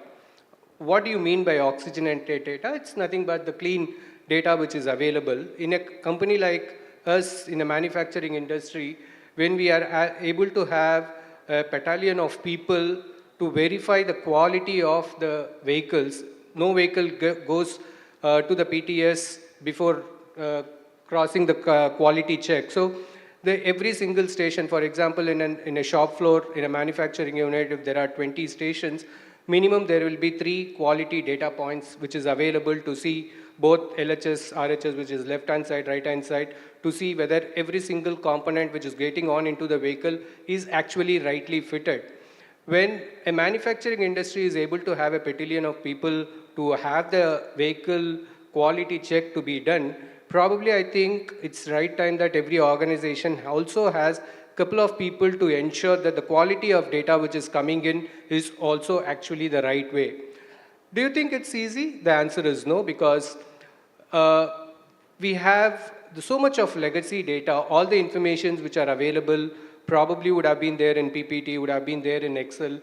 What do you mean by oxygenated data? It's nothing but the clean data which is available. In a company like us, in a manufacturing industry, when we are able to have a battalion of people to verify the quality of the vehicles, no vehicle goes to the PTS before crossing the quality check. So every single station, for example, in a shop floor, in a manufacturing unit, if there are 20 stations, minimum there will be 3 quality data points which is available to see both LHS, RHS, which is left-hand side, right-hand side, to see whether every single component which is getting on into the vehicle is actually rightly fitted. When a manufacturing industry is able to have a battalion of people to have the vehicle quality check to be done, probably I think it's right time that every organization also has a couple of people to ensure that the quality of data which is coming in is also actually the right way. Do you think it's easy? The answer is no, because we have so much of legacy data. All the informations which are available probably would have been there in PPT, would have been there in Excel.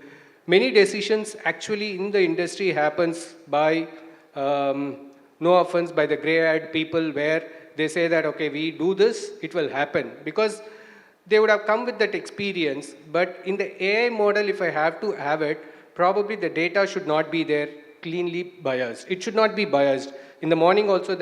Many decisions actually in the industry happens by, no offense, by the gray-haired people, where they say that, okay, we do this, it will happen. Because they would have come with that experience, but in the AI model, if I have to have it, probably the data should not be there cleanly biased. It should not be biased. In the morning also,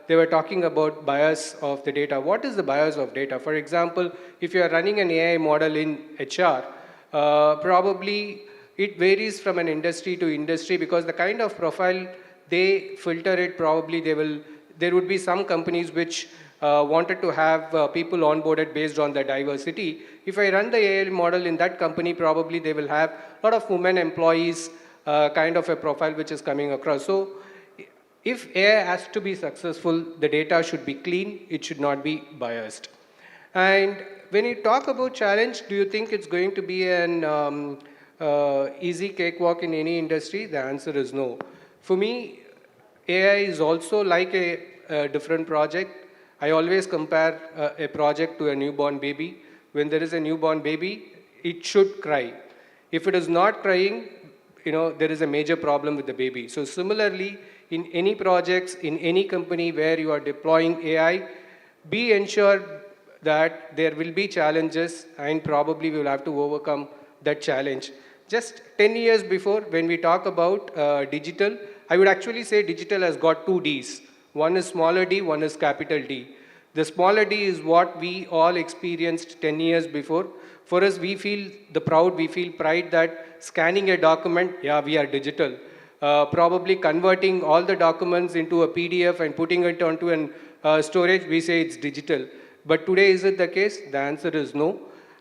they were talking about bias of the data. What is the bias of data? For example, if you are running an AI model in HR, probably it varies from an industry to industry because the kind of profile they filter it, probably there would be some companies which wanted to have people onboarded based on their diversity. If I run the AI model in that company, probably they will have a lot of women employees, kind of a profile which is coming across. So if AI has to be successful, the data should be clean, it should not be biased. And when you talk about challenge, do you think it's going to be an easy cakewalk in any industry? The answer is no. For me, AI is also like a different project. I always compare a project to a newborn baby. When there is a newborn baby, it should cry. If it is not crying, there is a major problem with the baby. So similarly, in any projects, in any company where you are deploying AI, be ensured that there will be challenges and probably we will have to overcome that challenge. Just 10 years before, when we talk about digital, I would actually say digital has got 2 Ds. One is smaller d, one is capital D. The smaller d is what we all experienced 10 years before. For us, we feel pride that scanning a document, yeah, we are digital. Probably converting all the documents into a PDF and putting it onto an storage, we say it's digital. But today, is it the case? The answer is no.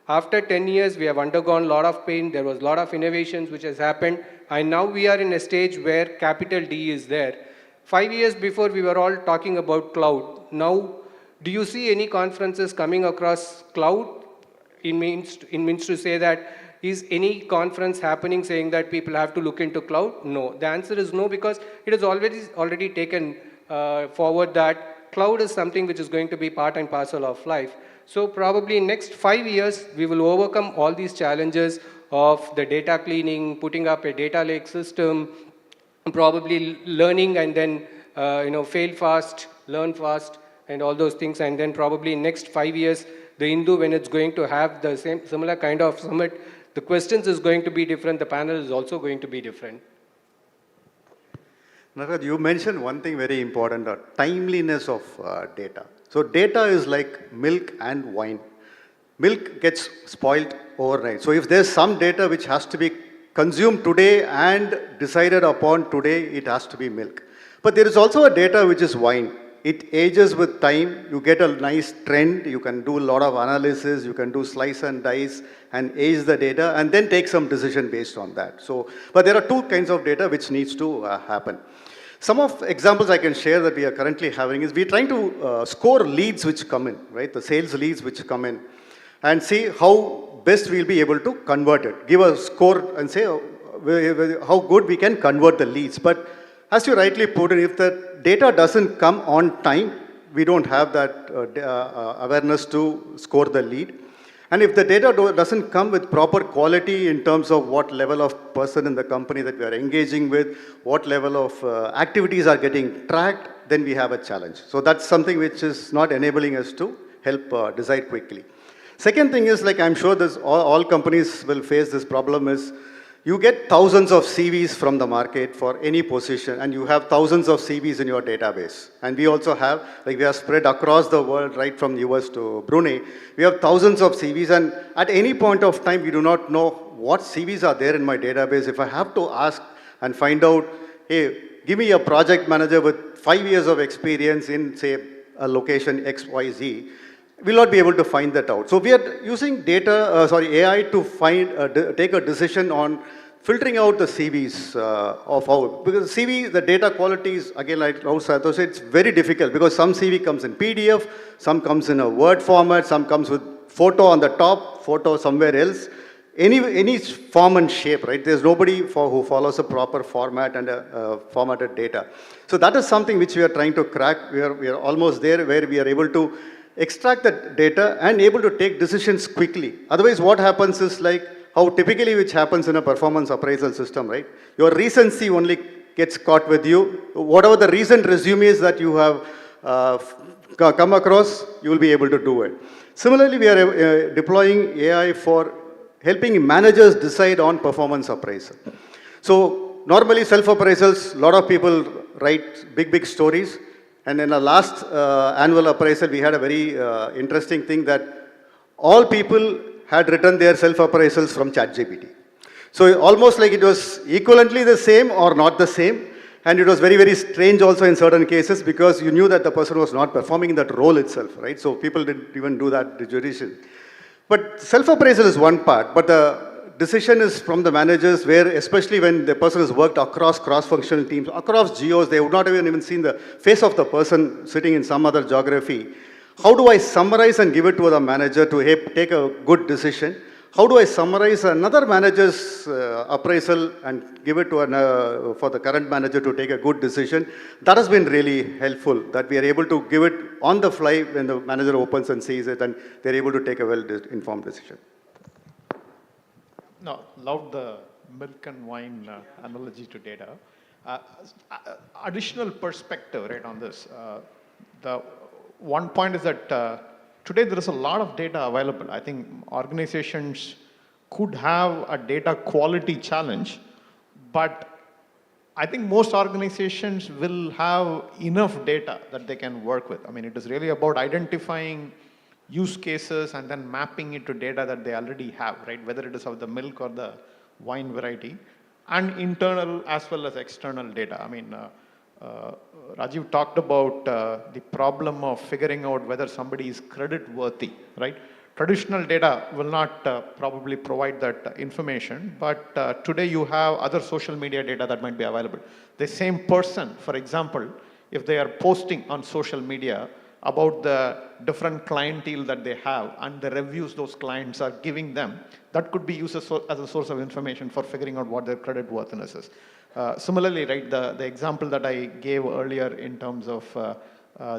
After 10 years, we have undergone a lot of pain. There was a lot of innovations which has happened. And now we are in a stage where capital D is there. 5 years before, we were all talking about cloud. Now, do you see any conferences coming across cloud? It means to say that, is any conference happening saying that people have to look into cloud? No. The answer is no, because it has already taken forward that cloud is something which is going to be part and parcel of life. So probably in next 5 years, we will overcome all these challenges of the data cleaning, putting up a data lake system, probably learning and then fail fast, learn fast, and all those things. And then probably in next 5 years, the Hindu, when it's going to have the similar kind of summit, the questions is going to be different, the panel is also going to be different. Nagaraj, you mentioned one thing very important, timeliness of data. So data is like milk and wine. Milk gets spoiled overnight. So if there's some data which has to be consumed today and decided upon today, it has to be milk. But there is also a data which is wine. It ages with time. You get a nice trend. You can do a lot of analysis. You can do slice and dice and age the data and then take some decision based on that. So, but there are 2 kinds of data which needs to happen. Some of examples I can share that we are currently having is we're trying to score leads which come in, right? The sales leads which come in, and see how best we'll be able to convert it. Give a score and say how good we can convert the leads. But as you rightly put it, if the data doesn't come on time, we don't have that awareness to score the lead. And if the data doesn't come with proper quality in terms of what level of person in the company that we are engaging with, what level of activities are getting tracked, then we have a challenge. So that's something which is not enabling us to help decide quickly. Second thing is, like I'm sure this, all companies will face this problem, is you get thousands of CVs from the market for any position, and you have thousands of CVs in your database. And we also have, like we are spread across the world, right from US to Brunei. We have thousands of CVs, and at any point of time, we do not know what CVs are there in my database. If I have to ask and find out, hey, give me a project manager with 5 years of experience in, say, a location XYZ, we'll not be able to find that out. So we are using AI to take a decision on filtering out the CVs of our, because CV, the data quality is, again, like Raul Sato said, it's very difficult because some CV comes in PDF, some comes in a Word format, some comes with photo on the top, photo somewhere else. Any form and shape, right? There's nobody who follows a proper format and formatted data. So that is something which we are trying to crack. We are almost there, where we are able to extract the data and able to take decisions quickly. Otherwise, what happens is like how typically which happens in a performance appraisal system, right? Your recency only gets caught with you. Whatever the recent resumes that you have come across, you will be able to do it. Similarly, we are deploying AI for helping managers decide on performance appraisal. So normally self-appraisals, a lot of people write big stories. And in the last annual appraisal, we had a very interesting thing that all people had written their self-appraisals from ChatGPT. So almost like it was equivalently the same or not the same. And it was very strange also in certain cases because you knew that the person was not performing in that role itself, right? So people didn't even do that decision. But self-appraisal is one part, but the decision is from the managers where, especially when the person has worked across cross-functional teams, across geos, they would not have even seen the face of the person sitting in some other geography. How do I summarize and give it to the manager to take a good decision? How do I summarize another manager's appraisal and give it to for the current manager to take a good decision? That has been really helpful, that we are able to give it on the fly when the manager opens and sees it, and they're able to take a well-informed decision. No, love the milk and wine analogy to data. Additional perspective, right, on this. The one point is that today there is a lot of data available. I think organizations could have a data quality challenge, but I think most organizations will have enough data that they can work with. I mean, it is really about identifying use cases and then mapping it to data that they already have, right? Whether it is of the milk or the wine variety, and internal as well as external data. I mean, Rajiv talked about the problem of figuring out whether somebody is credit worthy, right? Traditional data will not probably provide that information, but today you have other social media data that might be available. The same person, for example, if they are posting on social media about the different clientele that they have and the reviews those clients are giving them, that could be used as a source of information for figuring out what their credit worthiness is. Similarly, right, the example that I gave earlier in terms of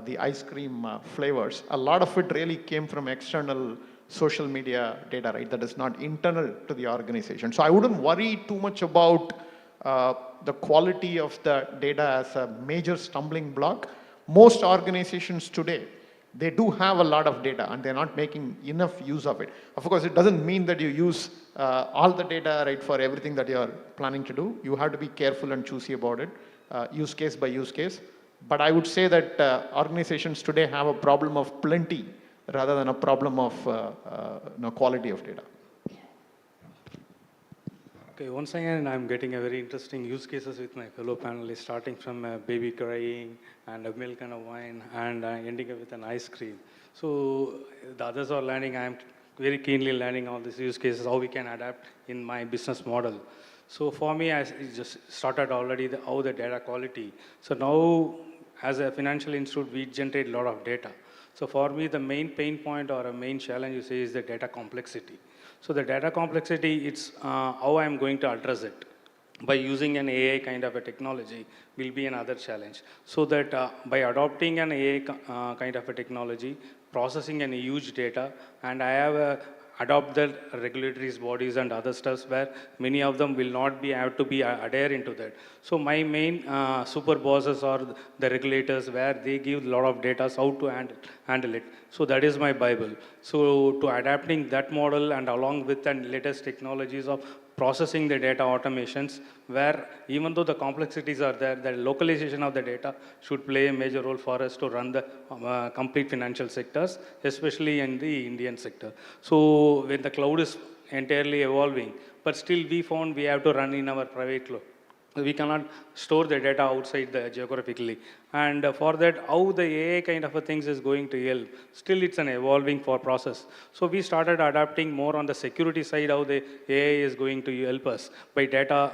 the ice cream flavors, a lot of it really came from external social media data, right, that is not internal to the organization. So I wouldn't worry too much about the quality of the data as a major stumbling block. Most organizations today, they do have a lot of data and they're not making enough use of it. Of course, it doesn't mean that you use all the data, right, for everything that you're planning to do. You have to be careful and choosy about it, use case by use case. But I would say that organizations today have a problem of plenty rather than a problem of quality of data. Okay, once again, I'm getting a very interesting use cases with my fellow panelists, starting from a baby crying and a milk and a wine and ending up with an ice cream. So the others are learning, I'm very keenly learning all these use cases, how we can adapt in my business model. So for me, I just started already how the data quality. So now, as a financial institute, we generate a lot of data. So for me, the main pain point or a main challenge, you say, is the data complexity. So the data complexity, it's how I'm going to address it. By using an AI kind of a technology will be another challenge. So that by adopting an AI kind of a technology, processing a huge data, and I have adopted regulatory bodies and other stuffs where many of them will not be have to be adhere into that. So my main super bosses are the regulators where they give a lot of data how to handle it. So that is my Bible. So to adapting that model and along with the latest technologies of processing the data automations, where even though the complexities are there, the localization of the data should play a major role for us to run the complete financial sectors, especially in the Indian sector. So when the cloud is entirely evolving, but still we found we have to run in our private cloud. We cannot store the data outside the geographically. And for that, how the AI kind of a things is going to help. Still, it's an evolving process. So we started adapting more on the security side, how the AI is going to help us by data,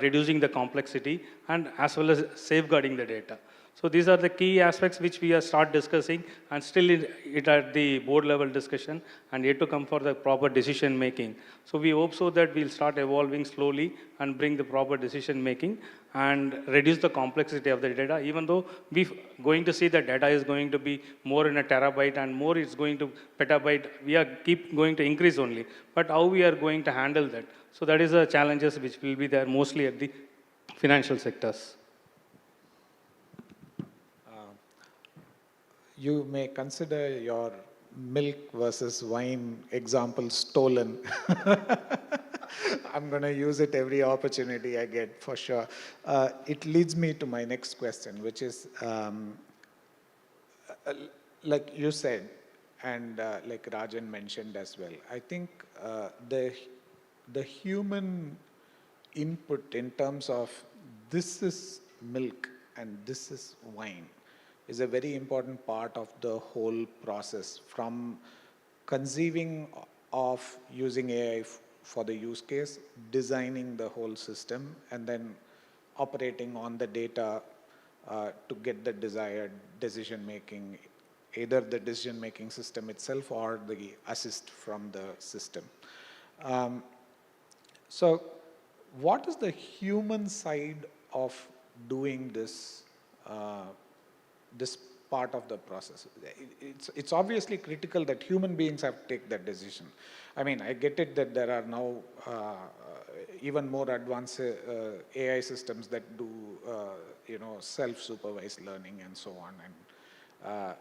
reducing the complexity and as well as safeguarding the data. So these are the key aspects which we are start discussing, and still it at the board level discussion and yet to come for the proper decision making. So we hope so that we'll start evolving slowly and bring the proper decision making and reduce the complexity of the data. Even though we going to see that data is going to be more in a terabyte and more it's going to petabyte, we are keep going to increase only. But how we are going to handle that? So that is the challenges which will be there mostly at the financial sectors. you may consider your milk versus wine example stolen. I'm going to use it every opportunity I get, for sure. It leads me to my next question, which is, like you said, and like Rajan mentioned as well, I think the human input in terms of this is milk and this is wine is a very important part of the whole process, from conceiving of using AI for the use case, designing the whole system, and then operating on the data to get the desired decision making, either the decision making system itself or the assist from the system. So what is the human side of doing this, this part of the process? It's obviously critical that human beings have to take that decision. I mean, I get it that there are now even more advanced AI systems that do, self-supervised learning and so on, and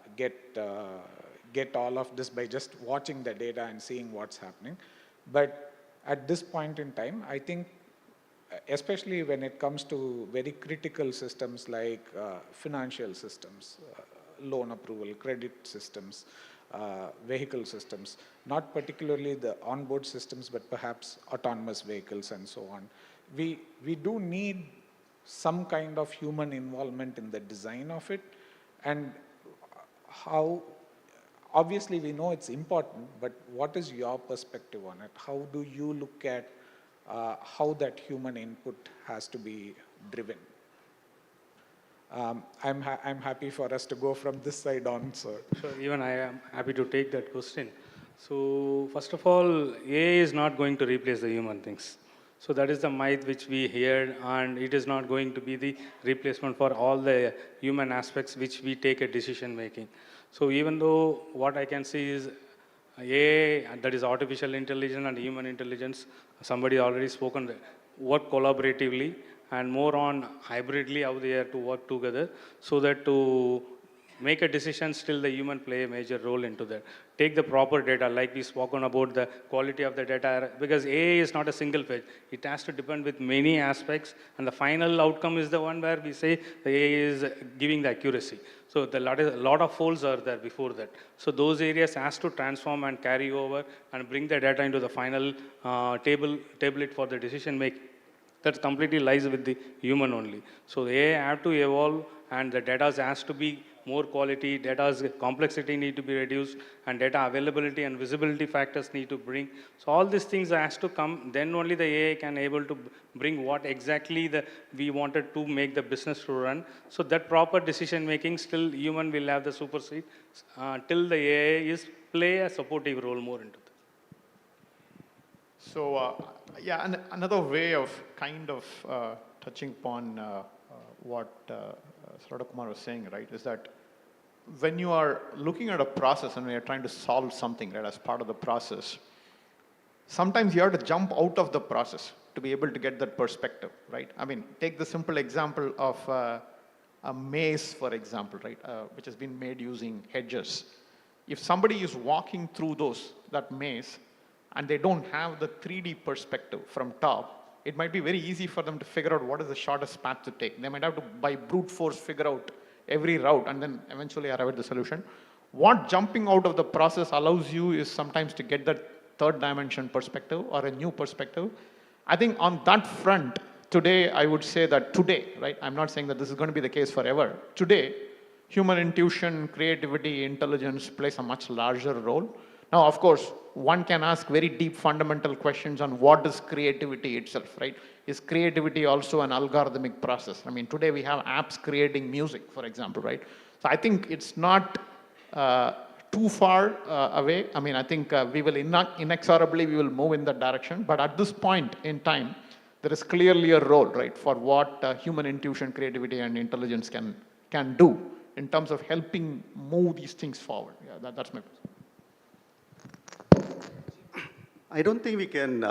get all of this by just watching the data and seeing what's happening. But at this point in time, I think, especially when it comes to very critical systems like financial systems, loan approval, credit systems, vehicle systems, not particularly the onboard systems, but perhaps autonomous vehicles and so on. We do need some kind of human involvement in the design of it, and how, obviously we know it's important, but what is your perspective on it? How do you look at how that human input has to be driven? I'm happy for us to go from this side on, sir. Sure, even I am happy to take that question. So first of all, AI is not going to replace the human things. So that is the myth which we hear, and it is not going to be the replacement for all the human aspects which we take a decision making. So even though what I can see is AI, that is artificial intelligence and human intelligence, somebody already spoken, work collaboratively and more on hybridly how they are to work together, so that to make a decision, still the human play a major role into that. Take the proper data, like we spoken about the quality of the data, because AI is not a single page. It has to depend with many aspects, and the final outcome is the one where we say the AI is giving the accuracy. So a lot of folds are there before that. So those areas has to transform and carry over and bring the data into the final tablet for the decision making. That completely lies with the human only. So the AI have to evolve, and the data has to be more quality, data's complexity need to be reduced, and data availability and visibility factors need to bring. So all these things has to come, then only the AI can able to bring what exactly we wanted to make the business to run. So that proper decision making, still human will have the supersede till the AI is play a supportive role more into that. So, yeah, and another way of kind of touching upon what Kumar was saying, right, is that when you are looking at a process and when you're trying to solve something, right, as part of the process, sometimes you have to jump out of the process to be able to get that perspective, right? I mean, take the simple example of a maze, for example, right, which has been made using hedges. If somebody is walking through that maze, and they don't have the 3D perspective from top, it might be very easy for them to figure out what is the shortest path to take. They might have to, by brute force, figure out every route and then eventually arrive at the solution. What jumping out of the process allows you is sometimes to get that third dimension perspective or a new perspective. I think on that front, today, I would say that today, right, I'm not saying that this is going to be the case forever. Today, human intuition, creativity, intelligence plays a much larger role. Now, of course, one can ask very deep fundamental questions on what is creativity itself, right? Is creativity also an algorithmic process? I mean, today we have apps creating music, for example, right? So I think it's not too far away. I mean, I think we will inexorably, we will move in that direction. But at this point in time, there is clearly a role, right, for what human intuition, creativity, and intelligence can do in terms of helping move these things forward. Yeah, that's my question. I don't think we can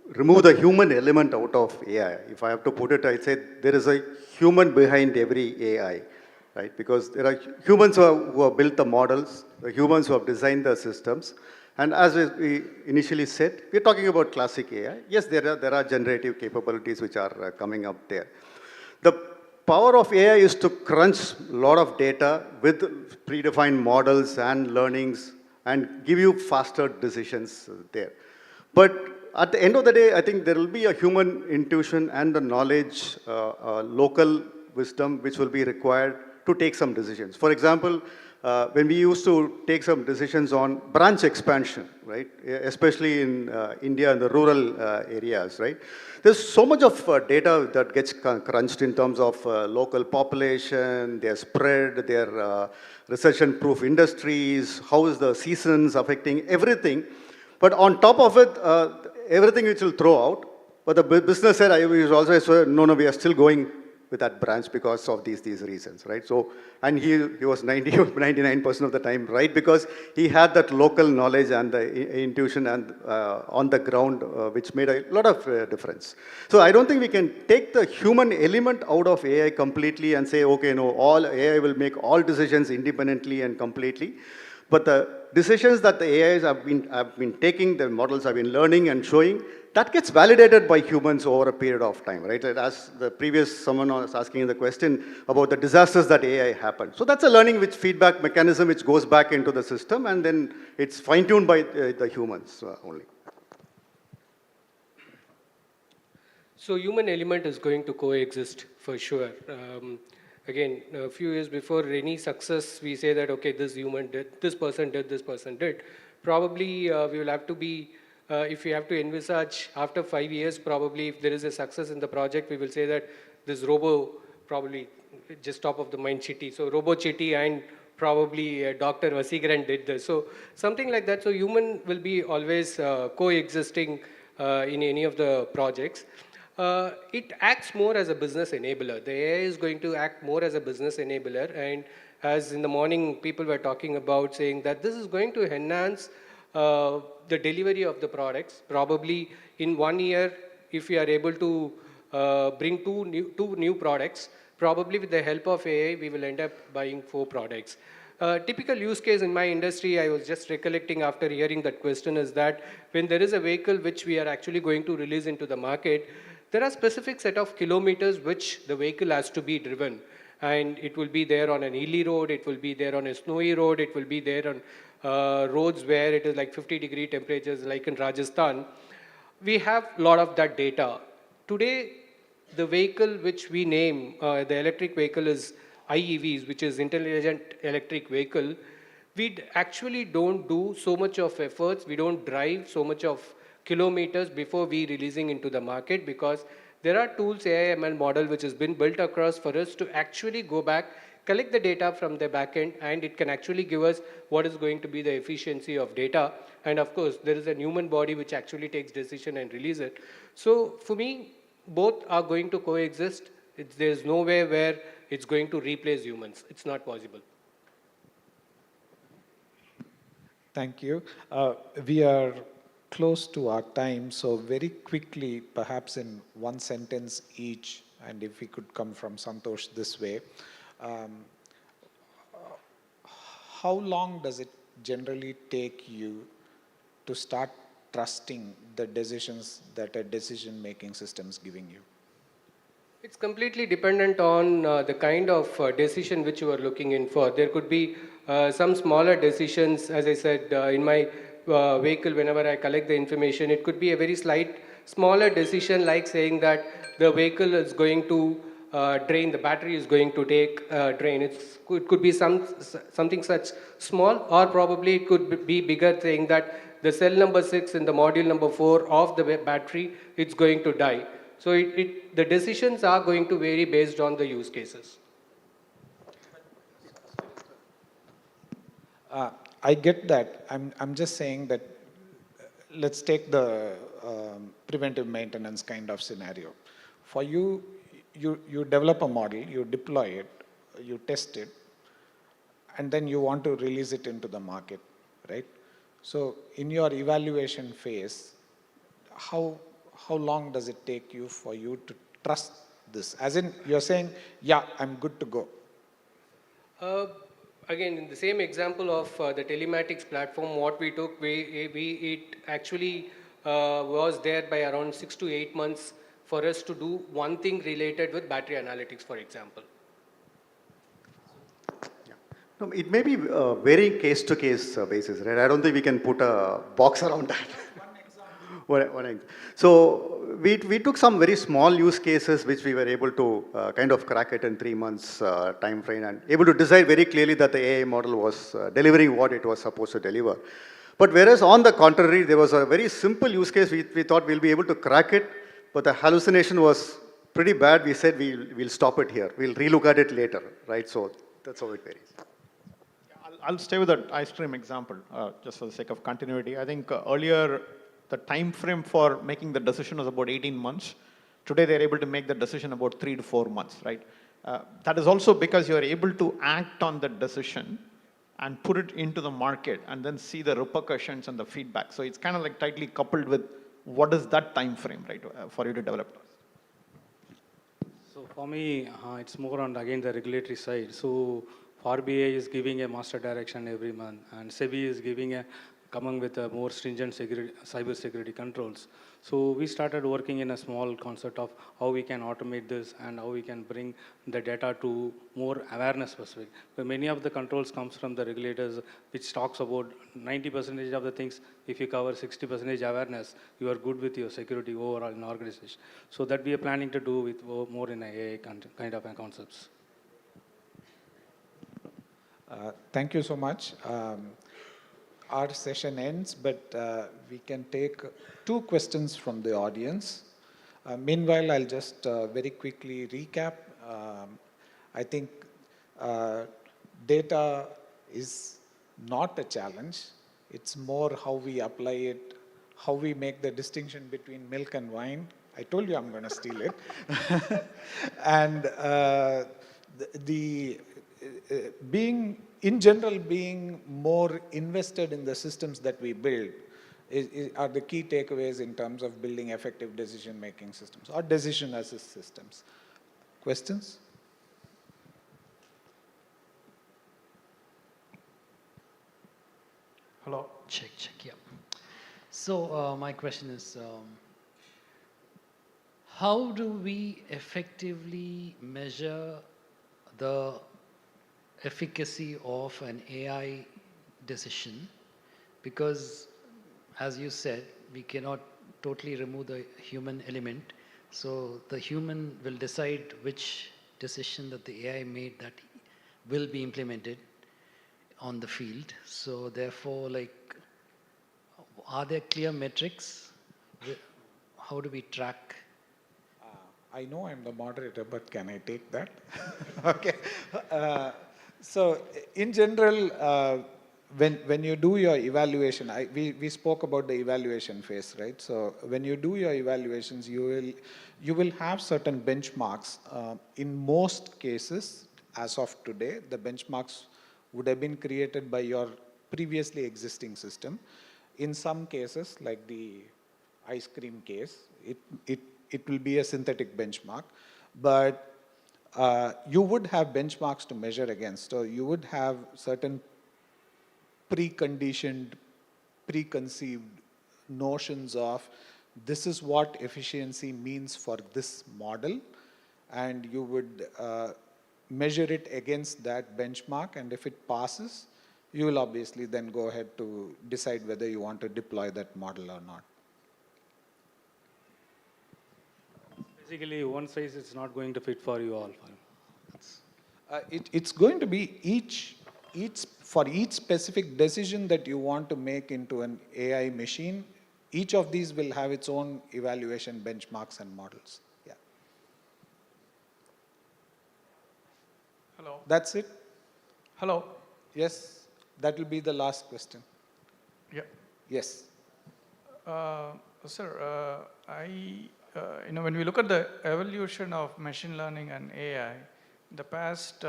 remove the human element out of AI. If I have to put it, I'd say there is a human behind every AI. right? Because there are humans who have built the models, the humans who have designed the systems. And as we initially said, we're talking about classic AI. Yes, there are generative capabilities which are coming up there. The power of AI is to crunch a lot of data with predefined models and learnings and give you faster decisions there. But at the end of the day, I think there will be a human intuition and the knowledge, local wisdom, which will be required to take some decisions. For example, when we used to take some decisions on branch expansion, right, especially in India and the rural areas, right, there's so much of data that gets crunched in terms of local population, their spread, their recession-proof industries, how is the seasons affecting everything. But on top of it, everything which will throw out, but the business said, I was also said, no, we are still going with that branch because of these reasons, right? So, and he was 99% of the time right, because he had that local knowledge and the intuition and on the ground, which made a lot of difference. So I don't think we can take the human element out of AI completely and say, okay, no, all AI will make all decisions independently and completely. But the decisions that the AIs have been taking, the models have been learning and showing, that gets validated by humans over a period of time, right? As the previous someone was asking the question about the disasters that AI happened. So that's a learning which feedback mechanism which goes back into the system, and then it's fine-tuned by the humans only. So human element is going to coexist for sure. Again, a few years before any success, we say that, okay, this human did, this person did, this person did. Probably we will have to be, if we have to envisage after 5 years, probably if there is a success in the project, we will say that this robo, probably just top of the mind Chitty. So robo Chitty and probably Dr. Vasigaran did this. So something like that. So human will be always coexisting in any of the projects. It acts more as a business enabler. The AI is going to act more as a business enabler, and as in the morning people were talking about, saying that this is going to enhance the delivery of the products. Probably in 1 year, if we are able to bring two new products, probably with the help of AI, we will end up buying 4 products. Typical use case in my industry, I was just recollecting after hearing that question, is that when there is a vehicle which we are actually going to release into the market, there are specific set of kilometers which the vehicle has to be driven. And it will be there on an hilly road, it will be there on a snowy road, it will be there on roads where it is like 50-degree temperatures, like in Rajasthan. We have a lot of that data. Today, the vehicle which we name, the electric vehicle is IEVs, which is Intelligent Electric Vehicle. We actually don't do so much of efforts, we don't drive so much of kilometers before we releasing into the market, because there are tools, AI ML model, which has been built across for us to actually go back, collect the data from the backend, and it can actually give us what is going to be the efficiency of data. And of course, there is a human body which actually takes decision and release it. So for me, both are going to coexist. There's no way where it's going to replace humans. It's not possible. Thank you. We are close to our time, so very quickly, perhaps in one sentence each, and if we could come from Santosh this way, how long does it generally take you to start trusting the decisions that a decision-making system is giving you? It's completely dependent on the kind of decision which you are looking in for. There could be some smaller decisions, as I said, in my vehicle, whenever I collect the information, it could be a very smaller decision, like saying that the vehicle is going to drain, the battery is going to take drain. It could be something such small, or probably it could be bigger, saying that the cell number 6 in the module number 4 of the battery, it's going to die. So the decisions are going to vary based on the use cases. I get that. I'm just saying that let's take the preventive maintenance kind of scenario. For you, you develop a model, you deploy it, you test it, and then you want to release it into the market, right? So in your evaluation phase, how long does it take you for you to trust this? As in, you're saying, yeah, I'm good to go. Again, in the same example of the telematics platform, what we took, it actually was there by around 6 to 8 months for us to do one thing related with battery analytics, for example. No, it may be varying case-to-case basis, right? I don't think we can put a box around that. So we took some very small use cases which we were able to kind of crack it in 3 months time frame and able to decide very clearly that the AI model was delivering what it was supposed to deliver. But whereas on the contrary, there was a very simple use case we thought we'll be able to crack it, but the hallucination was pretty bad. We said we'll stop it here. We'll relook at it later, right? So that's how it varies. I'll stay with that ice cream example, just for the sake of continuity. I think earlier, the time frame for making the decision was about 18 months. Today, they're able to make the decision about 3 to 4 months, right? That is also because you're able to act on the decision and put it into the market and then see the repercussions and the feedback. So it's kind of like tightly coupled with what is that time frame, right, for you to develop. So for me, it's more on, again, the regulatory side. So RBI is giving a master direction every month, and SEBI is coming with a more stringent cyber security controls. So we started working in a small concept of how we can automate this and how we can bring the data to more awareness specific. But many of the controls comes from the regulators, which talks about 90% of the things. If you cover 60% awareness, you are good with your security overall in organization. So that we are planning to do with more in AI kind of concepts. Thank you so much. Our session ends, but we can take 2 questions from the audience. Meanwhile, I'll just very quickly recap. I think data is not a challenge. It's more how we apply it, how we make the distinction between milk and wine. I told you I'm going to steal it. And being more invested in the systems that we build are the key takeaways in terms of building effective decision-making systems or decision assist systems. Questions? Hello? Check, yeah. So my question is, how do we effectively measure the efficacy of an AI decision? Because, as you said, we cannot totally remove the human element. So the human will decide which decision that the AI made that will be implemented on the field. So therefore, like, are there clear metrics? How do we track? I know I'm the moderator, but can I take that? Okay. So in general, when you do your evaluation, we spoke about the evaluation phase, right? So when you do your evaluations, you will have certain benchmarks. In most cases, as of today, the benchmarks would have been created by your previously existing system. In some cases, like the ice cream case, it will be a synthetic benchmark, but you would have benchmarks to measure against. So you would have certain preconditioned, preconceived notions of this is what efficiency means for this model, and you would measure it against that benchmark, and if it passes, you will obviously then go ahead to decide whether you want to deploy that model or not. Basically, one size is not going to fit for you all. It's going to be for each specific decision that you want to make into an AI machine, each of these will have its own evaluation benchmarks and models. Yeah. Hello. That's it? Hello. Yes, that will be the last question. Yeah. Yes. Sir, when we look at the evolution of machine learning and AI, the past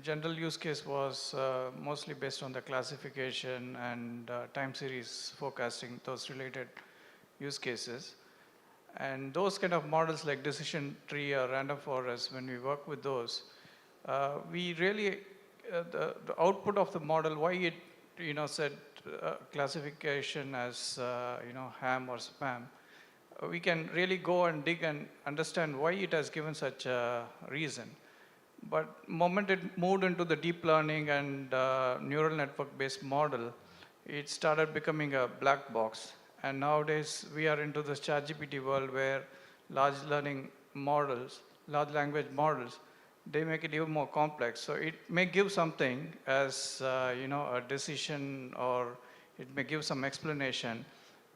general use case was mostly based on the classification and time series forecasting, those related use cases. And those kind of models like decision tree or random forest, when we work with those, we really the output of the model, why it, said classification as, ham or spam, we can really go and dig and understand why it has given such a reason. But moment it moved into the deep learning and neural network-based model, it started becoming a black box. And nowadays, we are into this ChatGPT world where large language models, they make it even more complex. So it may give something as, a decision, or it may give some explanation,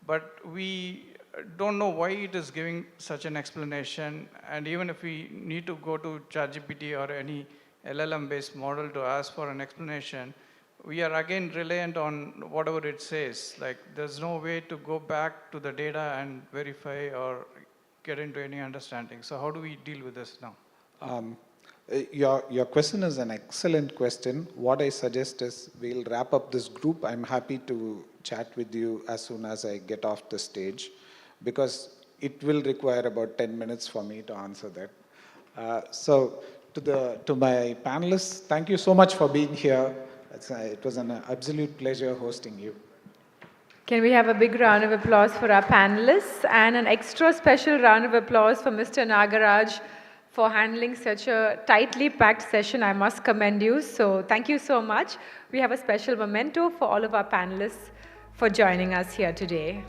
but we don't know why it is giving such an explanation. And even if we need to go to ChatGPT or any LLM-based model to ask for an explanation, we are again reliant on whatever it says. Like, there's no way to go back to the data and verify or get into any understanding. So how do we deal with this now? Your question is an excellent question. What I suggest is we'll wrap up this group. I'm happy to chat with you as soon as I get off the stage, because it will require about 10 minutes for me to answer that. So to my panelists, thank you so much for being here. It was an absolute pleasure hosting you. Can we have a big round of applause for our panelists, and an extra special round of applause for Mr. Nagaraj for handling such a tightly packed session. I must commend you. So thank you so much. We have a special memento for all of our panelists for joining us here today.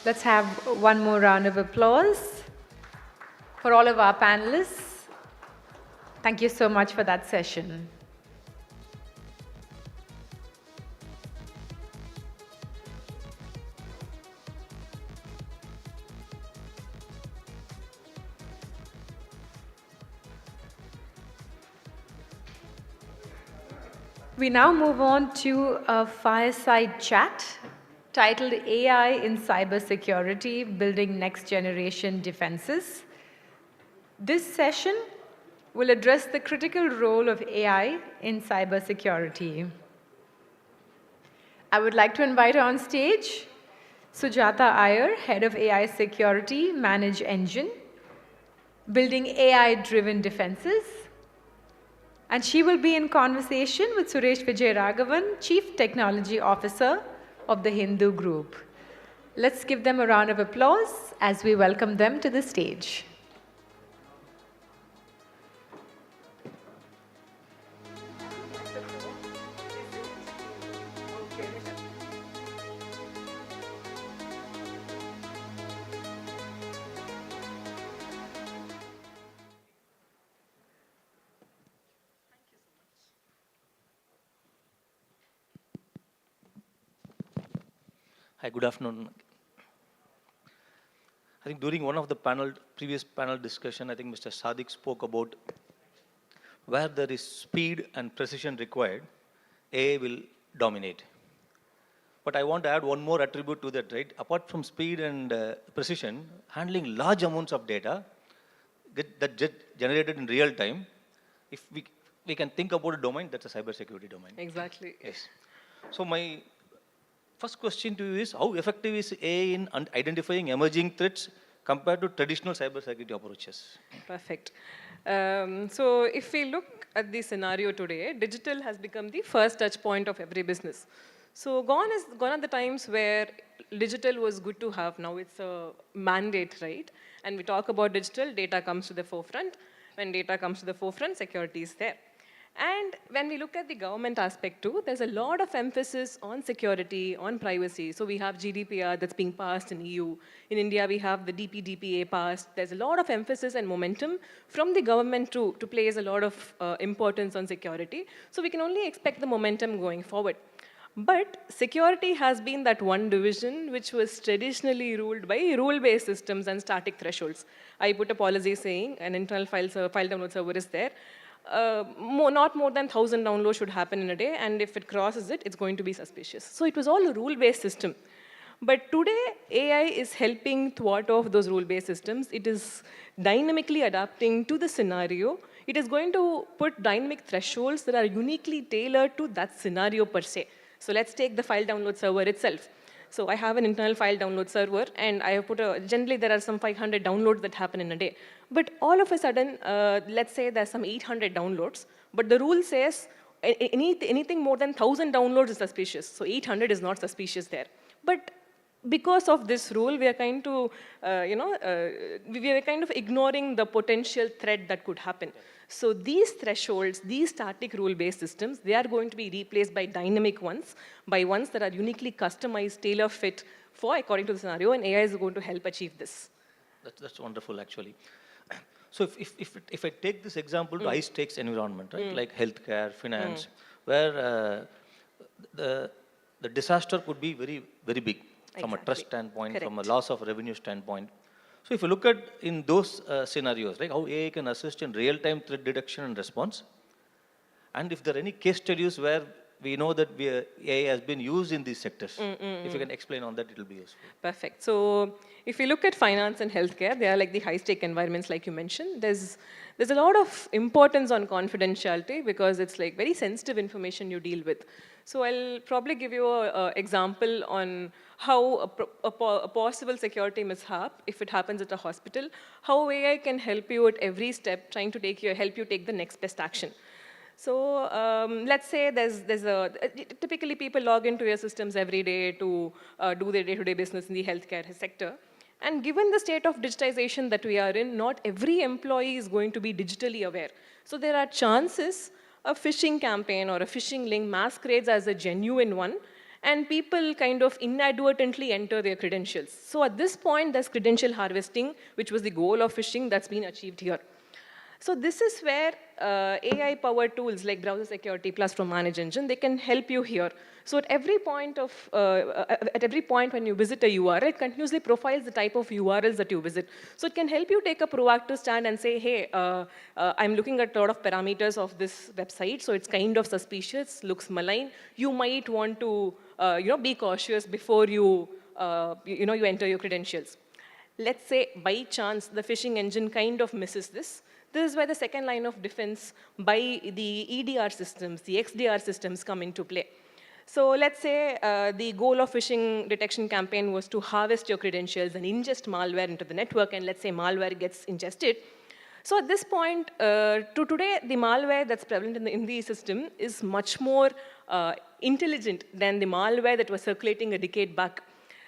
Let's have one more round of applause for all of our panelists. Thank you so much for that session. We now move on to a fireside chat titled AI in Cybersecurity, Building Next Generation Defenses. This session will address the critical role of AI in cybersecurity. I would like to invite on stage Sujata Iyer, Head of AI Security, Manage Engine, Building AI-Driven Defenses. And she will be in conversation with Suresh Vijayaraghavan, Chief Technology Officer of the Hindu Group. Let's give them a round of applause as we welcome them to the stage. Hi, good afternoon. I think during one of the previous panel discussion, I think Mr. Sadiq spoke about where there is speed and precision required, AI will dominate. But I want to add one more attribute to that, right? Apart from speed and precision, handling large amounts of data that get generated in real time, if we can think about a domain, that's a cybersecurity domain. Exactly. Yes. So my first question to you is, how effective is AI in identifying emerging threats compared to traditional cybersecurity approaches? Perfect. So if we look at the scenario today, digital has become the first touch point of every business. So gone are the times where digital was good to have. Now it's a mandate, right? And we talk about digital, data comes to the forefront. When data comes to the forefront, security is there. And when we look at the government aspect too, there's a lot of emphasis on security, on privacy. So we have GDPR that's being passed in EU. In India, we have the DPDPA passed. There's a lot of emphasis and momentum from the government too to place a lot of importance on security. So we can only expect the momentum going forward. But security has been that one division which was traditionally ruled by rule-based systems and static thresholds. I put a policy saying an internal file download server is there. Not more than 1,000 downloads should happen in a day, and if it crosses it, it's going to be suspicious. So it was all a rule-based system. But today, AI is helping thwart off those rule-based systems. It is dynamically adapting to the scenario. It is going to put dynamic thresholds that are uniquely tailored to that scenario per se. So let's take the file download server itself. So I have an internal file download server, and I have put generally there are some 500 downloads that happen in a day. But all of a sudden, let's say there's some 800 downloads, but the rule says anything more than 1,000 downloads is suspicious. So 800 is not suspicious there. But because of this rule, we are kind to, we are kind of ignoring the potential threat that could happen. So these thresholds, these static rule-based systems, they are going to be replaced by dynamic ones, by ones that are uniquely customized, tailor-fit for according to the scenario, and AI is going to help achieve this. That's wonderful, actually. So if I take this example to high-stakes environment, right, like healthcare, finance, where the disaster could be very, very big from a trust standpoint, from a loss of revenue standpoint. So if you look at in those scenarios, like how AI can assist in real-time threat detection and response, and if there are any case studies where we know that AI has been used in these sectors, if you can explain on that, it will be useful. Perfect. So if you look at finance and healthcare, they are like the high-stake environments, like you mentioned. There's a lot of importance on confidentiality because it's like very sensitive information you deal with. So I'll probably give you an example on how a possible security mishap, if it happens at a hospital, how AI can help you at every step, trying to help you take the next best action. So let's say typically people log into your systems every day to do their day-to-day business in the healthcare sector. And given the state of digitization that we are in, not every employee is going to be digitally aware. So there are chances a phishing campaign or a phishing link masquerades as a genuine one, and people kind of inadvertently enter their credentials. So at this point, there's credential harvesting, which was the goal of phishing, that's been achieved here. So this is where AI-powered tools like Browser Security Plus from Manage Engine, they can help you here. So at every point when you visit a URL, it continuously profiles the type of URLs that you visit. So it can help you take a proactive stand and say, hey, I'm looking at a lot of parameters of this website, so it's kind of suspicious, looks malign. You might want to be cautious before you enter your credentials. Let's say by chance the phishing engine kind of misses this. This is where the second line of defense by the EDR systems, the XDR systems come into play. So let's say the goal of phishing detection campaign was to harvest your credentials and ingest malware into the network, and let's say malware gets ingested. So at this point, today, the malware that's prevalent in the system is much more intelligent than the malware that was circulating a decade back.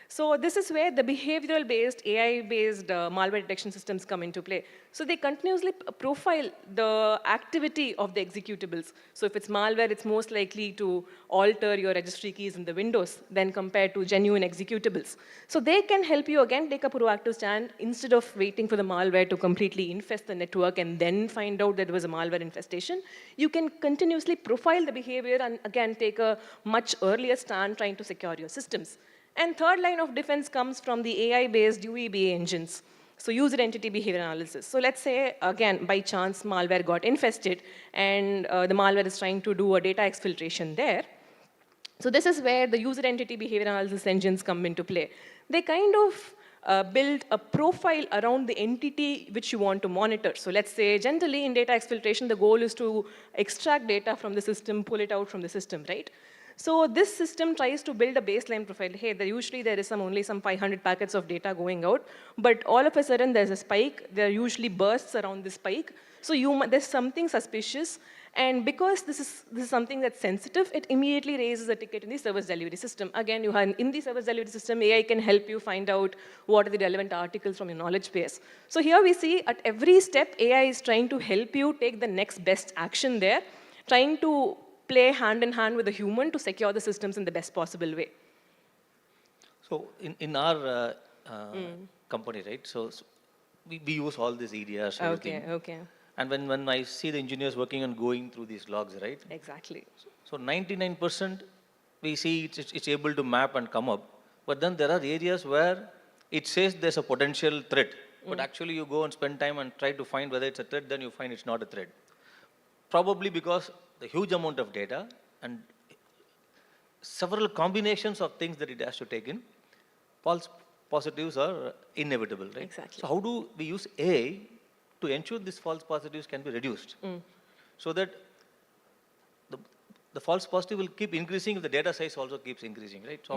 So this is where the behavioral-based, AI-based malware detection systems come into play. So they continuously profile the activity of the executables. So if it's malware, it's most likely to alter your registry keys in the Windows than compared to genuine executables. So they can help you, again, take a proactive stand instead of waiting for the malware to completely infest the network and then find out that there was a malware infestation. You can continuously profile the behavior and, again, take a much earlier stand trying to secure your systems. And third line of defense comes from the AI-based UEBA engines, so user entity behavior analysis. So let's say, again, by chance, malware got infested, and the malware is trying to do a data exfiltration there. So this is where the user entity behavior analysis engines come into play. They kind of build a profile around the entity which you want to monitor. So let's say, generally, in data exfiltration, the goal is to extract data from the system, pull it out from the system, right? So this system tries to build a baseline profile. Hey, usually there is only some 500 packets of data going out, but all of a sudden there's a spike. There are usually bursts around the spike. So there's something suspicious, and because this is something that's sensitive, it immediately raises a ticket in the service delivery system. Again, in the service delivery system, AI can help you find out what are the relevant articles from your knowledge base. So here we see at every step, AI is trying to help you take the next best action there. trying to play hand in hand with the human to secure the systems in the best possible way. So in our company, right, so we use all these EDRs, everything. Okay, okay. And when I see the engineers working on going through these logs, right? Exactly. So 99% we see it's able to map and come up. But then there are areas where it says there's a potential threat. But actually you go and spend time and try to find whether it's a threat, then you find it's not a threat. Probably because the huge amount of data and several combinations of things that it has to take in, false positives are inevitable, right? Exactly. So how do we use AI to ensure these false positives can be reduced? So that the false positive will keep increasing if the data size also keeps increasing, right? So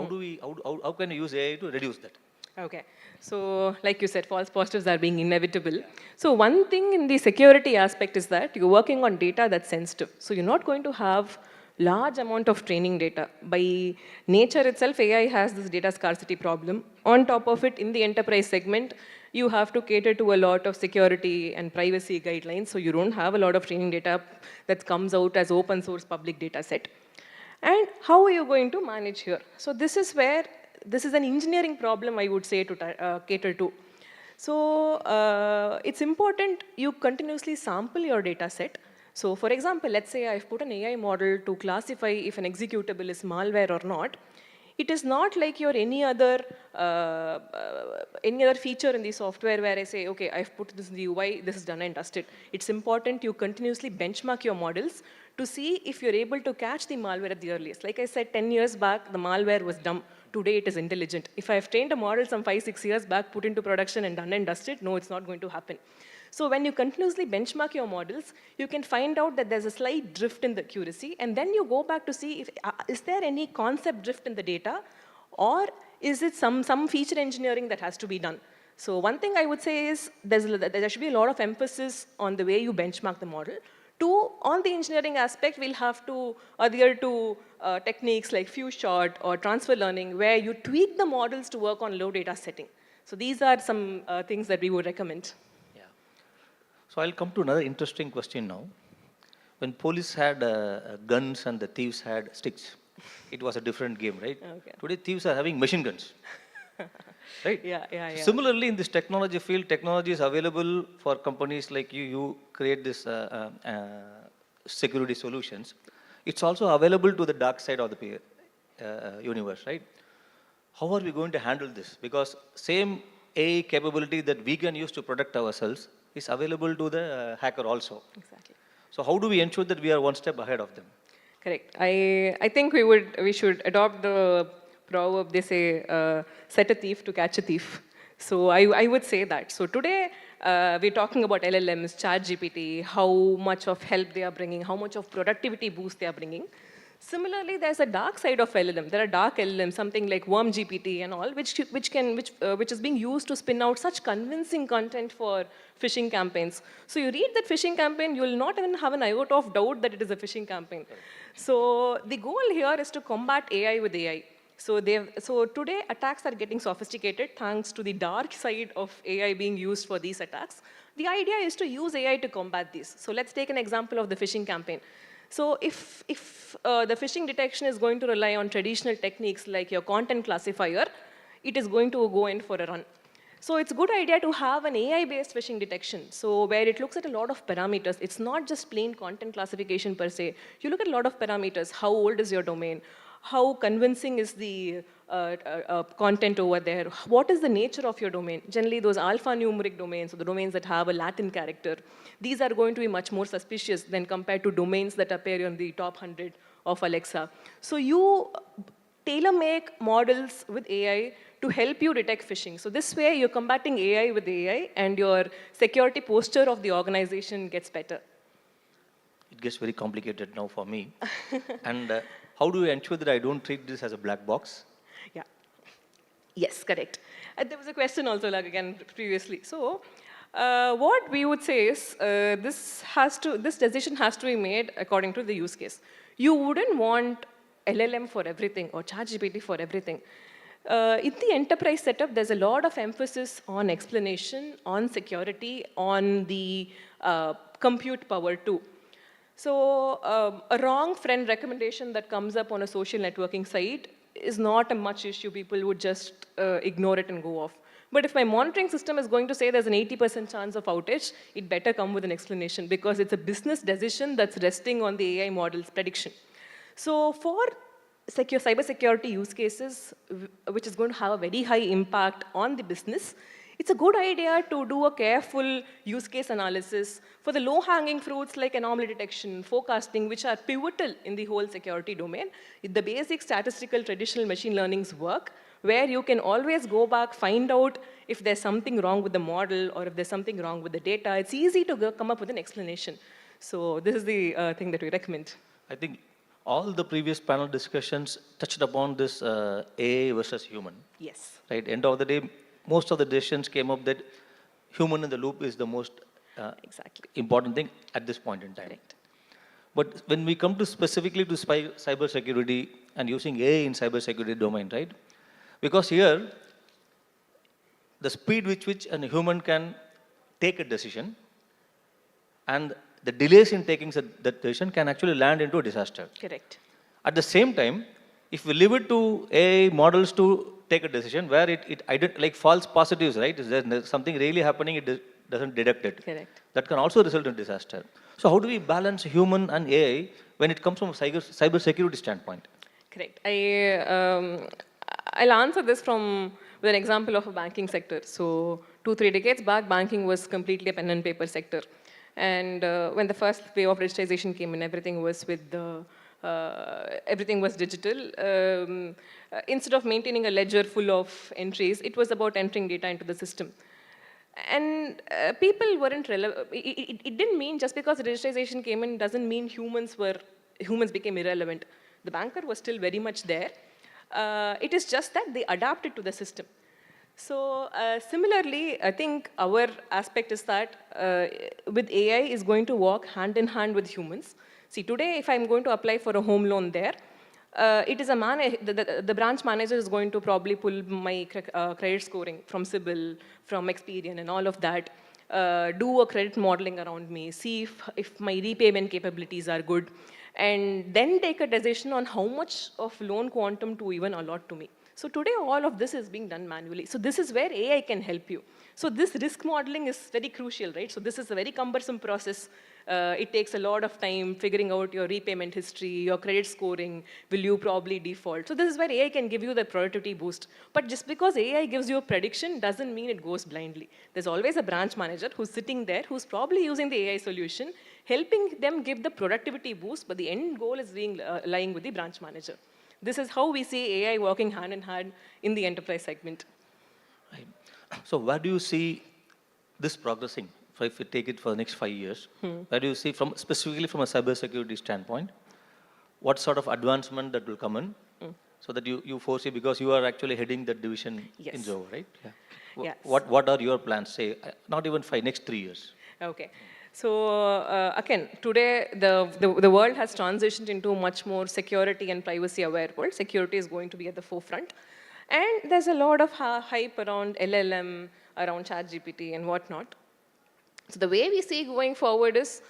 how can you use AI to reduce that? Okay, so like you said, false positives are being inevitable. So one thing in the security aspect is that you're working on data that's sensitive. So you're not going to have large amount of training data. By nature itself, AI has this data scarcity problem. On top of it, in the enterprise segment, you have to cater to a lot of security and privacy guidelines. So you don't have a lot of training data that comes out as open source public data set. And how are you going to manage here? So this is where, this is an engineering problem, I would say, to cater to. So it's important you continuously sample your data set. So for example, let's say I've put an AI model to classify if an executable is malware or not. It is not like your any other feature in the software where I say, okay, I've put this in the UI, this is done and dusted. It's important you continuously benchmark your models to see if you're able to catch the malware at the earliest. Like I said, 10 years back, the malware was dumb. Today, it is intelligent. If I've trained a model some 5-6 years back, put into production and done and dusted, no, it's not going to happen. So when you continuously benchmark your models, you can find out that there's a slight drift in the accuracy, and then you go back to see if is there any concept drift in the data, or is it some feature engineering that has to be done. So one thing I would say is there should be a lot of emphasis on the way you benchmark the model. Two, on the engineering aspect, we'll have to adhere to techniques like few shot or transfer learning, where you tweak the models to work on low data setting. So these are some things that we would recommend. So I'll come to another interesting question now. When police had guns and the thieves had sticks, it was a different game, right? Okay. Today thieves are having machine guns, right? Yeah. Similarly, in this technology field, technology is available for companies like you. You create this security solutions. It's also available to the dark side of the universe, right? How are we going to handle this? Because same AI capability that we can use to protect ourselves is available to the hacker also. Exactly. So how do we ensure that we are one step ahead of them? Correct. I think we should adopt the proverb, they say, set a thief to catch a thief. So I would say that. So today, we're talking about LLMs, ChatGPT, how much of help they are bringing, how much of productivity boost they are bringing. Similarly, there's a dark side of LLM. There are dark LLMs, something like Worm GPT and all, which is being used to spin out such convincing content for phishing campaigns. So you read that phishing campaign, you will not even have an iota of doubt that it is a phishing campaign. So the goal here is to combat AI with AI. So today, attacks are getting sophisticated thanks to the dark side of AI being used for these attacks. The idea is to use AI to combat these. So let's take an example of the phishing campaign. So if the phishing detection is going to rely on traditional techniques like your content classifier, it is going to go in for a run. So it's a good idea to have an AI-based phishing detection. So where it looks at a lot of parameters. It's not just plain content classification per se. You look at a lot of parameters. How old is your domain? How convincing is the content over there? What is the nature of your domain? Generally, those alphanumeric domains, or the domains that have a Latin character, these are going to be much more suspicious than compared to domains that appear on the top 100 of Alexa. So you tailor-make models with AI to help you detect phishing. So this way, you're combating AI with AI, and your security posture of the organization gets better. It gets very complicated now for me. And how do you ensure that I don't treat this as a black box? Yeah. Yes, correct. There was a question also, like, again, previously. So what we would say is this decision has to be made according to the use case. You wouldn't want LLM for everything or ChatGPT for everything. In the enterprise setup, there's a lot of emphasis on explanation, on security, on the compute power too. So a wrong friend recommendation that comes up on a social networking site is not a much issue. People would just ignore it and go off. But if my monitoring system is going to say there's an 80% chance of outage, it better come with an explanation because it's a business decision that's resting on the AI model's prediction. So for cybersecurity use cases, which is going to have a very high impact on the business, it's a good idea to do a careful use case analysis for the low-hanging fruits like anomaly detection, forecasting, which are pivotal in the whole security domain. The basic statistical traditional machine learnings work, where you can always go back, find out if there's something wrong with the model or if there's something wrong with the data. It's easy to come up with an explanation. So this is the thing that we recommend. I think all the previous panel discussions touched upon this AI versus human. Yes. Right. End of the day, most of the decisions came up that human in the loop is the most important thing at this point in time. Correct. But when we come to specifically to cyber security and using AI in cyber security domain, right? Because here, the speed with which a human can take a decision and the delays in taking that decision can actually land into a disaster. Correct. At the same time, if we leave it to AI models to take a decision where it like false positives, right? If there's something really happening, it doesn't detect it. Correct. That can also result in disaster. So how do we balance human and AI when it comes from a cyber security standpoint? Correct. I'll answer this with an example of a banking sector. So 2-3 decades back, banking was completely a pen and paper sector. And when the first wave of digitization came in, everything was digital. Instead of maintaining a ledger full of entries, it was about entering data into the system. And people weren't relevant. It didn't mean just because the digitization came in doesn't mean humans became irrelevant. The banker was still very much there. It is just that they adapted to the system. So similarly, I think our aspect is that with AI is going to walk hand in hand with humans. See, today, if I'm going to apply for a home loan there, it is the branch manager is going to probably pull my credit scoring from CIBIL, from Experian, and all of that. Do a credit modeling around me, see if my repayment capabilities are good, and then take a decision on how much of loan quantum to even allot to me. So today, all of this is being done manually. So this is where AI can help you. So this risk modeling is very crucial, right? So this is a very cumbersome process. It takes a lot of time figuring out your repayment history, your credit scoring, will you probably default? So this is where AI can give you the productivity boost. But just because AI gives you a prediction doesn't mean it goes blindly. There's always a branch manager who's sitting there, who's probably using the AI solution, helping them give the productivity boost, but the end goal is lying with the branch manager. This is how we see AI working hand in hand in the enterprise segment. Right. So where do you see this progressing? If you take it for the next 5 years, where do you see, specifically from a cybersecurity standpoint, what sort of advancement that will come in so that you foresee, because you are actually heading that division in Zoho, right? Yeah. Yes. What are your plans, say, not even next 3 years? Okay. So again, today the world has transitioned into a much more security and privacy aware world. Security is going to be at the forefront. And there's a lot of hype around LLM, around ChatGPT and whatnot. So the way we see going forward is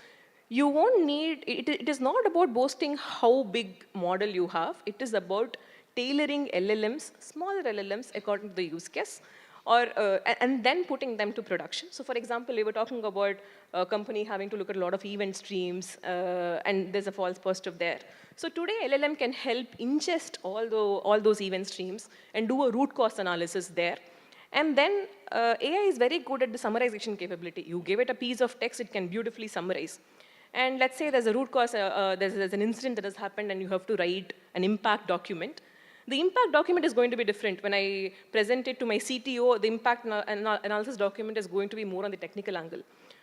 you won't need, it is not about boasting how big model you have. It is about tailoring LLMs, smaller LLMs according to the use case. And then putting them to production. So for example, we were talking about a company having to look at a lot of event streams, and there's a false positive there. So today, LLM can help ingest all those event streams and do a root cause analysis there. And then AI is very good at the summarization capability. You give it a piece of text, it can beautifully summarize. And let's say there's a root cause, there's an incident that has happened, and you have to write an impact document. The impact document is going to be different. When I present it to my CTO, the impact analysis document is going to be more on the technical angle.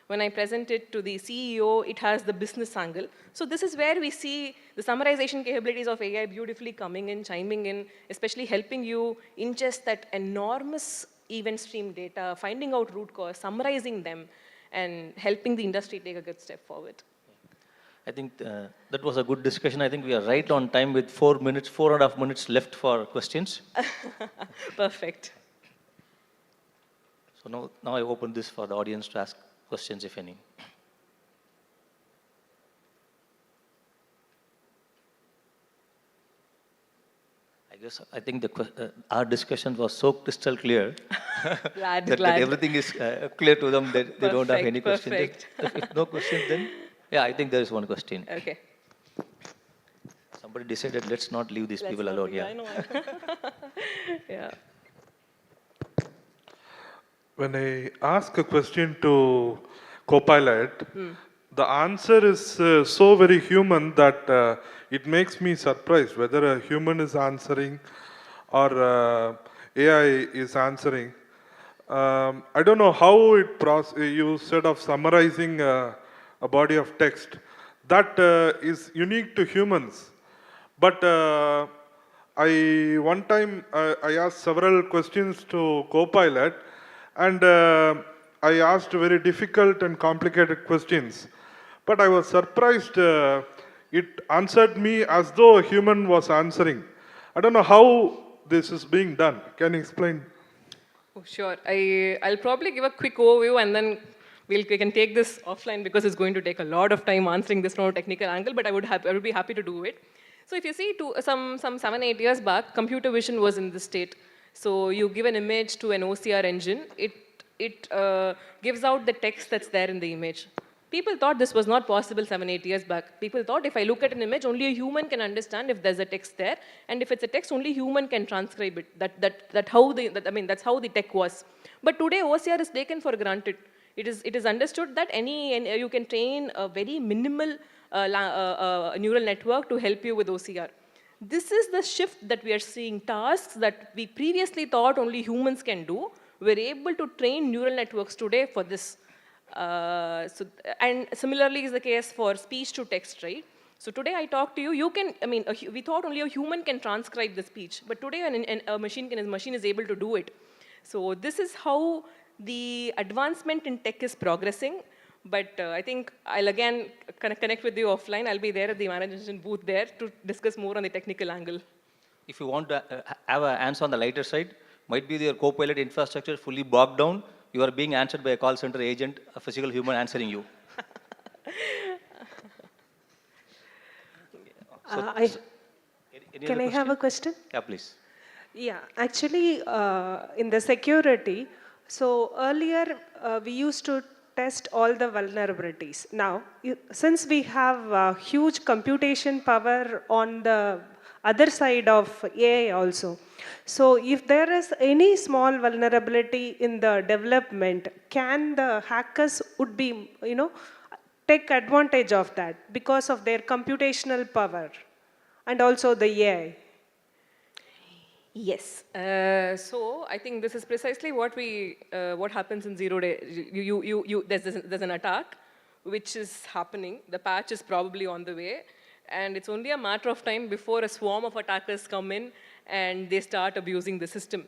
When I present it to the CEO, it has the business angle. So this is where we see the summarization capabilities of AI beautifully coming in, chiming in, especially helping you ingest that enormous event stream data, finding out root cause, summarizing them, and helping the industry take a good step forward. I think that was a good discussion. I think we are right on time with 4.5 minutes left for questions. Perfect. So now I open this for the audience to ask questions, if any. Yes, I think our discussion was so crystal clear Glad, that glad. everything is clear to them, that they don't have any questions. Perfect. If no questions, then yeah, I think there is one question. Okay. Somebody decided, let's not leave these people alone. Yeah. I know. Yeah. When I ask a question to Copilot, Hmm. the answer is so very human that it makes me surprised whether a human is answering or AI is answering. I don't know how you said of summarizing a body of text. That is unique to humans. But one time I asked several questions to Copilot, and I asked very difficult and complicated questions. But I was surprised. It answered me as though a human was answering. I don't know how this is being done. Can you explain? Oh, sure. I'll probably give a quick overview and then we can take this offline because it's going to take a lot of time answering this from a technical angle, but I would be happy to do it. So if you see some 7-8 years back, computer vision was in this state. So you give an image to an OCR engine, it gives out the text that's there in the image. People thought this was not possible 7-8 years back. People thought if I look at an image, only a human can understand if there's a text there, and if it's a text, only human can transcribe it. That's how the tech was. But today, OCR is taken for granted. It is understood that you can train a very minimal neural network to help you with OCR. This is the shift that we are seeing. Tasks that we previously thought only humans can do, we're able to train neural networks today for this. And similarly is the case for speech to text, right? So today I talk to you, we thought only a human can transcribe the speech, but today a machine is able to do it. So this is how the advancement in tech is progressing, but I think I'll again connect with you offline. I'll be there at the management booth there to discuss more on the technical angle. If you want to have an answer on the lighter side, might be your Copilot infrastructure fully bogged down. You are being answered by a call center agent, a physical human answering you. Can I have a question? Yeah, please. Yeah, actually, in the security, so earlier we used to test all the vulnerabilities. Now, since we have huge computation power on the other side of AI also, so if there is any small vulnerability in the development, can the hackers would be, take advantage of that because of their computational power and also the AI? Yes. So I think this is precisely what happens in 0 day. There's an attack which is happening. The patch is probably on the way, and it's only a matter of time before a swarm of attackers come in and they start abusing the system.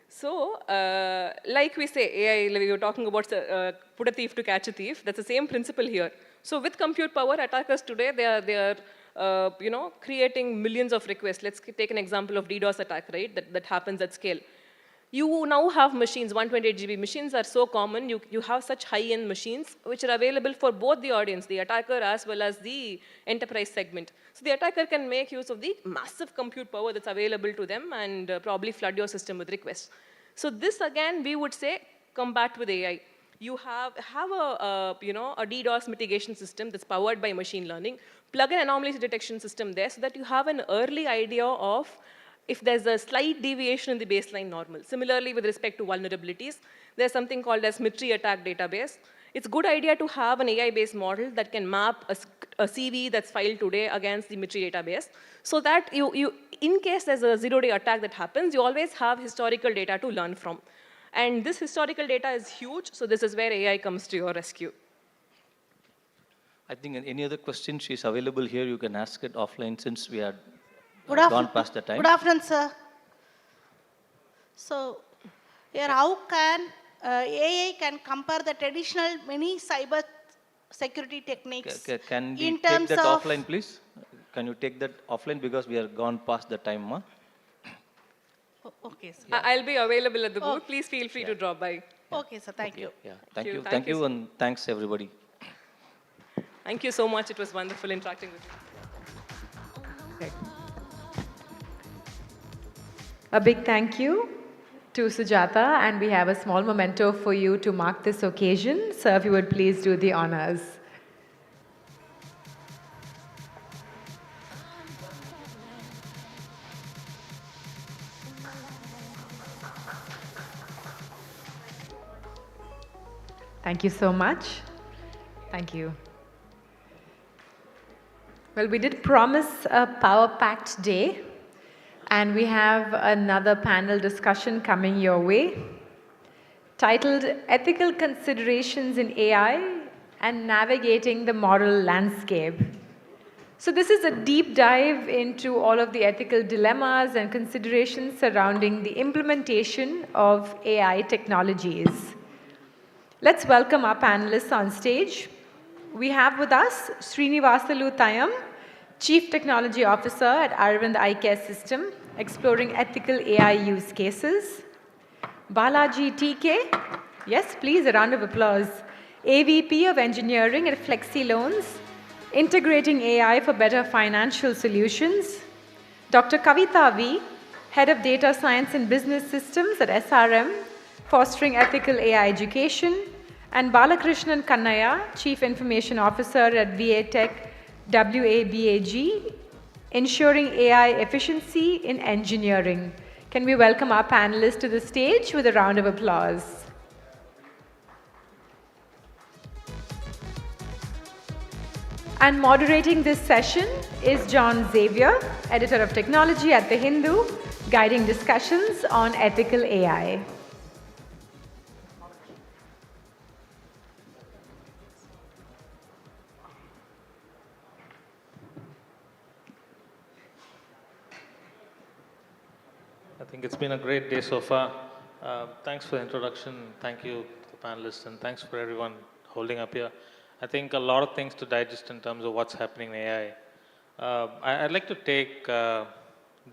So, like we say, AI, we were talking about put a thief to catch a thief. That's the same principle here. So with compute power, attackers today, they are creating millions of requests. Let's take an example of DDoS attack, right? That happens at scale. You now have machines, 128 GB machines are so common. You have such high-end machines which are available for both the audience, the attacker as well as the enterprise segment. So the attacker can make use of the massive compute power that's available to them and probably flood your system with requests. So this again, we would say, combat with AI. You have a DDoS mitigation system that's powered by machine learning. Plug an anomaly detection system there so that you have an early idea of if there's a slight deviation in the baseline normal. Similarly, with respect to vulnerabilities, there's something called as Symmetry Attack Database. It's a good idea to have an AI-based model that can map a CV that's filed today against the Symmetry database, so that in case there's a 0-day attack that happens, you always have historical data to learn from. And this historical data is huge, so this is where AI comes to your rescue. I think any other questions, she's available here. You can ask it offline since we are gone past the time. Good afternoon, sir. So, here how can AI can compare the traditional many cyber security techniques Can we in take terms that of offline, please? Can you take that offline because we are gone past the time, ma? Okay, sir. I'll be available at the booth. Please feel free to drop by. Okay, sir. Thank you. Yeah. Thank you, and thanks everybody. Thank you so much. It was wonderful interacting with you. Okay. A big thank you to Sujata, and we have a small memento for you to mark this occasion. Sir, if you would please do the honors. Thank you so much. Thank you. Well, we did promise a power-packed day, and we have another panel discussion coming your way, titled Ethical Considerations in AI and Navigating the Moral Landscape. So this is a deep dive into all of the ethical dilemmas and considerations surrounding the implementation of AI technologies. Let's welcome our panelists on stage. We have with us Srinivasalu Thayam, Chief Technology Officer at Aravind Eye Care System, exploring ethical AI use cases. Balaji TK, yes, please, a round of applause. AVP of Engineering at Flexi Loans, integrating AI for better financial solutions. Dr. Kavita V, Head of Data Science and Business Systems at SRM, fostering ethical AI education. And Balakrishnan Kannaya, Chief Information Officer at VA Tech WABAG, ensuring AI efficiency in engineering. Can we welcome our panelists to the stage with a round of applause? And moderating this session is John Xavier, Editor of Technology at The Hindu, guiding discussions on ethical AI. I think it's been a great day so far. Thanks for the introduction. Thank you to the panelists, and thanks for everyone holding up here. I think a lot of things to digest in terms of what's happening in AI. I'd like to take the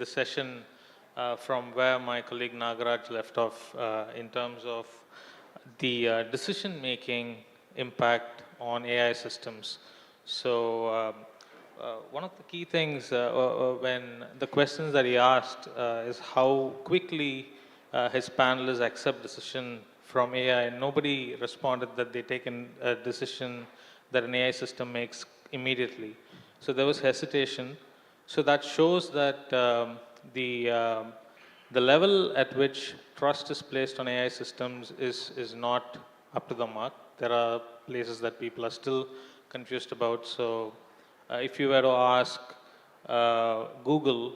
session from where my colleague Nagaraj left off in terms of the decision-making impact on AI systems. So one of the key things when the questions that he asked is how quickly his panelists accept decision from AI. Nobody responded that they take a decision that an AI system makes immediately. So there was hesitation. So that shows that the level at which trust is placed on AI systems is not up to the mark. There are places that people are still confused about. So if you were to ask Google,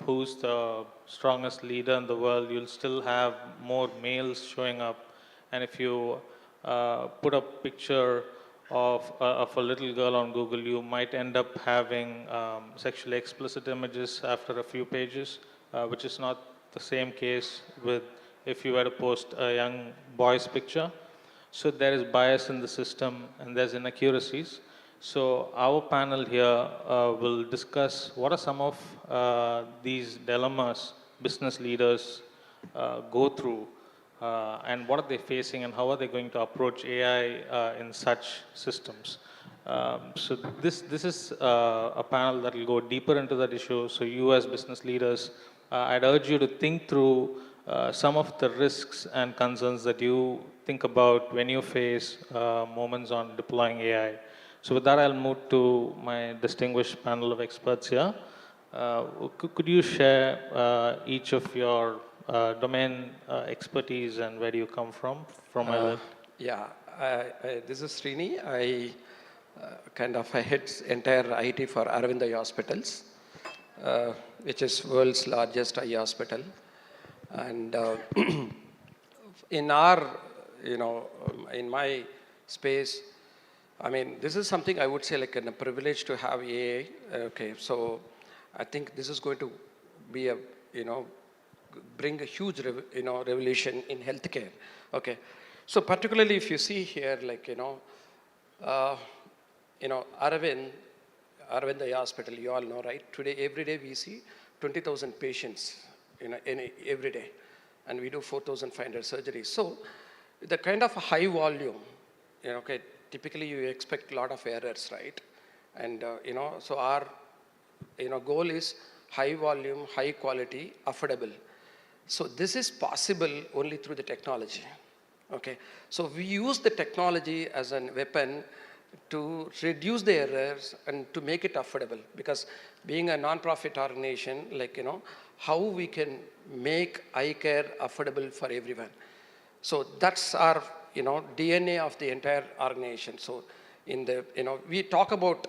who's the strongest leader in the world, you'll still have more males showing up. And if you put a picture of a little girl on Google, you might end up having sexually explicit images after a few pages, which is not the same case with if you were to post a young boy's picture. So there is bias in the system and there's inaccuracies. So our panel here will discuss what are some of these dilemmas business leaders go through and what are they facing and how are they going to approach AI in such systems. So this is a panel that will go deeper into that issue. So you as business leaders, I'd urge you to think through some of the risks and concerns that you think about when you face moments on deploying AI. So with that, I'll move to my distinguished panel of experts here. Could you share each of your domain expertise and where do you come from my left? Yeah, this is Srini. I head entire IT for Aravind Eye Hospitals, which is world's largest eye hospital. And in our, in my space, I mean, this is something I would say like a privilege to have AI. Okay, so I think this is going to be a, bring a huge, revolution in healthcare. Okay, so particularly if you see here, like, Aravind Eye Hospital, you all know, right? Today, every day we see 20,000 patients, every day, and we do 4,500 surgeries. So the kind of high volume, okay, typically you expect a lot of errors, right? And, so our, goal is high volume, high quality, affordable. So this is possible only through the technology. Okay, so we use the technology as a weapon to reduce the errors and to make it affordable. Because being a non-profit organization, like, how we can make eye care affordable for everyone. So that's our, DNA of the entire organization. So we talk about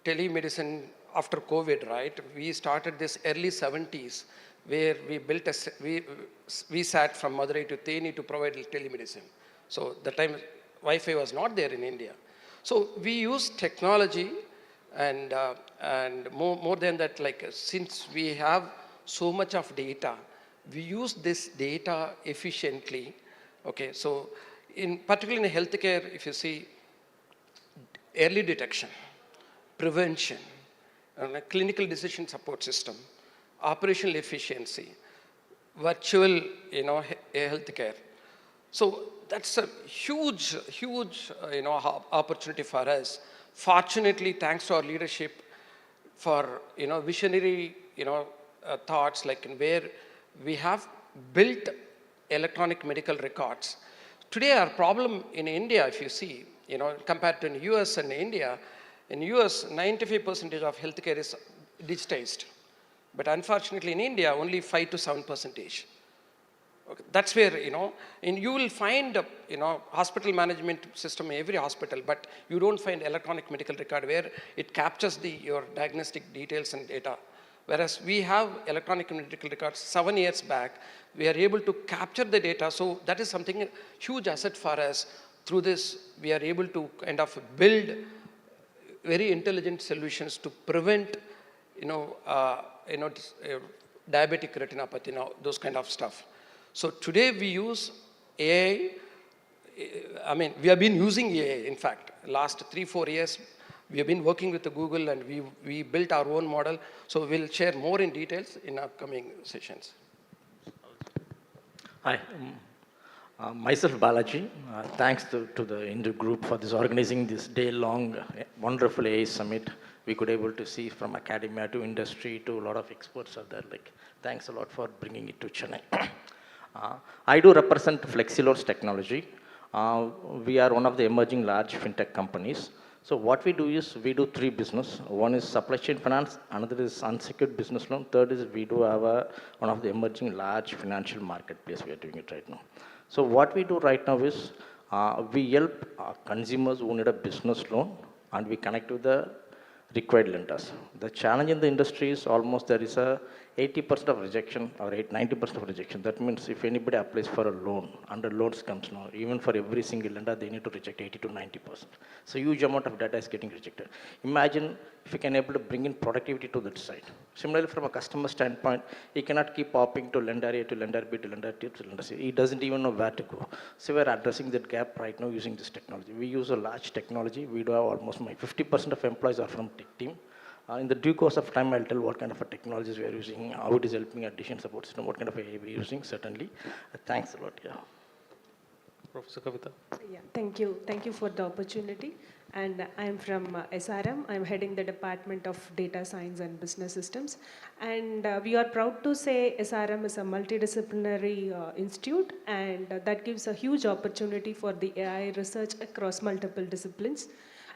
telemedicine after COVID, right? We started this early 70s where we built we sat from Madurai to Theni to provide telemedicine. So the time Wi-Fi was not there in India. So we use technology and more than that, like since we have so much of data, we use this data efficiently. Okay, so particularly in healthcare, if you see early detection, prevention, clinical decision support system, operational efficiency, virtual, healthcare. So that's a huge, opportunity for us. Fortunately, thanks to our leadership, for visionary, thoughts, like where we have built electronic medical records. Today, our problem in India, if you see, compared to in US and India, in US, 95% of healthcare is digitized. But unfortunately, in India, only 5 to 7%. Okay, that's where, and you will find, hospital management system in every hospital, but you don't find electronic medical record where it captures your diagnostic details and data. Whereas we have electronic medical records 7 years back, we are able to capture the data. So that is something, huge asset for us. Through this, we are able to kind of build very intelligent solutions to prevent, diabetic retinopathy, those kind of stuff. So today we use AI. I mean, we have been using AI, in fact, last 3-4 years. We have been working with the Google and we built our own model. So we'll share more in details in upcoming sessions. Hi, myself Balaji. Thanks to the Indo group for organizing this day-long wonderful AI summit. We could able to see from academia to industry to a lot of experts are there. Like, thanks a lot for bringing it to Chennai. I do represent Flexiload's technology. We are one of the emerging large fintech companies. So what we do is we do 3 business. One is supply chain finance, another is unsecured business loan, third is we do have one of the emerging large financial marketplace. We are doing it right now. So what we do right now is we help consumers who need a business loan and we connect with the required lenders. The challenge in the industry is almost there is a 80% of rejection or 90% of rejection. That means if anybody applies for a loan, under loans comes now, even for every single lender, they need to reject 80 to 90%. So huge amount of data is getting rejected. Imagine if you can able to bring in productivity to that side. Similarly, from a customer standpoint, he cannot keep popping to lender A to lender B to lender T to lender C. He doesn't even know where to go. So we're addressing that gap right now using this technology. We use a large technology. We do have almost 50% of employees are from tech team. In the due course of time, I'll tell what kind of technologies we are using, how it is helping our decision support system, what kind of AI we are using, certainly. Thanks a lot, yeah. Professor Kavita. Yeah, thank you. Thank you for the opportunity. And I'm from SRM. I'm heading the Department of Data Science and Business Systems. And we are proud to say SRM is a multidisciplinary institute, and that gives a huge opportunity for the AI research across multiple disciplines.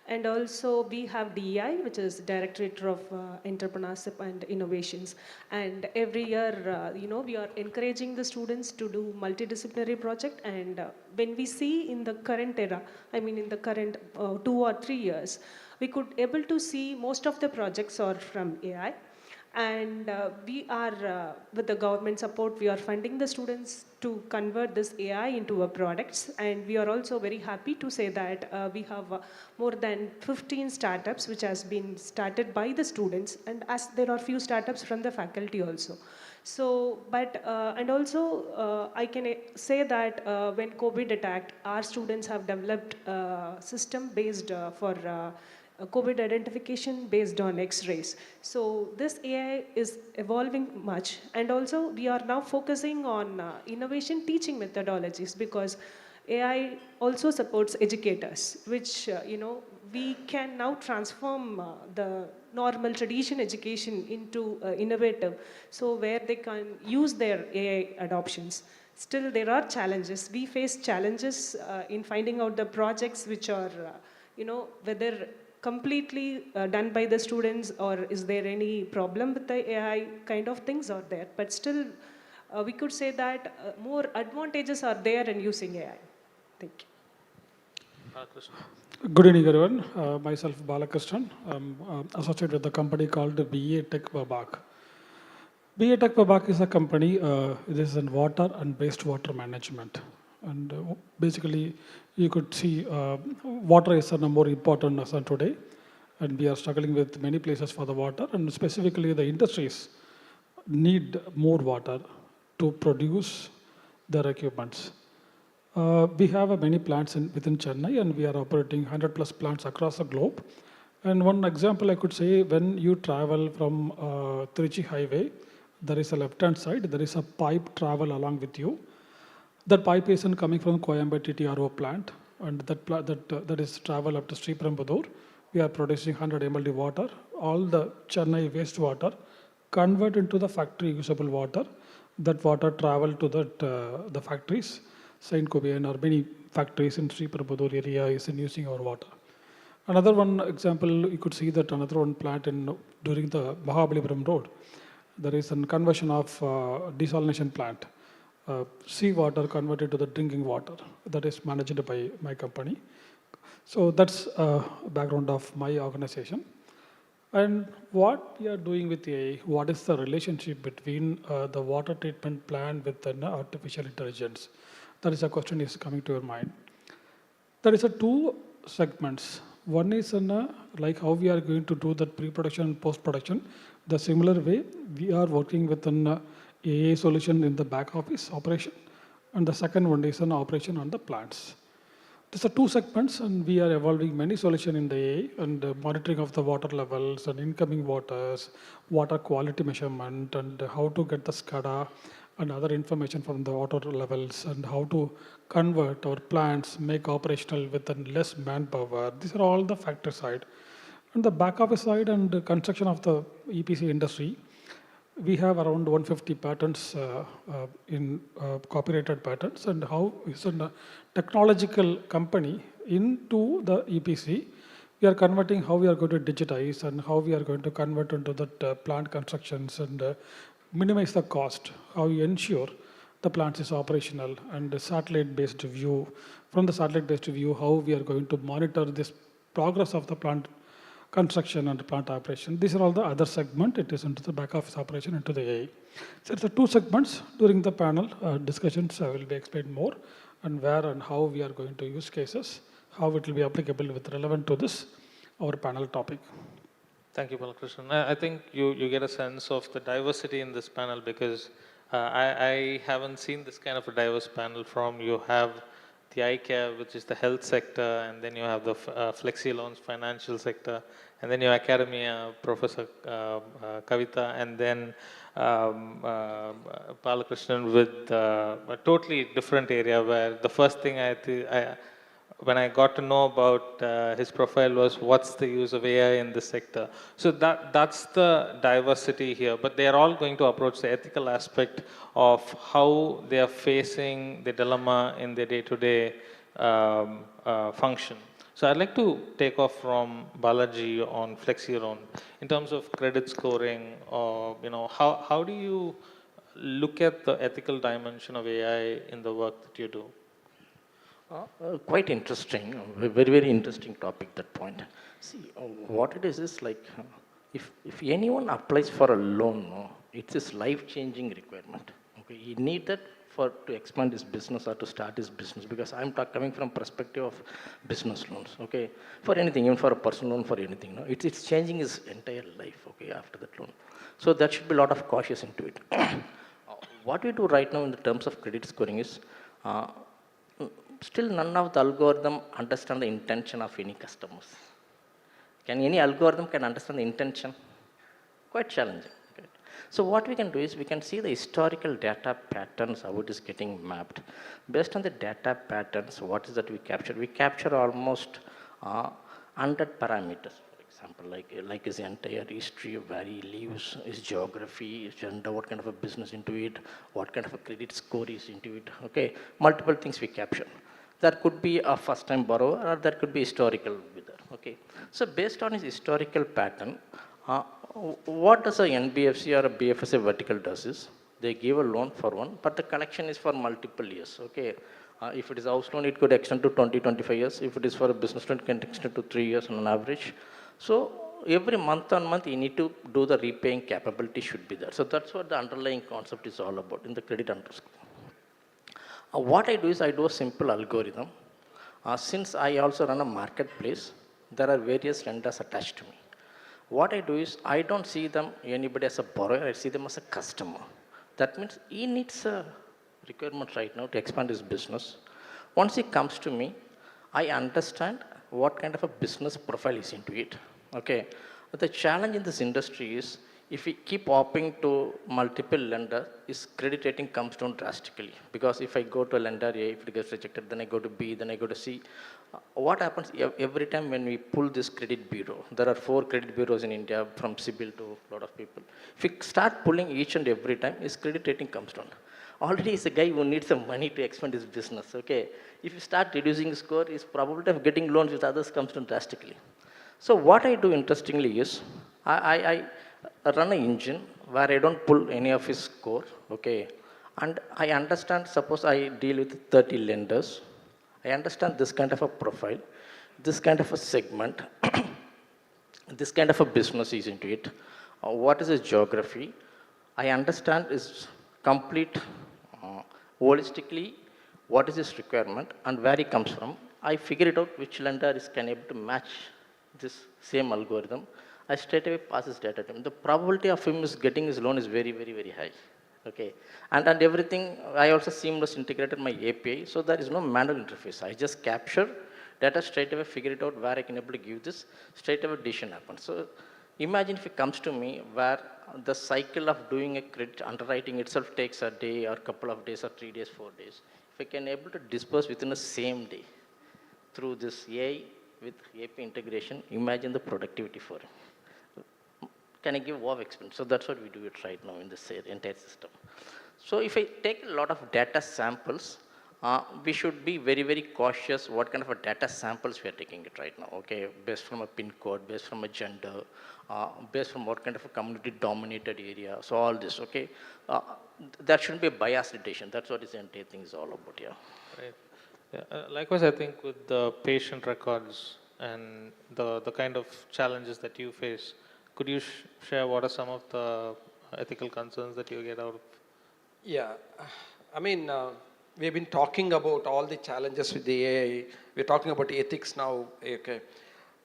And also we have DEI, which is Directorate of Entrepreneurship and Innovations. And every year, we are encouraging the students to do multidisciplinary project. And when we see in the current era, I mean in the current 2 or 3 years, we could able to see most of the projects are from AI. And we are, with the government support, we are funding the students to convert this AI into a products. And we are also very happy to say that we have more than 15 startups which has been started by the students. And as there are few startups from the faculty also. So, but, and also I can say that when COVID attacked, our students have developed a system based for COVID identification based on X-rays. So this AI is evolving much, and also we are now focusing on innovation teaching methodologies, because AI also supports educators, which we can now transform normal tradition education into innovative, so where they can use their AI adoptions. Still, there are challenges. We face challenges in finding out the projects which are, whether completely done by the students, or is there any problem with the AI kind of things are there. But still, we could say that more advantages are there in using AI. Thank you. Good evening, everyone. Myself, Balakrishnan. I'm associated with a company called BA Tech Babak. BA Tech Babak is a company, it is in water and wastewater management. And basically, you could see water is a more important as of today. And we are struggling with many places for the water. And specifically, the industries need more water to produce their equipments. We have many plants within Chennai, and we are operating 100+ plants across the globe. And one example I could say, when you travel from Trichy Highway, there is a left-hand side, there is a pipe travel along with you. That pipe is coming from Coimbatore TRO plant, and that is travel up to Sriperumbudur. We are producing 100 ml water. All the Chennai wastewater convert into the factory usable water. That water travel to the factories. Saint Kubian or many factories in Sriperumbudur area is using our water. Another one example, you could see that another one plant during the Mahabalipuram road, there is a conversion of desalination plant. Seawater converted to the drinking water. That is managed by my company. So that's background of my organization. And what we are doing with AI, what is the relationship between the water treatment plant with artificial intelligence? That is a question is coming to your mind. There is two segments. One is like how we are going to do that pre-production and post-production. The similar way, we are working with an AI solution in the back office operation. And the second one is an operation on the plants. These are two segments, and we are evolving many solutions in the AI and monitoring of the water levels and incoming waters, water quality measurement, and how to get the SCADA and other information from the water levels, and how to convert our plants, make operational with less manpower. These are all the factor side. On the back office side and the construction of the EPC industry, we have around 150 patents in copyrighted patents, and how is a technological company into the EPC. We are converting how we are going to digitize and how we are going to convert into that plant constructions and minimize the cost, how you ensure the plant is operational, and the satellite-based view. From the satellite-based view, how we are going to monitor this progress of the plant construction and plant operation. These are all the other segment. It is into the back office operation, into the AI. So it's the two segments. During the panel discussions, I will be explained more, and where and how we are going to use cases, how it will be applicable with relevant to this, our panel topic. Thank you, Balakrishnan. I think you get a sense of the diversity in this panel, because I haven't seen this kind of a diverse panel from. You have the iCare, which is the health sector, and then you have the Flexi Loans financial sector, and then you have academia, Professor Kavita, and then Balakrishnan with a totally different area, where the first thing when I got to know about his profile was, what's the use of AI in this sector? So that's the diversity here, but they are all going to approach the ethical aspect of how they are facing the dilemma in their day-to-day function. So I'd like to take off from Balaji on Flexi Loan. In terms of credit scoring, or how do you look at the ethical dimension of AI in the work that you do? Quite interesting, very, very interesting topic, that point. See, what it is like, if anyone applies for a loan, it's his life-changing requirement. Okay, he need that to expand his business or to start his business, because I'm coming from perspective of business loans, okay, for anything, even for a personal loan, for anything, it's changing his entire life, okay, after that loan. So there should be a lot of cautious into it. What we do right now in the terms of credit scoring is, still none of the algorithm understand the intention of any customers. Can any algorithm understand the intention? Quite challenging. Okay. So what we can do is, we can see the historical data patterns, how it is getting mapped. Based on the data patterns, what is that we capture? We capture almost 100 parameters, for example, like his entire history of where he lives, his geography, his gender, what kind of a business into it, what kind of a credit score is into it, okay? Multiple things we capture. That could be a first-time borrower or that could be historical bidder, okay? So based on his historical pattern, what does a NBFC or a BFSA vertical does is, they give a loan for one, but the collection is for multiple years, okay? If it is a house loan, it could extend to 20, 25 years. If it is for a business loan, it can extend to 3 years on an average. So every month on month, you need to do the repaying capability should be there. So that's what the underlying concept is all about in the credit underscore. What I do is I do a simple algorithm. Since I also run a marketplace, there are various lenders attached to me. What I do is I don't see them anybody as a borrower, I see them as a customer. That means he needs a requirement right now to expand his business. Once he comes to me, I understand what kind of a business profile is into it. Okay. But the challenge in this industry is if we keep hopping to multiple lenders, his credit rating comes down drastically. Because if I go to a lender A, if it gets rejected, then I go to B, then I go to C. What happens every time when we pull this credit bureau? There are 4 credit bureaus in India, from CIBIL to a lot of people. If we start pulling each and every time, his credit rating comes down. Already he's a guy who needs some money to expand his business, okay? If you start reducing his score, his probability of getting loans with others comes down drastically. So what I do interestingly is, I run an engine where I don't pull any of his score, okay? And I understand, suppose I deal with 30 lenders. I understand this kind of a profile, this kind of a segment, this kind of a business is into it. What is his geography? I understand his complete, holistically, what is his requirement and where he comes from. I figure it out which lender is can able to match this same algorithm. I straight away pass his data to him. The probability of him is getting his loan is very, very, very high. Okay, and everything, I also seamless integrated my API, so there is no manual interface. I just capture data straight away, figure it out where I can able to give this, straight away decision happens. So imagine if it comes to me where the cycle of doing a credit underwriting itself takes a day or couple of days or 3 days, 4 days. If I can able to disperse within the same day through this AI with API integration, imagine the productivity for him. Can I give wow experience? So that's what we do it right now in this entire system. So if I take a lot of data samples, we should be very, very cautious what kind of a data samples we are taking it right now, okay? Based from a pin code, based from a gender, based from what kind of a community dominated area, so all this, okay? That shouldn't be a biased decision. That's what this entire thing is all about, yeah. Right. Yeah. Likewise, I think with the patient records and the kind of challenges that you face, could you share what are some of the ethical concerns that you get out of? Yeah, I mean, we've been talking about all the challenges with the AI. We're talking about ethics now, okay.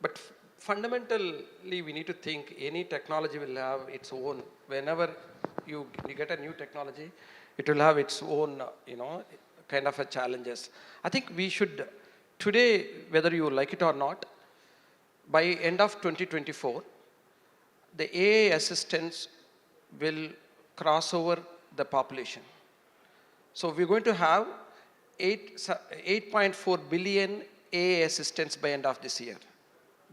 But fundamentally, we need to think any technology will have its own. Whenever you get a new technology, it will have its own, kind of a challenges. I think we should, today, whether you like it or not, by end of 2024, the AI assistants will cross over the population. So we're going to have 8.4 billion AI assistants by end of this year.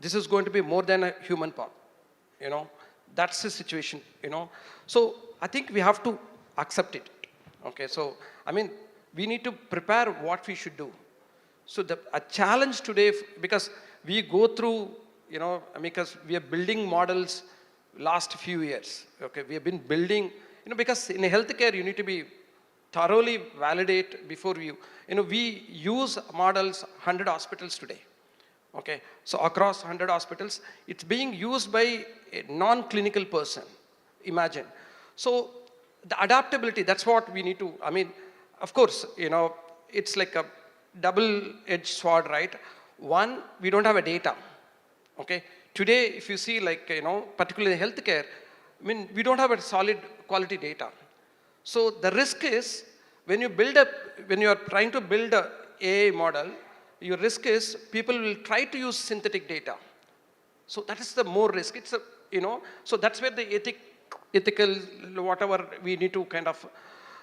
This is going to be more than a human part, That's the situation, So I think we have to accept it, okay? So, I mean, we need to prepare what we should do. So a challenge today, because we go through, because we are building models last few years, okay? We have been building, because in healthcare, you need to be thoroughly validate before you, we use models 100 hospitals today, okay? So across 100 hospitals, it's being used by a non-clinical person, imagine. So the adaptability, that's what we need to, of course, it's like a double-edged sword, right? One, we don't have a data, okay? Today, if you see particularly healthcare, we don't have a solid quality data. So the risk is when you are trying to build a AI model, your risk is people will try to use synthetic data. So that is the more risk. It's so that's where the ethical, whatever we need to kind of,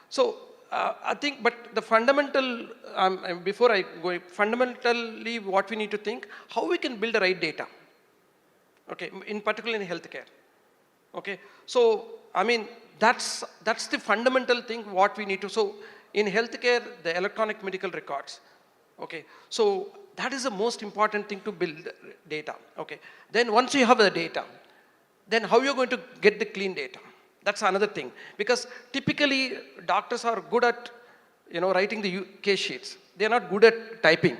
so I think, but the fundamental, before I go, fundamentally what we need to think, how we can build the right data. okay, in particular in healthcare. Okay, so I mean, that's the fundamental thing what we need to, so in healthcare, the electronic medical records, okay, so that is the most important thing to build data, okay. Then once you have the data, then how you're going to get the clean data? That's another thing, because typically doctors are good at, writing the case sheets. They're not good at typing.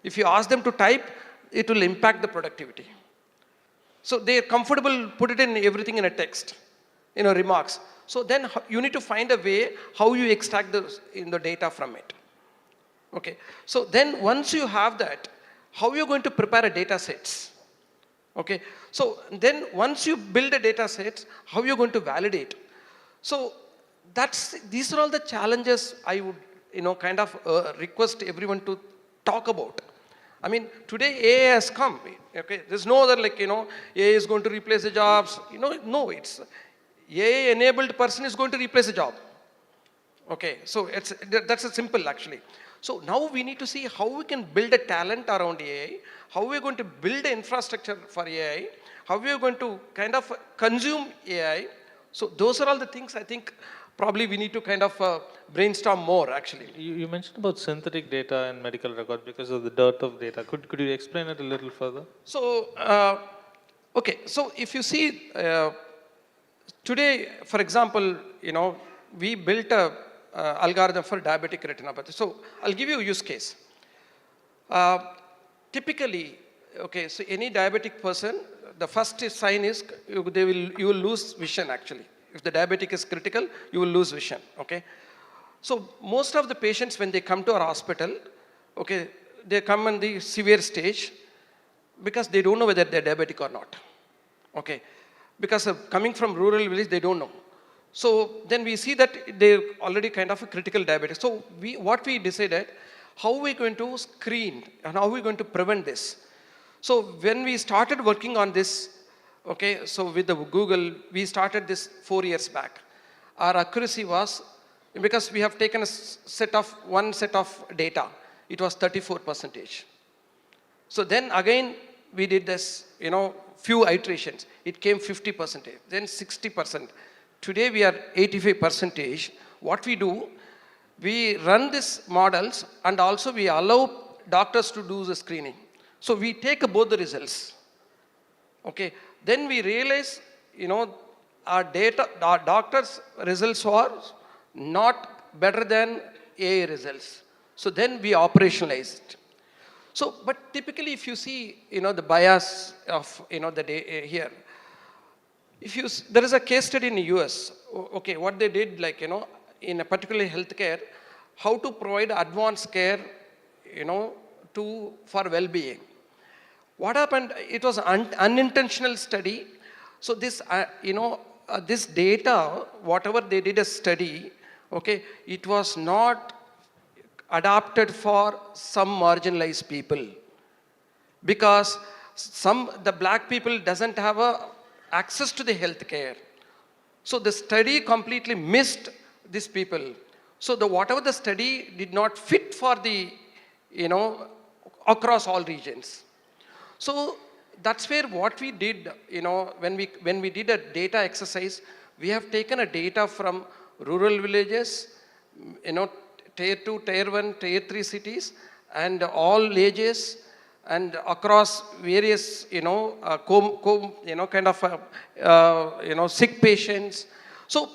If you ask them to type, it will impact the productivity. So they're comfortable, put it in everything in a text, remarks. So then you need to find a way how you extract the data from it. Okay. So then once you have that, how you're going to prepare a data sets? Okay. So then once you build a data set, how you're going to validate? So these are all the challenges I would, kind of request everyone to talk about. I mean, today AI has come, okay, there's no other AI is going to replace the jobs, no, it's AI-enabled person is going to replace a job. Okay, so that's a simple actually. So now we need to see how we can build a talent around AI, how we're going to build an infrastructure for AI, how we're going to kind of consume AI. So those are all the things I think probably we need to kind of brainstorm more actually. You mentioned about synthetic data and medical records because of the dearth of data. Could you explain it a little further? So, okay, so if you see today, for example, we built a algorithm for diabetic retinopathy. So I'll give you a use case. Typically, okay, so any diabetic person, the first sign is you will lose vision actually. If the diabetic is critical, you will lose vision, okay? So most of the patients when they come to our hospital, okay, they come in the severe stage because they don't know whether they're diabetic or not, okay? Because of coming from rural village, they don't know. So then we see that they're already kind of a critical diabetes. So what we decided, how are we going to screen and how are we going to prevent this? So when we started working on this, okay, so with the Google, we started this 4 years back. Our accuracy was, because we have taken one set of data, it was 34%. So then again, we did this, few iterations. It came 50%, then 60%. Today we are 85%. What we do, we run these models and also we allow doctors to do the screening. So we take both the results. Okay. Then we realize, our doctors' results are not better than AI results. So then we operationalized. So, but typically if you see, the bias of, the day here, there is a case study in the US, okay, what they did in a particular healthcare, how to provide advanced care, for well-being. What happened, it was an unintentional study. So this, this data, whatever they did a study, okay, it was not adapted for some marginalized people. Because the black people doesn't have access to the health care. So the study completely missed these people. So whatever the study did not fit for the, across all regions. So that's where what we did, when we did a data exercise, we have taken a data from rural villages, tier 2, tier 1, tier 3 cities, and all ages, and across various, sick patients. So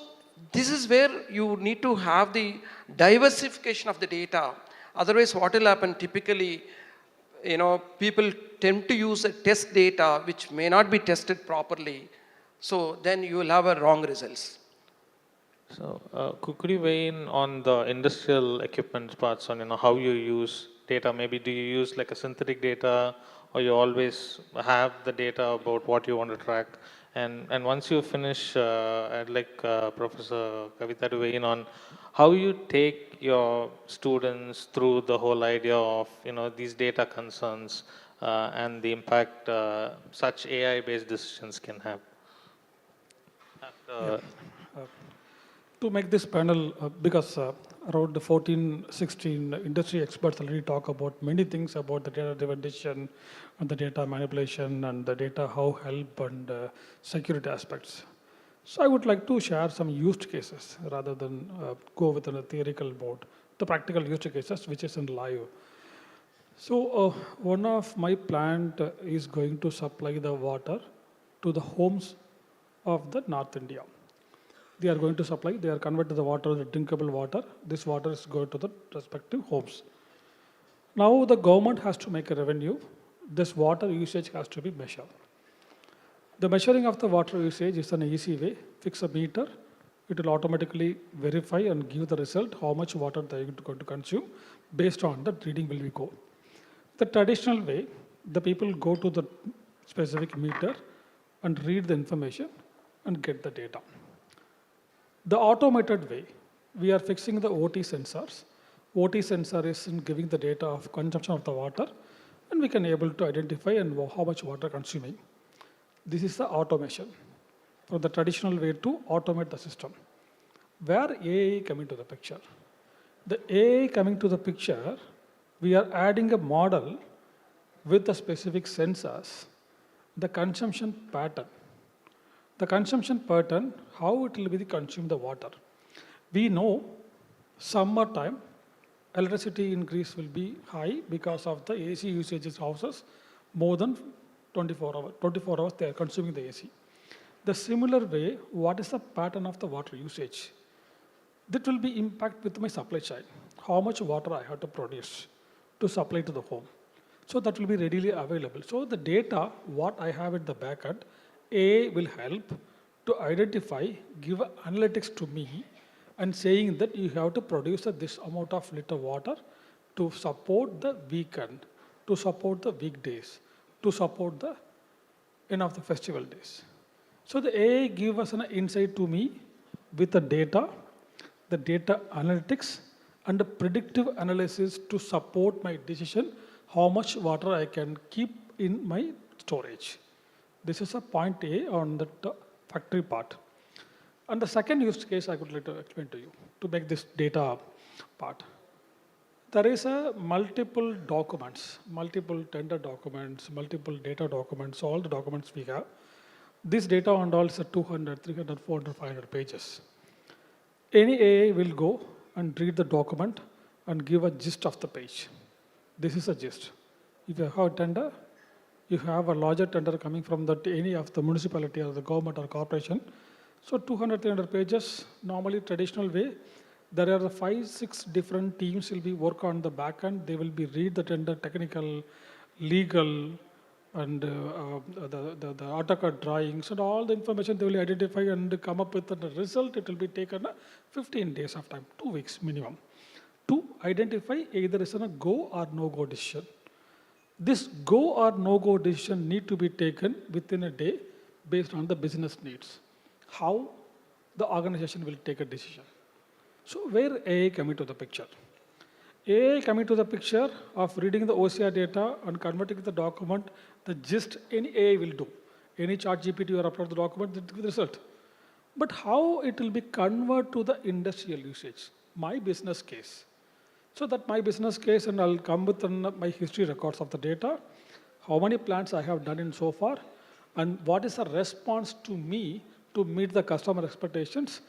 this is where you need to have the diversification of the data. Otherwise, what will happen typically, people tend to use a test data which may not be tested properly. So then you will have wrong results. So could you weigh in on the industrial equipment parts on how you use data? Maybe do you use like a synthetic data, or you always have the data about what you want to track? And once you finish, I'd like Professor Kavita to weigh in on how you take your students through the whole idea of these data concerns and the impact such AI-based decisions can have. to make this panel, because around 14, 16 industry experts already talk about many things about the data-driven decision and the data manipulation and the data how help and security aspects. So I would like to share some use cases rather than go with a theoretical mode, the practical use cases which is in live. So one of my plant is going to supply the water to the homes of the North India. They are going to supply, they are converted the water to drinkable water. This water is going to the respective homes. Now the government has to make a revenue. This water usage has to be measured. The measuring of the water usage is an easy way. Fix a meter. It will automatically verify and give the result how much water they are going to consume. Based on that reading will be go. The traditional way, the people go to the specific meter and read the information and get the data. The automated way, we are fixing the OT sensors. OT sensor is in giving the data of consumption of the water, and we can able to identify and how much water consuming. This is the automation. From the traditional way to automate the system. Where AI coming to the picture? The AI coming to the picture, we are adding a model with the specific sensors, the consumption pattern. The consumption pattern, how it will be consume the water. We know summertime, electricity increase will be high because of the AC usage in houses more than 24 hours. 24 hours they are consuming the AC. The similar way, what is the pattern of the water usage? That will be impact with my supply chain. How much water I have to produce to supply to the home. So that will be readily available. So the data, what I have at the back end, AI will help to identify, give analytics to me and saying that you have to produce this amount of liter water to support the weekend, to support the weekdays, to support the end of the festival days. So the AI give us an insight to me with the data analytics and the predictive analysis to support my decision, how much water I can keep in my storage. This is a point A on the factory part. And the second use case I would like to explain to you to make this data part. There is a multiple documents, multiple tender documents, multiple data documents, all the documents we have. This data and all is 200, 300, 400, 500 pages. Any AI will go and read the document and give a gist of the page. This is a gist. If you have a tender, you have a larger tender coming from any of the municipality or the government or corporation. So 200, 300 pages, normally traditional way. There are 5, 6 different teams will be work on the back end. They will be read the tender, technical, legal, and the AutoCAD drawings and all the information they will identify and come up with the result. It will be taken 15 days of time, 2 weeks minimum, to identify either is a go or no go decision. This go or no go decision need to be taken within a day based on the business needs. How the organization will take a decision. So where AI coming to the picture? AI coming to the picture of reading the OCR data and converting the document, the gist any AI will do. Any chart GPT or upload the document, that will the result. But how it will be converted to the industrial usage? My business case. So that my business case, and I'll come with my history records of the data, how many plants I have done in so far, and what is the response to me to meet the customer expectations.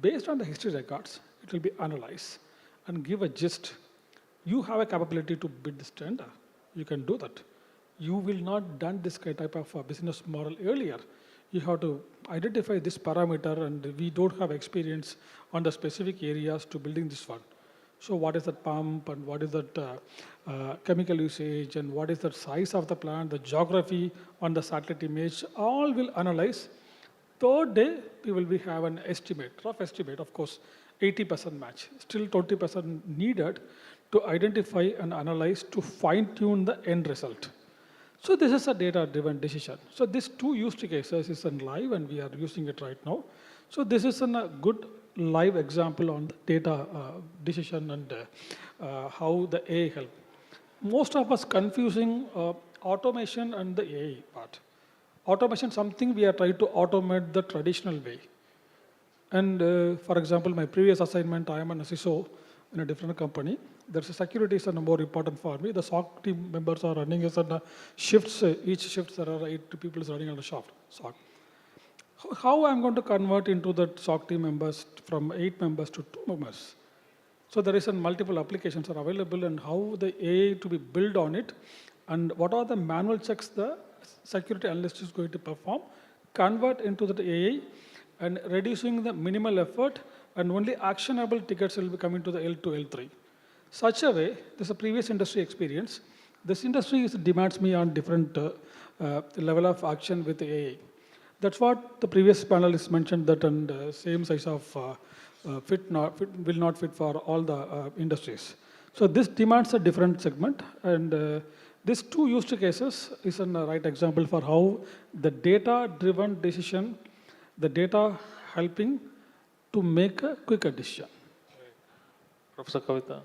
Based on the history records, it will be analyzed and give a gist. You have a capability to bid this tender. You can do that. You will not done this type of business model earlier. You have to identify this parameter, and we don't have experience on the specific areas to building this one. So what is that pump, and what is that chemical usage, and what is the size of the plant, the geography on the satellite image, all will analyze. Third day, we will have an estimate, rough estimate, of course, 80% match. Still 20% needed to identify and analyze to fine-tune the end result. So this is a data-driven decision. So these 2 use cases is in live, and we are using it right now. So this is a good live example on the data decision and how the AI help. Most of us confusing automation and the AI part. Automation, something we are trying to automate the traditional way. And for example, my previous assignment, I am an CISO in a different company. There's a security is more important for me. The SOC team members are running as shifts. Each shift there are 8 people is running on the SOC. How I'm going to convert into that SOC team members from 8 members to 2 members? So there is multiple applications are available and how the AI to be built on it, and what are the manual checks the security analyst is going to perform, convert into the AI, and reducing the minimal effort, and only actionable tickets will be coming to the L2, L3. Such a way, this is a previous industry experience. This industry demands me on different level of action with AI. That's what the previous panelist mentioned, that and same size of will not fit for all the industries. So this demands a different segment, and these 2 use cases is a right example for how the data-driven decision, the data helping to make a quicker decision. Professor Kavita.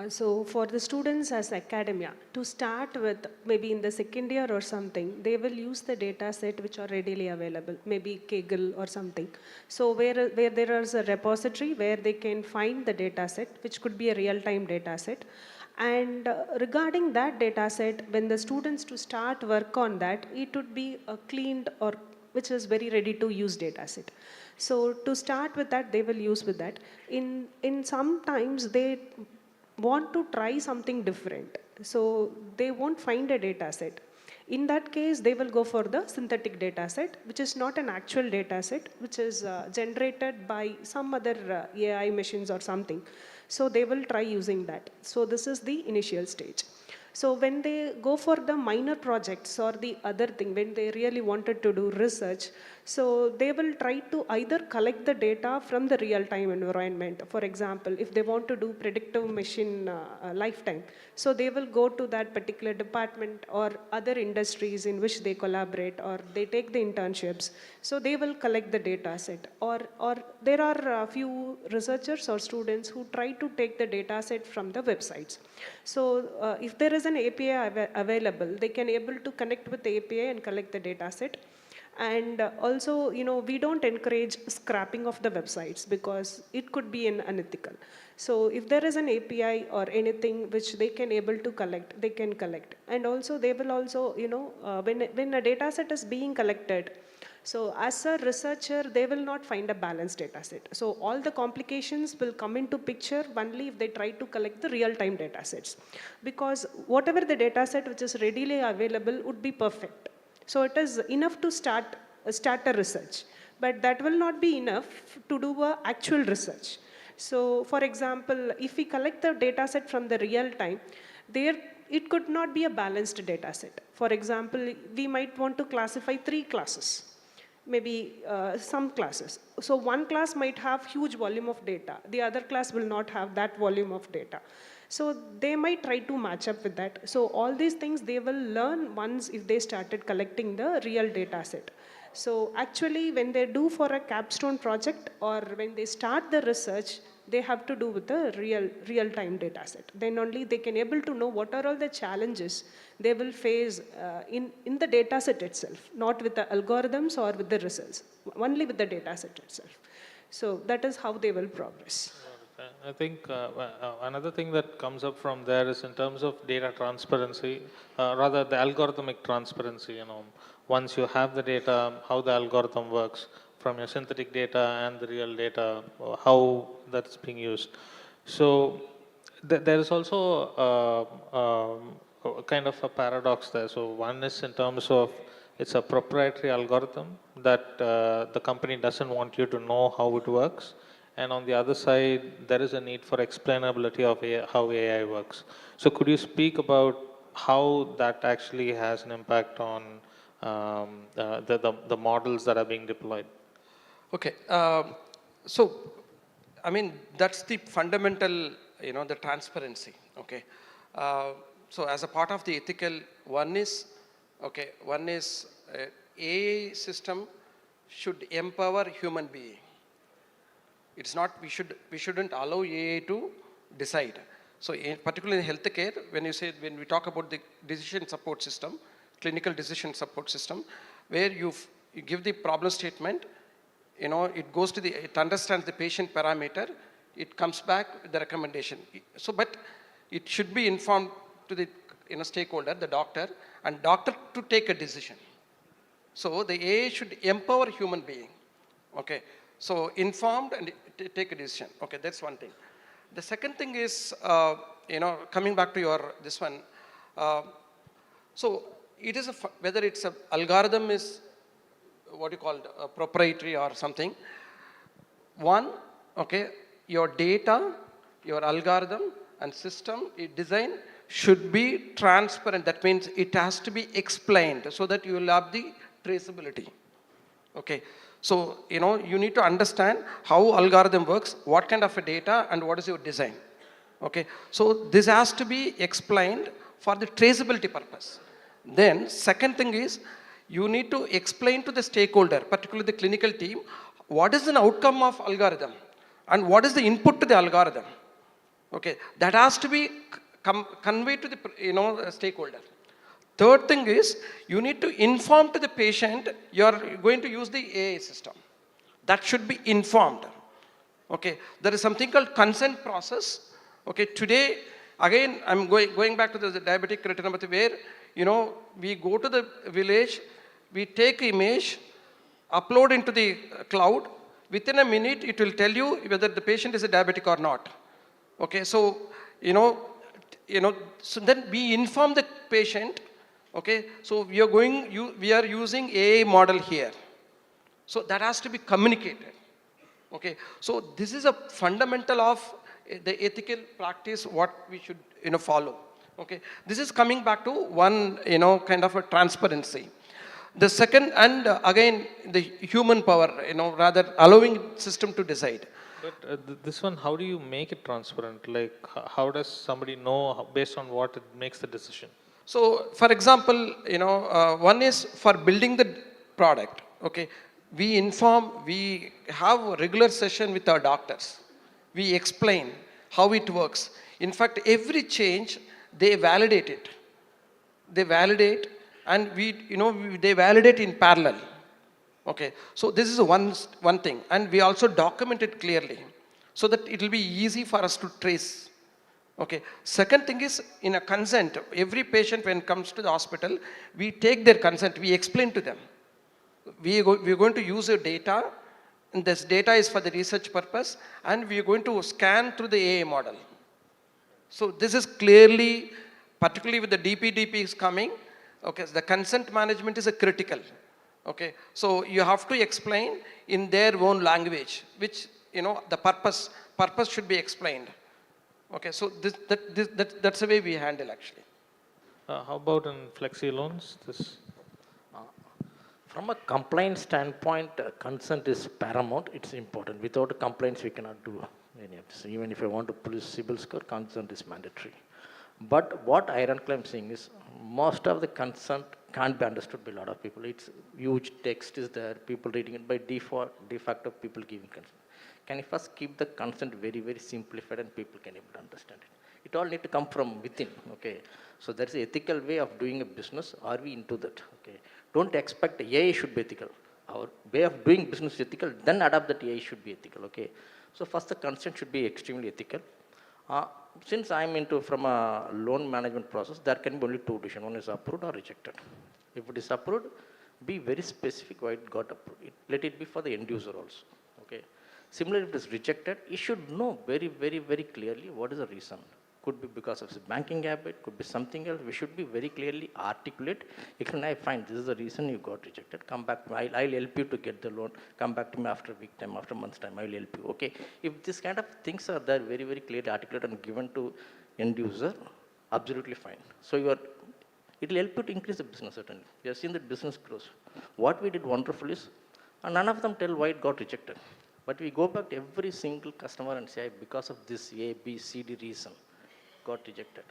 So for the students as academia, to start with, maybe in the second year or something, they will use the data set which are readily available, maybe Kaggle or something. So where there is a repository where they can find the data set, which could be a real-time data set. And regarding that data set, when the students to start work on that, it would be a cleaned or which is very ready to use data set. So to start with that, they will use with that. In sometimes they want to try something different. So they won't find a data set. In that case, they will go for the synthetic data set, which is not an actual data set, which is generated by some other AI machines or something. So they will try using that. So this is the initial stage. So when they go for the minor projects or the other thing, when they really wanted to do research, so they will try to either collect the data from the real-time environment. For example, if they want to do predictive machine lifetime, so they will go to that particular department or other industries in which they collaborate, or they take the internships. So they will collect the data set. Or there are a few researchers or students who try to take the data set from the websites. So if there is an API available, they can able to connect with the API and collect the data set. And also, we don't encourage scrapping of the websites because it could be unethical. So if there is an API or anything which they can able to collect, they can collect. And also they will also, when a data set is being collected, so as a researcher, they will not find a balanced data set. So all the complications will come into picture only if they try to collect the real-time data sets. Because whatever the data set which is readily available would be perfect. So it is enough to start a research, but that will not be enough to do a actual research. So for example, if we collect the data set from the real time, it could not be a balanced data set. For example, we might want to classify 3 classes, maybe some classes. So one class might have huge volume of data. The other class will not have that volume of data. So they might try to match up with that. So all these things they will learn once if they started collecting the real data set. So actually when they do for a capstone project or when they start the research, they have to do with the real-time data set. Then only they can able to know what are all the challenges they will face in the data set itself, not with the algorithms or with the results, only with the data set itself. So that is how they will progress. I think another thing that comes up from there is in terms of data transparency, rather the algorithmic transparency, once you have the data, how the algorithm works from your synthetic data and the real data, how that's being used. So there is also kind of a paradox there. So one is in terms of it's a proprietary algorithm that the company doesn't want you to know how it works. And on the other side, there is a need for explainability of how AI works. So could you speak about how that actually has an impact on the models that are being deployed? Okay. So, I mean, that's the fundamental, the transparency. Okay. So as a part of the ethical, one is AI system should empower human being. It's not, we shouldn't allow AI to decide. So particularly in healthcare, when we talk about the decision support system, clinical decision support system, where you give the problem statement, it goes to it understands the patient parameter, it comes back with the recommendation. So, but it should be informed to the stakeholder, the doctor, and doctor to take a decision. So the AI should empower human being. Okay, so informed and take a decision. Okay, that's one thing. The second thing is, coming back to this one. So it is whether it's a algorithm is what you call proprietary or something. One, okay, your data, your algorithm and system design should be transparent. That means it has to be explained so that you will have the traceability. Okay, so you need to understand how algorithm works, what kind of a data and what is your design. Okay, so this has to be explained for the traceability purpose. Then second thing is, you need to explain to the stakeholder, particularly the clinical team, what is an outcome of algorithm and what is the input to the algorithm. Okay, that has to be conveyed to the stakeholder. Third thing is, you need to inform to the patient you are going to use the AI system. That should be informed. Okay, there is something called consent process. Okay, today again I'm going back to the diabetic retinopathy where we go to the village, we take image, upload into the cloud. Within a minute, it will tell you whether the patient is a diabetic or not. Okay, so so then we inform the patient. Okay, so we are using AI model here. So that has to be communicated. Okay, so this is a fundamental of the ethical practice what we should follow. Okay, this is coming back to one kind of a transparency. The second, and again the human power, rather allowing system to decide. But this one, how do you make it transparent? Like, how does somebody know based on what it makes the decision? So, for example, one is for building the product. Okay, we have a regular session with our doctors. We explain how it works. In fact, every change they validate it. They validate, and they validate in parallel. Okay, so this is one thing, and we also document it clearly, so that it will be easy for us to trace. Okay, second thing is in a consent. Every patient when comes to the hospital, we take their consent. We explain to them. We are going to use your data, and this data is for the research purpose, and we are going to scan through the AI model. So this is clearly, particularly with the DPDP is coming. Okay, so the consent management is a critical. Okay, so you have to explain in their own language, which the purpose should be explained. Okay, so that's the way we handle actually. How about in flexi loans? From a compliance standpoint, consent is paramount. It's important. Without compliance, we cannot do any of this. Even if I want to pull a CIBIL score, consent is mandatory. But what ironically I'm saying is, most of the consent can't be understood by a lot of people. It's huge text is there, people reading it by default, de facto people giving consent. Can you first keep the consent very, very simplified and people can able to understand it? It all need to come from within, okay? So there's an ethical way of doing a business. Are we into that, okay? Don't expect AI should be ethical. Our way of doing business is ethical, then adapt that AI should be ethical, okay? So first the consent should be extremely ethical. Since I'm into from a loan management process, there can be only two decisions. One is approved or rejected. If it is approved, be very specific why it got approved. Let it be for the end user also, okay? Similarly, if it is rejected, you should know very, very, very clearly what is the reason. Could be because of his banking habit, could be something else. We should be very clearly articulate. If I find this is the reason you got rejected, come back. I'll help you to get the loan. Come back to me after a week time, after a month's time. I will help you. Okay. If this kind of things are there very, very clearly articulated and given to end user, absolutely fine. So it will help you to increase the business certainly. We have seen that business grows. What we did wonderful is, and none of them tell why it got rejected. But we go back to every single customer and say, because of this A, B, C, D reason, got rejected.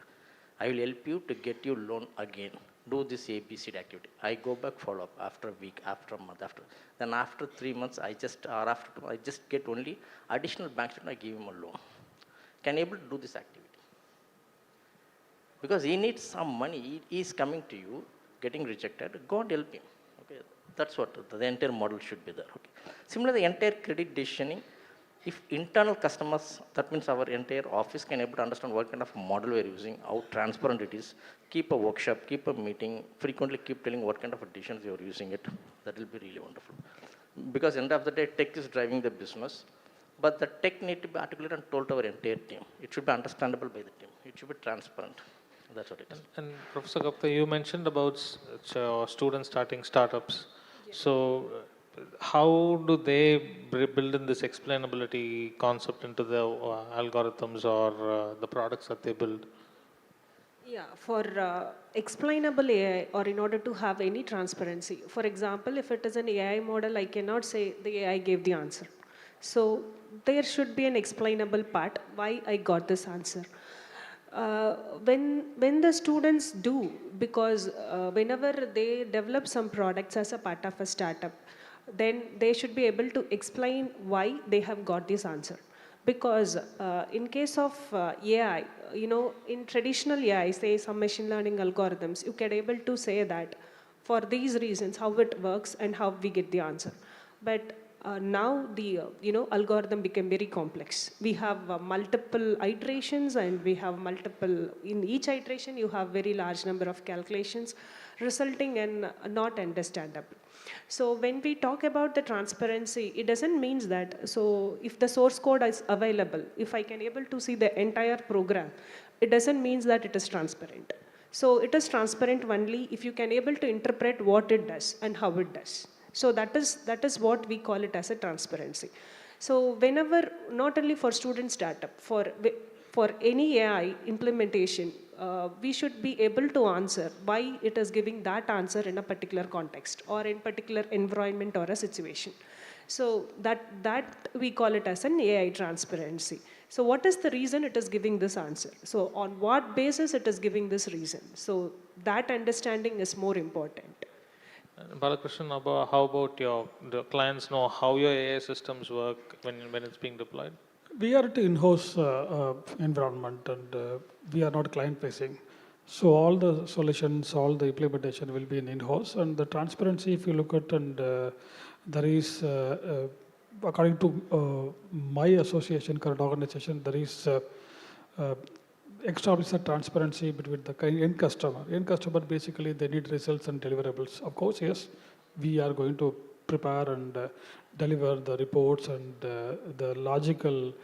I will help you to get your loan again. Do this A, B, C activity. I go back, follow up after a week, after a month, after. Then after 3 months, I just get only additional bank statement, I give him a loan. Can able to do this activity? Because he needs some money. He is coming to you, getting rejected. Go and help him. Okay. That's what the entire model should be there. Okay. Similarly, the entire credit decisioning, if internal customers, that means our entire office can able to understand what kind of model we're using, how transparent it is, keep a workshop, keep a meeting, frequently keep telling what kind of decisions you're using it. That will be really wonderful. Because end of the day, tech is driving the business, but the tech need to be articulated and told to our entire team. It should be understandable by the team. It should be transparent. That's what it is. And Professor Gupta, you mentioned about students starting startups. So how do they build in this explainability concept into the algorithms or the products that they build? Yeah, for explainable AI or in order to have any transparency, for example, if it is an AI model, I cannot say the AI gave the answer. So there should be an explainable part why I got this answer. When the students do, because whenever they develop some products as a part of a startup, then they should be able to explain why they have got this answer. Because in case of AI, in traditional AI, say some machine learning algorithms, you can able to say that for these reasons, how it works and how we get the answer. But now the algorithm became very complex. We have multiple iterations and we have multiple, in each iteration you have very large number of calculations resulting in not understandable. So when we talk about the transparency, it doesn't mean that, so if the source code is available, if I can able to see the entire program, it doesn't mean that it is transparent. So it is transparent only if you can able to interpret what it does and how it does. So that is what we call it as a transparency. So whenever, not only for student startup, for any AI implementation, we should be able to answer why it is giving that answer in a particular context or in particular environment or a situation. So that we call it as an AI transparency. So what is the reason it is giving this answer? So on what basis it is giving this reason? So that understanding is more important. Balakrishnan, how about the clients know how your AI systems work when it's being deployed? We are at in-house environment and we are not client-facing. So all the solutions, all the implementation will be in-house. And the transparency, if you look at, and there is, according to my association, current organization, there is establish a transparency between the end customer. End customer, basically, they need results and deliverables. Of course, yes, we are going to prepare and deliver the reports and the logical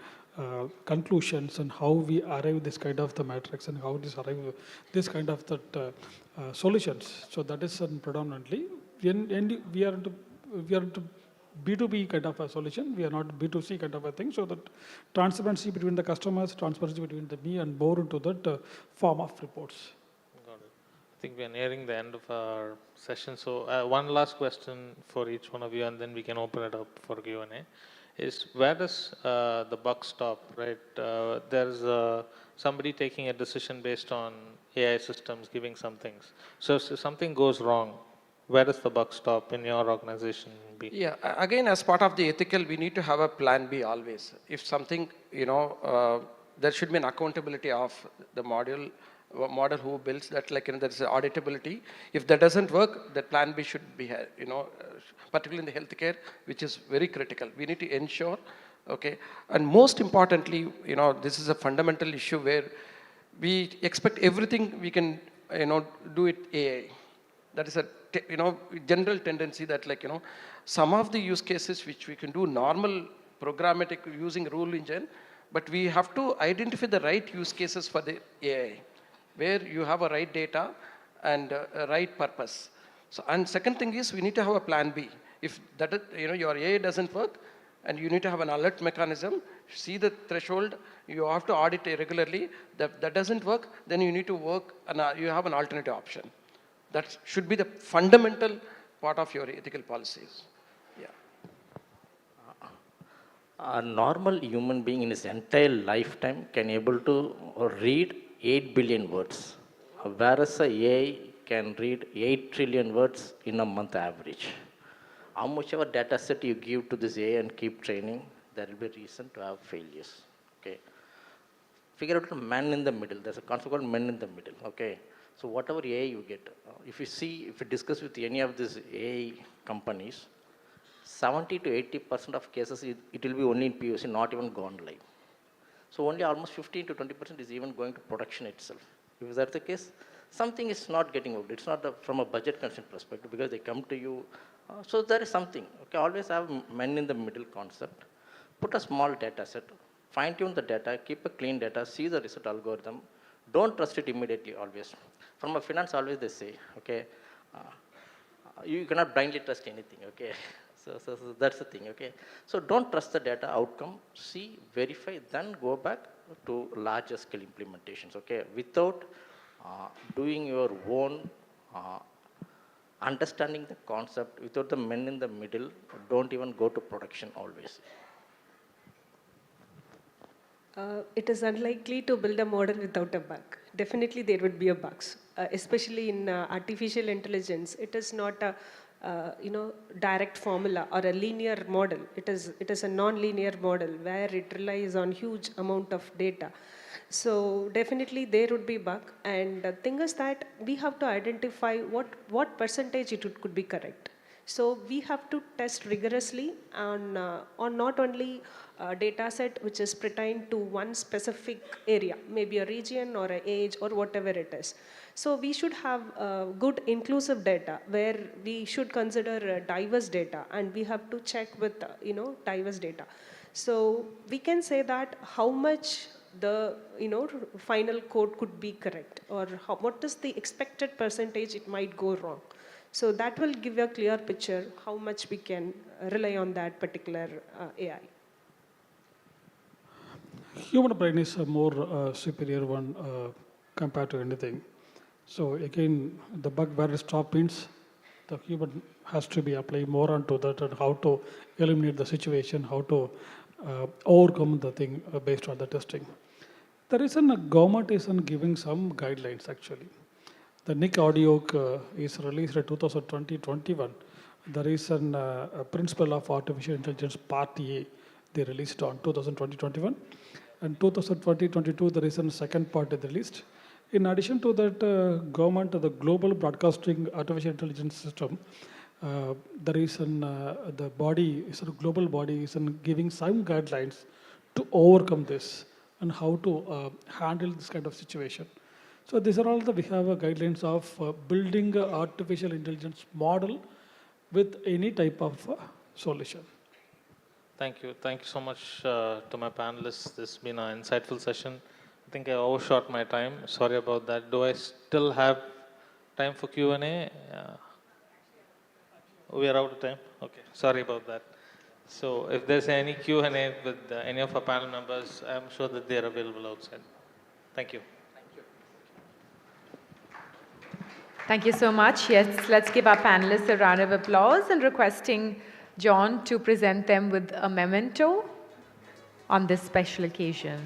conclusions and how we arrive this kind of the matrix and how this arrive this kind of the solutions. So that is predominantly, and we are into B2B kind of a solution. We are not B2C kind of a thing. So that transparency between the customers, transparency between me and more into that form of reports. Got it. I think we are nearing the end of our session. So one last question for each one of you, and then we can open it up for Q&A. Is where does the buck stop, right? There's somebody taking a decision based on AI systems giving some things. So if something goes wrong, where does the buck stop in your organization be? Yeah, again, as part of the ethical, we need to have a plan B always. If something, there should be an accountability of the model who builds that, like, there's auditability. If that doesn't work, the plan B should be, particularly in the healthcare, which is very critical. We need to ensure, okay, and most importantly, this is a fundamental issue where we expect everything we can, do it AI. That is a general tendency that, like, some of the use cases which we can do normal programmatic using rule engine, but we have to identify the right use cases for the AI, where you have a right data and a right purpose. So, and second thing is we need to have a plan B. If that, your AI doesn't work, and you need to have an alert mechanism, see the threshold, you have to audit it regularly. That doesn't work, then you need to work, and you have an alternative option. That should be the fundamental part of your ethical policies. Yeah. A normal human being in his entire lifetime can able to read 8 billion words, whereas a AI can read 8 trillion words in a month average. How much of a data set you give to this AI and keep training, there will be reason to have failures. Okay. Figure out a man in the middle. There's a concept called men in the middle. Okay. So whatever AI you get, if you discuss with any of these AI companies, 70 to 80% of cases, it will be only in POC, not even gone live. So only almost 15 to 20% is even going to production itself. If that's the case, something is not getting out. It's not from a budget constraint perspective because they come to you. So there is something. Okay, always have men in the middle concept. Put a small data set, fine tune the data, keep a clean data, see the result algorithm. Don't trust it immediately always. From a finance, always they say, okay, you cannot blindly trust anything, okay? So that's the thing, okay? So don't trust the data outcome, see, verify, then go back to larger scale implementations, okay? Without doing your own, understanding the concept, without the men in the middle, don't even go to production always. It is unlikely to build a model without a bug. Definitely there would be a bugs, especially in artificial intelligence. It is not a direct formula or a linear model. It is a non-linear model where it relies on huge amount of data. So definitely there would be bug. And the thing is that we have to identify what percentage it could be correct. So we have to test rigorously on not only a data set which is pertained to one specific area, maybe a region or an age or whatever it is. So we should have good inclusive data where we should consider diverse data, and we have to check with diverse data. So we can say that how much the final code could be correct, or what is the expected percentage it might go wrong. So that will give a clear picture how much we can rely on that particular AI. Human brain is a more superior one compared to anything. So again, the bug where it stops means the human has to be applied more onto that and how to eliminate the situation, how to overcome the thing based on the testing. The reason the government is giving some guidelines actually. The NIC audio is released in 2020-21. There is a principle of artificial intelligence part A. They released on 2020-21. And 2020-22, there is a second part they released. In addition to that, government, the global broadcasting artificial intelligence system, there is the body, is a global body, is giving some guidelines to overcome this and how to handle this kind of situation. So these are all we have guidelines of building an artificial intelligence model with any type of solution. Thank you. Thank you so much to my panelists. This has been an insightful session. I think I overshot my time. Sorry about that. Do I still have time for Q&A? We are out of time? Okay. Sorry about that. So if there's any Q&A with any of our panel members, I'm sure that they are available outside. Thank you. Thank you so much. Yes, let's give our panelists a round of applause and requesting John to present them with a memento on this special occasion.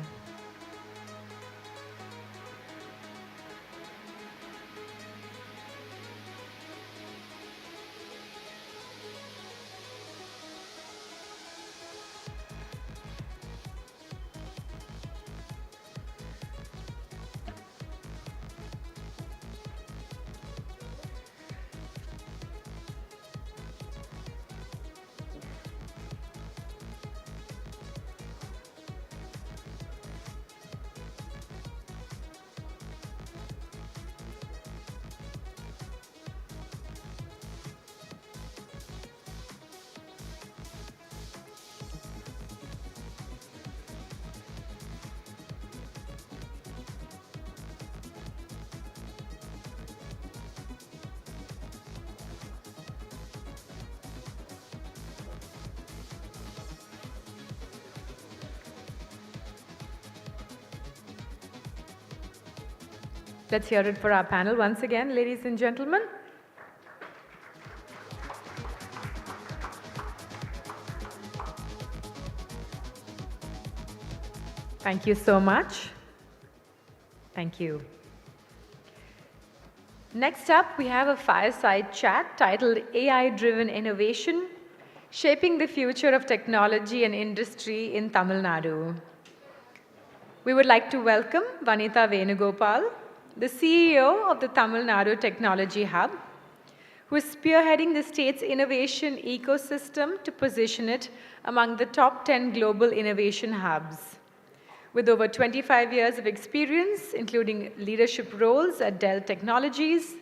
Let's hear it for our panel once again, ladies and gentlemen. Thank you so much. Thank you. Next up, we have a fireside chat titled AI-Driven Innovation, Shaping the Future of Technology and Industry in Tamil Nadu. We would like to welcome Vanitha Venugopal, the CEO of the Tamil Nadu Technology Hub, who is spearheading the state's innovation ecosystem to position it among the top 10 global innovation hubs. With over 25 years of experience, including leadership roles at Dell Technologies,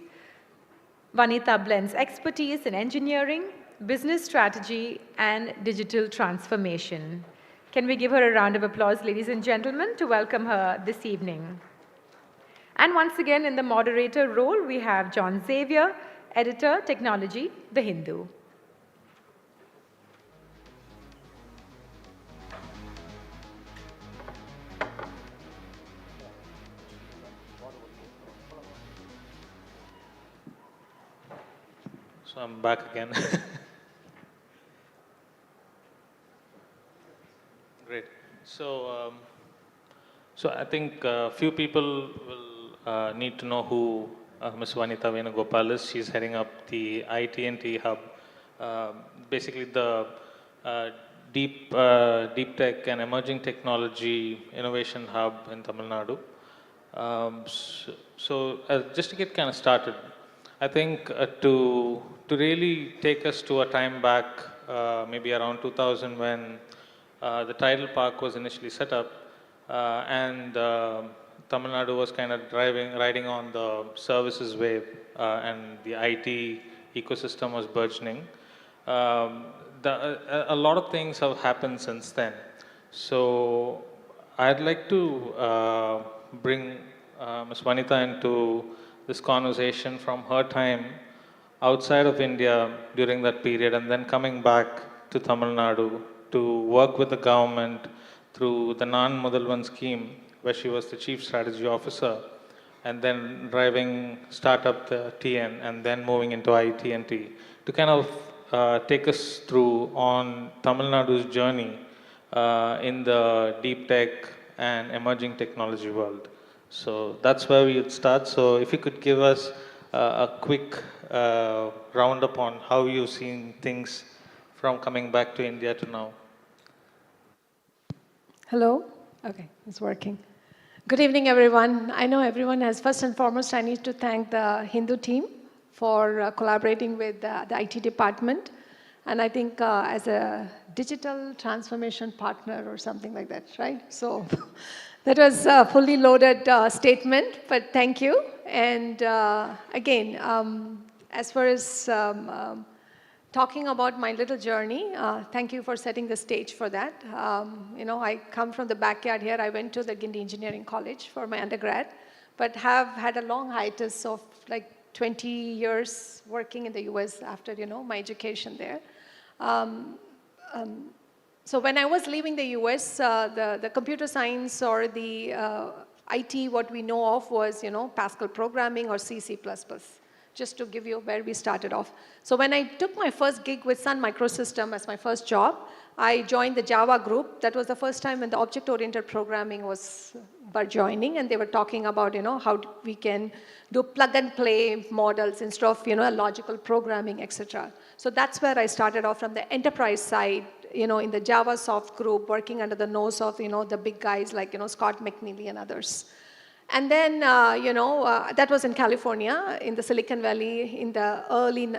Vanitha blends expertise in engineering, business strategy, and digital transformation. Can we give her a round of applause, ladies and gentlemen, to welcome her this evening? And once again, in the moderator role, we have John Xavier, Editor, Technology, The Hindu. So I'm back again. Great. So I think a few people will need to know who Ms. Vanitha Venugopal is. She's heading up the IT&T Hub, basically the deep tech and emerging technology innovation hub in Tamil Nadu. Just to get kind of started, I think to really take us to a time back, maybe around 2000 when the tidal park was initially set up, and Tamil Nadu was kind of riding on the services wave, and the IT ecosystem was burgeoning. A lot of things have happened since then. So I'd like to bring Ms. Vanitha into this conversation from her time outside of India during that period, and then coming back to Tamil Nadu to work with the government through the Nan Mudalvan scheme, where she was the Chief Strategy Officer, and then driving startup the TN, and then moving into IT&T, to kind of take us through on Tamil Nadu's journey in the deep tech and emerging technology world. So that's where we would start. So if you could give us a quick roundup on how you've seen things from coming back to India to now. Hello? Okay, it's working. Good evening, everyone. I know everyone has, first and foremost, I need to thank the Hindu team for collaborating with the IT department. And I think as a digital transformation partner or something like that, right? So that was a fully loaded statement, but thank you. And again, as far as talking about my little journey, thank you for setting the stage for that. I come from the backyard here. I went to the Guindy Engineering College for my undergrad, but have had a long hiatus of like 20 years working in the US after, my education there. So when I was leaving the US, the computer science or the IT, what we know of was, Pascal programming or C, C++, just to give you where we started off. So when I took my first gig with Sun Microsystem as my first job, I joined the Java group. That was the first time when the object-oriented programming was burgeoning, and they were talking about, how we can do plug-and-play models instead of, logical programming, etc. So that's where I started off from the enterprise side, in the Java soft group, working under the nose of, the big guys like, Scott McNeely and others. And then, that was in California, in the Silicon Valley, in the early,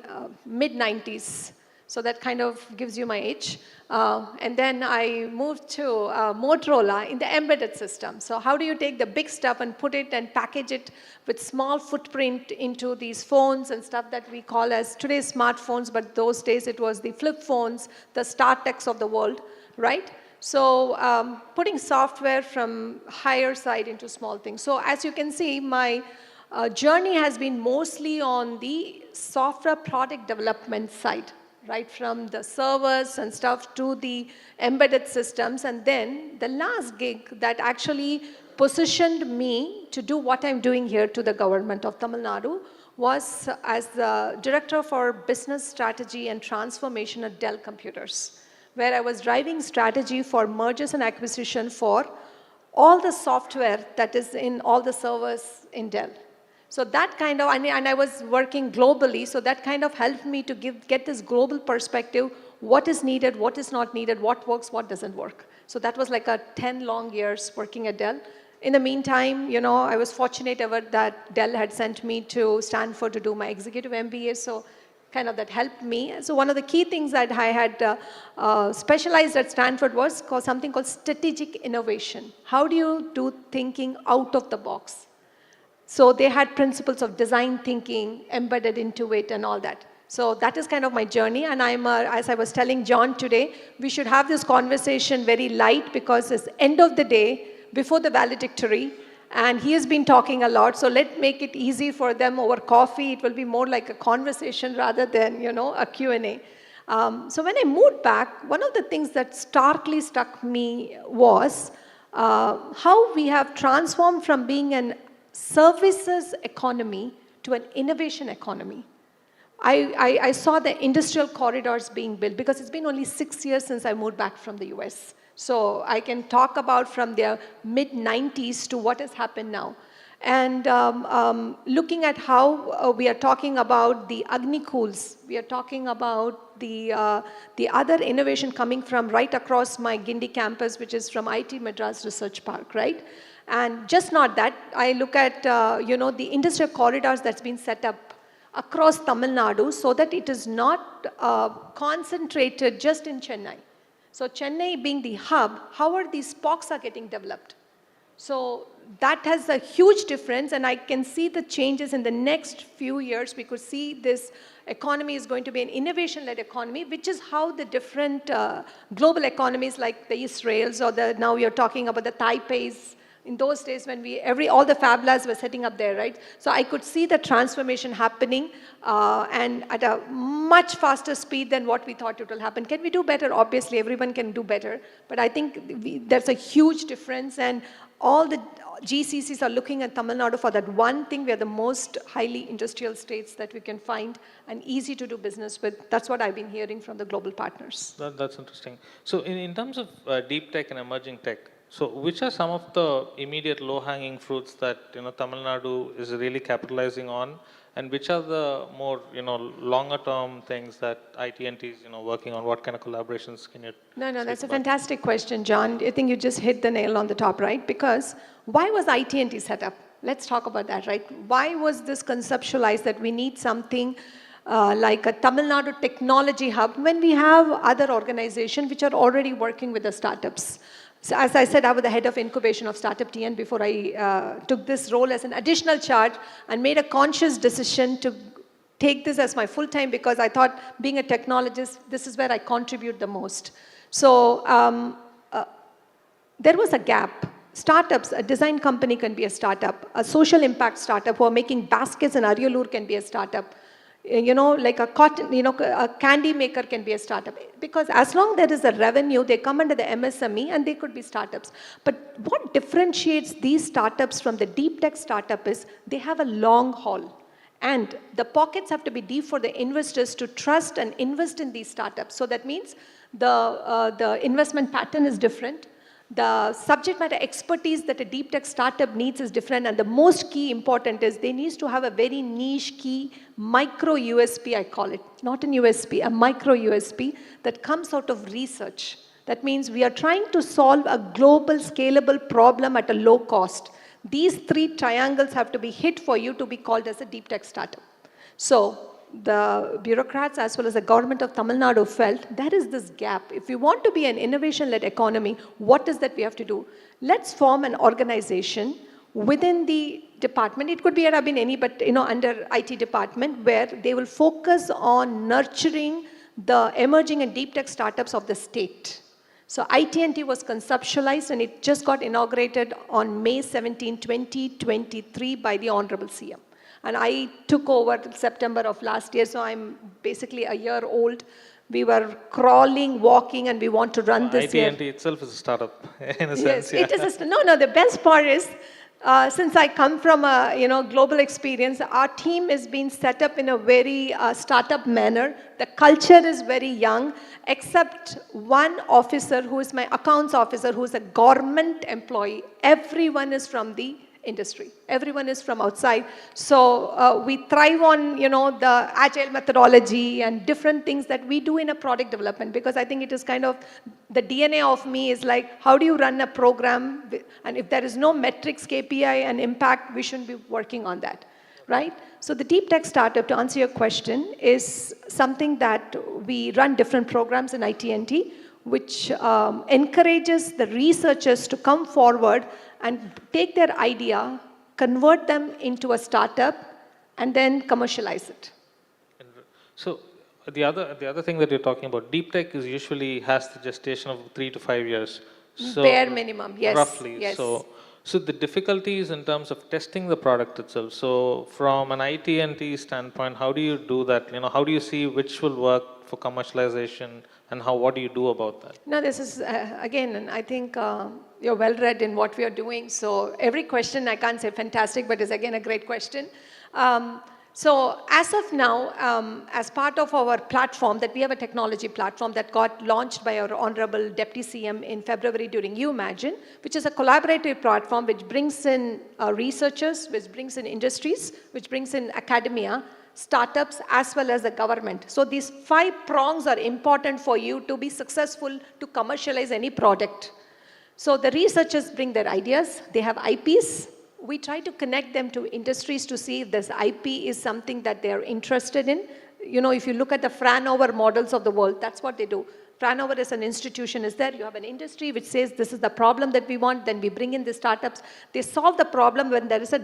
mid-90s. So that kind of gives you my age. And then I moved to Motorola in the embedded system. So how do you take the big stuff and put it and package it with small footprint into these phones and stuff that we call as today's smartphones, but those days it was the flip phones, the StarTechs of the world, right? So putting software from higher side into small things. So as you can see, my journey has been mostly on the software product development side, right from the servers and stuff to the embedded systems. And then the last gig that actually positioned me to do what I'm doing here to the government of Tamil Nadu was as the Director for Business Strategy and Transformation at Dell Computers, where I was driving strategy for mergers and acquisition for all the software that is in all the servers in Dell. So that kind of, and I was working globally, so that kind of helped me to get this global perspective, what is needed, what is not needed, what works, what doesn't work. So that was like a 10 long years working at Dell. In the meantime, you know, I was fortunate ever that Dell had sent me to Stanford to do my executive MBA, so kind of that helped me. So one of the key things that I had specialized at Stanford was something called strategic innovation. How do you do thinking out of the box? So they had principles of design thinking embedded into it and all that. So that is kind of my journey, and as I was telling John today, we should have this conversation very light because it's end of the day, before the valedictory, and he has been talking a lot, so let's make it easy for them over coffee. It will be more like a conversation rather than, you know, a Q&A. So when I moved back, one of the things that starkly struck me was how we have transformed from being an services economy to an innovation economy. I saw the industrial corridors being built because it's been only 6 years since I moved back from the US. So I can talk about from the mid-90s to what has happened now. And looking at how we are talking about the Agni-Cools, we are talking about the other innovation coming from right across my Guindy campus, which is from IT Madras Research Park, right? And just not that, I look at, you know, the industrial corridors that's been set up across Tamil Nadu so that it is not concentrated just in Chennai. So Chennai being the hub, how are these POCs are getting developed? So that has a huge difference, and I can see the changes in the next few years. We could see this economy is going to be an innovation-led economy, which is how the different global economies like the Israels or now you're talking about the Taipeis, in those days when all the Fab Labs were setting up there, right? So I could see the transformation happening and at a much faster speed than what we thought it will happen. Can we do better? Obviously, everyone can do better. But I think there's a huge difference, and all the GCCs are looking at Tamil Nadu for that one thing. We are the most highly industrial states that we can find and easy to do business with. That's what I've been hearing from the global partners. That's interesting. So in terms of deep tech and emerging tech, so which are some of the immediate low-hanging fruits that, you know, Tamil Nadu is really capitalizing on, and which are the more, you know, longer-term things that IT&T is, you know, working on? What kind of collaborations can you? No, that's a fantastic question, John. I think you just hit the nail on the top, right? Because why was IT&T set up? Let's talk about that, right? Why was this conceptualized that we need something like a Tamil Nadu technology hub when we have other organizations which are already working with the startups? So as I said, I was the head of incubation of Startup TN before I took this role as an additional charge and made a conscious decision to take this as my full-time because I thought being a technologist, this is where I contribute the most. So there was a gap. Startups, a design company can be a startup. A social impact startup who are making baskets in Aryalur can be a startup. You know, like a cotton, you know, a candy maker can be a startup. Because as long there is a revenue, they come under the MSME and they could be startups. But what differentiates these startups from the deep tech startup is they have a long haul. And the pockets have to be deep for the investors to trust and invest in these startups. So that means the investment pattern is different. The subject matter expertise that a deep tech startup needs is different, and the most key important is they need to have a very niche key micro USP, I call it, not an USP, a micro USP that comes out of research. That means we are trying to solve a global scalable problem at a low cost. These three triangles have to be hit for you to be called as a deep tech startup. So the bureaucrats as well as the government of Tamil Nadu felt there is this gap. If we want to be an innovation-led economy, what is that we have to do? Let's form an organization within the department. It could be at any, but you know, under IT department, where they will focus on nurturing the emerging and deep tech startups of the state. So IT&T was conceptualized and it just got inaugurated on May 17, 2023 by the Honorable CM. And I took over September of last year, so I'm basically a year old. We were crawling, walking, and we want to run this year. IT&T itself is a startup, in a Yes, sense. Yeah. it is no, the best part is, since I come from a global experience, our team is being set up in a very startup manner. The culture is very young, except one officer who is my accounts officer, who is a government employee. Everyone is from the industry. Everyone is from outside. So we thrive on, the agile methodology and different things that we do in a product development, because I think it is kind of the DNA of me is like, how do you run a program? And if there is no metrics, KPI and impact, we shouldn't be working on that, right? So the deep tech startup, to answer your question, is something that we run different programs in IT&T, which encourages the researchers to come forward and take their idea, convert them into a startup, and then commercialize it. So the other thing that you're talking about, deep tech is usually has the gestation of 3 to 5 years. So Bare minimum, yes. roughly. Yes. So the difficulties in terms of testing the product itself. So from an IT&T standpoint, how do you do that? How do you see which will work for commercialization, and what do you do about that? No, this is, again, I think you're well read in what we are doing. So every question, I can't say fantastic, but it's again a great question. So as of now, as part of our platform, that we have a technology platform that got launched by our Honorable Deputy CM in February during You Imagine, which is a collaborative platform which brings in researchers, which brings in industries, which brings in academia, startups, as well as the government. So these 5 prongs are important for you to be successful to commercialize any product. So the researchers bring their ideas, they have IPs. We try to connect them to industries to see if this IP is something that they're interested in. If you look at the Fraunhofer models of the world, that's what they do. Fraunhofer is an institution, is there? You have an industry which says this is the problem that we want, then we bring in the startups. They solve the problem when there is a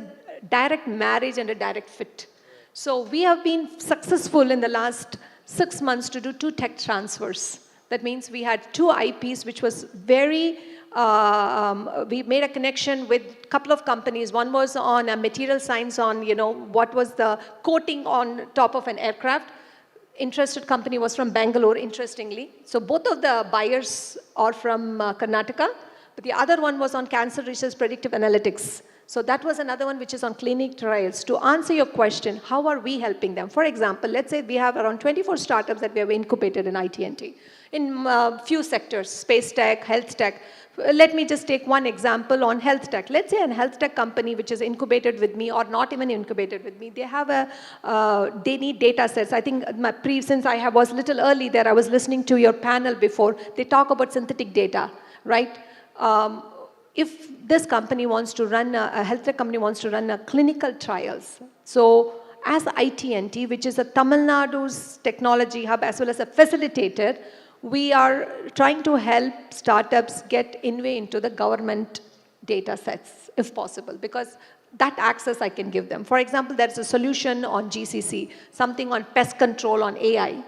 direct marriage and a direct fit. So we have been successful in the last 6 months to do 2 tech transfers. That means we had 2 IPs, which was very, we made a connection with a couple of companies. One was on a material science on, what was the coating on top of an aircraft. Interested company was from Bangalore, interestingly. So both of the buyers are from Karnataka, but the other one was on cancer research predictive analytics. So that was another one which is on clinical trials. To answer your question, how are we helping them? For example, let's say we have around 24 startups that we have incubated in IT&T in few sectors, space tech, health tech. Let me just take one example on health tech. Let's say a health tech company which is incubated with me or not even incubated with me, they have they need data sets. I think since I was a little early there, I was listening to your panel before. They talk about synthetic data, right? If this company wants to run, a health tech company wants to run a clinical trials. So as IT&T, which is a Tamil Nadu's technology hub as well as a facilitator, we are trying to help startups get into the government data sets, if possible, because that access I can give them. For example, there's a solution on GCC, something on pest control on AI.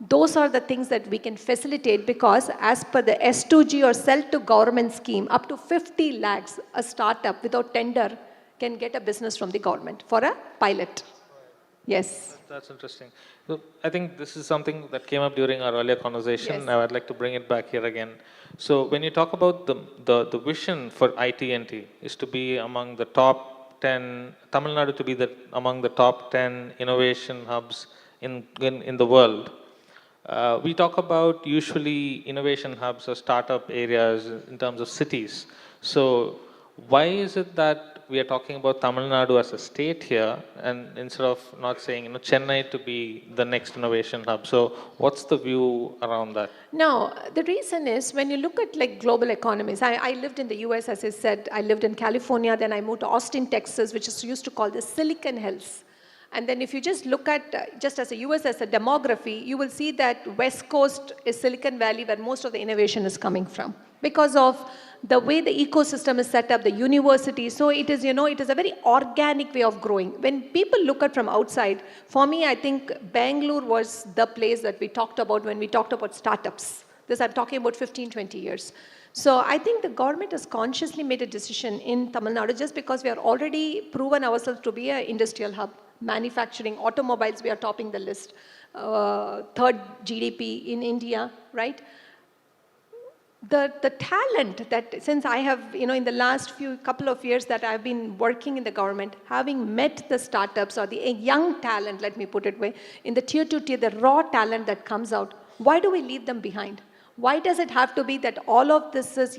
Those are the things that we can facilitate because as per the S2G or sell to government scheme, up to 50 lakhs, a startup without tender can get a business from the government for a pilot. Yes. That's interesting. So I think this is something that came up during our earlier conversation. Yes. I would like to bring it back here again. So when you talk about the vision for IT&T is to be among the top 10, Tamil Nadu to be among the top 10 innovation hubs in the world. We talk about usually innovation hubs or startup areas in terms of cities. So why is it that we are talking about Tamil Nadu as a state here and instead of not saying Chennai to be the next innovation hub? So what's the view around that? No, the reason is when you look at like global economies, I lived in the US, as I said, I lived in California, then I moved to Austin, Texas, which is used to call the Silicon Hills. And then if you just look at, just as a US as a demography, you will see that West Coast is Silicon Valley where most of the innovation is coming from because of the way the ecosystem is set up, the university. So it is, it is a very organic way of growing. When people look at from outside, for me, I think Bangalore was the place that we talked about when we talked about startups. This I'm talking about 15, 20 years. So I think the government has consciously made a decision in Tamil Nadu just because we are already proven ourselves to be an industrial hub. Manufacturing, automobiles, we are topping the list. Third GDP in India, right? The talent that, since I have, in the last couple of years that I've been working in the government, having met the startups or the young talent, let me put it way, in the tier 2 tier, the raw talent that comes out, why do we leave them behind? Why does it have to be that all of this is,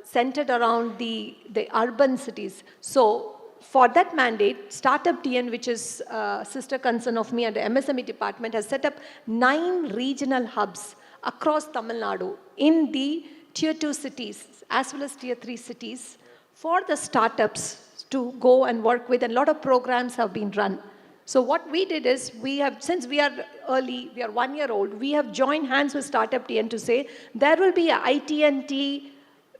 centered around the urban cities? So for that mandate, Startup TN, which is a sister concern of me and the MSME department, has set up 9 regional hubs across Tamil Nadu in the tier 2 cities as well as tier 3 cities for the startups to go and work with, and a lot of programs have been run. So what we did is, since we are early, we are 1 year old, we have joined hands with Startup TN to say there will be a IT&T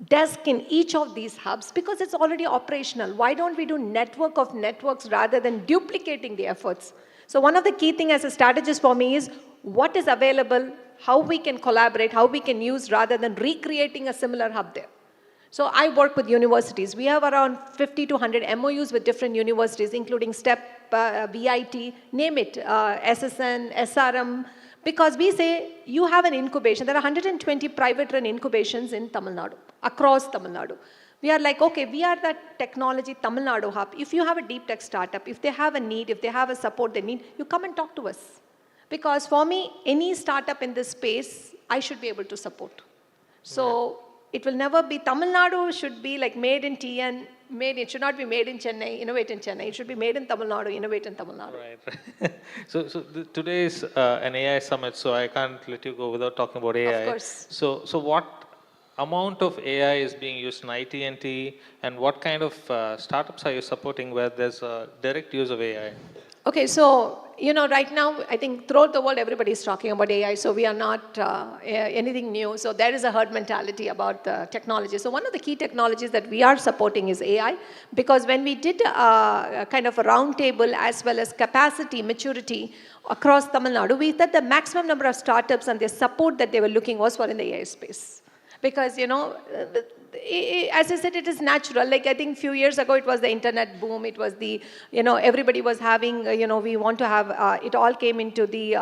desk in each of these hubs because it's already operational. Why don't we do network of networks rather than duplicating the efforts? So one of the key things as a strategist for me is what is available, how we can collaborate, how we can use rather than recreating a similar hub there. So I work with universities. We have around 50 to 100 MOUs with different universities, including STEP, BIT, name it, SSN, SRM, because we say you have an incubation. There are 120 private-run incubations in Tamil Nadu, across Tamil Nadu. We are like, okay, we are that technology Tamil Nadu hub. If you have a deep tech startup, if they have a need, if they have a support they need, you come and talk to us. Because for me, any startup in this space, I should be able to support. So it will never be, Tamil Nadu should be like made in TN, it should not be made in Chennai, innovate in Chennai. It should be made in Tamil Nadu, innovate in Tamil Nadu. Right. So today is an AI summit, so I can't let you go without talking about AI. Of course. So what amount of AI is being used in IT&T, and what kind of startups are you supporting where there's a direct use of AI? Okay, so, right now, I think throughout the world, everybody is talking about AI, so we are not anything new. So there is a herd mentality about the technology. So one of the key technologies that we are supporting is AI, because when we did a kind of a roundtable as well as capacity, maturity across Tamil Nadu, we said the maximum number of startups and the support that they were looking was for in the AI space. Because, as I said, it is natural. Like, I think a few years ago, it was the internet boom. It was the, everybody was having, we want to have, it all came into the,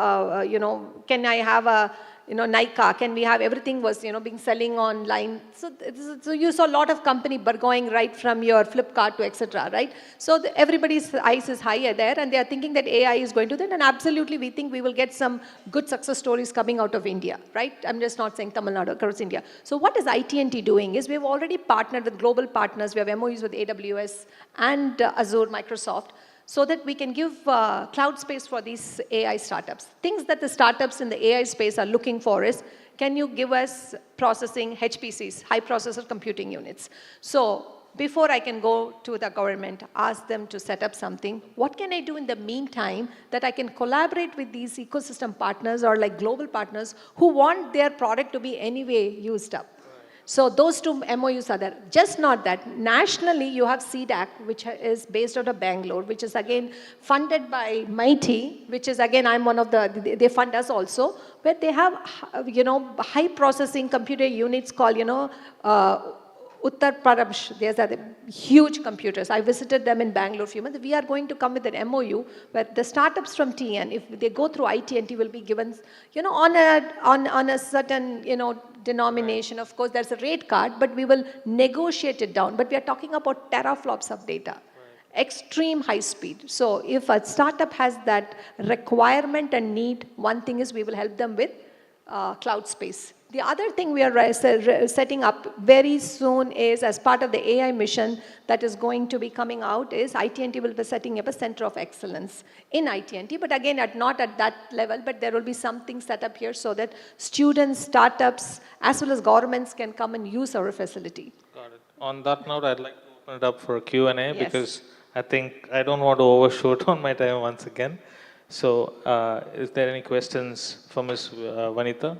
can I have a, Nika, can we have, everything was, being selling online. So you saw a lot of company going right from your Flipkart to etc., right? So everybody's eyes is higher there, and they are thinking that AI is going to that, and absolutely we think we will get some good success stories coming out of India, right? I'm just not saying Tamil Nadu, across India. So what is IT&T doing is we've already partnered with global partners. We have MOUs with AWS and Azure, Microsoft, so that we can give cloud space for these AI startups. Things that the startups in the AI space are looking for is, can you give us processing HPCs, high processor computing units? So before I can go to the government, ask them to set up something, what can I do in the meantime that I can collaborate with these ecosystem partners or like global partners who want their product to be anyway used up? So those two MOUs are there. Just not that. Nationally, you have CDAC, which is based out of Bangalore, which is again funded by Mighty, which is again, I'm one of they fund us also, where they have, high processing computer units called, Uttar Pradesh. These are the huge computers. I visited them in Bangalore a few months. We are going to come with an MOU where the startups from TN, if they go through IT&T, will be given, on a certain, denomination. Of course, there's a rate card, but we will negotiate it down. But we are talking about teraflops of data. Extreme high speed. So if a startup has that requirement and need, one thing is we will help them with cloud space. The other thing we are setting up very soon is, as part of the AI mission that is going to be coming out, is IT&T will be setting up a center of excellence in IT&T, but again, not at that level, but there will be something set up here so that students, startups, as well as governments can come and use our facility. Got it. On that note, I'd like to open it up for Q&A because I think I don't want to overshoot on my time once again. So is there any questions for Ms. Vanitha?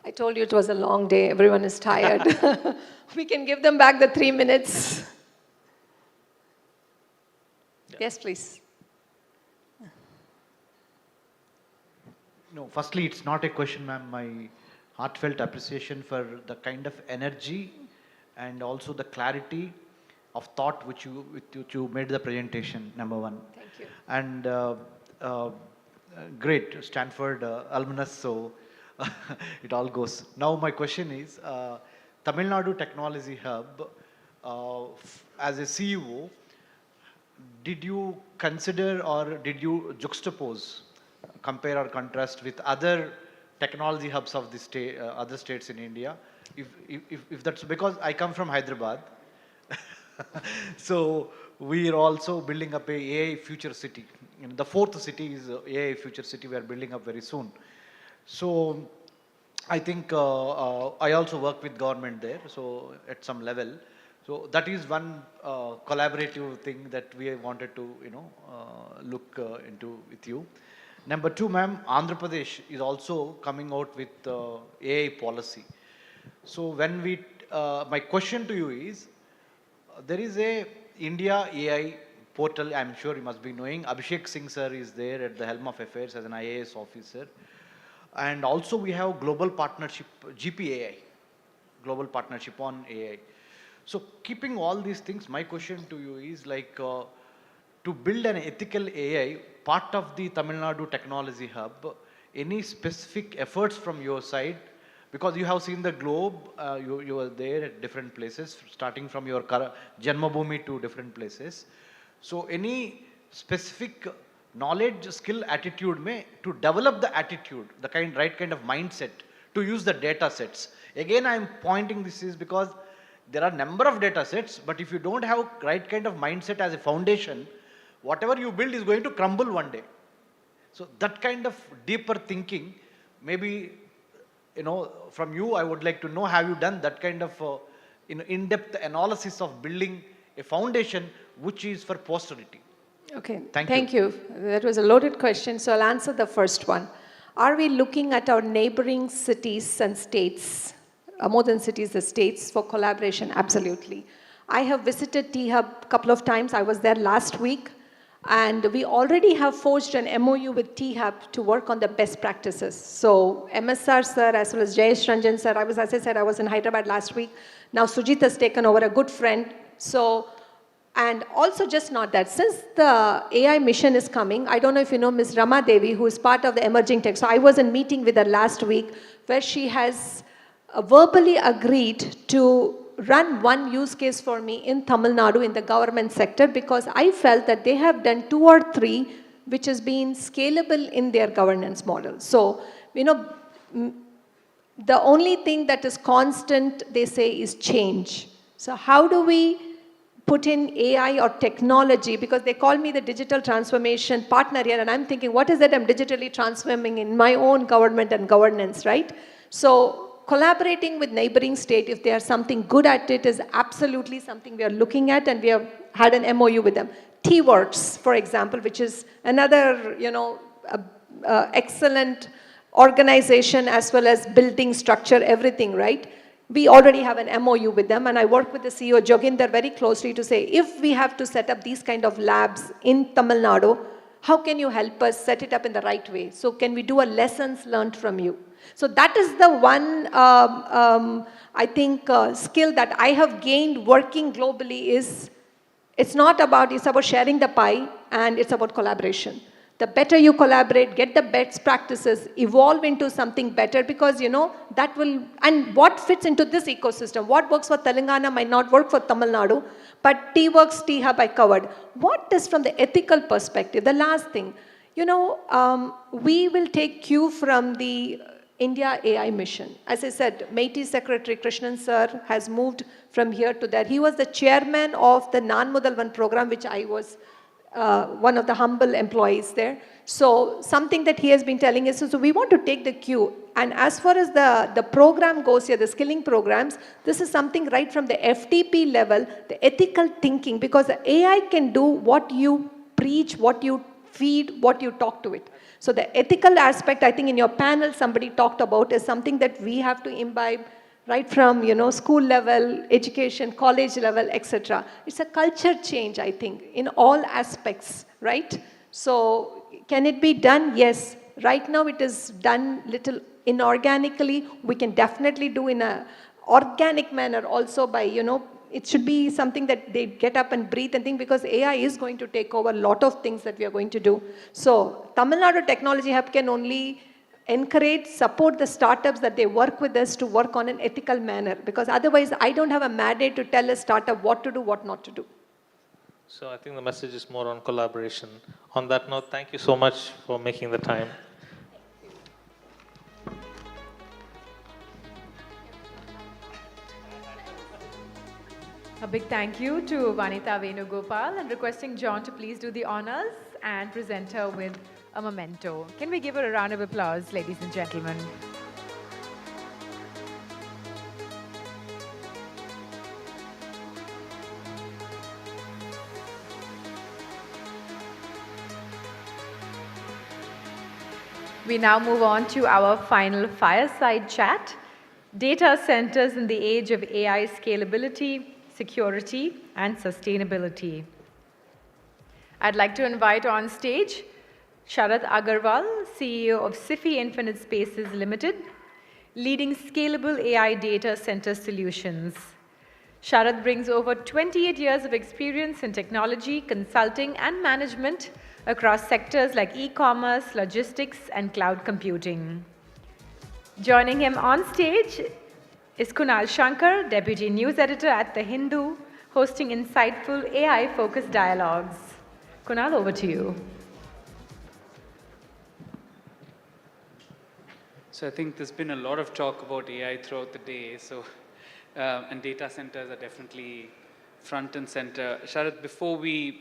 I told you it was a long day. Everyone is tired. We can give them back the 3 minutes. Yes, please. No, firstly, it's not a question, ma'am. My heartfelt appreciation for the kind of energy and also the clarity of thought which you made the presentation, number one. Thank you. And great, Stanford alumnus, so it all goes. Now my question is, Tamil Nadu Technology Hub, as a CEO, did you consider or did you juxtapose compare or contrast with other technology hubs of the state, other states in India? If that's because I come from Hyderabad, so we are also building up a AI future city. The fourth city is AI future city we are building up very soon. So I think I also work with government there, so at some level. So that is one collaborative thing that we wanted to, look into with you. Number two, ma'am, Andhra Pradesh is also coming out with AI policy. So when we, my question to you is, there is a India AI portal, I'm sure you must be knowing. Abhishek Singh sir is there at the helm of affairs as an IAS officer. And also we have global partnership, GPAI, global partnership on AI. So keeping all these things, my question to you is like, to build an ethical AI, part of the Tamil Nadu Technology Hub, any specific efforts from your side? Because you have seen the globe, you were there at different places, starting from your Janmabhoomi to different places. So any specific knowledge, skill, attitude to develop the attitude, the right kind of mindset to use the data sets. Again, I am pointing this is because there are number of data sets, but if you don't have right kind of mindset as a foundation, whatever you build is going to crumble one day. So that kind of deeper thinking, maybe, from you, I would like to know, have you done that kind of in-depth analysis of building a foundation which is for posterity? Okay, Thank you. That was a loaded question, so I'll answer the first one. Are we looking at our neighboring cities and states, more than cities, the states, for collaboration? Absolutely. I have visited T-Hub a couple of times. I was there last week. And we already have forged an MOU with T-Hub to work on the best practices. So MSR sir, as well as Jayesh Ranjan sir, as I said, I was in Hyderabad last week. Now Sujit has taken over, a good friend. So, and also just not that, since the AI mission is coming, I don't know if you know Ms. Rama Devi, who is part of the emerging tech. So I was in meeting with her last week, where she has verbally agreed to run one use case for me in Tamil Nadu in the government sector, because I felt that they have done 2 or 3 which has been scalable in their governance model. So, the only thing that is constant, they say, is change. So how do we put in AI or technology, because they call me the digital transformation partner here, and I'm thinking, what is it I'm digitally transforming in my own government and governance, right? So collaborating with neighboring state, if they are something good at it, is absolutely something we are looking at, and we have had an MOU with them. T-Works, for example, which is another, excellent organization, as well as building structure, everything, right? We already have an MOU with them, and I work with the CEO, Joginder, very closely to say, if we have to set up these kind of labs in Tamil Nadu, how can you help us set it up in the right way? So can we do a lessons learned from you? So that is the one, I think, skill that I have gained working globally is, it's about sharing the pie, and it's about collaboration. The better you collaborate, get the best practices, evolve into something better, because, that will, and what fits into this ecosystem, what works for Telangana might not work for Tamil Nadu, but T-Works, T-Hub I covered. What is from the ethical perspective? The last thing, we will take cue from the India AI mission. As I said, MeitY Secretary Krishnan sir has moved from here to there. He was the chairman of the Nan Mudal One program, which I was one of the humble employees there. So something that he has been telling us, so we want to take the cue. And as far as the program goes here, the skilling programs, this is something right from the FTP level, the ethical thinking, because the AI can do what you preach, what you feed, what you talk to it. So the ethical aspect, I think in your panel somebody talked about, is something that we have to imbibe right from, school level, education, college level, etc. It's a culture change, I think, in all aspects, right? So can it be done? Yes. Right now it is done little inorganically. We can definitely do in a organic manner also by, it should be something that they get up and breathe and think, because AI is going to take over a lot of things that we are going to do. So Tamil Nadu Technology Hub can only encourage, support the startups that they work with us to work on an ethical manner, because otherwise I don't have a mandate to tell a startup what to do, what not to do. So I think the message is more on collaboration. On that note, thank you so much for making the time. A big thank you to Vanita Venugopal and requesting John to please do the honors and present her with a memento. Can we give her a round of applause, ladies and gentlemen? We now move on to our final fireside chat, data centers in the age of AI scalability, security, and sustainability. I'd like to invite on stage Sharad Agarwal, CEO of SIFI Infinite Spaces Limited, leading scalable AI data center solutions. Sharad brings over 28 years of experience in technology, consulting, and management across sectors like e-commerce, logistics, and cloud computing. Joining him on stage is Kunal Shankar, Deputy News Editor at The Hindu, hosting insightful AI-focused dialogues. Kunal, over to you. So I think there's been a lot of talk about AI throughout the day, and data centers are definitely front and center. Sharad, before we,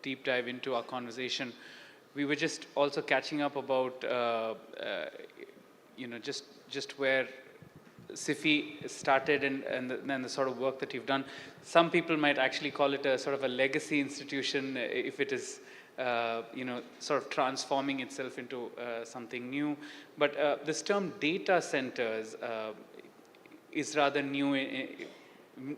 deep dive into our conversation, we were just also catching up about, just where SIFI started and the sort of work that you've done. Some people might actually call it a sort of a legacy institution if it is, sort of transforming itself into something new. But this term data centers is rather new,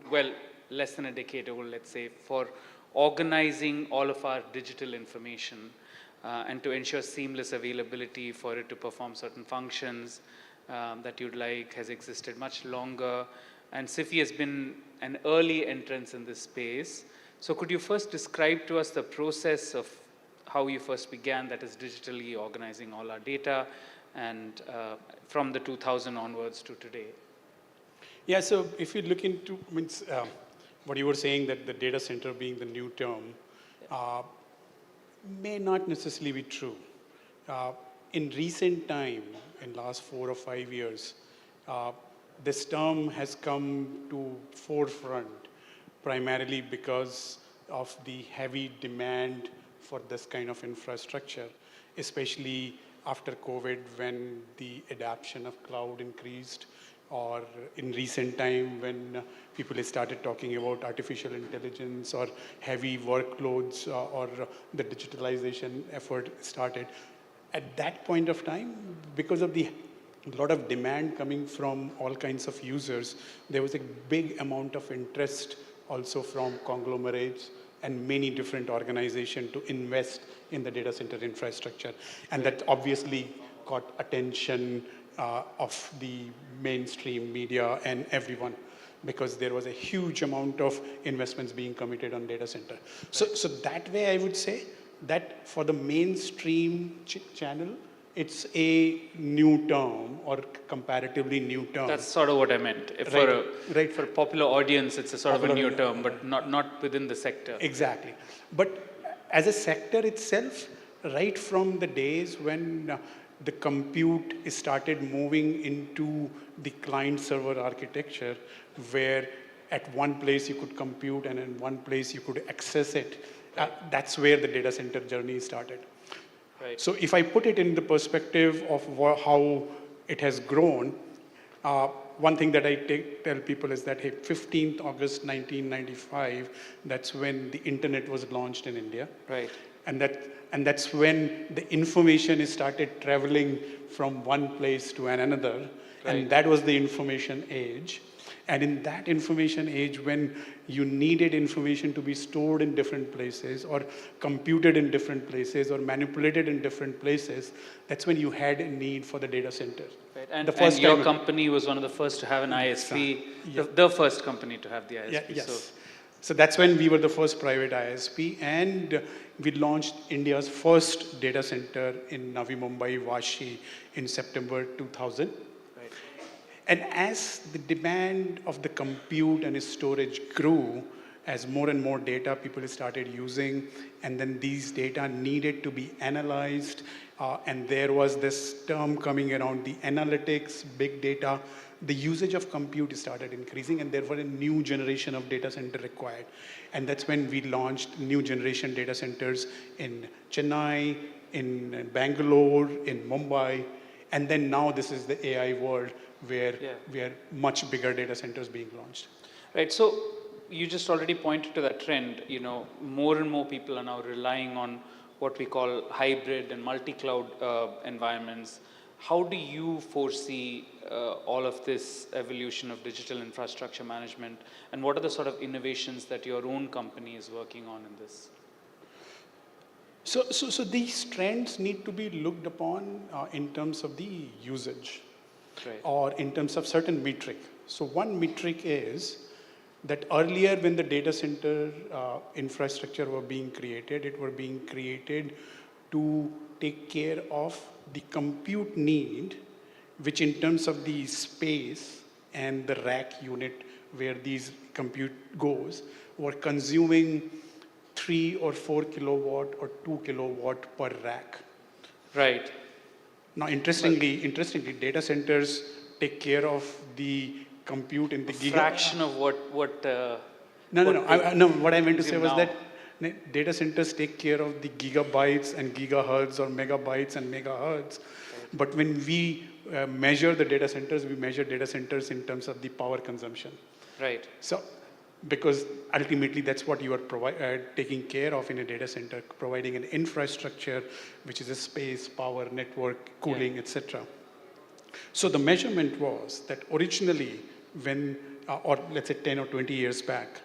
well, less than a decade old, let's say, for organizing all of our digital information and to ensure seamless availability for it to perform certain functions that you'd like, has existed much longer. And SIFI has been an early entrance in this space. So could you first describe to us the process of how you first began, that is digitally organizing all our data, and from the 2000 onwards to today? Yeah, so if you look into what you were saying, that the data center being the new term, may not necessarily be true. In recent time, in last 4 or 5 years, this term has come to forefront primarily because of the heavy demand for this kind of infrastructure, especially after COVID, when the adoption of cloud increased, or in recent time when people started talking about artificial intelligence or heavy workloads or the digitalization effort started. At that point of time, because of the lot of demand coming from all kinds of users, there was a big amount of interest also from conglomerates and many different organizations to invest in the data center infrastructure. And that obviously got attention of the mainstream media and everyone, because there was a huge amount of investments being committed on data center. So that way I would say that for the mainstream channel, it's a new term or comparatively new term. That's sort of what I meant. For a popular audience, it's a sort of a new term, but not within the sector. Exactly. But as a sector itself, right from the days when the compute started moving into the client-server architecture, where at one place you could compute and in one place you could access it, that's where the data center journey started. Right. So if I put it in the perspective of how it has grown, one thing that I tell people is that, hey, 15th August 1995, that's when the internet was launched in India. Right. And that's when the information started traveling from one place to another. Right. And that was the information age. And in that information age, when you needed information to be stored in different places or computed in different places or manipulated in different places, that's when you had a need for the data center. Right. And your company was one of the first to have an ISP, the first company to have the ISP. Yeah, yes. So that's when we were the first private ISP, and we launched India's first data center in Navi Mumbai, Vashi, in September 2000. Right. And as the demand of the compute and storage grew, as more and more data people started using, and then these data needed to be analyzed, and there was this term coming around the analytics, big data, the usage of compute started increasing, and therefore a new generation of data center required. And that's when we launched new generation data centers in Chennai, in Bangalore, in Mumbai, and then now this is the AI world where we are much bigger data centers being launched. Right, so you just already pointed to that trend, more and more people are now relying on what we call hybrid and multi-cloud environments. How do you foresee all of this evolution of digital infrastructure management, and what are the sort of innovations that your own company is working on in this? So these trends need to be looked upon in terms of the usage, or in terms of certain metric. So one metric is that earlier when the data center infrastructure were being created, it were being created to take care of the compute need, which in terms of the space and the rack unit where these compute goes, were consuming 3 or 4 kilowatt or 2 kilowatt per rack. Right. Now, interestingly, data centers take care of the compute in the fraction of what what I meant to say was that data centers take care of the gigabytes and gigahertz or megabytes and megahertz. But when we measure the data centers, we measure data centers in terms of the power consumption. Right. So, because ultimately that's what you are taking care of in a data center, providing an infrastructure, which is a space, power, network, cooling, etc. So the measurement was that originally when, or let's say 10 or 20 years back,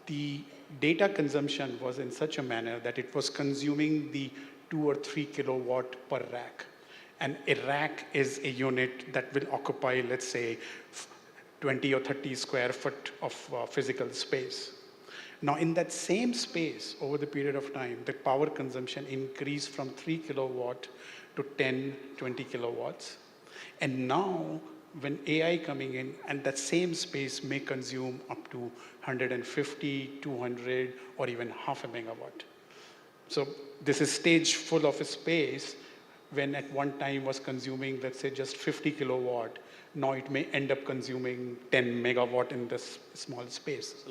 the data consumption was in such a manner that it was consuming the 2 or 3 kilowatt per rack. And a rack is a unit that will occupy, let's say, 20 or 30 square foot of physical space. Now, in that same space, over the period of time, the power consumption increased from 3 kilowatt to 10, 20 kilowatts. And now, when AI coming in, and that same space may consume up to 150, 200, or even half a megawatt. So this is stage full of a space when at one time was consuming, let's say, just 50 kilowatt. Now it may end up consuming 10 megawatt in this small space.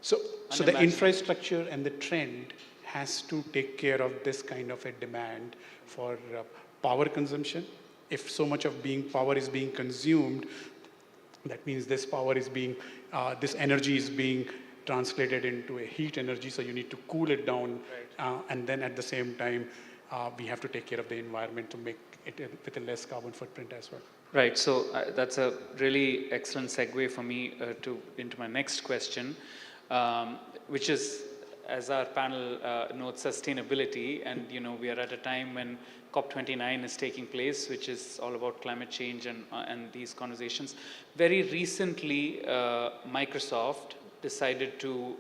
So the infrastructure and the trend has to take care of this kind of a demand for power consumption. If so much of power is being consumed, that means this power is being, this energy is being translated into a heat energy, so you need to cool it down, and then at the same time, we have to take care of the environment to make it with a less carbon footprint as well. Right, so that's a really excellent segue for me into my next question, which is, as our panel notes, sustainability, and we are at a time when COP29 is taking place, which is all about climate change and these conversations. Very recently, Microsoft decided to,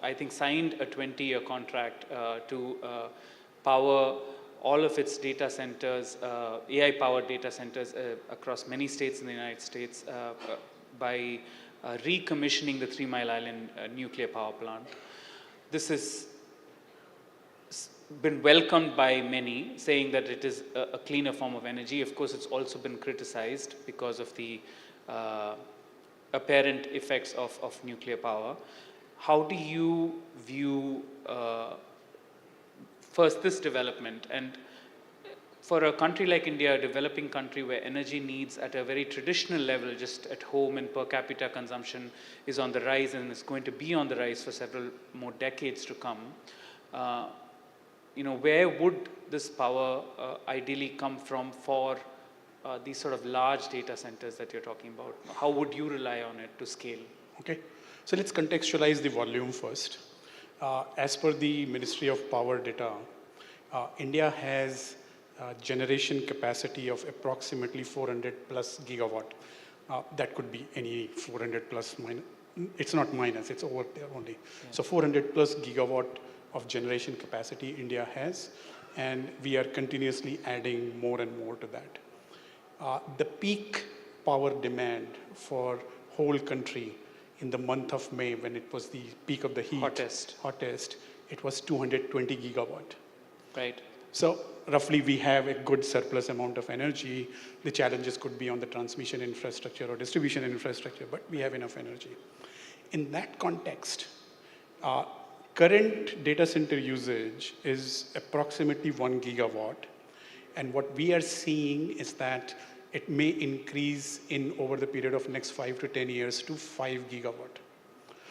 I think, signed a 20-year contract to power all of its data centers, AI-powered data centers across many states in the United States by recommissioning the 3 Mile Island nuclear power plant. This has been welcomed by many, saying that it is a cleaner form of energy. Of course, it's also been criticized because of the apparent effects of nuclear power. How do you view first this development, and for a country like India, a developing country where energy needs at a very traditional level, just at home and per capita consumption is on the rise and is going to be on the rise for several more decades to come, where would this power ideally come from for these sort of large data centers that you're talking about? How would you rely on it to scale? Okay, so let's contextualize the volume first. As per the Ministry of Power data, India has generation capacity of approximately 400 plus gigawatt. That could be any 400 plus minus. It's not minus, it's over there only. Yeah. So 400 plus gigawatt of generation capacity India has, and we are continuously adding more and more to that. The peak power demand for whole country in the month of May, when it was the peak of the heat, hottest, it was 220 gigawatt. Right. So roughly we have a good surplus amount of energy. The challenges could be on the transmission infrastructure or distribution infrastructure, but we have enough energy. In that context, current data center usage is approximately 1 gigawatt. And what we are seeing is that it may increase in over the period of next 5 to 10 years to 5 gigawatt.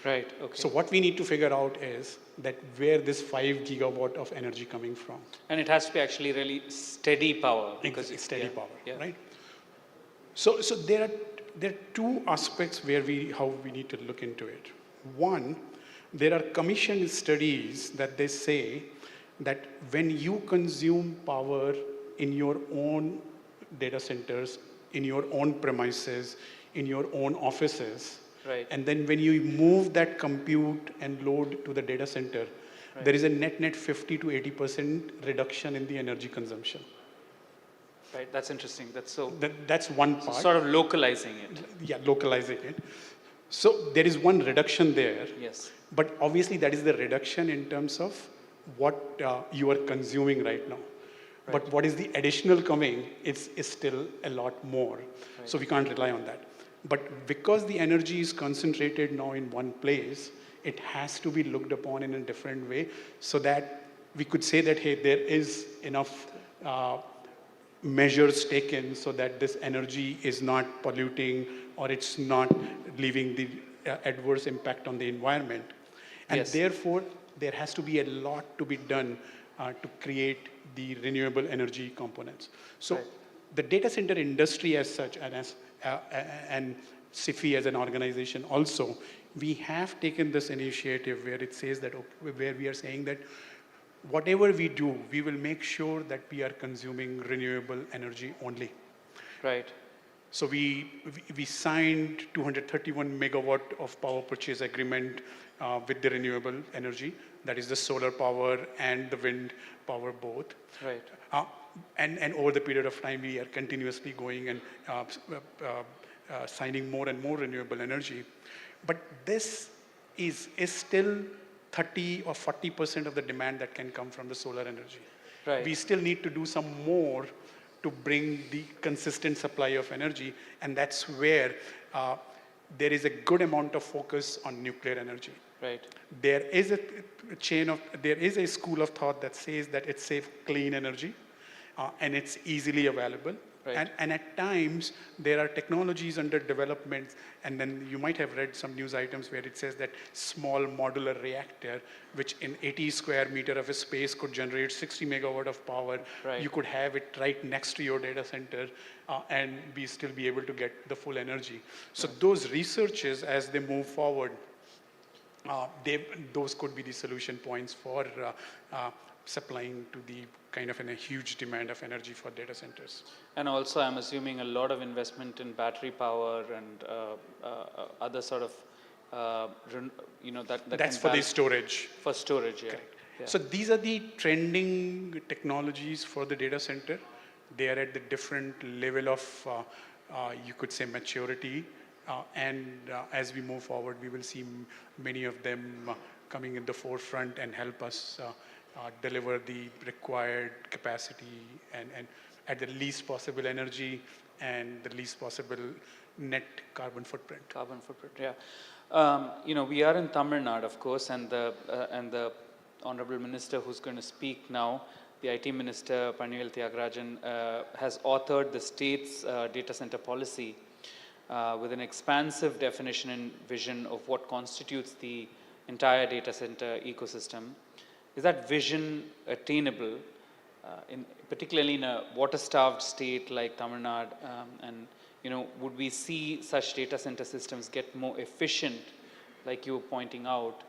Right, okay. So what we need to figure out is that where this 5 gigawatt of energy coming from. And it has to be actually really steady power. Because it's steady power, yeah. right? So there are two aspects where how we need to look into it. One, there are commissioned studies that they say that when you consume power in your own data centers, in your own premises, in your own offices, right. And then when you move that compute and load to the data center, Right. there is a net 50 to 80% reduction in the energy consumption. Right, that's interesting. That's one part. So sort of localizing it. Yeah, localizing it. So there is one reduction there. Yes. But obviously that is the reduction in terms of what you are consuming right now. Right. But what is the additional coming is still a lot more. Right. So we can't rely on that. But because the energy is concentrated now in one place, it has to be looked upon in a different way so that we could say that, hey, there is enough measures taken so that this energy is not polluting or it's not leaving the adverse impact on the environment. And Yes. therefore, there has to be a lot to be done to create the renewable energy components. So Right. the data center industry as such, and SIFI as an organization also, we have taken this initiative where it says that, where we are saying that whatever we do, we will make sure that we are consuming renewable energy only. Right. So we signed 231 megawatt of power purchase agreement with the renewable energy. That is the solar power and the wind power both. Right. And over the period of time, we are continuously going and signing more and more renewable energy. But this is still 30 or 40% of the demand that can come from the solar energy. Right. We still need to do some more to bring the consistent supply of energy, and that's where there is a good amount of focus on nuclear energy. Right. There is a school of thought that says that it's safe, clean energy, and it's easily available. Right. And at times, there are technologies under development, and then you might have read some news items where it says that small modular reactor, which in 80 square meter of a space could generate 60 megawatt of power. Right. You could have it right next to your data center and still be able to get the full energy. So those researches, as they move forward, those could be the solution points for supplying to the kind of a huge demand of energy for data centers. And also, I'm assuming a lot of investment in battery power and other sort of, that That's can for the balance- storage. For storage, yeah. Correct. Yeah. So these are the trending technologies for the data center. They are at the different level of, you could say, maturity. And as we move forward, we will see many of them coming in the forefront and help us deliver the required capacity and at the least possible energy and the least possible net carbon footprint. Carbon footprint, yeah. We are in Tamil Nadu, of course, and the Honorable Minister who's going to speak now, the IT Minister, Panivel Thiagarajan, has authored the state's data center policy with an expansive definition and vision of what constitutes the entire data center ecosystem. Is that vision attainable, particularly in a water-starved state like Tamil Nadu? And would we see such data center systems get more efficient, like you were pointing out,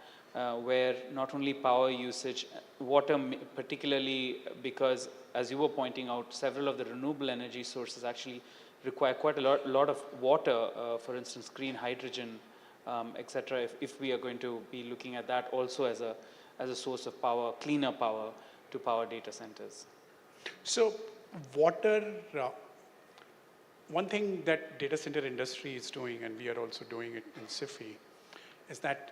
where not only power usage, water particularly, because as you were pointing out, several of the renewable energy sources actually require quite a lot of water, for instance, green hydrogen, etc. If we are going to be looking at that also as a source of power, cleaner power to power data centers. So water, one thing that data center industry is doing, and we are also doing it in SIFI, is that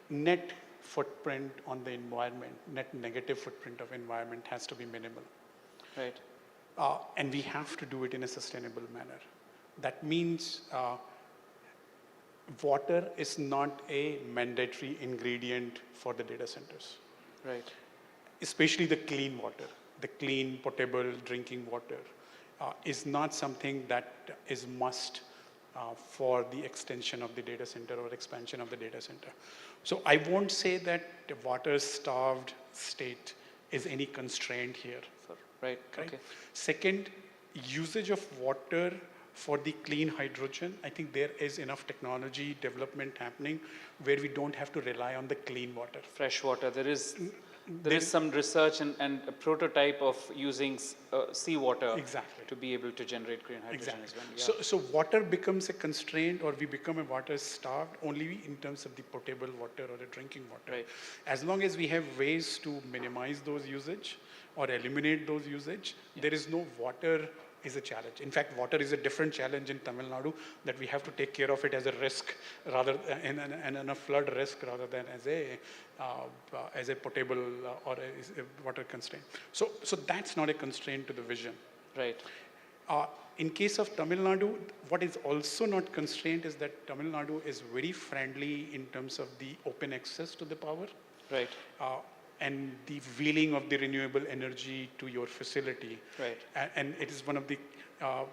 net footprint on the environment, net negative footprint of environment has to be minimal. Right. And we have to do it in a sustainable manner. That means water is not a mandatory ingredient for the data centers. Right. Especially the clean water, the clean, potable drinking water is not something that is must for the extension of the data center or expansion of the data center. So I won't say that the water-starved state is any constraint here. Right. Okay. Second, usage of water for the clean hydrogen, I think there is enough technology development happening where we don't have to rely on the clean water. Fresh water. There is some research and a prototype of using seawater to be able to generate green hydrogen as well. Yeah. So water becomes a constraint, or we become a water starved only in terms of the potable water or the drinking water. Right. As long as we have ways to minimize those usage or eliminate those usage, there is no water is a challenge. In fact, water is a different challenge in Tamil Nadu, that we have to take care of it as a risk rather and a flood risk rather than as a potable or a water constraint. So that's not a constraint to the vision. Right. In case of Tamil Nadu, what is also not constraint is that Tamil Nadu is very friendly in terms of the open access to the power. Right. And the wheeling of the renewable energy to your facility. Right. And it is one of the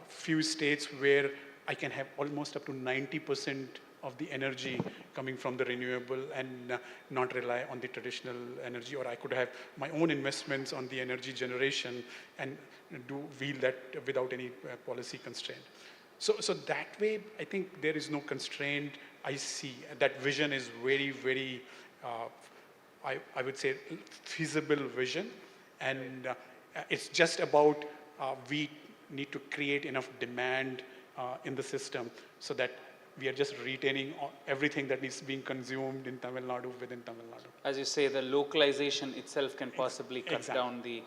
few states where I can have almost up to 90% of the energy coming from the renewable and not rely on the traditional energy, or I could have my own investments on the energy generation and wheel that without any policy constraint. So that way, I think there is no constraint. I see that vision is very, very I would say feasible vision, and it's just about we need to create enough demand in the system so that we are just retaining everything that is being consumed in Tamil Nadu within Tamil Nadu. As you say, the localization itself can possibly cut down the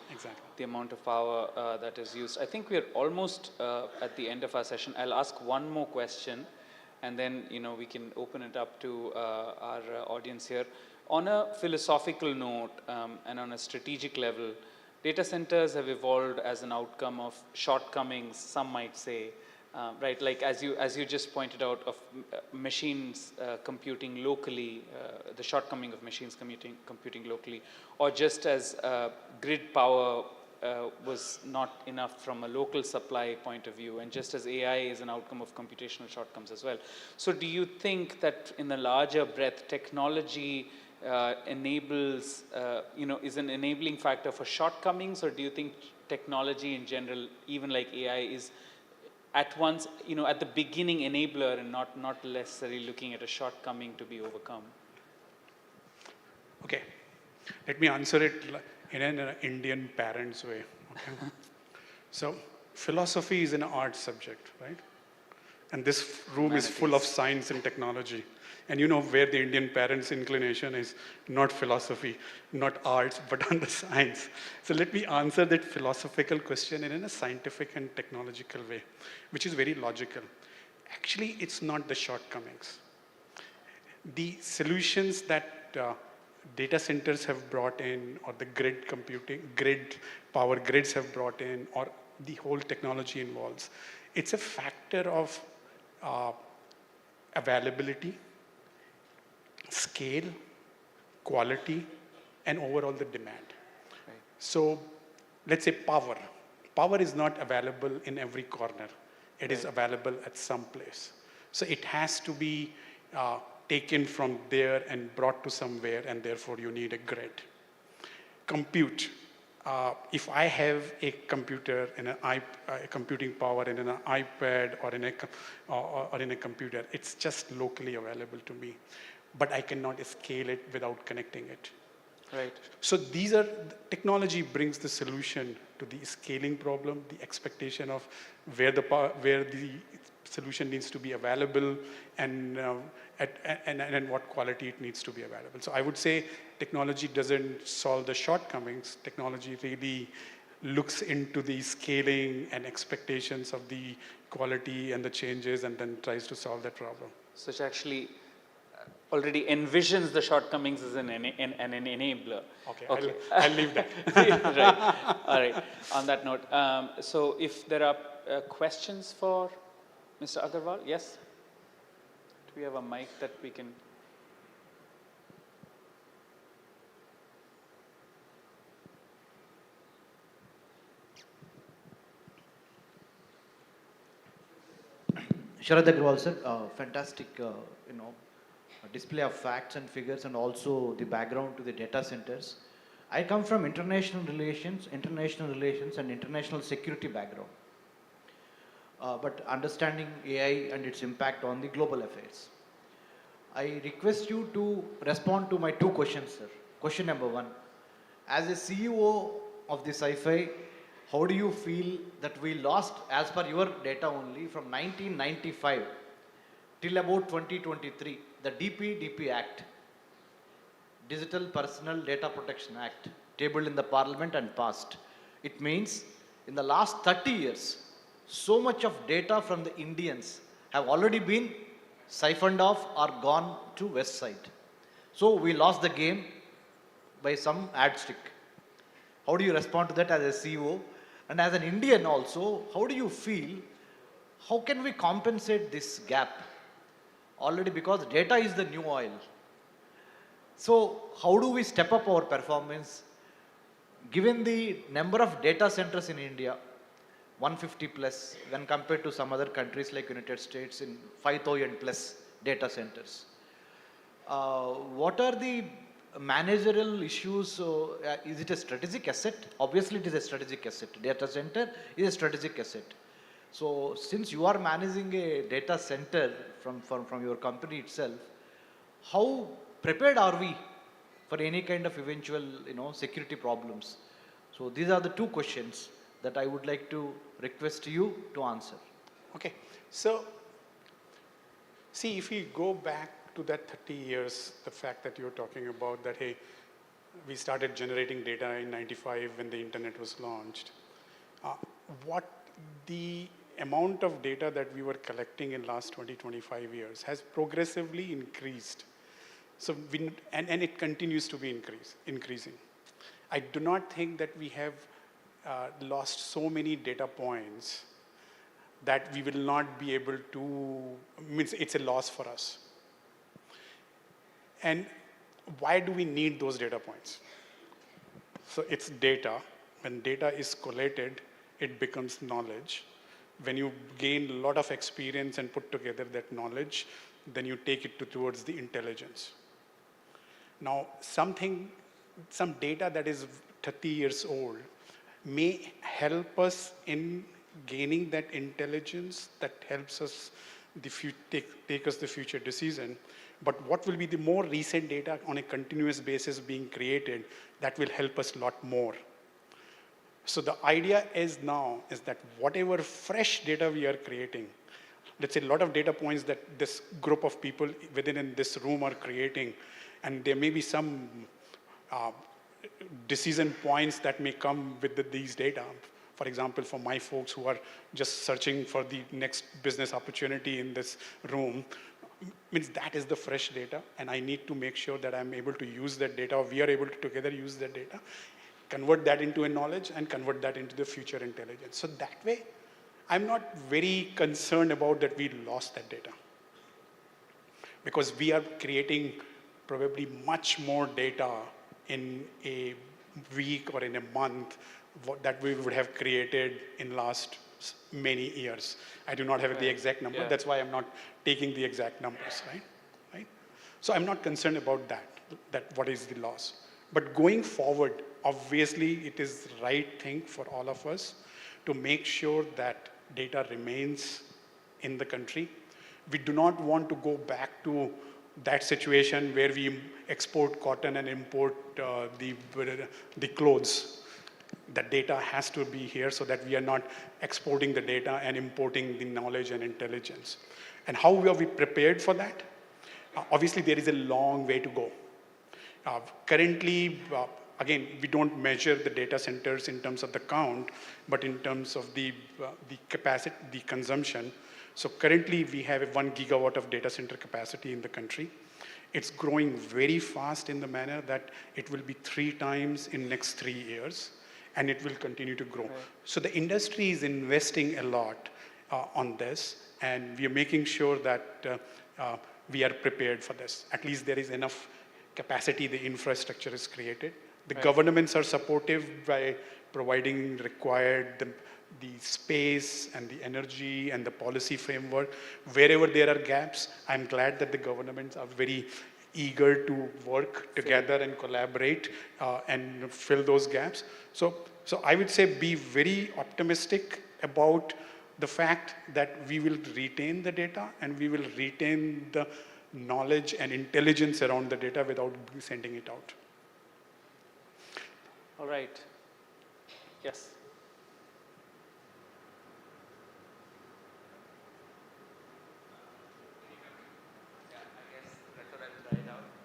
amount of power that is used. I think we are almost at the end of our session. I'll ask one more question, and then we can open it up to our audience here. On a philosophical note and on a strategic level, data centers have evolved as an outcome of shortcomings, some might say, right? Like as you just pointed out, of machines computing locally, the shortcoming of machines computing locally, or just as grid power was not enough from a local supply point of view, and just as AI is an outcome of computational shortcomings as well. So do you think that in a larger breadth, technology enables, is an enabling factor for shortcomings, or do you think technology in general, even like AI, is at once, at the beginning enabler and not necessarily looking at a shortcoming to be overcome? Okay, let me answer it in an Indian parent's way. Okay? So philosophy is an art subject, right? And this room is full of science and technology. And you know where the Indian parents' inclination is not philosophy, not arts, but on the science. So let me answer that philosophical question in a scientific and technological way, which is very logical. Actually, it's not the shortcomings. The solutions that data centers have brought in, or the power grids have brought in, or the whole technology involves, it's a factor of availability, scale, quality, and overall the demand. Right. So let's say power. Power is not available in every corner. It is available at some place. So it has to be taken from there and brought to somewhere, and therefore you need a grid. Compute. If I have a computer and a computing power in an iPad or in a computer, it's just locally available to me, but I cannot scale it without connecting it. Right. So technology brings the solution to the scaling problem, the expectation of where the solution needs to be available, and what quality it needs to be available. So I would say technology doesn't solve the shortcomings. Technology really looks into the scaling and expectations of the quality and the changes, and then tries to solve that problem. So it's actually, already envisions the shortcomings as an enabler. Okay. I'll leave that. Right. All right. On that note, so if there are questions for Mr. Agarwal, yes? Do we have a mic that we can? Sharad Agrawal, sir, fantastic, display of facts and figures and also the background to the data centers. I come from international relations and international security background. But understanding AI and its impact on the global affairs. I request you to respond to my two questions, sir. Question number one, as a CEO of the sci-fi, how do you feel that we lost, as per your data only, from 1995 till about 2023, the DPDP Act, Digital Personal Data Protection Act, tabled in the Parliament and passed. It means in the last 30 years, so much of data from the Indians have already been siphoned off or gone to West side. So we lost the game by some ad stick. How do you respond to that as a CEO? And as an Indian also, how do you feel, how can we compensate this gap? Already because data is the new oil. So how do we step up our performance given the number of data centers in India, 150 plus, when compared to some other countries like United States in 5,000 plus data centers? What are the managerial issues? Is it a strategic asset? Obviously it is a strategic asset. Data center is a strategic asset. So since you are managing a data center from your company itself, how prepared are we for any kind of eventual security problems? So these are the two questions that I would like to request you to answer. Okay, so see, if we go back to that 30 years, the fact that you're talking about that, hey, we started generating data in 95 when the internet was launched. What the amount of data that we were collecting in last 20, 25 years has progressively increased. So and it continues to be increasing. I do not think that we have lost so many data points that we will not be able to, means it's a loss for us. And why do we need those data points? So it's data. When data is collated, it becomes knowledge. When you gain a lot of experience and put together that knowledge, then you take it towards the intelligence. Now, some data that is 30 years old may help us in gaining that intelligence that helps us take us the future decision. But what will be the more recent data on a continuous basis being created that will help us a lot more. So the idea is that whatever fresh data we are creating, let's say a lot of data points that this group of people within this room are creating, and there may be some decision points that may come with these data. For example, for my folks who are just searching for the next business opportunity in this room, means that is the fresh data, and I need to make sure that I'm able to use that data, or we are able to together use that data, convert that into a knowledge, and convert that into the future intelligence. So that way, I'm not very concerned about that we lost that data. Because we are creating probably much more data in a week or in a month that we would have created in last many years. I do not have the exact number. Yeah. That's why I'm not taking the exact numbers, right? So I'm not concerned about that what is the loss. But going forward, obviously it is the right thing for all of us to make sure that data remains in the country. We do not want to go back to that situation where we export cotton and import the clothes. The data has to be here so that we are not exporting the data and importing the knowledge and intelligence. And how are we prepared for that? Obviously, there is a long way to go. Currently, again, we don't measure the data centers in terms of the count, but in terms of the capacity, the consumption. So currently, we have 1 gigawatt of data center capacity in the country. It's growing very fast in the manner that it will be 3 times in next 3 years, and it will continue to grow. So the industry is investing a lot on this, and we are making sure that we are prepared for this. At least there is enough capacity, the infrastructure is created. The governments are supportive by providing required the space and the energy and the policy framework. Wherever there are gaps, I'm glad that the governments are very eager to work together and collaborate and fill those gaps. So I would say be very optimistic about the fact that we will retain the data and we will retain the knowledge and intelligence around the data without sending it out. All right. Yes.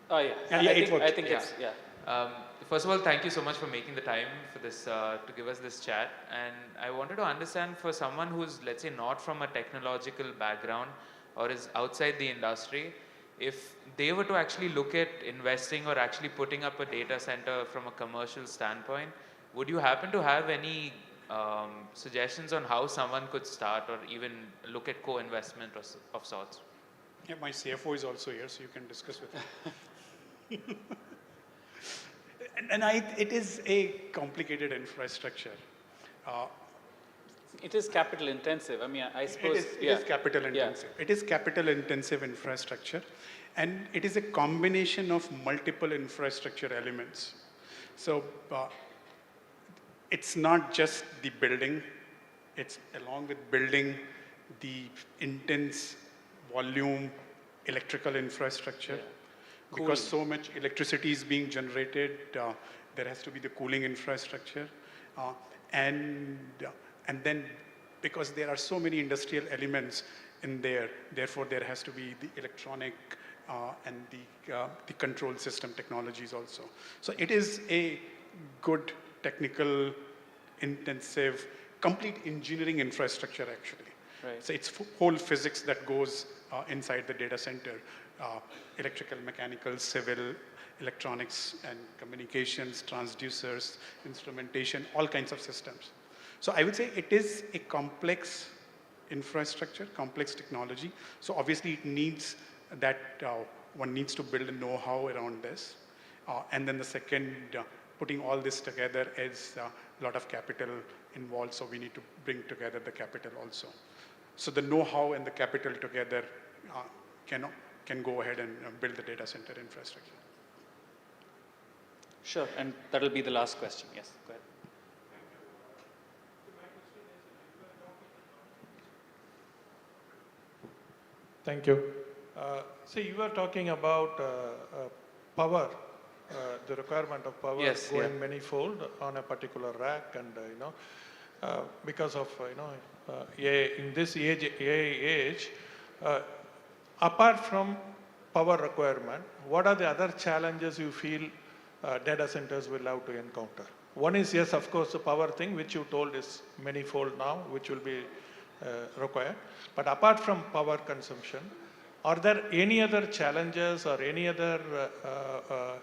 Oh yeah, I think it's, yeah. First of all, thank you so much for making the time for this, to give us this chat. And I wanted to understand, for someone who's, let's say, not from a technological background or is outside the industry, if they were to actually look at investing or actually putting up a data center from a commercial standpoint, would you happen to have any suggestions on how someone could start or even look at co-investment of sorts? Yeah, my CFO is also here, so you can discuss with him. It is a complicated infrastructure. It is capital intensive. I mean, I suppose it is capital intensive. It is capital intensive infrastructure, and it is a combination of multiple infrastructure elements. So it's not just the building, it's along with building the intense volume electrical infrastructure. Because so much electricity is being generated, there has to be the cooling infrastructure. And then because there are so many industrial elements in there, therefore there has to be the electronic and the control system technologies also. So it is a good technical, intensive, complete engineering infrastructure actually. Right. So it's whole physics that goes inside the data center. Electrical, mechanical, civil, electronics and communications, transducers, instrumentation, all kinds of systems. So I would say it is a complex infrastructure, complex technology. So obviously it needs that, one needs to build a know-how around this. And then the second, putting all this together is a lot of capital involved, so we need to bring together the capital also. So the know-how and the capital together can go ahead and build the data center infrastructure. Sure, and that'll be the last question. Yes, go ahead. Thank you. So you were talking about power, the requirement of power going manifold on a particular rack, and because of AI, in this age, AI age, apart from power requirement, what are the other challenges you feel data centers will have to encounter? One is, yes, of course, the power thing, which you told is manifold now, which will be required. But apart from power consumption, are there any other challenges or any other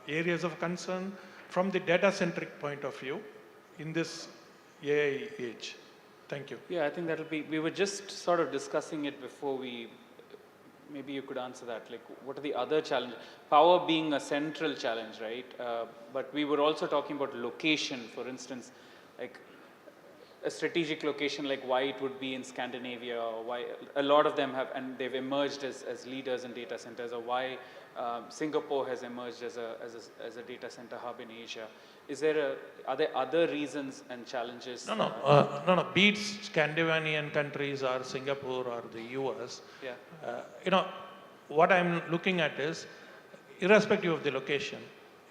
areas of concern from the data-centric point of view in this AI age? Thank you. Yeah, I think that'll be, we were just sort of discussing it before maybe you could answer that. Like, what are the other challenges? Power being a central challenge, right? But we were also talking about location, for instance, like a strategic location, like why it would be in Scandinavia, or why a lot of them have, and they've emerged as leaders in data centers, or why Singapore has emerged as a data center hub in Asia. Are there other reasons and challenges? No. Be it Scandinavian countries or Singapore or the US. Yeah. What I'm looking at is, irrespective of the location,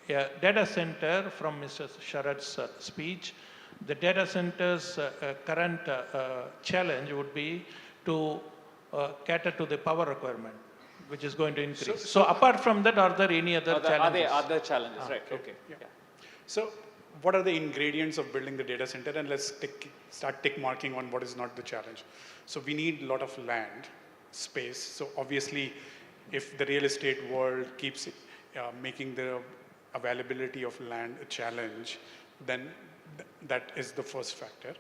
a data center, from Mr. Sharat's speech, the data center's current challenge would be to cater to the power requirement, which is going to increase. So apart from that, are there any other challenges? Are there other challenges? Right, okay. Yeah. So what are the ingredients of building the data center? And let's start tick marking on what is not the challenge. So we need a lot of land, space. So obviously If the real estate world keeps making the availability of land a challenge, then that is the first factor.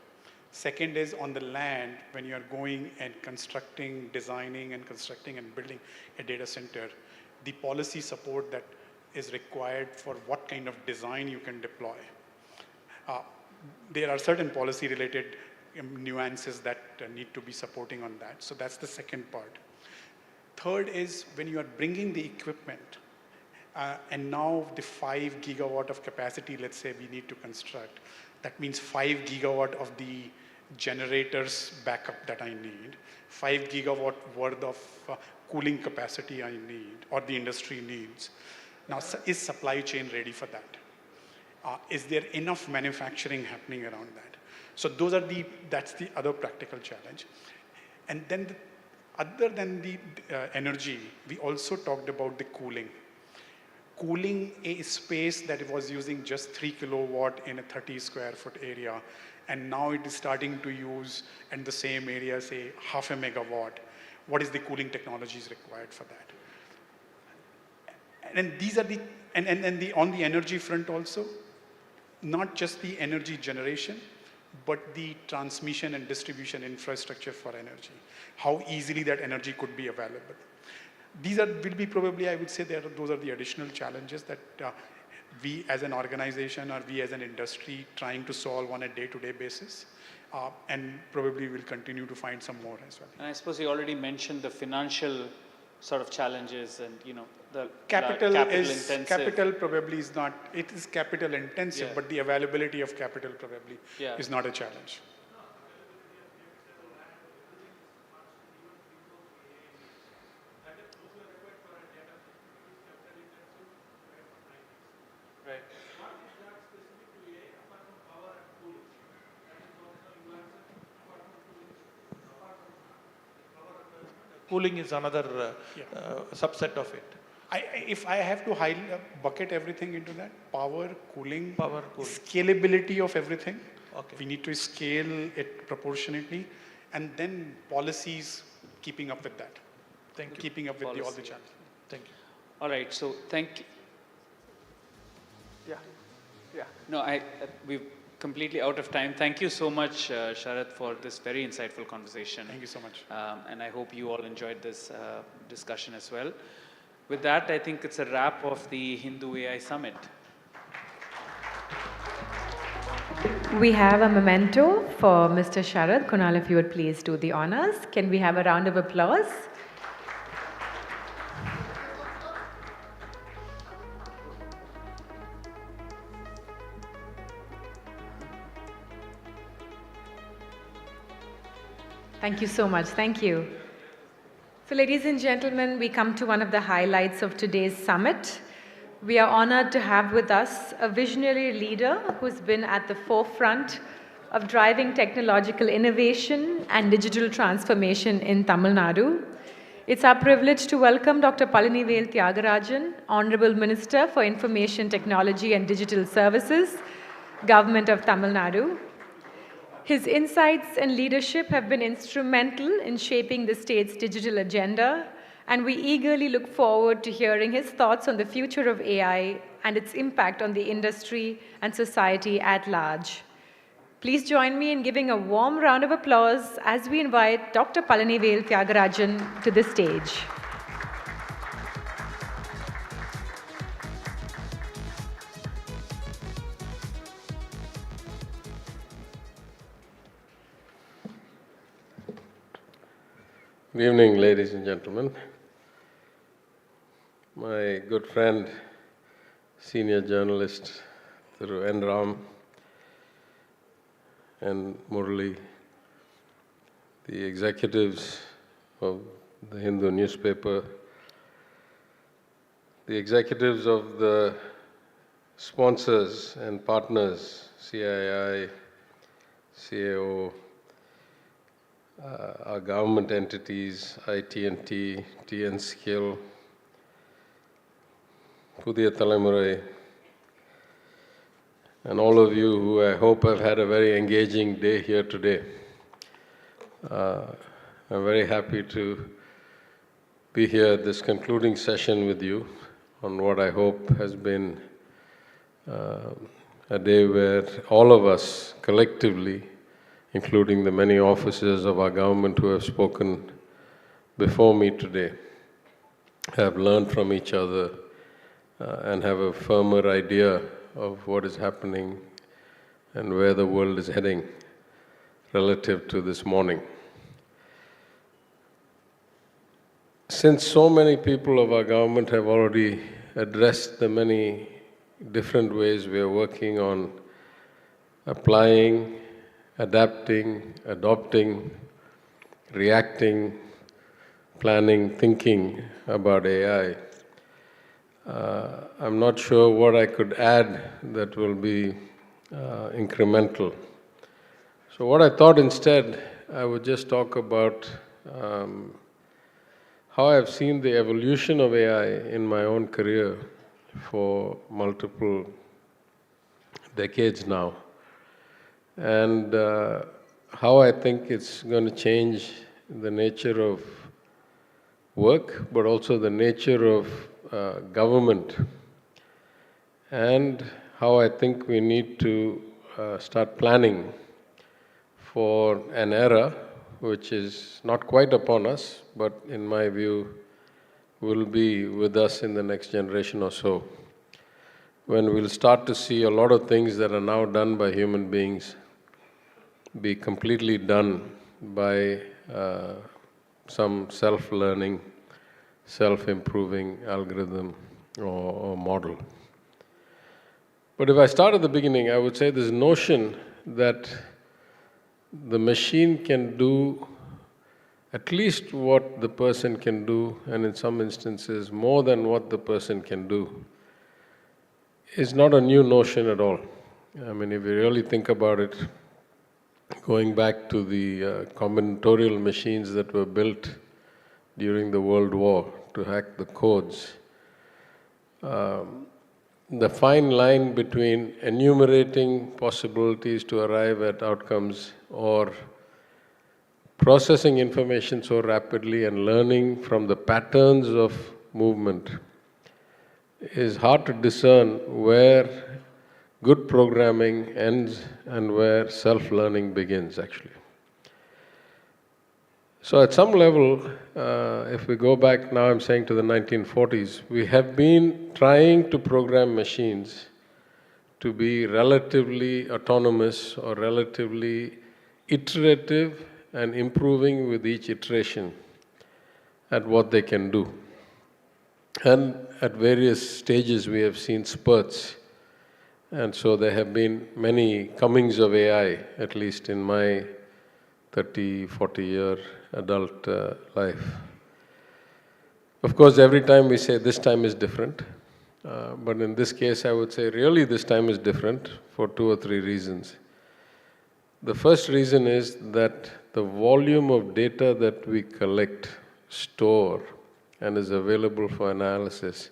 Second is on the land, when you are going and constructing, designing and constructing and building a data center, the policy support that is required for what kind of design you can deploy. There are certain policy related nuances that need to be supporting on that. So that's the second part. Third is when you are bringing the equipment, and now the 5 gigawatt of capacity, let's say we need to construct, that means 5 gigawatt of the generators backup that I need, 5 gigawatt worth of cooling capacity I need, or the industry needs. Now, is supply chain ready for that? Is there enough manufacturing happening around that? So that's the other practical challenge. And then other than the energy, we also talked about the cooling. Cooling a space that was using just 3 kilowatt in a 30 square foot area, and now it is starting to use in the same area, say, half a megawatt. What is the cooling technologies required for that? And these are on the energy front also, not just the energy generation, but the transmission and distribution infrastructure for energy. How easily that energy could be available. These will be probably, I would say, those are the additional challenges that we as an organization or we as an industry trying to solve on a day-to-day basis. And probably we'll continue to find some more as well. And I suppose you already mentioned the financial sort of challenges and, the capital intensive. Capital probably is not, it is capital intensive, Yeah. but the availability of capital probably is not a challenge. Right. Cooling is another subset of it. If I have to bucket everything into that, power, cooling, scalability of everything, we need to scale it proportionately, and then policies keeping up with that. Thank you. Keeping up with all the Policy. challenges. Thank you. All right, so thank you. Yeah. No, we're completely out of time. Thank you so much, Sharad, for this very insightful conversation. Thank you so much. And I hope you all enjoyed this discussion as well. With that, I think it's a wrap of the Hindu AI Summit. We have a memento for Mr. Sharad. Kunal, if you would please do the honors. Can we have a round of applause? Thank you so much. Thank you. So, ladies and gentlemen, we come to one of the highlights of today's summit. We are honored to have with us a visionary leader who's been at the forefront of driving technological innovation and digital transformation in Tamil Nadu. It's our privilege to welcome Dr. Palanivel Thiagarajan, Honorable Minister for Information Technology and Digital Services, Government of Tamil Nadu. His insights and leadership have been instrumental in shaping the state's digital agenda, and we eagerly look forward to hearing his thoughts on the future of AI and its impact on the industry and society at large. Please join me in giving a warm round of applause as we invite Dr. Palanivel Thiagarajan to the stage. Good evening, ladies and gentlemen. My good friend, senior journalist Thiru N. Ram and Murali, the executives of the Hindu newspaper, the executives of the sponsors and partners, CII, CAO, our government entities, IT&T, TN Skill, Pudhiya Thalamurai, and all of you who I hope have had a very engaging day here today. I'm very happy to be here at this concluding session with you on what I hope has been a day where all of us collectively, including the many officers of our government who have spoken before me today, have learned from each other and have a firmer idea of what is happening and where the world is heading relative to this morning. Since so many people of our government have already addressed the many different ways we are working on applying, adapting, adopting, reacting, planning, thinking about AI, I'm not sure what I could add that will be incremental. So what I thought instead, I would just talk about how I've seen the evolution of AI in my own career for multiple decades now, and how I think it's going to change the nature of work, but also the nature of government, and how I think we need to start planning for an era which is not quite upon us, but in my view will be with us in the next generation or so, when we'll start to see a lot of things that are now done by human beings be completely done by some self-learning, self-improving algorithm or model. But if I start at the beginning, I would say this notion that the machine can do at least what the person can do, and in some instances more than what the person can do, is not a new notion at all. I mean, if you really think about it, going back to the combinatorial machines that were built during the World War to hack the codes, the fine line between enumerating possibilities to arrive at outcomes or processing information so rapidly and learning from the patterns of movement is hard to discern where good programming ends and where self-learning begins, actually. So at some level, if we go back now, I'm saying to the 1940s, we have been trying to program machines to be relatively autonomous or relatively iterative and improving with each iteration at what they can do. And at various stages we have seen spurts. And so there have been many comings of AI, at least in my 30, 40-year adult life. Of course, every time we say this time is different, but in this case I would say really this time is different for 2 or 3 reasons. The first reason is that the volume of data that we collect, store, and is available for analysis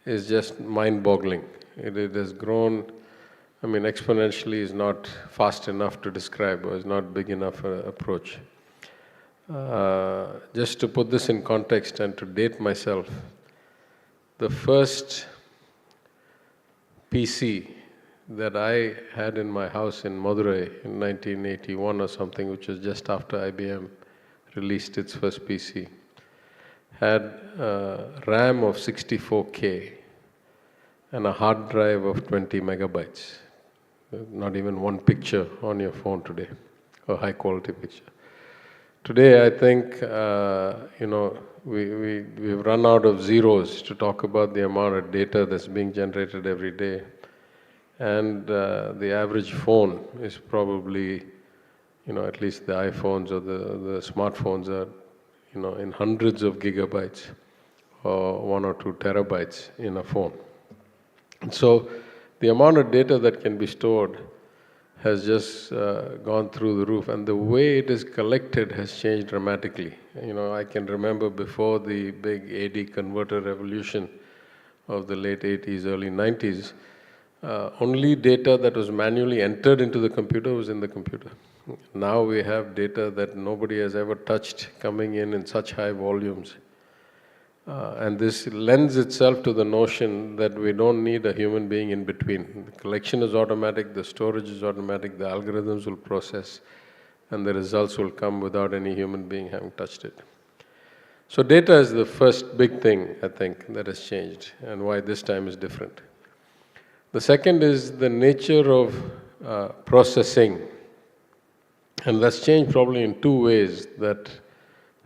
is just mind-boggling. It has grown, I mean, exponentially is not fast enough to describe, or is not big enough approach. Just to put this in context and to date myself, the first PC that I had in my house in Madurai in 1981 or something, which was just after IBM released its first PC, had a RAM of 64K and a hard drive of 20 megabytes. Not even one picture on your phone today, a high quality picture. Today, I think, we've run out of zeros to talk about the amount of data that's being generated every day. And the average phone is probably, at least the iPhones or the smartphones are, in hundreds of gigabytes or 1 or 2 terabytes in a phone. And so the amount of data that can be stored has just gone through the roof, and the way it is collected has changed dramatically. I can remember before the big AD converter revolution of the late 80s, early 90s, only data that was manually entered into the computer was in the computer. Now we have data that nobody has ever touched coming in such high volumes And this lends itself to the notion that we don't need a human being in between. The collection is automatic, the storage is automatic, the algorithms will process, and the results will come without any human being having touched it. So data is the first big thing, I think, that has changed, and why this time is different. The second is the nature of processing. And that's changed probably in two ways that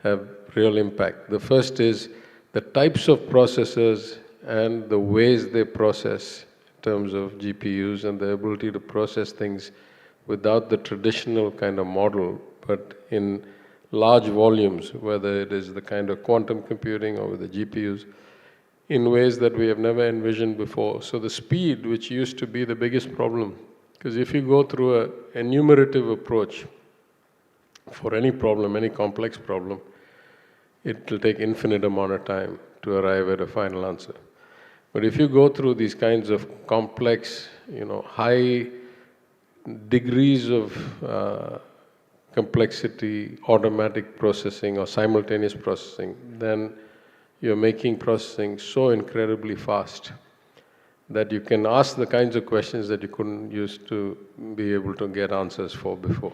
have real impact. The first is the types of processors and the ways they process in terms of GPUs and the ability to process things without the traditional kind of model, but in large volumes, whether it is the kind of quantum computing or with the GPUs, in ways that we have never envisioned before. So the speed, which used to be the biggest problem, because if you go through an enumerative approach for any problem, any complex problem, it will take infinite amount of time to arrive at a final answer. But if you go through these kinds of complex, high degrees of complexity, automatic processing or simultaneous processing, then you're making processing so incredibly fast that you can ask the kinds of questions that you couldn't used to be able to get answers for before.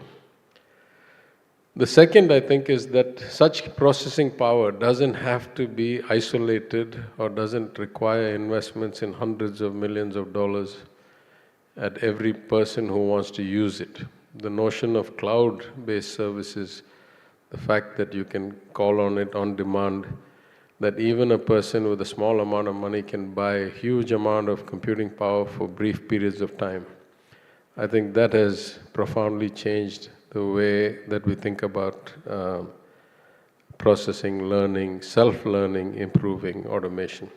The second, I think, is that such processing power doesn't have to be isolated or doesn't require investments in hundreds of millions of dollars at every person who wants to use it. The notion of cloud-based services, the fact that you can call on it on demand, that even a person with a small amount of money can buy a huge amount of computing power for brief periods of time. I think that has profoundly changed the way that we think about processing, learning, self-learning, improving automation.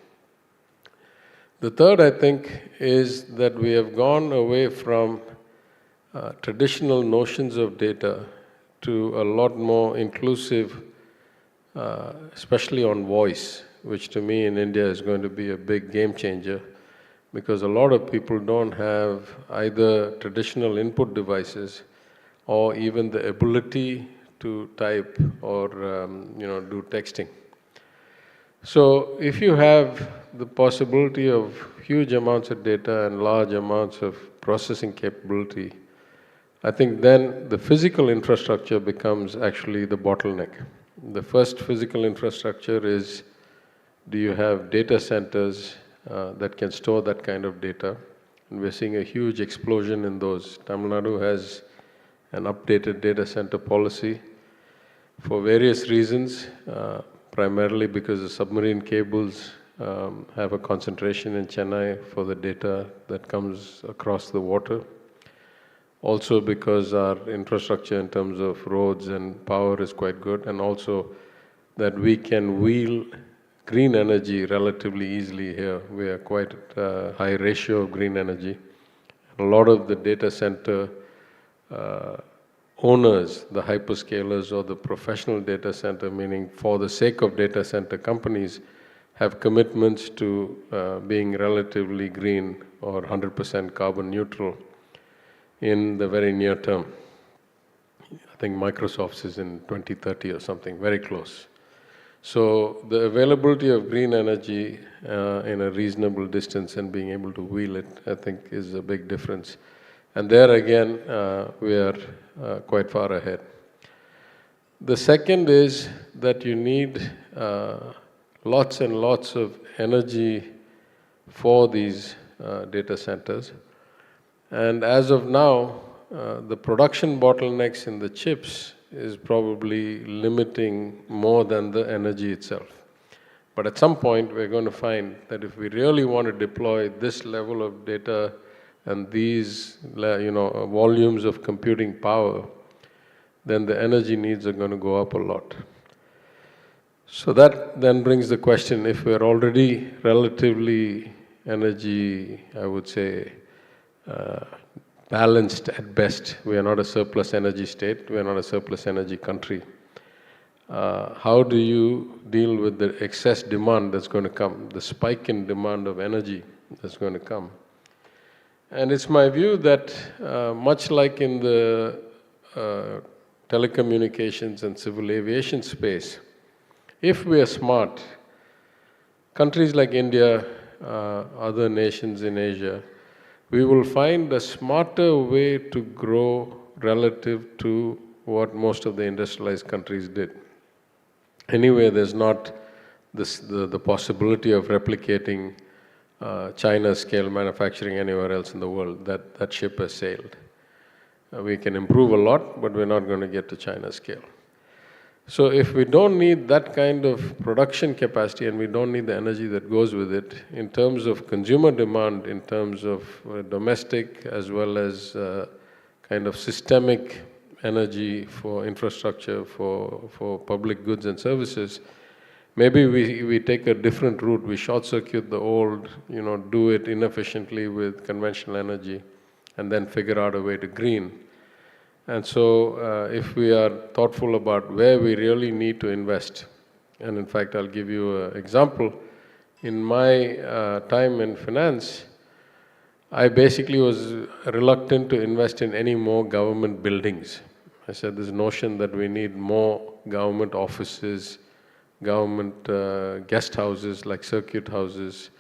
The third, I think, is that we have gone away from traditional notions of data to a lot more inclusive, especially on voice, which to me in India is going to be a big game changer, because a lot of people don't have either traditional input devices or even the ability to type or do texting. So if you have the possibility of huge amounts of data and large amounts of processing capability, I think then the physical infrastructure becomes actually the bottleneck. The first physical infrastructure is, do you have data centers that can store that kind of data? And we're seeing a huge explosion in those. Tamil Nadu has an updated data center policy for various reasons, primarily because the submarine cables have a concentration in Chennai for the data that comes across the water. Also because our infrastructure in terms of roads and power is quite good, and also that we can wheel green energy relatively easily here. We are quite at a high ratio of green energy. A lot of the data center owners, the hyperscalers or the professional data center, meaning for the sake of data center companies, have commitments to being relatively green or 100% carbon neutral in the very near term. I think Microsoft's is in 2030 or something, very close. So the availability of green energy in a reasonable distance and being able to wheel it, I think, is a big difference. And there again, we are quite far ahead. The second is that you need lots and lots of energy for these data centers. And as of now, the production bottlenecks in the chips is probably limiting more than the energy itself. But at some point, we're going to find that if we really want to deploy this level of data and these volumes of computing power, then the energy needs are going to go up a lot. So that then brings the question, if we're already relatively energy, I would say, balanced at best, we are not a surplus energy state, we are not a surplus energy country. How do you deal with the excess demand that's going to come, the spike in demand of energy that's going to come? And it's my view that much like in the telecommunications and civil aviation space, if we are smart, countries like India, other nations in Asia, we will find a smarter way to grow relative to what most of the industrialized countries did. Anyway, there's not the possibility of replicating China's scale manufacturing anywhere else in the world. That ship has sailed. We can improve a lot, but we're not going to get to China's scale. So if we don't need that kind of production capacity and we don't need the energy that goes with it, in terms of consumer demand, in terms of domestic as well as kind of systemic energy for infrastructure, for public goods and services, maybe we take a different route. We short-circuit the old, do it inefficiently with conventional energy, and then figure out a way to green. And so if we are thoughtful about where we really need to invest, and in fact I'll give you an example. In my time in finance, I basically was reluctant to invest in any more government buildings. I said this notion that we need more government offices, government guest houses like circuit houses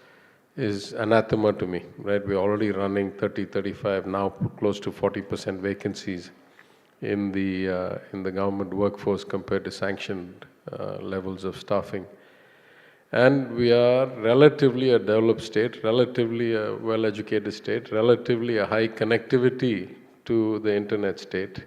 is anathema to me, right? We're already running 30, 35, now close to 40% vacancies in the government workforce compared to sanctioned levels of staffing. And we are relatively a developed state, relatively a well-educated state, relatively a high connectivity to the internet state.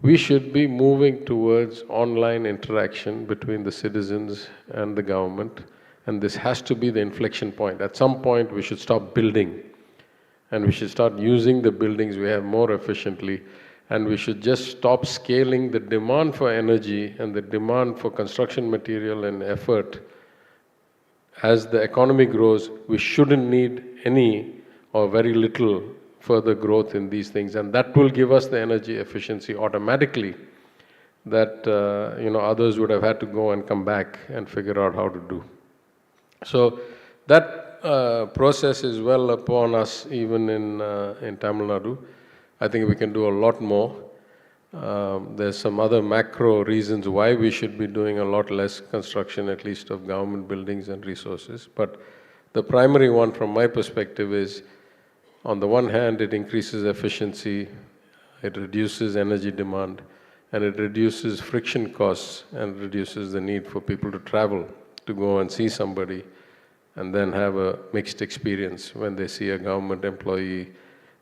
We should be moving towards online interaction between the citizens and the government, and this has to be the inflection point. At some point, we should stop building, and we should start using the buildings we have more efficiently, and we should just stop scaling the demand for energy and the demand for construction material and effort. As the economy grows, we shouldn't need any or very little further growth in these things, and that will give us the energy efficiency automatically that others would have had to go and come back and figure out how to do. So that process is well upon us even in Tamil Nadu. I think we can do a lot more. There's some other macro reasons why we should be doing a lot less construction, at least of government buildings and resources. But the primary one from my perspective is, on the one hand, it increases efficiency, it reduces energy demand, and it reduces friction costs and reduces the need for people to travel to go and see somebody and then have a mixed experience when they see a government employee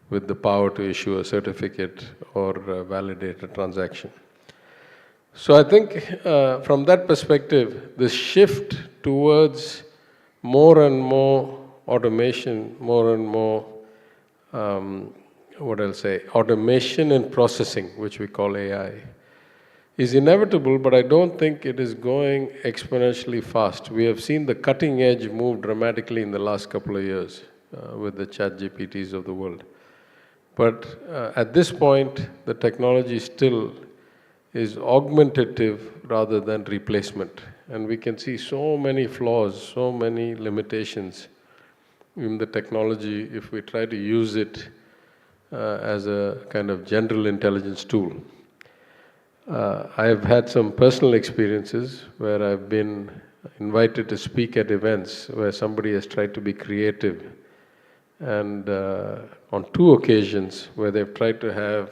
with the power to issue a certificate or validate a transaction. So I think from that perspective, the shift towards more and more automation, more and more, automation and processing, which we call AI, is inevitable, but I don't think it is going exponentially fast. We have seen the cutting edge move dramatically in the last couple of years with the ChatGPTs of the world. But at this point, the technology still is augmentative rather than replacement. And we can see so many flaws, so many limitations in the technology if we try to use it as a kind of general intelligence tool. I've had some personal experiences where I've been invited to speak at events where somebody has tried to be creative. And on 2 occasions where they've tried to have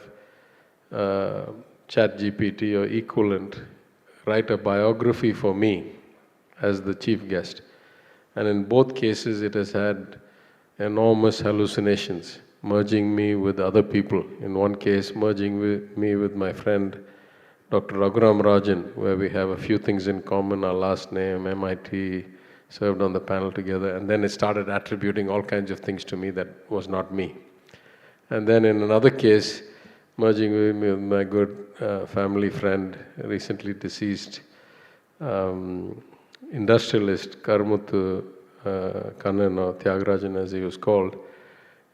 ChatGPT or equivalent write a biography for me as the chief guest. And in both cases, it has had enormous hallucinations, merging me with other people. In one case, merging me with my friend, Dr. Raghuram Rajan, where we have a few things in common, our last name, MIT, served on the panel together, and then it started attributing all kinds of things to me that was not me. And then in another case, merging with my good family friend, recently deceased industrialist, Karmuthu Kannan, or Tyagarajan as he was called.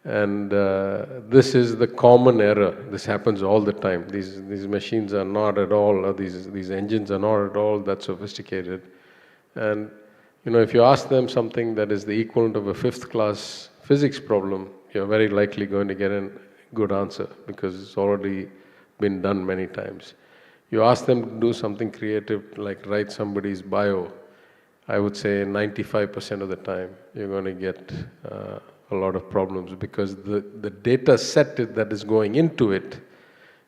And this is the common error. This happens all the time. These machines are not at all, or these engines are not at all that sophisticated. And if you ask them something that is the equivalent of a 5th class physics problem, you're very likely going to get a good answer because it's already been done many times. You ask them to do something creative like write somebody's bio, I would say 95% of the time, you're going to get a lot of problems because the data set that is going into it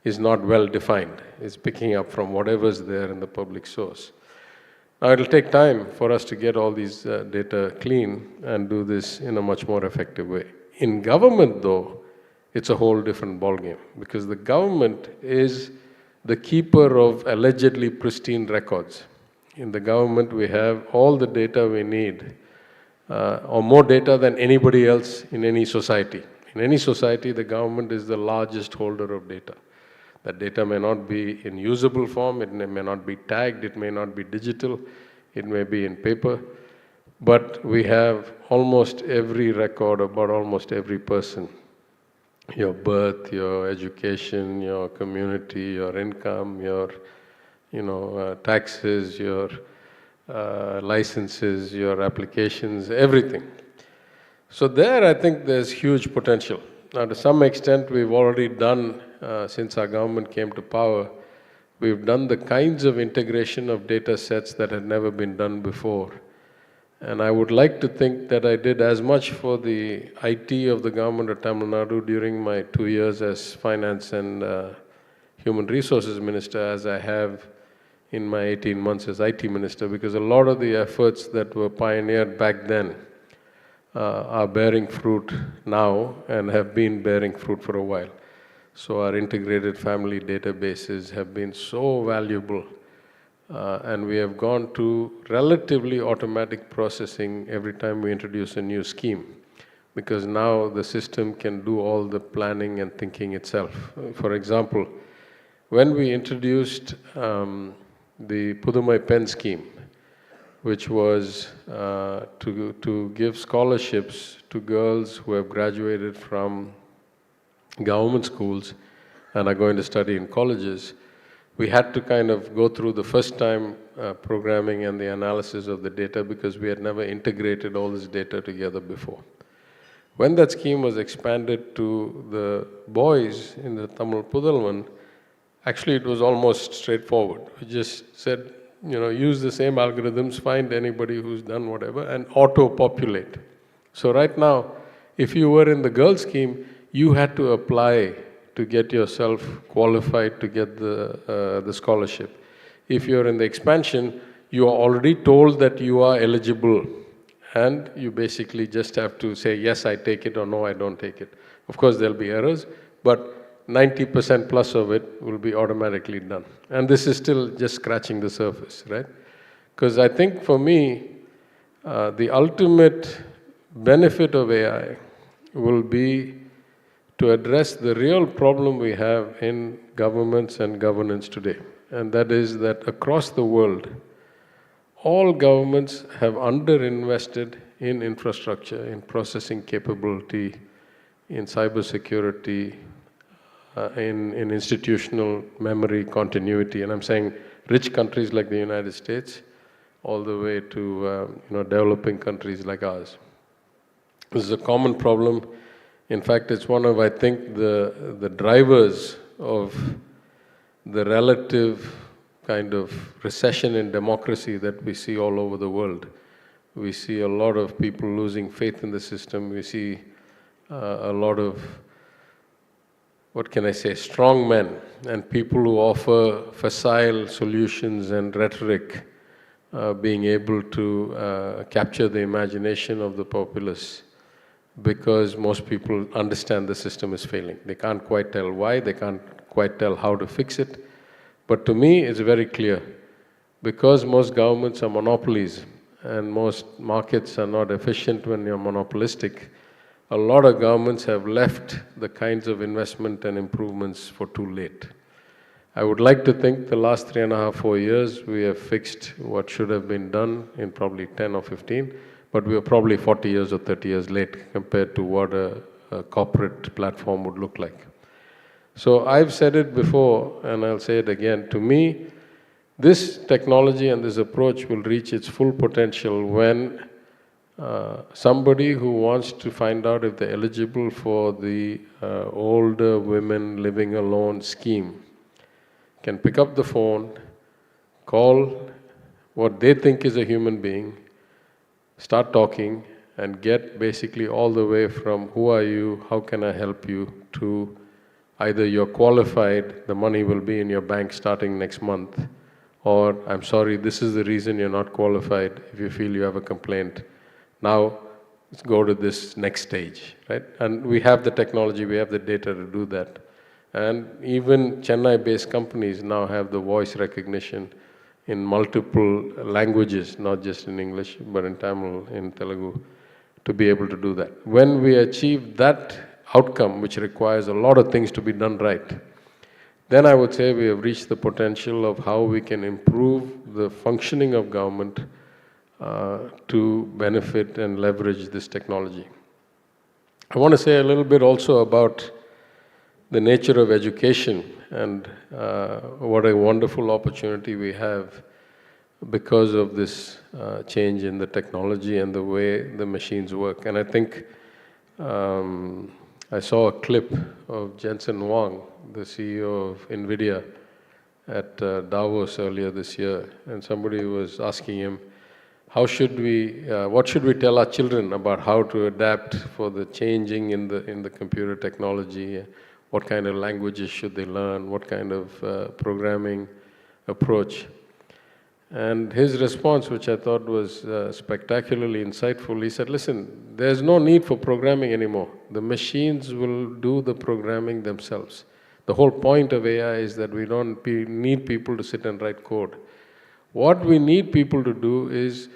is not well defined. It's picking up from whatever's there in the public source. Now, it'll take time for us to get all these data clean and do this in a much more effective way. In government, though, it's a whole different ballgame because the government is the keeper of allegedly pristine records. In the government, we have all the data we need, or more data than anybody else in any society. In any society, the government is the largest holder of data. That data may not be in usable form, it may not be tagged, it may not be digital, it may be in paper, but we have almost every record about almost every person. Your birth, your education, your community, your income, your taxes, your licenses, your applications, everything. So there, I think there's huge potential. Now, to some extent, we've already done, since our government came to power, we've done the kinds of integration of data sets that had never been done before. And I would like to think that I did as much for the IT of the government of Tamil Nadu during my 2 years as Finance and Human Resources Minister as I have in my 18 months as IT Minister, because a lot of the efforts that were pioneered back then are bearing fruit now and have been bearing fruit for a while. So our integrated family databases have been so valuable, and we have gone to relatively automatic processing every time we introduce a new scheme, because now the system can do all the planning and thinking itself. For example, when we introduced the Pudumai Pen scheme, which was to give scholarships to girls who have graduated from government schools and are going to study in colleges, we had to kind of go through the first time programming and the analysis of the data because we had never integrated all this data together before. When that scheme was expanded to the boys in the Tamil Pudalvan, actually it was almost straightforward. We just said, use the same algorithms, find anybody who's done whatever, and auto-populate. So right now, if you were in the girls' scheme, you had to apply to get yourself qualified to get the scholarship. If you're in the expansion, you are already told that you are eligible, and you basically just have to say, yes, I take it, or no, I don't take it. Of course, there'll be errors, but 90% plus of it will be automatically done. And this is still just scratching the surface, right? Because I think for me, the ultimate benefit of AI will be to address the real problem we have in governments and governance today. And that is that across the world, all governments have underinvested in infrastructure, in processing capability, in cybersecurity, in institutional memory continuity. And I'm saying rich countries like the United States, all the way to developing countries like ours. This is a common problem. In fact, it's one of, I think, the drivers of the relative kind of recession in democracy that we see all over the world. We see a lot of people losing faith in the system. We see a lot of, what can I say, strong men and people who offer facile solutions and rhetoric being able to capture the imagination of the populace, because most people understand the system is failing. They can't quite tell why, they can't quite tell how to fix it. But to me, it's very clear. Because most governments are monopolies and most markets are not efficient when you're monopolistic, a lot of governments have left the kinds of investment and improvements for too late. I would like to think the last 3.5, 4 years, we have fixed what should have been done in probably 10 or 15, but we are probably 40 years or 30 years late compared to what a corporate platform would look like. So I've said it before, and I'll say it again. To me, this technology and this approach will reach its full potential when somebody who wants to find out if they're eligible for the older women living alone scheme can pick up the phone, call what they think is a human being, start talking, and get basically all the way from who are you, how can I help you, to either you're qualified, the money will be in your bank starting next month, or I'm sorry, this is the reason you're not qualified. If you feel you have a complaint, now let's go to this next stage, right? And we have the technology, we have the data to do that. And even Chennai-based companies now have the voice recognition in multiple languages, not just in English, but in Tamil, in Telugu, to be able to do that. When we achieve that outcome, which requires a lot of things to be done right, then I would say we have reached the potential of how we can improve the functioning of government to benefit and leverage this technology. I want to say a little bit also about the nature of education and what a wonderful opportunity we have because of this change in the technology and the way the machines work. And I think I saw a clip of Jensen Huang, the CEO of NVIDIA, at Davos earlier this year, and somebody was asking him, what should we tell our children about how to adapt for the changing in the computer technology? What kind of languages should they learn? What kind of programming approach? And his response, which I thought was spectacularly insightful, he said, listen, there's no need for programming anymore. The machines will do the programming themselves. The whole point of AI is that we don't need people to sit and write code. What we need people to do is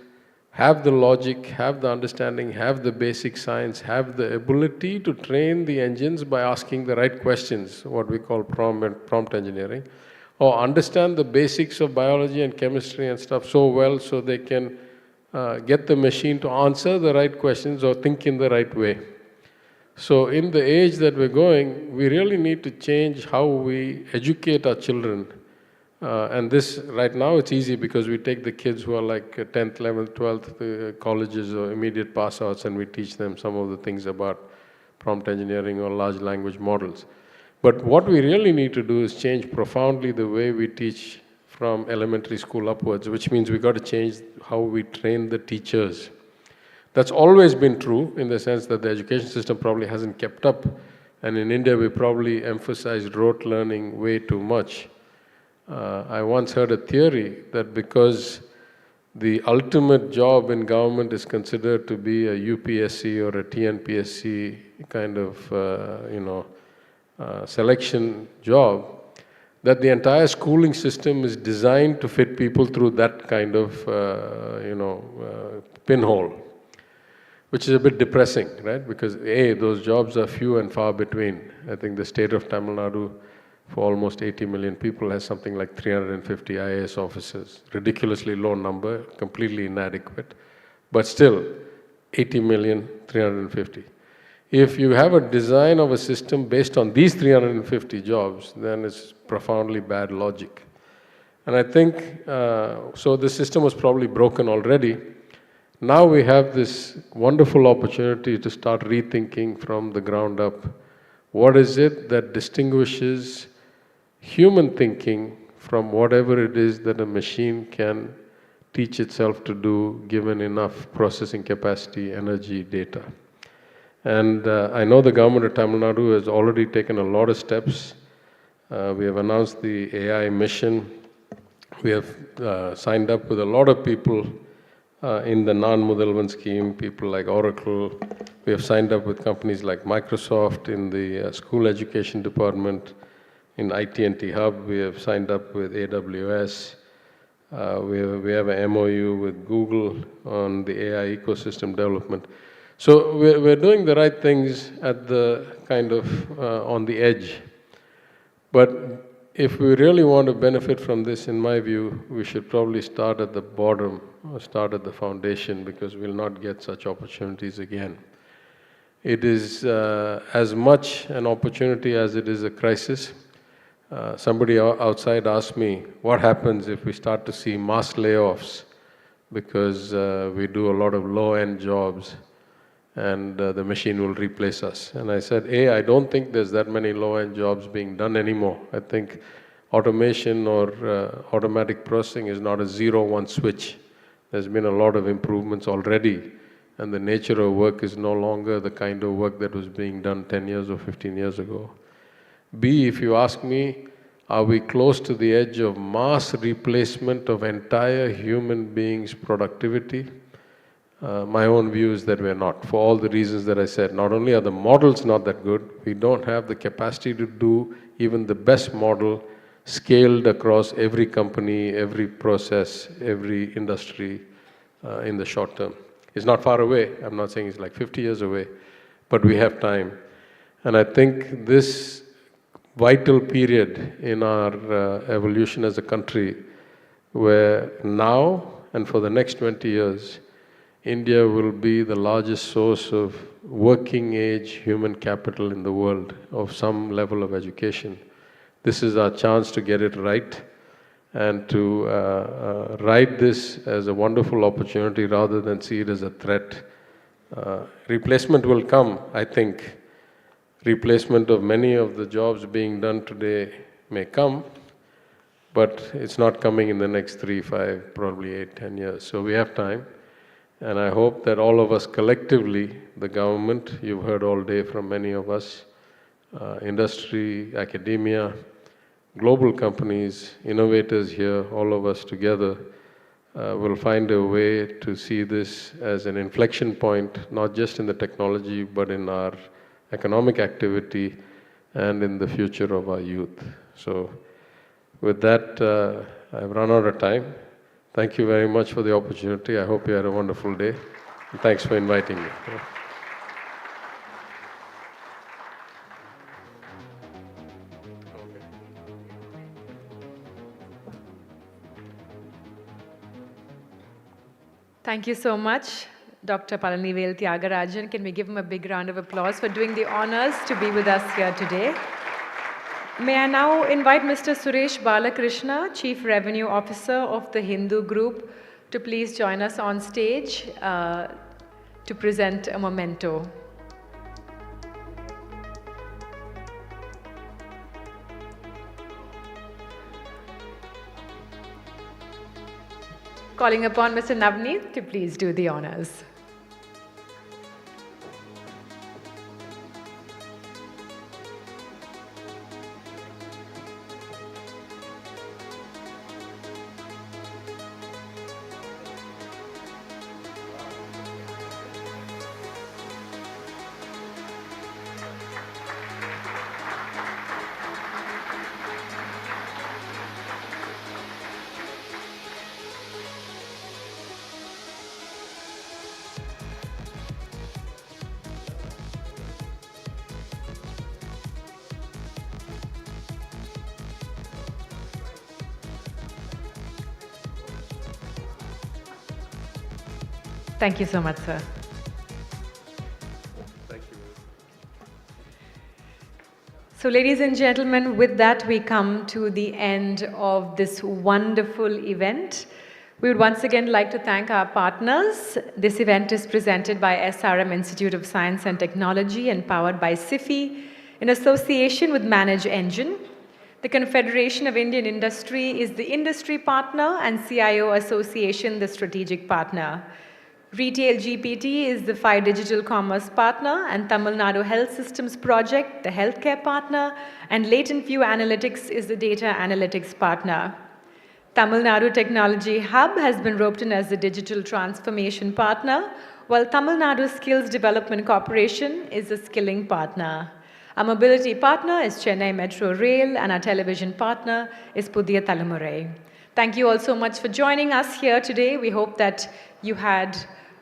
have the logic, have the understanding, have the basic science, have the ability to train the engines by asking the right questions, what we call prompt engineering, or understand the basics of biology and chemistry and stuff so well so they can get the machine to answer the right questions or think in the right way. So in the age that we're going, we really need to change how we educate our children. And this, right now, it's easy because we take the kids who are like 10th, 11th, 12th colleges or immediate pass-outs, and we teach them some of the things about prompt engineering or large language models. But what we really need to do is change profoundly the way we teach from elementary school upwards, which means we've got to change how we train the teachers. That's always been true in the sense that the education system probably hasn't kept up. And in India, we probably emphasized rote learning way too much. I once heard a theory that because the ultimate job in government is considered to be a UPSC or a TNPSC kind of, selection job, that the entire schooling system is designed to fit people through that kind of, pinhole, which is a bit depressing, right? Because A, those jobs are few and far between. I think the state of Tamil Nadu, for almost 80 million people, has something like 350 IAS officers. Ridiculously low number, completely inadequate. But still, 80 million, 350. If you have a design of a system based on these 350 jobs, then it's profoundly bad logic. And I think, so the system was probably broken already. Now we have this wonderful opportunity to start rethinking from the ground up. What is it that distinguishes human thinking from whatever it is that a machine can teach itself to do given enough processing capacity, energy, data? And I know the government of Tamil Nadu has already taken a lot of steps. We have announced the AI mission. We have signed up with a lot of people in the non-Mudalvan scheme, people like Oracle. We have signed up with companies like Microsoft in the school education department. In IT&T Hub, we have signed up with AWS. We have an MOU with Google on the AI ecosystem development. So we're doing the right things at the kind of on the edge. But if we really want to benefit from this, in my view, we should probably start at the bottom, or start at the foundation, because we'll not get such opportunities again. It is as much an opportunity as it is a crisis. Somebody outside asked me, what happens if we start to see mass layoffs because we do a lot of low-end jobs and the machine will replace us? And I said, I don't think there's that many low-end jobs being done anymore. I think automation or automatic processing is not a 0-1 switch. There's been a lot of improvements already, and the nature of work is no longer the kind of work that was being done 10 years or 15 years ago. B, if you ask me, are we close to the edge of mass replacement of entire human beings' productivity? My own view is that we're not, for all the reasons that I said. Not only are the models not that good, we don't have the capacity to do even the best model scaled across every company, every process, every industry in the short term. It's not far away. I'm not saying it's like 50 years away, but we have time. And I think this vital period in our evolution as a country, where now and for the next 20 years, India will be the largest source of working age human capital in the world of some level of education. This is our chance to get it right and to ride this as a wonderful opportunity rather than see it as a threat. Replacement will come, I think. Replacement of many of the jobs being done today may come, but it's not coming in the next 3, 5, probably 8, 10 years. So we have time. And I hope that all of us collectively, the government, you've heard all day from many of us, industry, academia, global companies, innovators here, all of us together, will find a way to see this as an inflection point, not just in the technology, but in our economic activity and in the future of our youth. So with that, I've run out of time. Thank you very much for the opportunity. I hope you had a wonderful day. And thanks for inviting me. Thank you so much, Dr. Palanivel Tyagarajan. Can we give him a big round of applause for doing the honors to be with us here today? May I now invite Mr. Suresh Balakrishna, Chief Revenue Officer of the Hindu Group, to please join us on stage to present a memento. Calling upon Mr. Navneet to please do the honors. Thank you so much, sir. Thank you. So, ladies and gentlemen, with that, we come to the end of this wonderful event. We would once again like to thank our partners. This event is presented by SRM Institute of Science and Technology and powered by SIFI in association with Manage Engine. The Confederation of Indian Industry is the industry partner and CIO Association the strategic partner. Retail GPT is the FI Digital Commerce partner, and Tamil Nadu Health Systems Project, the healthcare partner, and Latent View Analytics is the data analytics partner. Tamil Nadu Technology Hub has been roped in as the digital transformation partner, while Tamil Nadu Skills Development Corporation is the skilling partner. Our mobility partner is Chennai Metro Rail, and our television partner is Pudhiya Thalumurai. Thank you all so much for joining us here today. We hope that you had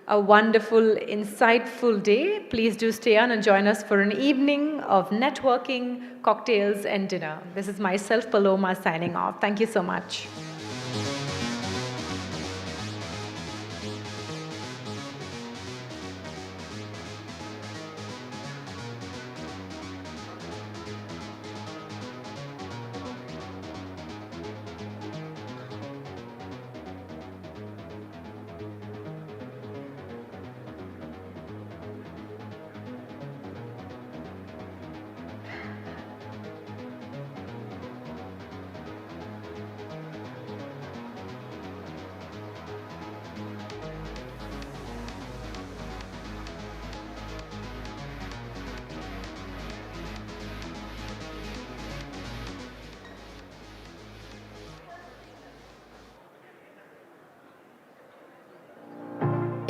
a wonderful, insightful day. Please do stay on and join us for an evening of networking, cocktails, and dinner. This is myself, Paloma, signing off. Thank you so much.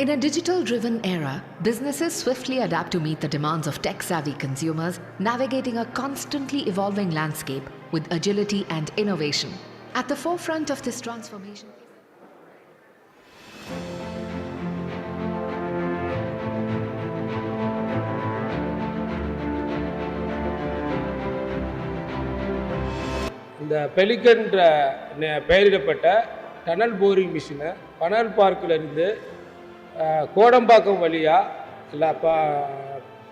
In a digital-driven era, businesses swiftly adapt to meet the demands of tech-savvy consumers, navigating a constantly evolving landscape with agility and innovation. At the forefront of this transformation, இந்த pelican பெயரிடப்பட்ட tunnel boring மிஷினை பனல் பார்க்கில் இருந்து கோடம்பாக்கம் வழியாக இல்லை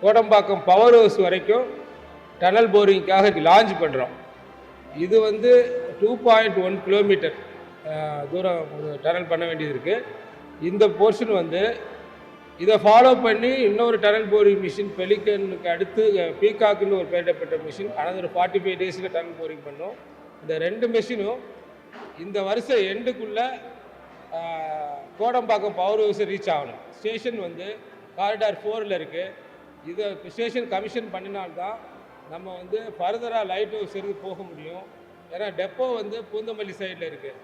Kodambakkam power house வரைக்கும் tunnel போரிங்காக launch பண்ணுறோம். இது வந்து 2.1 கிலோமீட்டர் தூரம் டனல் பண்ண வேண்டியது இருக்குது. இந்த போர்ஷன் வந்து இதை ஃபாலோ பண்ணி இன்னொரு டனல் போரிங் மிஷின் பெலிகனுக்கு அடுத்து பீகாக்குன்னு ஒரு பெயரிடப்பட்ட மிஷின் ஒரு 45 டேஸில் டனல் போரிங் பண்ணோம். இந்த 2 மிஷினும் இந்த வருஷம் எண்டுக்குள்ளே கோடம்பாக்கம் பவர் ஹவுஸை ரீச் ஆகணும். ஸ்டேஷன் வந்து காரிடார் 4ல் இருக்குது. இதை ஸ்டேஷன் கமிஷன் பண்ணினால்தான் நம்ம வந்து ஃபர்தராக லைட் ஹவுஸ் இருந்து போக முடியும். ஏன்னா டெப்போ வந்து பூந்தமல்லி சைடில் இருக்குது.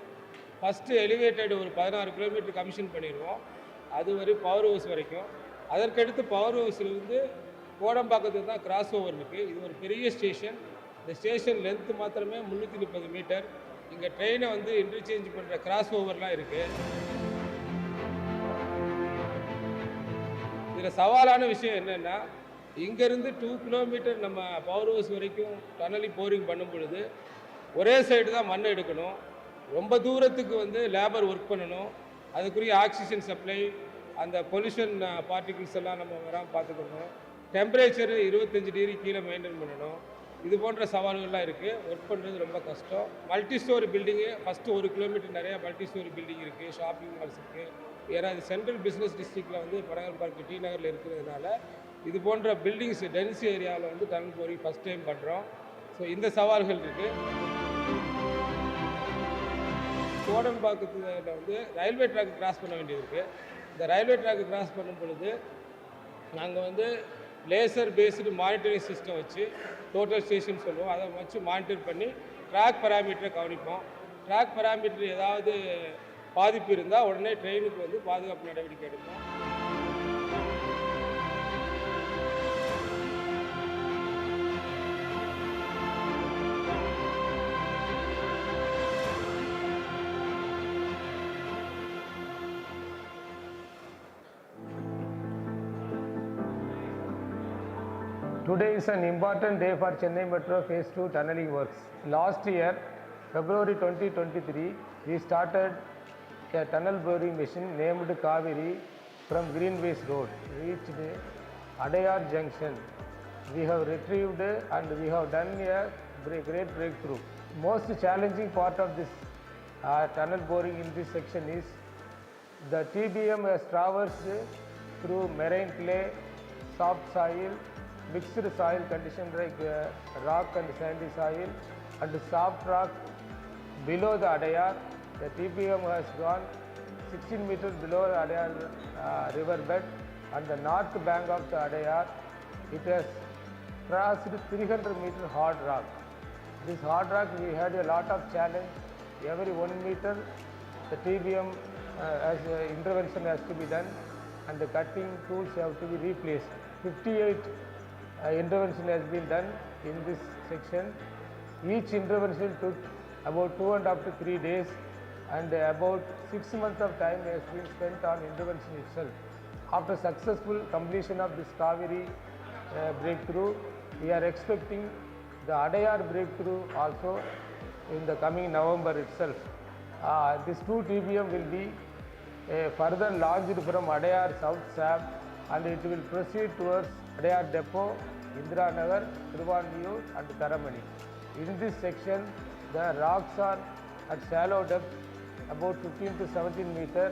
ஃபஸ்ட்டு எலிவேட்டட் ஒரு 16 கிலோமீட்டர் கமிஷன் பண்ணிடுவோம், அது வரை பவர் ஹவுஸ் வரைக்கும். அதற்கடுத்து பவர் ஹவுஸ்லேருந்து கோடம்பாக்கத்துக்கு தான் கிராஸ் ஓவர் இருக்குது. இது ஒரு பெரிய ஸ்டேஷன். இந்த ஸ்டேஷன் லென்த்து மாத்திரமே 330 மீட்டர். இங்கே ட்ரெயினை வந்து இன்டர்சேஞ்ச் பண்ணுற கிராஸ் ஓவர்லாம் இருக்குது. இதில் சவாலான விஷயம் என்னென்னா, இங்கேருந்து 2 கிலோமீட்டர் நம்ம பவர் ஹவுஸ் வரைக்கும் டனலி போரிங் பண்ணும் பொழுது ஒரே சைடு தான் மண் எடுக்கணும். ரொம்ப தூரத்துக்கு வந்து லேபர் ஒர்க் பண்ணணும். அதுக்குரிய ஆக்சிஜன் சப்ளை, அந்த பொல்யூஷன் பார்ட்டிகிள்ஸ் எல்லாம் நம்ம வராமல் பார்த்துக்கணும். டெம்பரேச்சர் 25 டிகிரி கீழே மெயின்டைன் பண்ணணும். இது போன்ற சவால்கள்லாம் இருக்குது. ஒர்க் பண்ணுறது ரொம்ப கஷ்டம். Multi story building first 1 kilometre நிறையா மல்டி ஸ்டோரி பில்டிங் இருக்குது, ஷாப்பிங் மால்ஸ் இருக்குது. ஏன்னா இது சென்ட்ரல் பிஸ்னஸ் டிஸ்ட்ரிக்டில் வந்து பனகல் பார்க் டி நகரில் இருக்கிறதுனால இது போன்ற பில்டிங்ஸ் டென்சி ஏரியாவில் வந்து டனல் போரிங் ஃபஸ்ட் டைம் பண்ணுறோம். ஸோ இந்த சவால்கள் இருக்குது. கோடம்பாக்கத்தில் வந்து ரயில்வே ட்ராக் கிராஸ் பண்ண வேண்டியது இருக்குது. இந்த ரயில்வே ட்ராக் கிராஸ் பண்ணும் பொழுது நாங்கள் வந்து லேசர் பேஸ்டு மானிட்டரிங் சிஸ்டம் வச்சு டோட்டல் ஸ்டேஷன் சொல்லுவோம், அதை வச்சு மானிட்டர் பண்ணி ட்ராக் பராமீட்டரை கவனிப்போம். ட்ராக் பராமீட்டர் ஏதாவது பாதிப்பு இருந்தால் உடனே ட்ரெயினுக்கு வந்து பாதுகாப்பு நடவடிக்கை எடுப்போம். Today is an important day for Chennai Metro Phase 2 tunneling works. Last year, February 2023, we started a tunnel boring machine named Kaveri from Greenways Road, reached Adayar Junction. We have retrieved and we have done a great breakthrough. Most challenging part of this tunnel boring in this section is the TBM has traversed through marine clay, soft soil, mixed soil condition like rock and sandy soil and soft rock below the Adayar. The TBM has gone 16 meters below the Adayar river bed and the north bank of the Adayar. It has crossed 300 meter hard rock. This hard rock we had a lot of challenge. Every 1 meter the TBM as intervention has to be done and the cutting tools have to be replaced. 58 intervention has been done in this section. Each intervention took about 2.5 to 3 days and about 6 months of time has been spent on intervention itself. After successful completion of this Kaveri breakthrough, we are expecting the Adayar breakthrough also in the coming November itself. This 2 TBM will be further launched from Adayar South SAB and it will proceed towards Adayar Depot, Indira Nagar, Thiruvanmiyur and Karamani. In this section, the rocks are at shallow depth, about 15 to 17 meter.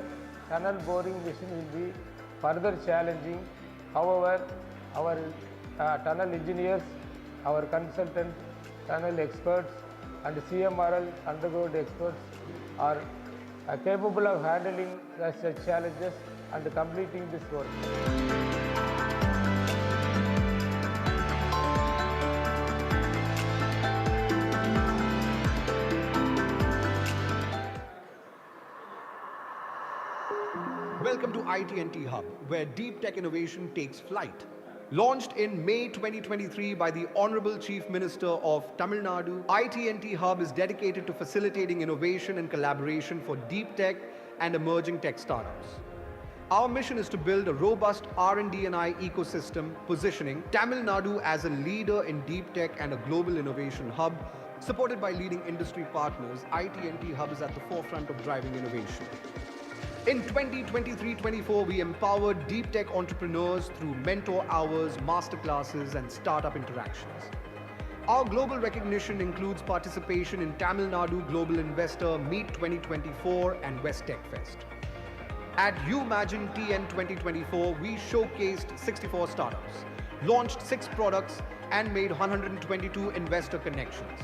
Tunnel boring machine will be further challenging. However, our tunnel engineers, our consultants, tunnel experts and CMRL underground experts are capable of handling such challenges and completing this work. Welcome Welcome to IT&T Hub, where deep tech innovation takes flight. Launched in May 2023 by the Honorable Chief Minister of Tamil Nadu, IT&T Hub is dedicated to facilitating innovation and collaboration for deep tech and emerging tech startups. Our mission is to build a robust R&D&I ecosystem, positioning Tamil Nadu as a leader in deep tech and a global innovation hub. Supported by leading industry partners, IT&T Hub is at the forefront of driving innovation. In 2023-24, we empowered deep tech entrepreneurs through mentor hours, masterclasses, and startup interactions. Our global recognition includes participation in Tamil Nadu Global Investor Meet 2024 and West Tech Fest. At Umagine TN 2024, we showcased 64 startups, launched 6 products, and made 122 investor connections.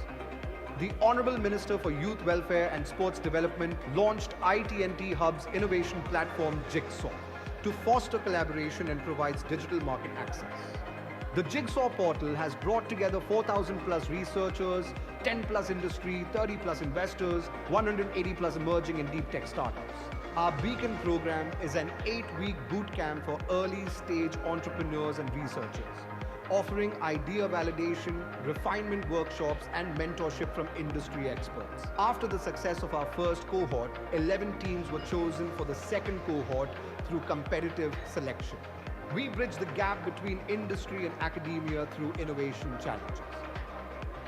The Honorable Minister for Youth Welfare and Sports Development launched IT&T Hub's innovation platform Jigsaw to foster collaboration and provides digital market access. The Jigsaw portal has brought together 4,000 plus researchers, 10 plus industry, 30 plus investors, 180 plus emerging and deep tech startups. Our Beacon program is an 8-week boot camp for early stage entrepreneurs and researchers, offering idea validation, refinement workshops, and mentorship from industry experts. After the success of our first cohort, 11 teams were chosen for the second cohort through competitive selection. We bridge the gap between industry and academia through innovation challenges.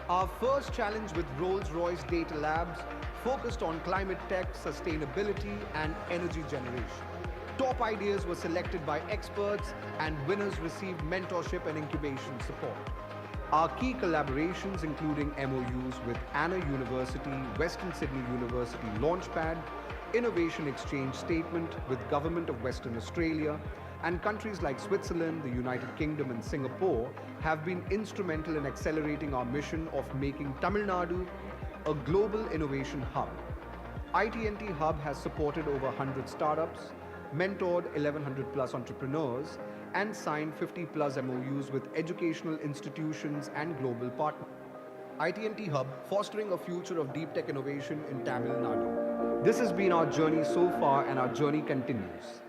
Our first challenge with Rolls-Royce Data Labs focused on climate tech, sustainability, and energy generation. Top ideas were selected by experts and winners received mentorship and incubation support. Our key collaborations including MOUs with Anna University, Western Sydney University Launchpad, Innovation Exchange Statement with Government of Western Australia, and countries like Switzerland, the United Kingdom, and Singapore have been instrumental in accelerating our mission of making Tamil Nadu a global innovation hub. IT&T Hub has supported over 100 startups, mentored 1,100 plus entrepreneurs, and signed 50 plus MOUs with educational institutions and global partners. IT&T Hub, fostering a future of deep tech innovation in Tamil Nadu. This has been our journey so far, and our journey continues.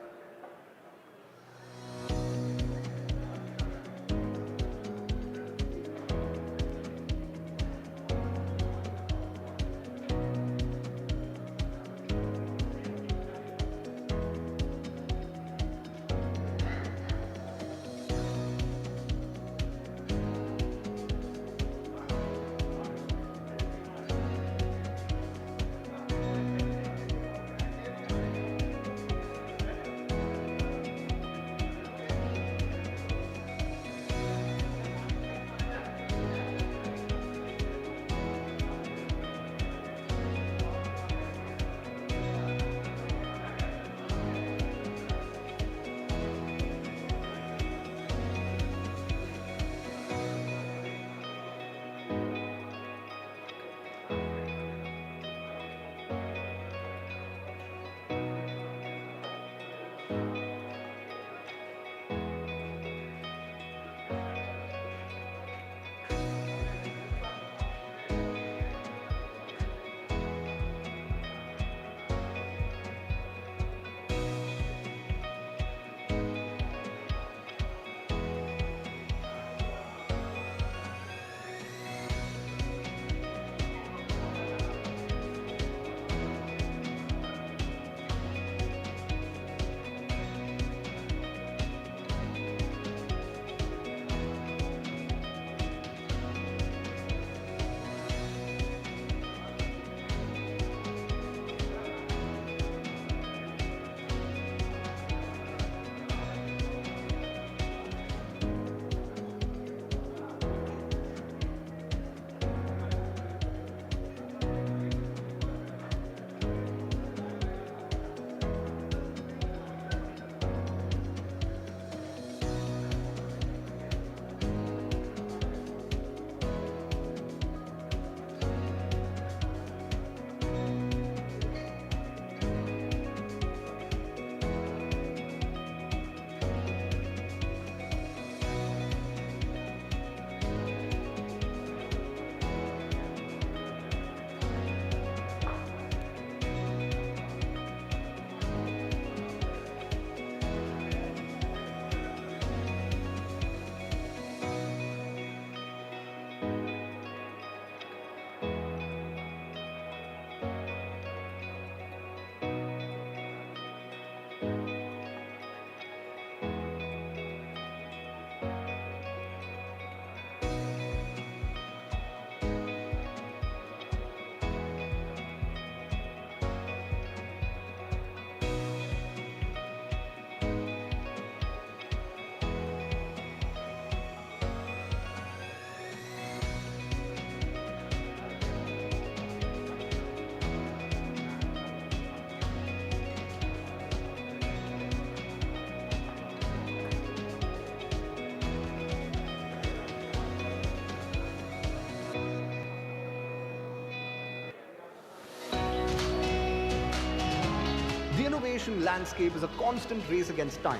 innovation landscape is a constant race against time.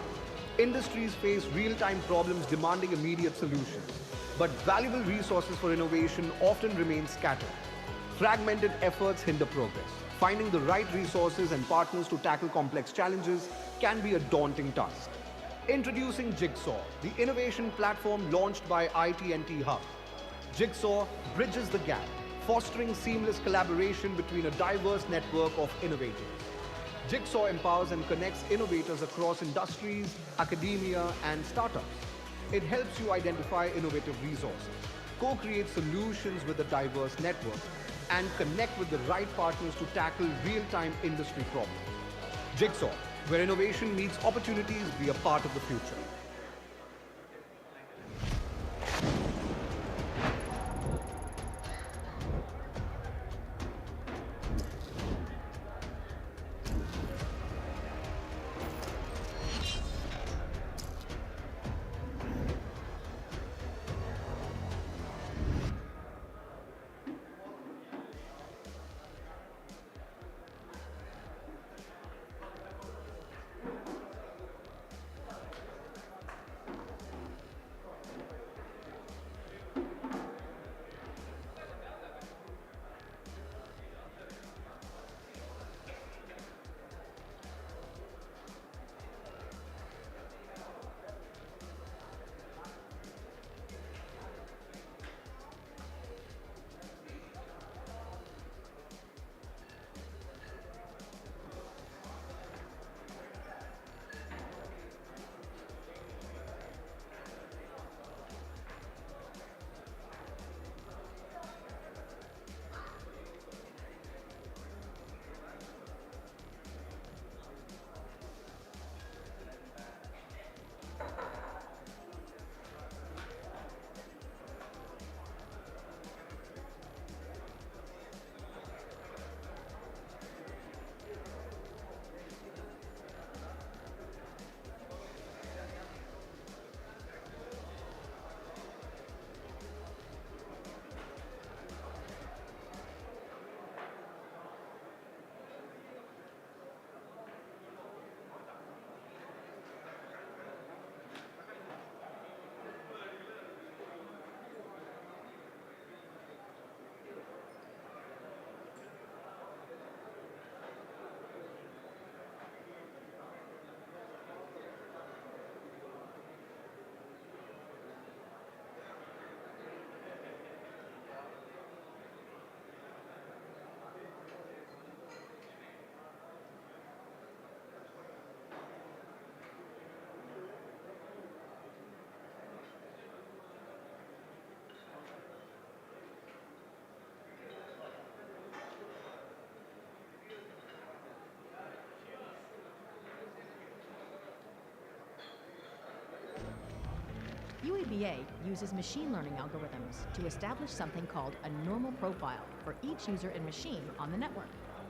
Industries face real-time problems demanding immediate solutions, but valuable resources for innovation often remain scattered. Fragmented efforts hinder progress. Finding the right resources and partners to tackle complex challenges can be a daunting task. Introducing Jigsaw, the innovation platform launched by IT&T Hub. Jigsaw bridges the gap, fostering seamless collaboration between a diverse network of innovators. Jigsaw empowers and connects innovators across industries, academia, and startups. It helps you identify innovative resources, co-create solutions with a diverse network, and connect with the right partners to tackle real-time industry problems. Jigsaw, where innovation meets opportunities, be a part of the future. UEBA uses machine learning algorithms to establish something called a normal profile for each user and machine on the network.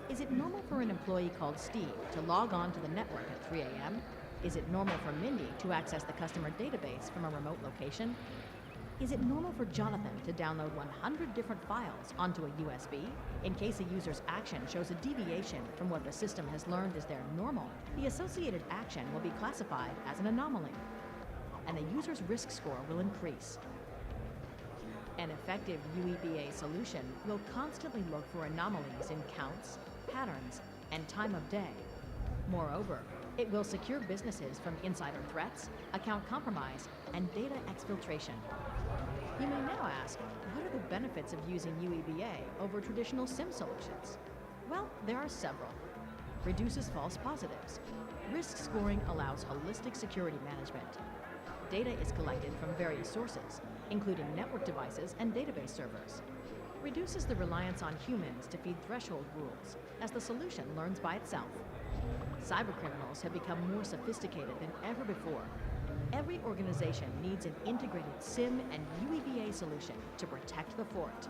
Is it normal for an employee called Steve to log on to the network at 3 a.m.? Is it normal for Mindy to access the customer database from a remote location? Is it normal for Jonathan to download 100 different files onto a USB? In case a user's action shows a deviation from what the system has learned is their normal, the associated action will be classified as an anomaly, and the user's risk score will increase. An effective UEBA solution will constantly look for anomalies in counts, patterns, and time of day. Moreover, it will secure businesses from insider threats, account compromise, and data exfiltration. You may now ask, what are the benefits of using UEBA over traditional SIM solutions? Well, there are several. Reduces false positives. Risk scoring allows holistic security management. Data is collected from various sources, including network devices and database servers. Reduces the reliance on humans to feed threshold rules, as the solution learns by itself. Cybercriminals have become more sophisticated than ever before. Every organization needs an integrated SIM and UEBA solution to protect the fort.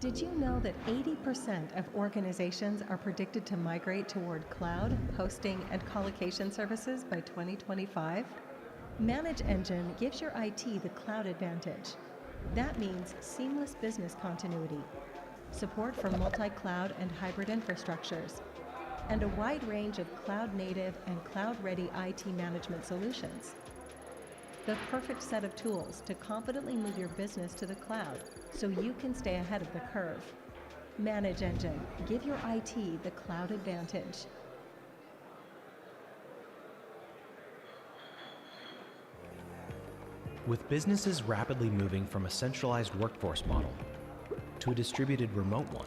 Did you know that 80% of organizations are predicted to migrate toward cloud, hosting, and colocation services by 2025? Manage Engine gives your IT the cloud advantage. That means seamless business continuity, support for multi-cloud and hybrid infrastructures, and a wide range of cloud-native and cloud-ready IT management solutions. The perfect set of tools to confidently move your business to the cloud so you can stay ahead of the curve. Manage Engine. Give your IT the cloud advantage. With businesses rapidly moving from a centralized workforce model to a distributed remote one,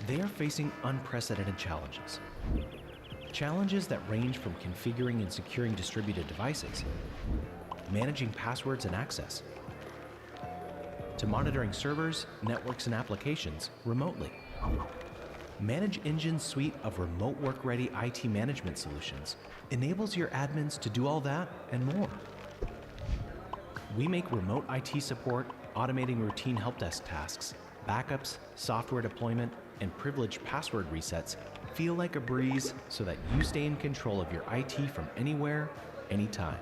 they are facing unprecedented challenges. Challenges that range from configuring and securing distributed devices, managing passwords and access, to monitoring servers, networks, and applications remotely. Manage Engine's suite of remote work-ready IT management solutions enables your admins to do all that and more. We make remote IT support, automating routine help desk tasks, backups, software deployment, and privileged password resets feel like a breeze so that you stay in control of your IT from anywhere, anytime.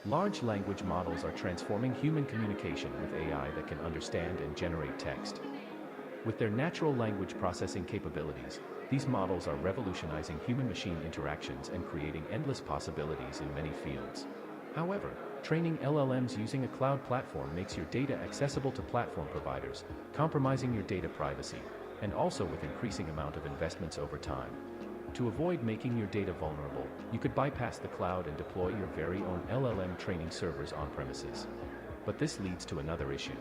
Large language models are transforming human communication with AI that can understand and generate text. With their natural language processing capabilities, these models are revolutionizing human-machine interactions and creating endless possibilities in many fields. However, training LLMs using a cloud platform makes your data accessible to platform providers, compromising your data privacy, and also with increasing amount of investments over time. To avoid making your data vulnerable, you could bypass the cloud and deploy your very own LLM training servers on premises. But this leads to another issue.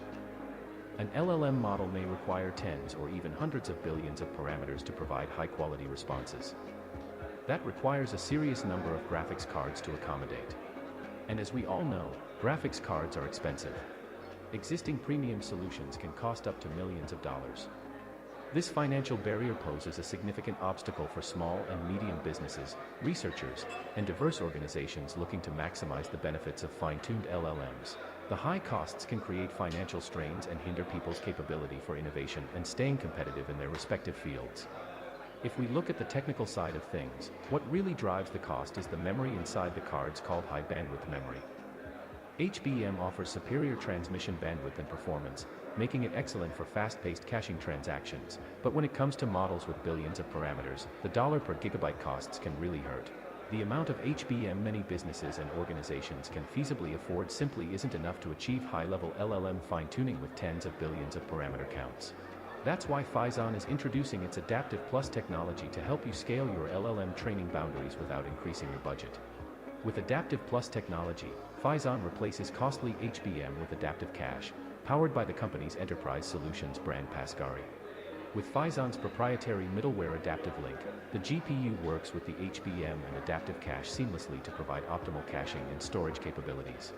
An LLM model may require tens or even hundreds of billions of parameters to provide high-quality responses. That requires a serious number of graphics cards to accommodate. And as we all know, graphics cards are expensive. Existing premium solutions can cost up to millions of dollars. This financial barrier poses a significant obstacle for small and medium businesses, researchers, and diverse organizations looking to maximize the benefits of fine-tuned LLMs. The high costs can create financial strains and hinder people's capability for innovation and staying competitive in their respective fields. If we look at the technical side of things, what really drives the cost is the memory inside the cards called high bandwidth memory. HBM offers superior transmission bandwidth and performance, making it excellent for fast-paced caching transactions. But when it comes to models with billions of parameters, the dollar per gigabyte costs can really hurt. The amount of HBM many businesses and organizations can feasibly afford simply isn't enough to achieve high-level LLM fine-tuning with tens of billions of parameter counts. That's why Phison is introducing its Adaptive Plus technology to help you scale your LLM training boundaries without increasing your budget. With Adaptive Plus technology, Phison replaces costly HBM with adaptive cache, powered by the company's enterprise solutions brand Pascari. With Phison's proprietary middleware Adaptive Link, the GPU works with the HBM and adaptive cache seamlessly to provide optimal caching and storage capabilities.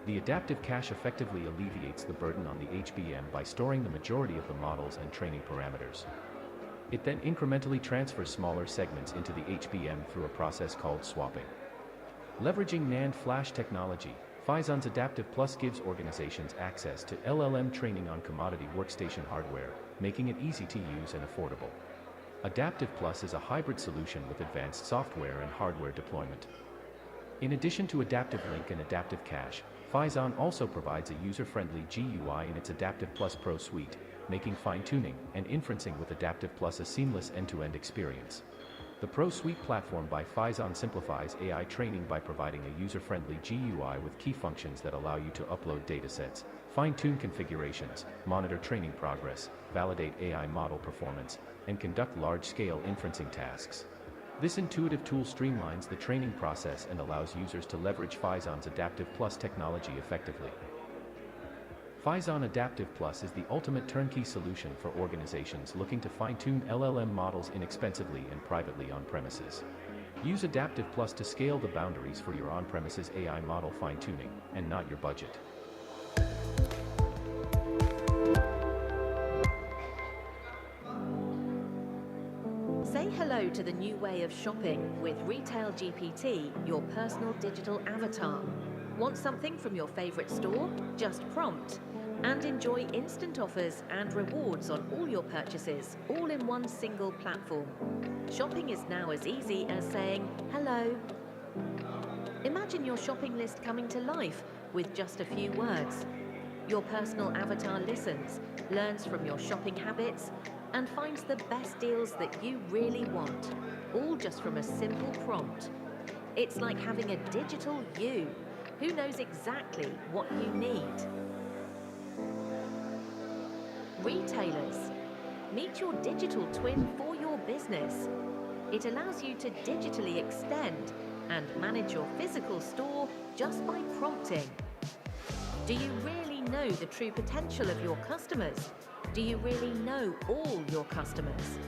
The adaptive cache effectively alleviates the burden on the HBM by storing the majority of the models and training parameters. It then incrementally transfers smaller segments into the HBM through a process called swapping. Leveraging NAND flash technology, Physon's Adaptive Plus gives organizations access to LLM training on commodity workstation hardware, making it easy to use and affordable. Adaptive Plus is a hybrid solution with advanced software and hardware deployment. In addition to Adaptive Link and Adaptive Cache, Phison also provides a user-friendly GUI in its Adaptive Plus Pro suite, making fine-tuning and inferencing with Adaptive Plus a seamless end-to-end experience. The Pro Suite platform by Phison simplifies AI training by providing a user-friendly GUI with key functions that allow you to upload datasets, fine-tune configurations, monitor training progress, validate AI model performance, and conduct large-scale inferencing tasks. This intuitive tool streamlines the training process and allows users to leverage Physon's Adaptive Plus technology effectively. Phison Adaptive Plus is the ultimate turnkey solution for organizations looking to fine-tune LLM models inexpensively and privately on-premises. Use Adaptive Plus to scale the boundaries for your on-premises AI model fine-tuning, and not your budget. Say hello to the new way of shopping with Retail GPT, your personal digital avatar. Want something from your favorite store? Just prompt. And enjoy instant offers and rewards on all your purchases, all in one single platform. Shopping is now as easy as saying hello. Imagine your shopping list coming to life with just a few words. Your personal avatar listens, learns from your shopping habits, and finds the best deals that you really want, all just from a simple prompt. It's like having a digital you who knows exactly what you need. Retailers, meet your digital twin for your business. It allows you to digitally extend and manage your physical store just by prompting. Do you really know the true potential of your customers? Do you really know all your customers?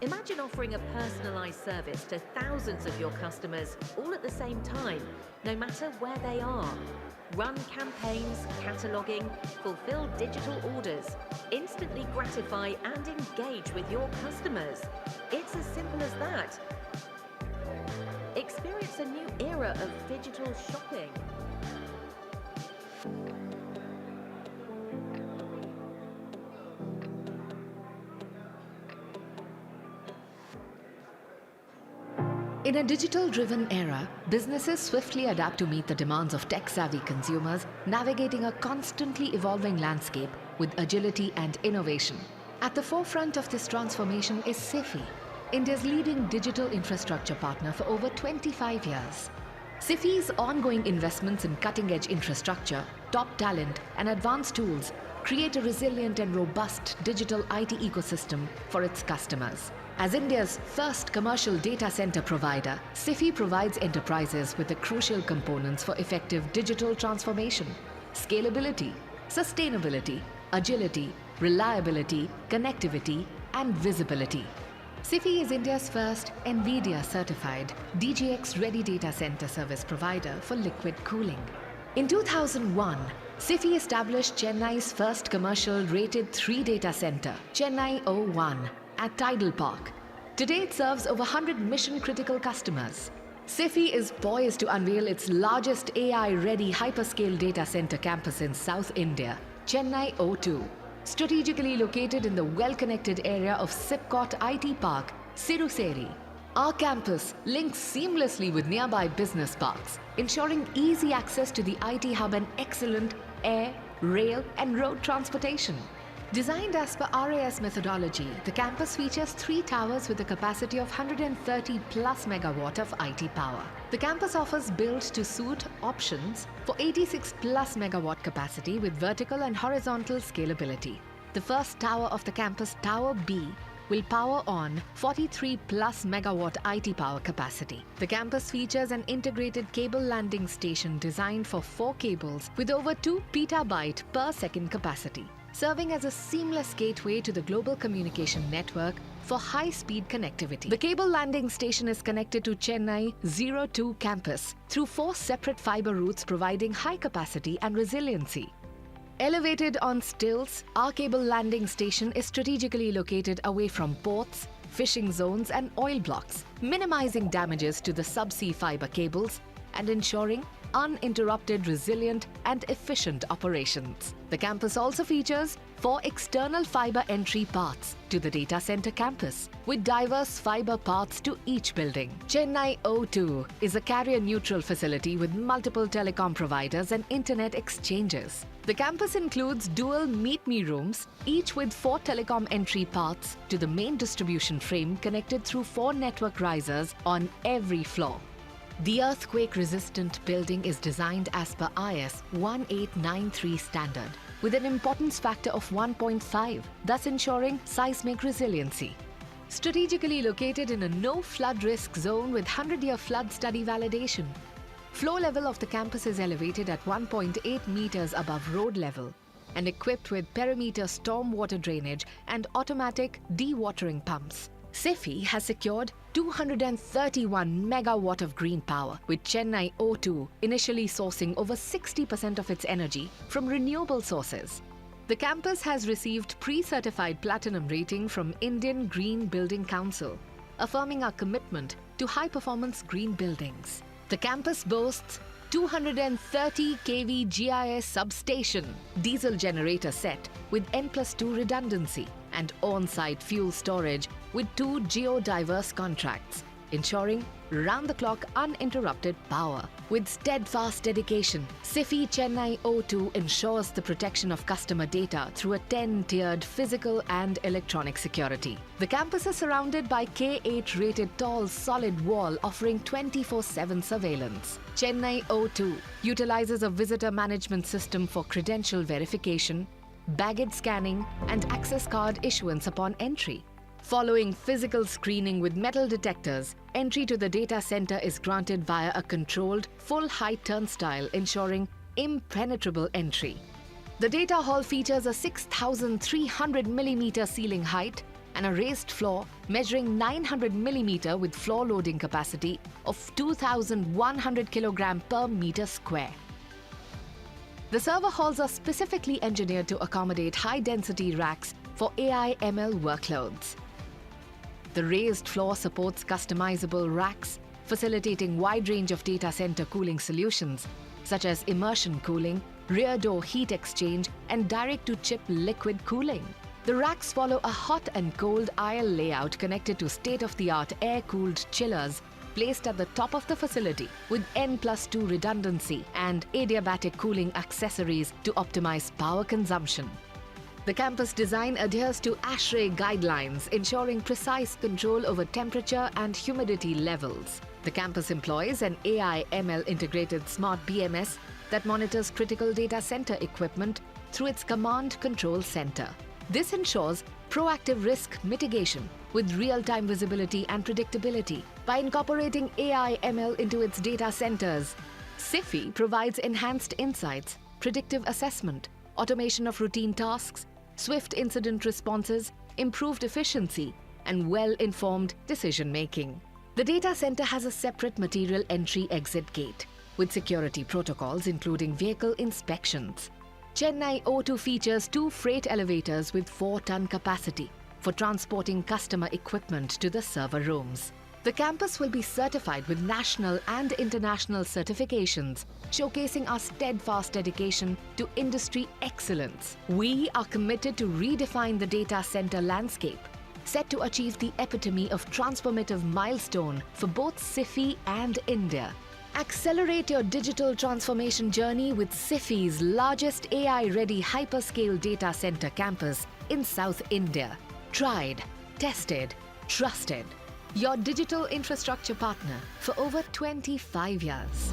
Imagine offering a personalized service to thousands of your customers all at the same time, no matter where they are. Run campaigns, cataloging, fulfill digital orders, instantly gratify and engage with your customers. It's as simple as that. Experience a new era of digital shopping. In a digital-driven era, businesses swiftly adapt to meet the demands of tech-savvy consumers, navigating a constantly evolving landscape with agility and innovation. At the forefront of this transformation is SIFI, India's leading digital infrastructure partner for over 25 years. SIFI's ongoing investments in cutting-edge infrastructure, top talent, and advanced tools create a resilient and robust digital IT ecosystem for its customers. As India's first commercial data center provider, SIFI provides enterprises with the crucial components for effective digital transformation: scalability, sustainability, agility, reliability, connectivity, and visibility. SIFI is India's first NVIDIA-certified DGX-ready data center service provider for liquid cooling. In 2001, SIFI established Chennai's first commercial rated 3 data center, Chennai O1, at Tidal Park. Today it serves over 100 mission-critical customers. SIFI is poised to unveil its largest AI-ready hyperscale data center campus in South India, Chennai O2. Strategically located in the well-connected area of Sipcot IT Park, Siruseri. Our campus links seamlessly with nearby business parks, ensuring easy access to the IT hub and excellent air, rail, and road transportation. Designed as per RAS methodology, the campus features 3 towers with a capacity of 130 plus megawatt of IT power. The campus offers built-to-suit options for 86 plus megawatt capacity with vertical and horizontal scalability. The first tower of the campus, Tower B, will power on 43 plus megawatt IT power capacity. The campus features an integrated cable landing station designed for 4 cables with over 2 petabyte per second capacity. serving as a seamless gateway to the global communication network for high-speed connectivity. The cable landing station is connected to Chennai 02 campus through 4 separate fiber routes providing high capacity and resiliency. Elevated on stilts, our cable landing station is strategically located away from ports, fishing zones and oil blocks, minimizing damages to the subsea fiber cables and ensuring uninterrupted, resilient and efficient operations. The campus also features 4 external fiber entry paths to the data center campus, with diverse fiber paths to each building. Chennai O2 is a carrier-neutral facility with multiple telecom providers and internet exchanges. The campus includes dual Meet Me rooms, each with 4 telecom entry paths to the main distribution frame connected through 4 network risers on every floor. The earthquake-resistant building is designed as per IS 1893 standard, with an importance factor of 1.5, thus ensuring seismic resiliency. Strategically located in a no-flood risk zone with 100-year flood study validation. Floor level of the campus is elevated at 1.8 meters above road level and equipped with perimeter stormwater drainage and automatic dewatering pumps. SIFI has secured 231 megawatt of green power, with Chennai O2 initially sourcing over 60% of its energy from renewable sources. The campus has received pre-certified platinum rating from Indian Green Building Council, affirming our commitment to high-performance green buildings. The campus boasts 230 kV GIS substation, diesel generator set with N+2 redundancy, and on-site fuel storage with 2 geodiverse contracts, ensuring round-the-clock uninterrupted power. With steadfast dedication, SIFI Chennai O2 ensures the protection of customer data through a 10-tiered physical and electronic security. The campus is surrounded by K8 rated tall solid wall offering 24/7 surveillance. Chennai O2 utilizes a visitor management system for credential verification, baggage scanning and access card issuance upon entry. Following physical screening with metal detectors, entry to the data center is granted via a controlled, full-height turnstile, ensuring impenetrable entry. The data hall features a 6,300 mm ceiling height and a raised floor measuring 900 mm with floor loading capacity of 2,100 kg per meter square. The server halls are specifically engineered to accommodate high-density racks for AI/ML workloads. The raised floor supports customizable racks, facilitating wide range of data center cooling solutions, such as immersion cooling, rear door heat exchange, and direct-to-chip liquid cooling. The racks follow a hot and cold aisle layout connected to state-of-the-art air-cooled chillers placed at the top of the facility with N+2 redundancy and adiabatic cooling accessories to optimize power consumption. The campus design adheres to ASHRAE guidelines, ensuring precise control over temperature and humidity levels. The campus employs an AI/ML integrated smart BMS that monitors critical data center equipment through its command control center. This ensures proactive risk mitigation with real-time visibility and predictability. By incorporating AI/ML into its data centers, SIFI provides enhanced insights, predictive assessment, automation of routine tasks, swift incident responses, improved efficiency, and well-informed decision-making. The data center has a separate material entry-exit gate with security protocols including vehicle inspections. Chennai O2 features 2 freight elevators with 4-ton capacity for transporting customer equipment to the server rooms. The campus will be certified with national and international certifications, showcasing our steadfast dedication to industry excellence. We are committed to redefine the data center landscape, set to achieve the epitome of transformative milestone for both SIFI and India. Accelerate your digital transformation journey with SIFI's largest AI-ready hyperscale data center campus in South India. Tried, tested, trusted. Your digital infrastructure partner for over 25 years.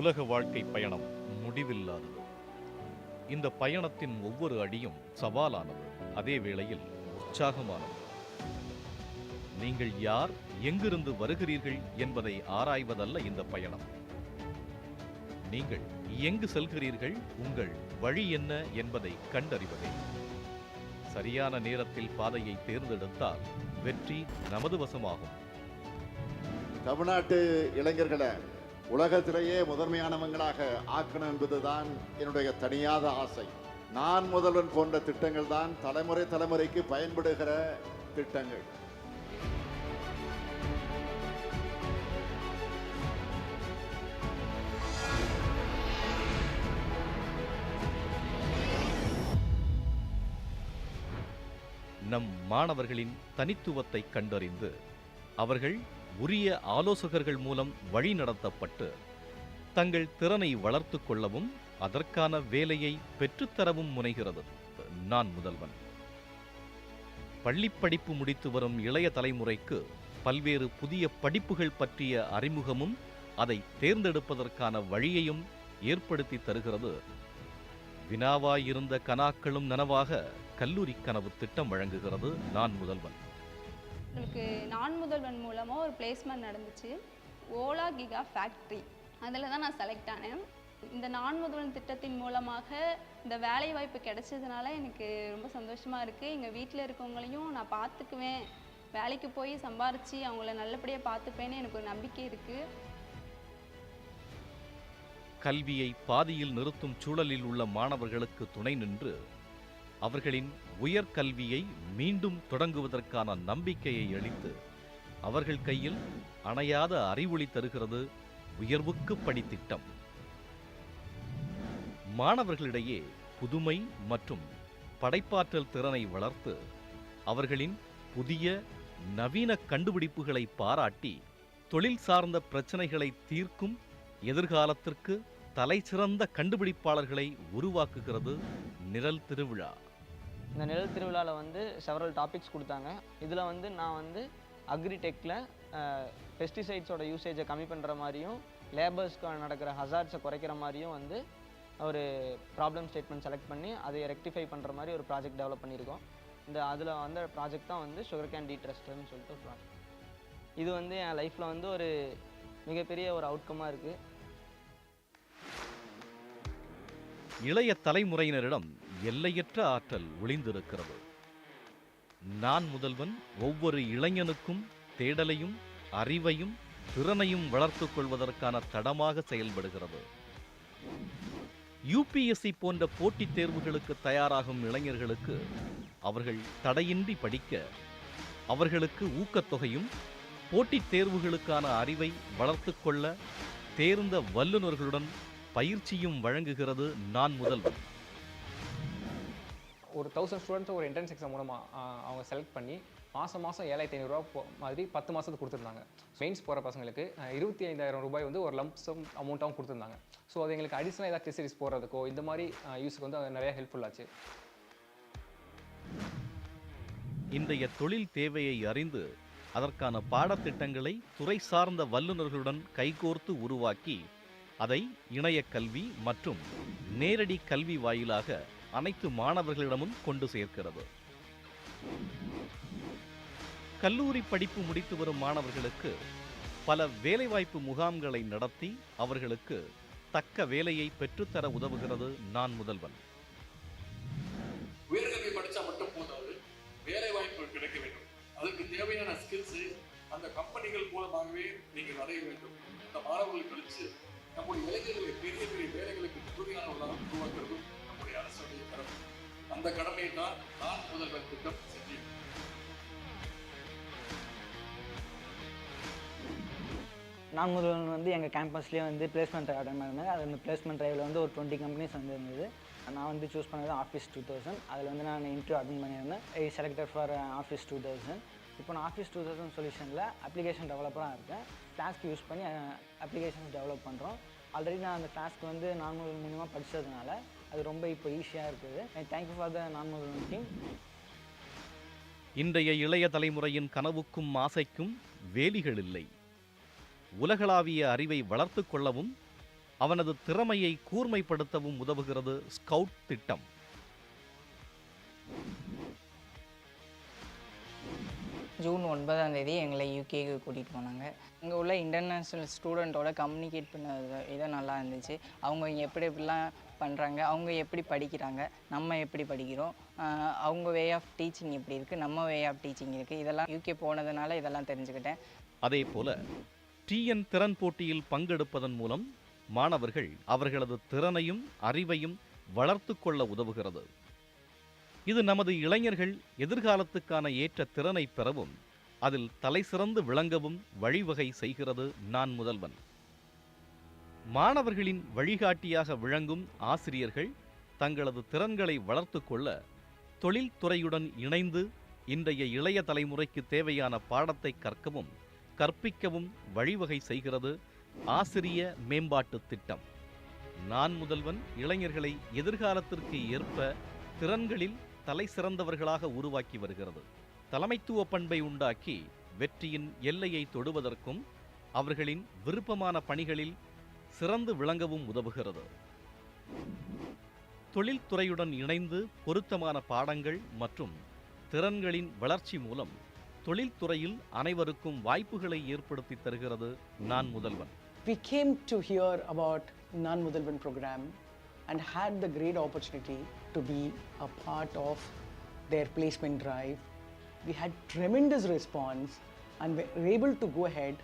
உலக வாழ்க்கை பயணம் முடிவில்லாதது. இந்த பயணத்தின் ஒவ்வொரு அடியும் சவாலானது, அதே வேளையில் உற்சாகமானது. நீங்கள் யார், எங்கிருந்து வருகிறீர்கள் என்பதை ஆராய்வதல்ல இந்த பயணம். நீங்கள் எங்கு செல்கிறீர்கள், உங்கள் வழி என்ன என்பதை கண்டறிவதே. சரியான நேரத்தில் பாதையை தேர்ந்தெடுத்தால் வெற்றி நமது வசமாகும். தமிழ்நாட்டு இளைஞர்களை உலகத்திலேயே முதன்மையானவங்களாக ஆக்கணும் என்பதுதான் என்னுடைய தனியாத ஆசை. நான் முதல்வன் போன்ற திட்டங்கள் தான் தலைமுறை தலைமுறைக்கு பயன்படுகிற திட்டங்கள். நம் மாணவர்களின் தனித்துவத்தை கண்டறிந்து அவர்கள் உரிய ஆலோசகர்கள் மூலம் வழிநடத்தப்பட்டு தங்கள் திறனை வளர்த்து கொள்ளவும் அதற்கான வேலையை பெற்றுத்தரவும் முனைகிறது நான் முதல்வன். பள்ளிப்படிப்பு முடித்து வரும் இளைய தலைமுறைக்கு பல்வேறு புதிய படிப்புகள் பற்றிய அறிமுகமும் அதை தேர்ந்தெடுப்பதற்கான வழியையும் ஏற்படுத்தி தருகிறது வினாவாயிருந்த கனாக்களும் நனவாக கல்லூரி கனவு திட்டம் வழங்குகிறது நான் முதல்வன். எனக்கு நான் முதல்வன் மூலமாக ஒரு பிளேஸ்மெண்ட் நடந்துச்சு, ஓலா கிகா ஃபேக்ட்ரி. அதில் தான் நான் செலக்ட் ஆனேன். இந்த நான் முதல்வன் திட்டத்தின் மூலமாக இந்த வேலை வாய்ப்பு கிடைச்சதுனால எனக்கு ரொம்ப சந்தோஷமாக இருக்குது. எங்கள் வீட்டில் இருக்கவங்களையும் நான் பார்த்துக்குவேன், வேலைக்கு போய் சம்பாரித்து அவங்கள நல்லபடியாக பார்த்துப்பேன்னு எனக்கு ஒரு நம்பிக்கை இருக்குது. கல்வியை பாதியில் நிறுத்தும் சூழலில் உள்ள மாணவர்களுக்கு துணை நின்று அவர்களின் உயர்கல்வியை மீண்டும் தொடங்குவதற்கான நம்பிக்கையை அளித்து அவர்கள் கையில் அணையாத அறிவொளி தருகிறது உயர்வுக்கு படி திட்டம். மாணவர்களிடையே புதுமை மற்றும் படைப்பாற்றல் திறனை வளர்த்து அவர்களின் புதிய நவீன கண்டுபிடிப்புகளை பாராட்டி தொழில் சார்ந்த பிரச்சனைகளை தீர்க்கும் எதிர்காலத்திற்கு தலைசிறந்த கண்டுபிடிப்பாளர்களை உருவாக்குகிறது நிழல் திருவிழா. இந்த நிழல் திருவிழாவில் வந்து செவரல் டாபிக்ஸ் கொடுத்தாங்க. இதில் வந்து நான் அக்ரிடெக்கில் பெஸ்டிசைட்ஸோட யூசேஜை கம்மி பண்ணுற மாதிரியும் லேபர்ஸ்க்கு நடக்கிற ஹசார்ட்ஸை குறைக்கிற மாதிரியும் ஒரு ப்ராப்ளம் ஸ்டேட்மெண்ட் செலக்ட் பண்ணி அதை ரெக்டிஃபை பண்ணுற மாதிரி ஒரு ப்ராஜெக்ட் டெவலப் பண்ணியிருக்கோம். அதில் ப்ராஜெக்ட் தான் சுகர் கேன் டீட்ரஸ்டர்னு சொல்லிட்டு ஒரு ப்ராஜெக்ட். இது என் லைஃப்பில் ஒரு மிகப்பெரிய ஒரு அவுட்கமாக இருக்குது. இளைய தலைமுறையினரிடம் எல்லையற்ற ஆற்றல் ஒளிந்திருக்கிறது. நான் முதல்வன் ஒவ்வொரு இளைஞனுக்கும் தேடலையும் அறிவையும் திறனையும் வளர்த்துக் கொள்வதற்கான தடமாக செயல்படுகிறது. யூபிஎஸ்சி போன்ற போட்டித் தேர்வுகளுக்கு தயாராகும் இளைஞர்களுக்கு அவர்கள் தடையின்றி படிக்க அவர்களுக்கு ஊக்கத்தொகையும் போட்டித் தேர்வுகளுக்கான அறிவை வளர்த்து கொள்ள தேர்ந்த வல்லுநர்களுடன் பயிற்சியும் வழங்குகிறது நான் முதல்வன். ஒரு 1000 ஸ்டூடெண்ட்ஸை ஒரு என்ட்ரன்ஸ் எக்ஸாம் மூலமாக அவங்க செலக்ட் பண்ணி மாதம் 7500 மாதிரி 10 மாதத்துக்கு கொடுத்துருந்தாங்க. மெயின்ஸ் போகிற பசங்களுக்கு 25000 ரூபாய் ஒரு லம்சம் அமௌண்ட்டாகவும் கொடுத்துருந்தாங்க. ஸோ அது எங்களுக்கு அடிஷ்னலாக ஏதாவது டெஸ்ட் சீரிஸ் போடுறதுக்கோ இந்த மாதிரி யூஸுக்கு அது நிறைய ஹெல்ப்ஃபுல்லாச்சு. இன்றைய தொழில் தேவையை அறிந்து அதற்கான பாடத்திட்டங்களை துறை சார்ந்த வல்லுநர்களுடன் கைகோர்த்து உருவாக்கி அதை இணைய கல்வி மற்றும் நேரடி கல்வி வாயிலாக அனைத்து மாணவர்களிடமும் கொண்டு சேர்க்கிறது. கல்லூரி படிப்பு முடித்து வரும் மாணவர்களுக்கு பல வேலைவாய்ப்பு முகாம்களை நடத்தி அவர்களுக்கு தக்க வேலையை பெற்றுத்தர உதவுகிறது நான் முதல்வன். உயர்கல்வி படித்தா மட்டும் போதாது, வேலைவாய்ப்பு கிடைக்க வேண்டும். அதுக்கு தேவையான ஸ்கில்ஸ் அந்த கம்பெனிகள் மூலமாகவே நீங்கள் அடைய வேண்டும். இந்த மாணவர்கள் கழிச்சு நம்முடைய இளைஞர்களை பெரிய பெரிய வேலைகளுக்கு தகுதியானவர்களாக உருவாக்குறதும் நம்முடைய அரசுடைய கடமை. அந்த கடமையை தான் நான் முதல்வர் திட்டம் செஞ்சேன். நான் முதல்வன் எங்கள் கேம்பஸ்லேயே பிளேஸ்மெண்ட் அட்டன் பண்ணியிருந்தேன். அது பிளேஸ்மெண்ட் ட்ரைவில் ஒரு 20 கம்பெனிஸ் இருந்தது. நான் சூஸ் பண்ணது ஆஃபீஸ் 2000. அதில் நான் இன்டர்வியூ அட்டன் பண்ணியிருந்தேன். ஐ செலக்டட் ஃபார் ஆஃபீஸ் 2000. இப்போ நான் ஆஃபீஸ் 2000 சொல்யூஷனில் அப்ளிகேஷன் டெவலப்பராக இருக்கேன். ஃப்ளாஸ்க் யூஸ் பண்ணி அப்ளிகேஷன்ஸ் டெவலப் பண்ணுறோம். ஆல்ரெடி நான் அந்த ஃப்ளாஸ்க் நான் முதல்வன் மூலமாக படித்ததுனால அது ரொம்ப இப்போ ஈஸியாக இருக்குது. தேங்க்யூ ஃபார் த நான் முதல்வன் டீம். இன்றைய இளைய தலைமுறையின் கனவுக்கும் ஆசைக்கும் வேலிகள் இல்லை. உலகளாவிய அறிவை வளர்த்து கொள்ளவும் அவனது திறமையை கூர்மைப்படுத்தவும் உதவுகிறது ஸ்கவுட் திட்டம். ஜூன் 9ஆம் தேதி எங்களை யூகேக்கு கூட்டிகிட்டு போனாங்க. இங்கே உள்ள இன்டர்நேஷ்னல் ஸ்டூடெண்ட்டோட கம்யூனிகேட் பண்ண இதை நல்லா இருந்துச்சு. அவங்க எப்படி எப்படிலாம் பண்ணுறாங்க, அவங்க எப்படி படிக்கிறாங்க, நம்ம எப்படி படிக்கிறோம், அவங்க வே ஆஃப் டீச்சிங் எப்படி இருக்குது, நம்ம வே ஆஃப் டீச்சிங் இருக்குது, இதெல்லாம் யூகே போனதுனால இதெல்லாம் தெரிஞ்சுக்கிட்டேன். அதே போல டிஎன் திறன் போட்டியில் பங்கெடுப்பதன் மூலம் மாணவர்கள் அவர்களது திறனையும் அறிவையும் வளர்த்து கொள்ள உதவுகிறது. இது நமது இளைஞர்கள் எதிர்காலத்துக்கான ஏற்ற திறனை பெறவும் அதில் தலைசிறந்து விளங்கவும் வழிவகை செய்கிறது நான் முதல்வன். மாணவர்களின் வழிகாட்டியாக விளங்கும் ஆசிரியர்கள் தங்களது திறன்களை வளர்த்து கொள்ள தொழில்துறையுடன் இணைந்து இன்றைய இளைய தலைமுறைக்கு தேவையான பாடத்தை கற்கவும் கற்பிக்கவும் வழிவகை செய்கிறது ஆசிரிய மேம்பாட்டு திட்டம். நான் முதல்வன் இளைஞர்களை எதிர்காலத்திற்கு ஏற்ப திறன்களில் தலை சிறந்தவர்களாக உருவாக்கி வருகிறது. தலைமைத்துவ பண்பை உண்டாக்கி வெற்றியின் எல்லையை தொடுவதற்கும் அவர்களின் விருப்பமான பணிகளில் சிறந்து விளங்கவும் உதவுகிறது. தொழில்துறையுடன் இணைந்து பொருத்தமான பாடங்கள் மற்றும் திறன்களின் வளர்ச்சி மூலம் தொழில்துறையில் அனைவருக்கும் வாய்ப்புகளை ஏற்படுத்தி தருகிறது நான் முதல்வன். We came to hear about Nan Mudalvan program and had the great opportunity to be a part of their placement drive. We had tremendous response and were able to go ahead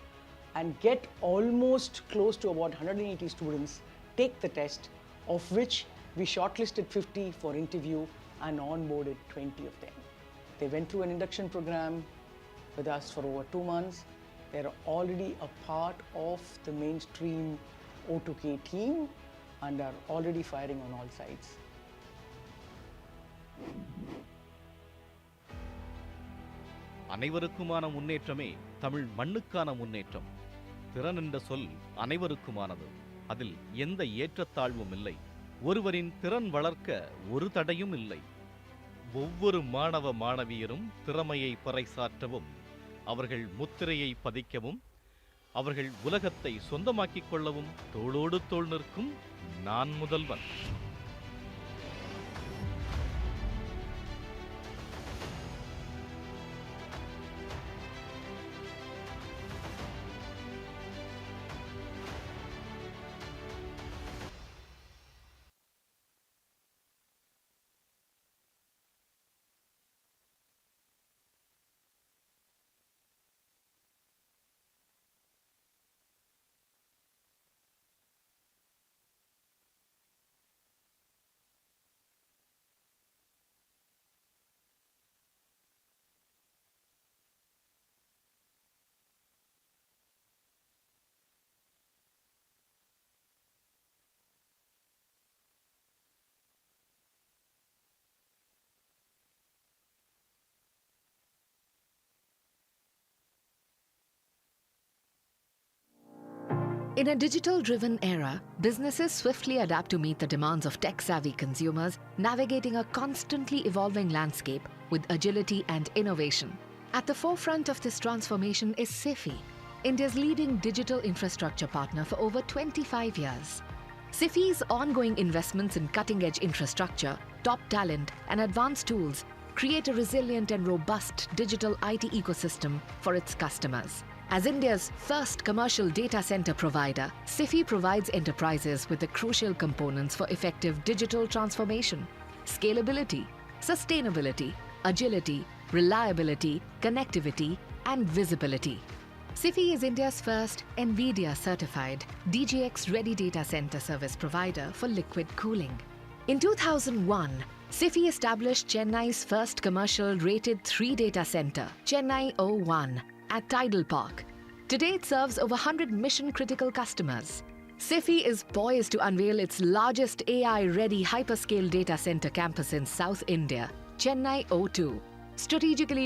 and get almost close to about 180 students take the test, of which we shortlisted 50 for interview and onboarded 20 of them. They went through an induction program with us for over 2 months. They're already a part of the mainstream O2K team and are already firing on all sides. அனைவருக்குமான முன்னேற்றமே தமிழ் மண்ணுக்கான முன்னேற்றம். திறன் என்ற சொல் அனைவருக்குமானது. அதில் எந்த ஏற்றத்தாழ்வும் இல்லை. ஒருவரின் திறன் வளர்க்க ஒரு தடையும் இல்லை. ஒவ்வொரு மாணவ மாணவியரும் திறமையை பறைசாற்றவும் அவர்கள் முத்திரையை பதிக்கவும் அவர்கள் உலகத்தை சொந்தமாக்கிக் கொள்ளவும் தோளோடு தோள் நிற்கும் நான் முதல்வன். In a digital-driven era, businesses swiftly adapt to meet the demands of tech-savvy consumers, navigating a constantly evolving landscape with agility and innovation. At the forefront of this transformation is SIFI, India's leading digital infrastructure partner for over 25 years. SIFI's ongoing investments in cutting-edge infrastructure, top talent, and advanced tools create a resilient and robust digital IT ecosystem for its customers. As India's first commercial data center provider, SIFI provides enterprises with the crucial components for effective digital transformation: scalability, sustainability, agility, reliability, connectivity, and visibility. SIFI is India's first NVIDIA-certified DGX-ready data center service provider for liquid cooling. In 2001, SIFI established Chennai's first commercial rated 3 data center, Chennai O1, at Tidal Park. Today it serves over 100 mission-critical customers. SIFI is poised to unveil its largest AI-ready hyperscale data center campus in South India, Chennai O2, strategically